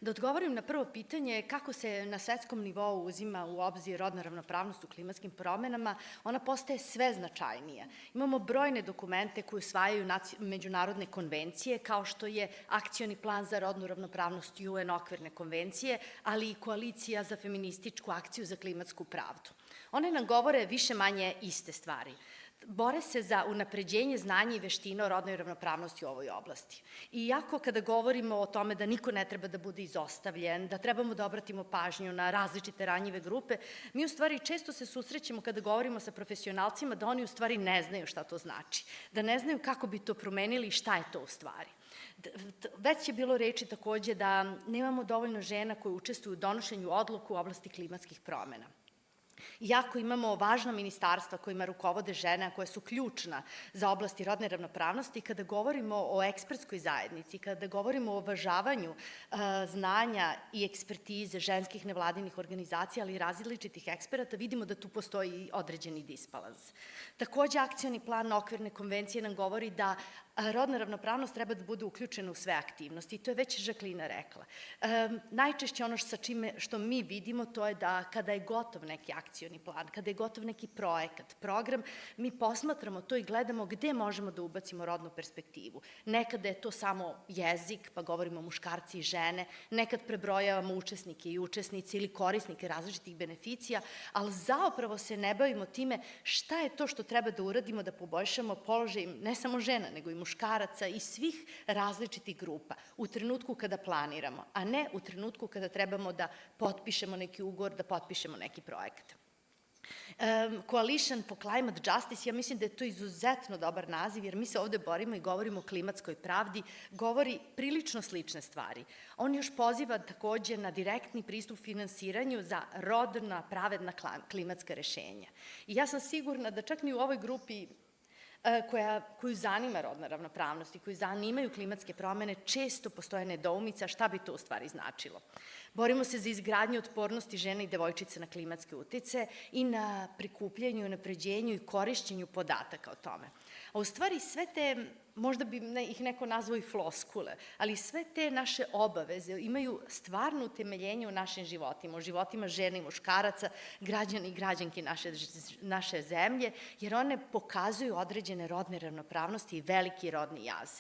Da odgovorim na prvo pitanje kako se na svetskom nivou uzima u obzir rodna ravnopravnost u klimatskim promenama, ona postaje sve značajnija. Imamo brojne dokumente koje usvajaju međunarodne konvencije, kao što je Akcioni plan za rodnu ravnopravnost UN okvirne konvencije, ali i Koalicija za feminističku akciju za klimatsku pravdu. One nam govore više manje iste stvari. Bore se za unapređenje znanja i veština o rodnoj ravnopravnosti u ovoj oblasti. I iako kada govorimo o tome da niko ne treba da bude izostavljen, da trebamo da obratimo pažnju na različite ranjive grupe, mi u stvari često se susrećemo kada govorimo sa profesionalcima da oni u stvari ne znaju šta to znači, da ne znaju kako bi to promenili i šta je to u stvari. Već je bilo reči takođe da nemamo dovoljno žena koje učestvuju u donošenju odluka u oblasti klimatskih promena. Iako imamo važna ministarstva kojima rukovode žene, koje su ključna za oblasti rodne ravnopravnosti, kada govorimo o ekspertskoj zajednici, kada govorimo o uvažavanju znanja i ekspertize ženskih nevladinih organizacija, ali i različitih eksperata, vidimo da tu postoji određeni disbalans. Takođe, akcioni plan okvirne konvencije nam govori da rodna ravnopravnost treba da bude uključena u sve aktivnosti i to je već Žaklina rekla. Najčešće ono što mi vidimo to je da kada je gotov neki akcioni plan, kada je gotov neki projekat, program, mi posmatramo to i gledamo gde možemo da ubacimo rodnu perspektivu. Nekada je to samo jezik, pa govorimo muškarci i žene, nekad prebrojavamo učesnike i učesnice ili korisnike različitih beneficija, ali zaopravo se ne bavimo time šta je to što treba da uradimo da poboljšamo položaj ne samo žena, nego i muškaraca i svih različitih grupa u trenutku kada planiramo, a ne u trenutku kada trebamo da potpišemo neki ugovor, da potpišemo neki projekat. Coalition for Climate Justice, ja mislim da je to izuzetno dobar naziv, jer mi se ovde borimo i govorimo o klimatskoj pravdi, govori prilično slične stvari. On još poziva takođe na direktni pristup finansiranju za rodna, pravedna klimatska rešenja. I ja sam sigurna da čak ni u ovoj grupi koju zanima rodna ravnopravnost i koju zanimaju klimatske promene, često postoje nedoumica šta bi to u stvari značilo. Borimo se za izgradnju otpornosti žena i devojčica na klimatske utice i na prikupljanju, napređenju i korišćenju podataka o tome. A u stvari sve te, možda bi ih neko nazvao i floskule, ali sve te naše obaveze imaju stvarno utemeljenje u našim životima, u životima žena i muškaraca, građana i građanki naše zemlje, jer one pokazuju određene rodne ravnopravnosti i veliki rodni jaz.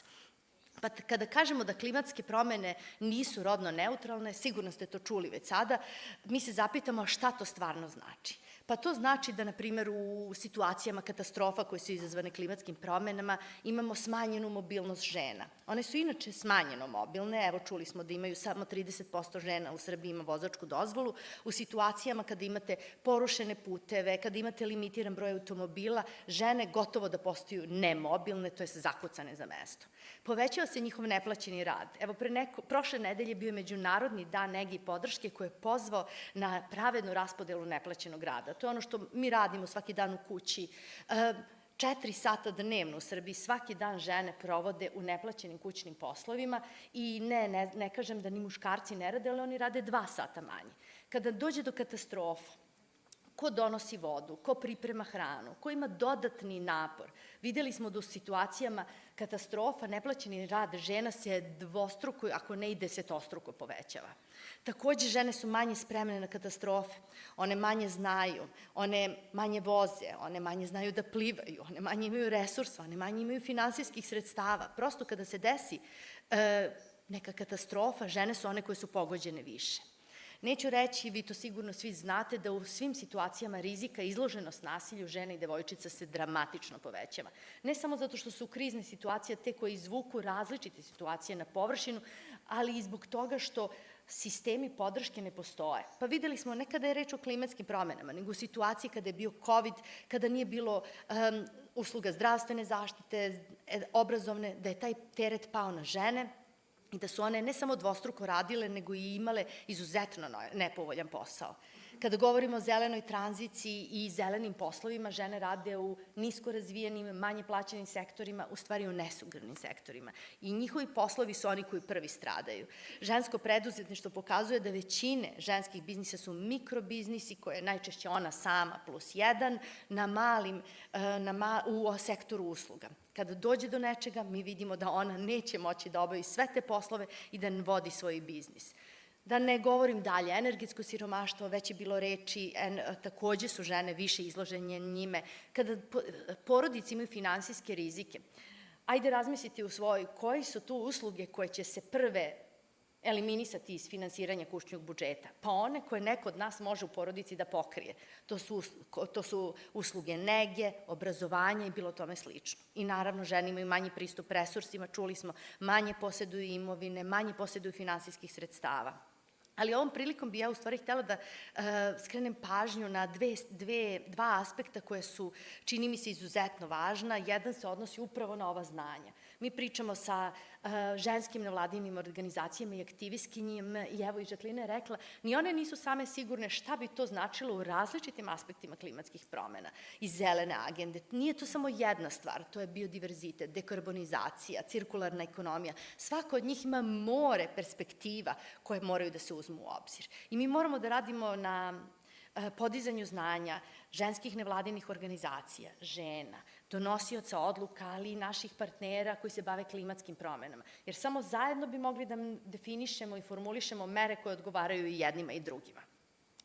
Pa kada kažemo da klimatske promene nisu rodno neutralne, sigurno ste to čuli već sada, mi se zapitamo šta to stvarno znači. Pa to znači da, na primjer, u situacijama katastrofa koje su izazvane klimatskim promenama imamo smanjenu mobilnost žena. One su inače smanjeno mobilne, evo čuli smo da imaju samo 30% žena u Srbiji ima vozačku dozvolu, u situacijama kada imate porušene puteve, kada imate limitiran broj automobila, žene gotovo da postaju nemobilne, to je zakucane za mesto. Povećava se njihov neplaćeni rad. Evo, prošle nedelje bio je Međunarodni dan nege i podrške koji je pozvao na pravednu raspodelu neplaćenog rada. To je ono što mi radimo svaki dan u kući. 4 sata dnevno u Srbiji svaki dan žene provode u neplaćenim kućnim poslovima i ne kažem da ni muškarci ne rade, ali oni rade 2 sata manje. Kada dođe do katastrofa, ko donosi vodu, ko priprema hranu, ko ima dodatni napor. Videli smo da u situacijama katastrofa neplaćeni rad žena se dvostruko, ako ne i desetostruko povećava. Takođe, žene su manje spremne na katastrofe, one manje znaju, one manje voze, one manje znaju da plivaju, one manje imaju resursa, one manje imaju finansijskih sredstava. Prosto kada se desi neka katastrofa, žene su one koje su pogođene više. Neću reći, vi to sigurno svi znate, da u svim situacijama rizika izloženost nasilju žena i devojčica se dramatično povećava. Ne samo zato što su krizne situacije te koje izvuku različite situacije na površinu, ali i zbog toga što sistemi podrške ne postoje. Pa videli smo, ne kada je reč o klimatskim promenama, nego u situaciji kada je bio COVID, kada nije bilo usluga zdravstvene zaštite, obrazovne, da je taj teret pao na žene i da su one ne samo dvostruko radile, nego i imale izuzetno nepovoljan posao. Kada govorimo o zelenoj tranziciji i zelenim poslovima, žene rade u nisko razvijenim, manje plaćenim sektorima, u stvari u nesugranim sektorima. I njihovi poslovi su oni koji prvi stradaju. Žensko preduzetništvo pokazuje da većine ženskih biznisa su mikrobiznisi, koje je najčešće ona sama plus jedan, u sektoru usluga. Kada dođe do nečega, mi vidimo da ona neće moći da obavi sve te poslove i da vodi svoj biznis. Da ne govorim dalje, energetsko siromaštvo, već je bilo reči, takođe su žene više izloženje njime. Kada porodice imaju finansijske rizike, ajde razmislite u svojoj koji su tu usluge koje će se prve eliminisati iz finansiranja kućnog budžeta. Pa one koje neko od nas može u porodici da pokrije. To su usluge nege, obrazovanja i bilo tome slično. I naravno, žene imaju manji pristup resursima, čuli smo, manje poseduju imovine, manje poseduju finansijskih sredstava. Ali ovom prilikom bi ja u stvari htela da skrenem pažnju na dva aspekta koje su, čini mi se, izuzetno važna. Jedan se odnosi upravo na ova znanja. mi pričamo sa ženskim nevladinim organizacijama i aktivistkinjima i evo i Žaklina je rekla, ni one nisu same sigurne šta bi to značilo u različitim aspektima klimatskih promena i zelene agende. Nije to samo jedna stvar, to je biodiverzitet, dekarbonizacija, cirkularna ekonomija. Svako od njih ima more perspektiva koje moraju da se uzmu u obzir. I mi moramo da radimo na podizanju znanja ženskih nevladinih organizacija, žena, donosioca odluka, ali i naših partnera koji se bave klimatskim promenama. Jer samo zajedno bi mogli da definišemo i formulišemo mere koje odgovaraju i jednima i drugima.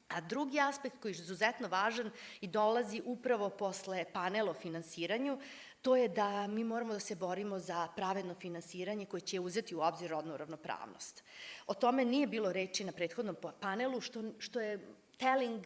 A drugi aspekt koji je izuzetno važan i dolazi upravo posle panela o finansiranju, to je da mi moramo da se borimo za pravedno finansiranje koje će uzeti u obzir rodnu ravnopravnost. O tome nije bilo reči na prethodnom panelu, što je telling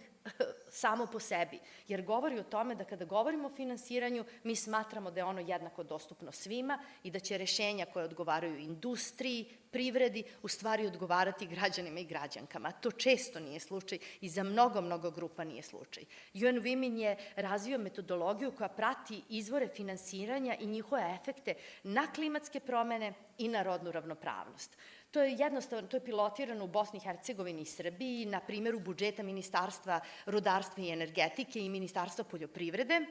samo po sebi, jer govori o tome da kada govorimo o finansiranju, mi smatramo da je ono jednako dostupno svima i da će rešenja koje odgovaraju industriji, privredi, u stvari odgovarati građanima i građankama. To često nije slučaj i za mnogo grupa nije slučaj. UN Women je razvio metodologiju koja prati izvore finansiranja i njihove efekte na klimatske promene i na rodnu ravnopravnost. To je jednostavno, to je pilotirano u Bosni i Hercegovini i Srbiji na primjeru budžeta Ministarstva rudarstva i energetike i Ministarstva poljoprivrede,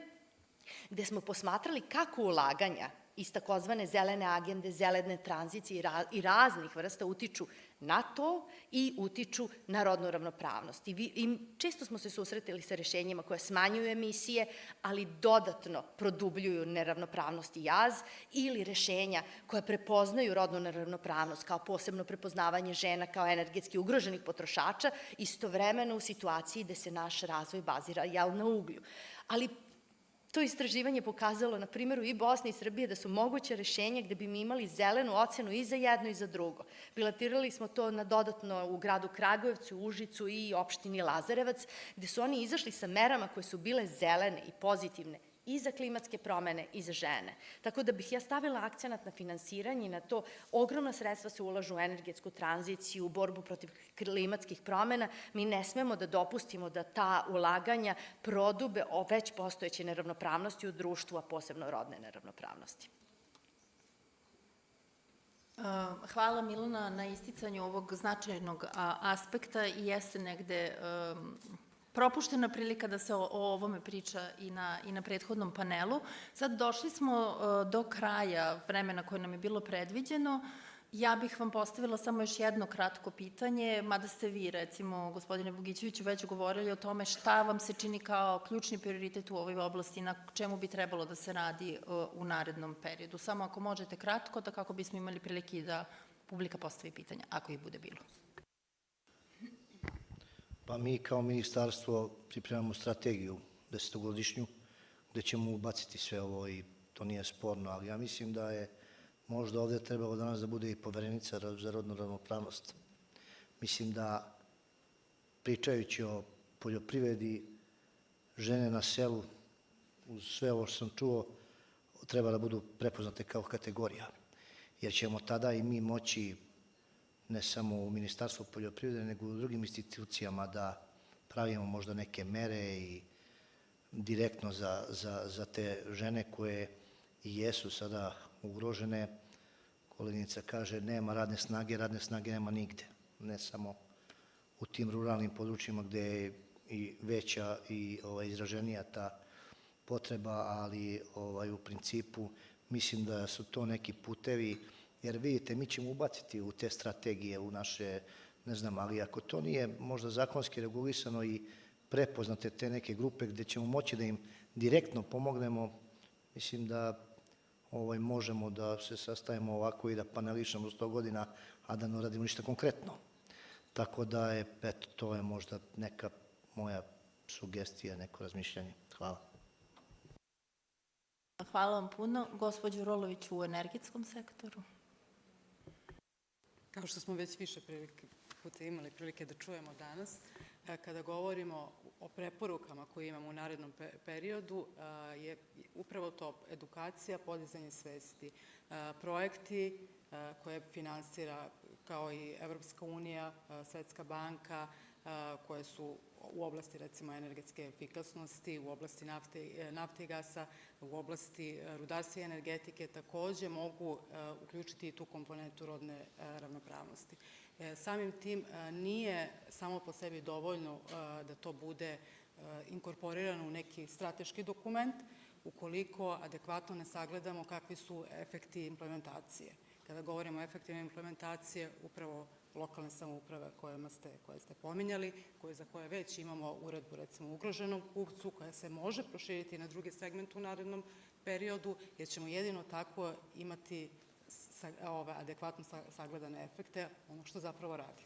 gde smo posmatrali kako ulaganja iz takozvane zelene agende, zelene tranzicije i raznih vrsta utiču na to i utiču na rodnu ravnopravnost. I često smo se susretili sa rešenjima koje smanjuju emisije, ali dodatno produbljuju neravnopravnost i jaz, ili rešenja koja prepoznaju rodnu neravnopravnost kao posebno prepoznavanje žena kao energetski ugroženih potrošača, istovremeno u situaciji gde se naš razvoj bazira na uglju. Ali to istraživanje pokazalo na primjeru i Bosne i Srbije da su moguće rešenja gde bi mi imali zelenu ocenu i za jedno i za drugo. Pilotirali smo to dodatno u gradu Kragujevcu, Užicu i opštini Lazarevac, gde su oni izašli sa merama koje su bile zelene i pozitivne i za klimatske promene i za žene. Tako da bih ja stavila akcenat na finansiranje i na to ogromna sredstva se ulažu u energetsku tranziciju, u borbu protiv klimatskih promena. Mi ne smemo da dopustimo da ta ulaganja prodube o već postojeće neravnopravnosti u društvu, a posebno rodne neravnopravnosti. Hvala Milana na isticanju ovog značajnog aspekta i jeste negde propuštena prilika da se o ovome priča i na prethodnom panelu. Sad došli smo do kraja vremena koje nam je bilo predviđeno. Ja bih vam postavila samo još jedno kratko pitanje, mada ste vi, recimo, gospodine Bogićeviću, već govorili o tome šta vam se čini kao ključni prioritet u ovoj oblasti, na čemu bi trebalo da se radi u narednom periodu. Samo ako možete kratko, da kako bismo imali prilike da publika postavi pitanja, ako ih bude bilo. Pa mi kao ministarstvo pripremamo strategiju 10-godišnju gde ćemo ubaciti sve ovo i to nije sporno, ali ja mislim da je možda ovde trebalo danas da bude i poverenica za rodnu ravnopravnost. Mislim da pričajući o poljoprivredi, žene na selu, uz sve ovo što sam čuo, treba da budu prepoznate kao kategorija, jer ćemo tada i mi moći ne samo u Ministarstvu poljoprivrede, nego u drugim institucijama da pravimo možda neke mere i direktno za te žene koje i jesu sada ugrožene. Koleginica kaže nema radne snage nema nigde, ne samo u tim ruralnim područjima gde je i veća i izraženija ta potreba, ali u principu mislim da su to neki putevi. Jer vidite, mi ćemo ubaciti u te strategije, u naše, ne znam, ali ako to nije možda zakonski regulisano i prepoznate te neke grupe gde ćemo moći da im direktno pomognemo, mislim da možemo da se sastavimo ovako i da panelišemo 100 godina, a da ne radimo ništa konkretno. Tako da je, eto, to je možda neka moja sugestija, neko razmišljanje. Hvala. Hvala vam puno. Gospođo Rolović, u energetskom sektoru. Kao što smo već više puta imali prilike da čujemo danas, kada govorimo o preporukama koje imamo u narednom periodu, je upravo to edukacija, podizanje svesti, projekti koje finansira kao i Evropska unija, Svetska banka, koje su u oblasti recimo energetske efikasnosti, u oblasti nafte i gasa, u oblasti rudarstva i energetike takođe mogu uključiti i tu komponentu rodne ravnopravnosti. Samim tim nije samo po sebi dovoljno da to bude inkorporirano u neki strateški dokument ukoliko adekvatno ne sagledamo kakvi su efekti implementacije. Kada govorimo o efektima implementacije, upravo lokalne samouprave koje ste pominjali, za koje već imamo uredbu recimo ugroženom kupcu, koja se može proširiti na druge segmente u narednom periodu, jer ćemo jedino tako imati adekvatno sagledane efekte, ono što zapravo radi.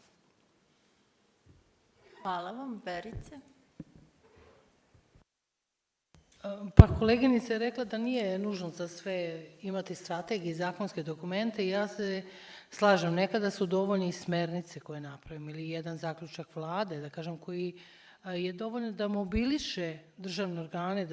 Hvala vam. Verice? Pa koleginica je rekla da nije nužno za sve imati strategije i zakonske dokumente i ja se slažem, nekada su dovoljni i smernice koje napravimo ili jedan zaključak vlade, da kažem, koji je dovoljno da mobiliše državne organe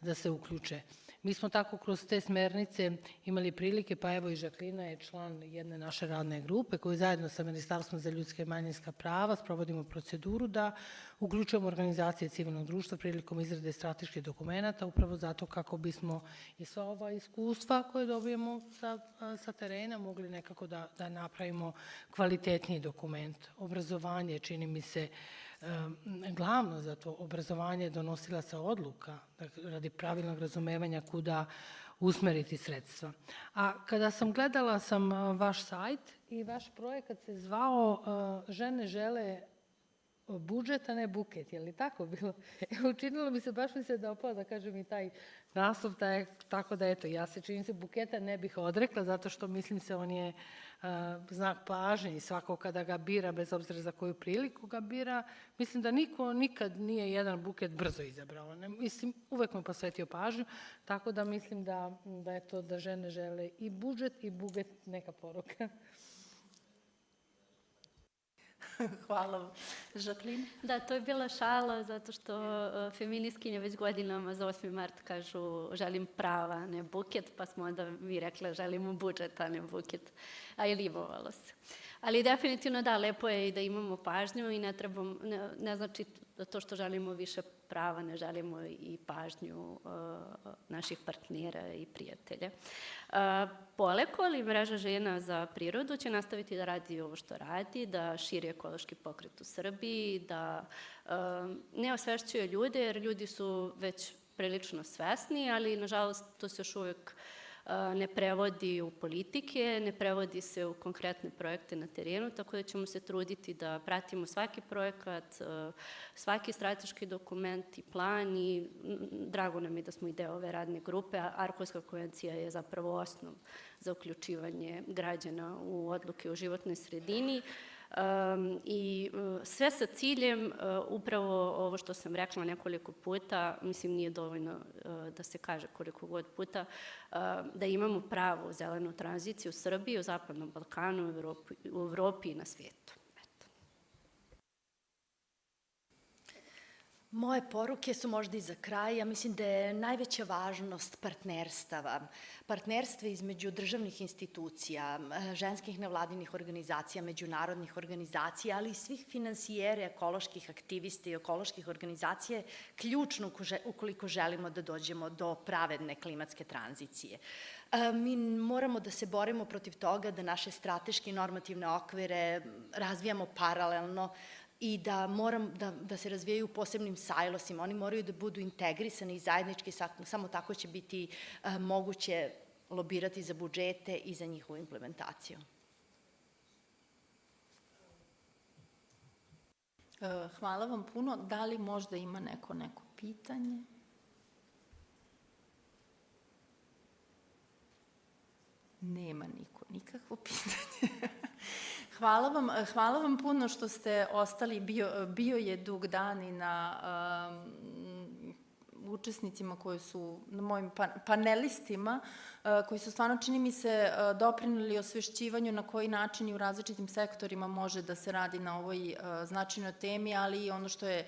da se uključe. Mi smo tako kroz te smernice imali prilike, pa evo i Žaklina je član jedne naše radne grupe koju zajedno sa Ministarstvom za ljudska i manjinska prava sprovodimo proceduru da uključujemo organizacije civilnog društva prilikom izrade strateških dokumenata, upravo zato kako bismo i sva ova iskustva koje dobijemo sa terena mogli nekako da napravimo kvalitetniji dokument. Obrazovanje, čini mi se, glavno za to obrazovanje donosila se odluka radi pravilnog razumevanja kuda usmeriti sredstva. A kada sam gledala vaš sajt i vaš projekat se zvao Žene žele budžet, a ne buket, je li tako bilo? Učinilo mi se, baš mi se dopao da kažem i taj naslov, tako da eto, ja se čini se buketa ne bih odrekla, zato što mislim se on je znak pažnje i svako kada ga bira, bez obzira za koju priliku ga bira, mislim da niko nikad nije jedan buket brzo izabrao. Mislim, uvek mu posvetio pažnju, tako da mislim da je to da žene žele i budžet i buket neka poruka. Hvala vam. Žaklina? Da, to je bila šala zato što feministkinje već godinama za 8. mart kažu želim prava, a ne buket, pa smo onda mi rekla želimo budžet, a ne buket, a i livovalo se. Ali definitivno da, lepo je i da imamo pažnju i ne znači da to što želimo više prava, ne želimo i pažnju naših partnera i prijatelja. Poleko, ali Mreža žena za prirodu će nastaviti da radi ovo što radi, da širi ekološki pokret u Srbiji, da ne osvešćuje ljude, jer ljudi su već prilično svesni, ali nažalost to se još uvek ne prevodi u politike, ne prevodi se u konkretne projekte na terenu, tako da ćemo se truditi da pratimo svaki projekat, svaki strateški dokument i plan i drago nam je da smo i deo ove radne grupe. Arhuska konvencija je zapravo osnov za uključivanje građana u odluke o životnoj sredini. I sve sa ciljem, upravo ovo što sam rekla nekoliko puta, mislim nije dovoljno da se kaže koliko god puta, da imamo pravu zelenu tranziciju u Srbiji, u Zapadnom Balkanu, u Evropi i na svijetu. Moje poruke su možda i za kraj. Ja mislim da je najveća važnost partnerstava. Partnerstva između državnih institucija, ženskih nevladinih organizacija, međunarodnih organizacija, ali i svih finansijere, ekoloških aktivista i ekoloških organizacija je ključno ukoliko želimo da dođemo do pravedne klimatske tranzicije. Mi moramo da se borimo protiv toga da naše strateške i normativne okvire razvijamo paralelno i da se razvijaju u posebnim sajlosima. Oni moraju da budu integrisani i zajednički, samo tako će biti moguće lobirati za budžete i za njihovu implementaciju. Hvala vam puno. Da li možda ima neko pitanje? Nema niko nikakvo pitanje. Hvala vam puno što ste ostali, bio je dug dan i na učesnicima koji su, na mojim panelistima, koji su stvarno, čini mi se, doprineli osvešćivanju na koji način i u različitim sektorima može da se radi na ovoj značajnoj temi, ali i ono što je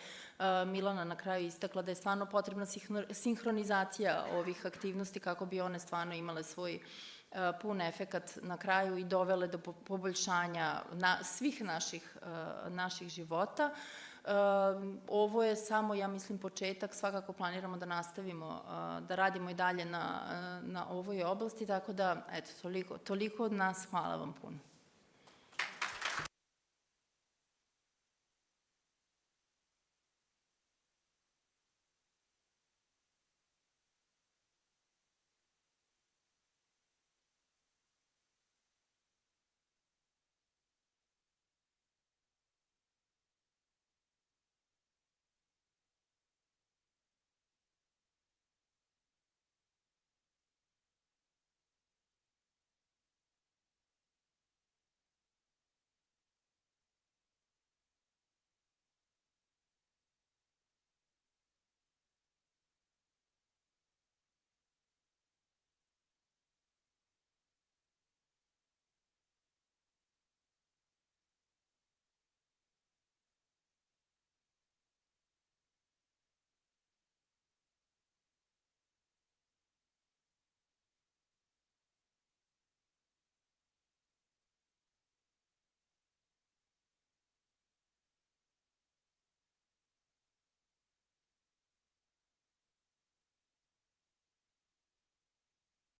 Milana na kraju istakla, da je stvarno potrebna sinhronizacija ovih aktivnosti kako bi one stvarno imale svoj pun efekat na kraju i dovele do poboljšanja svih naših života. Ovo je samo, ja mislim, početak. Svakako planiramo da nastavimo, da radimo i dalje na ovoj oblasti, tako da, eto, toliko od nas. Hvala vam puno.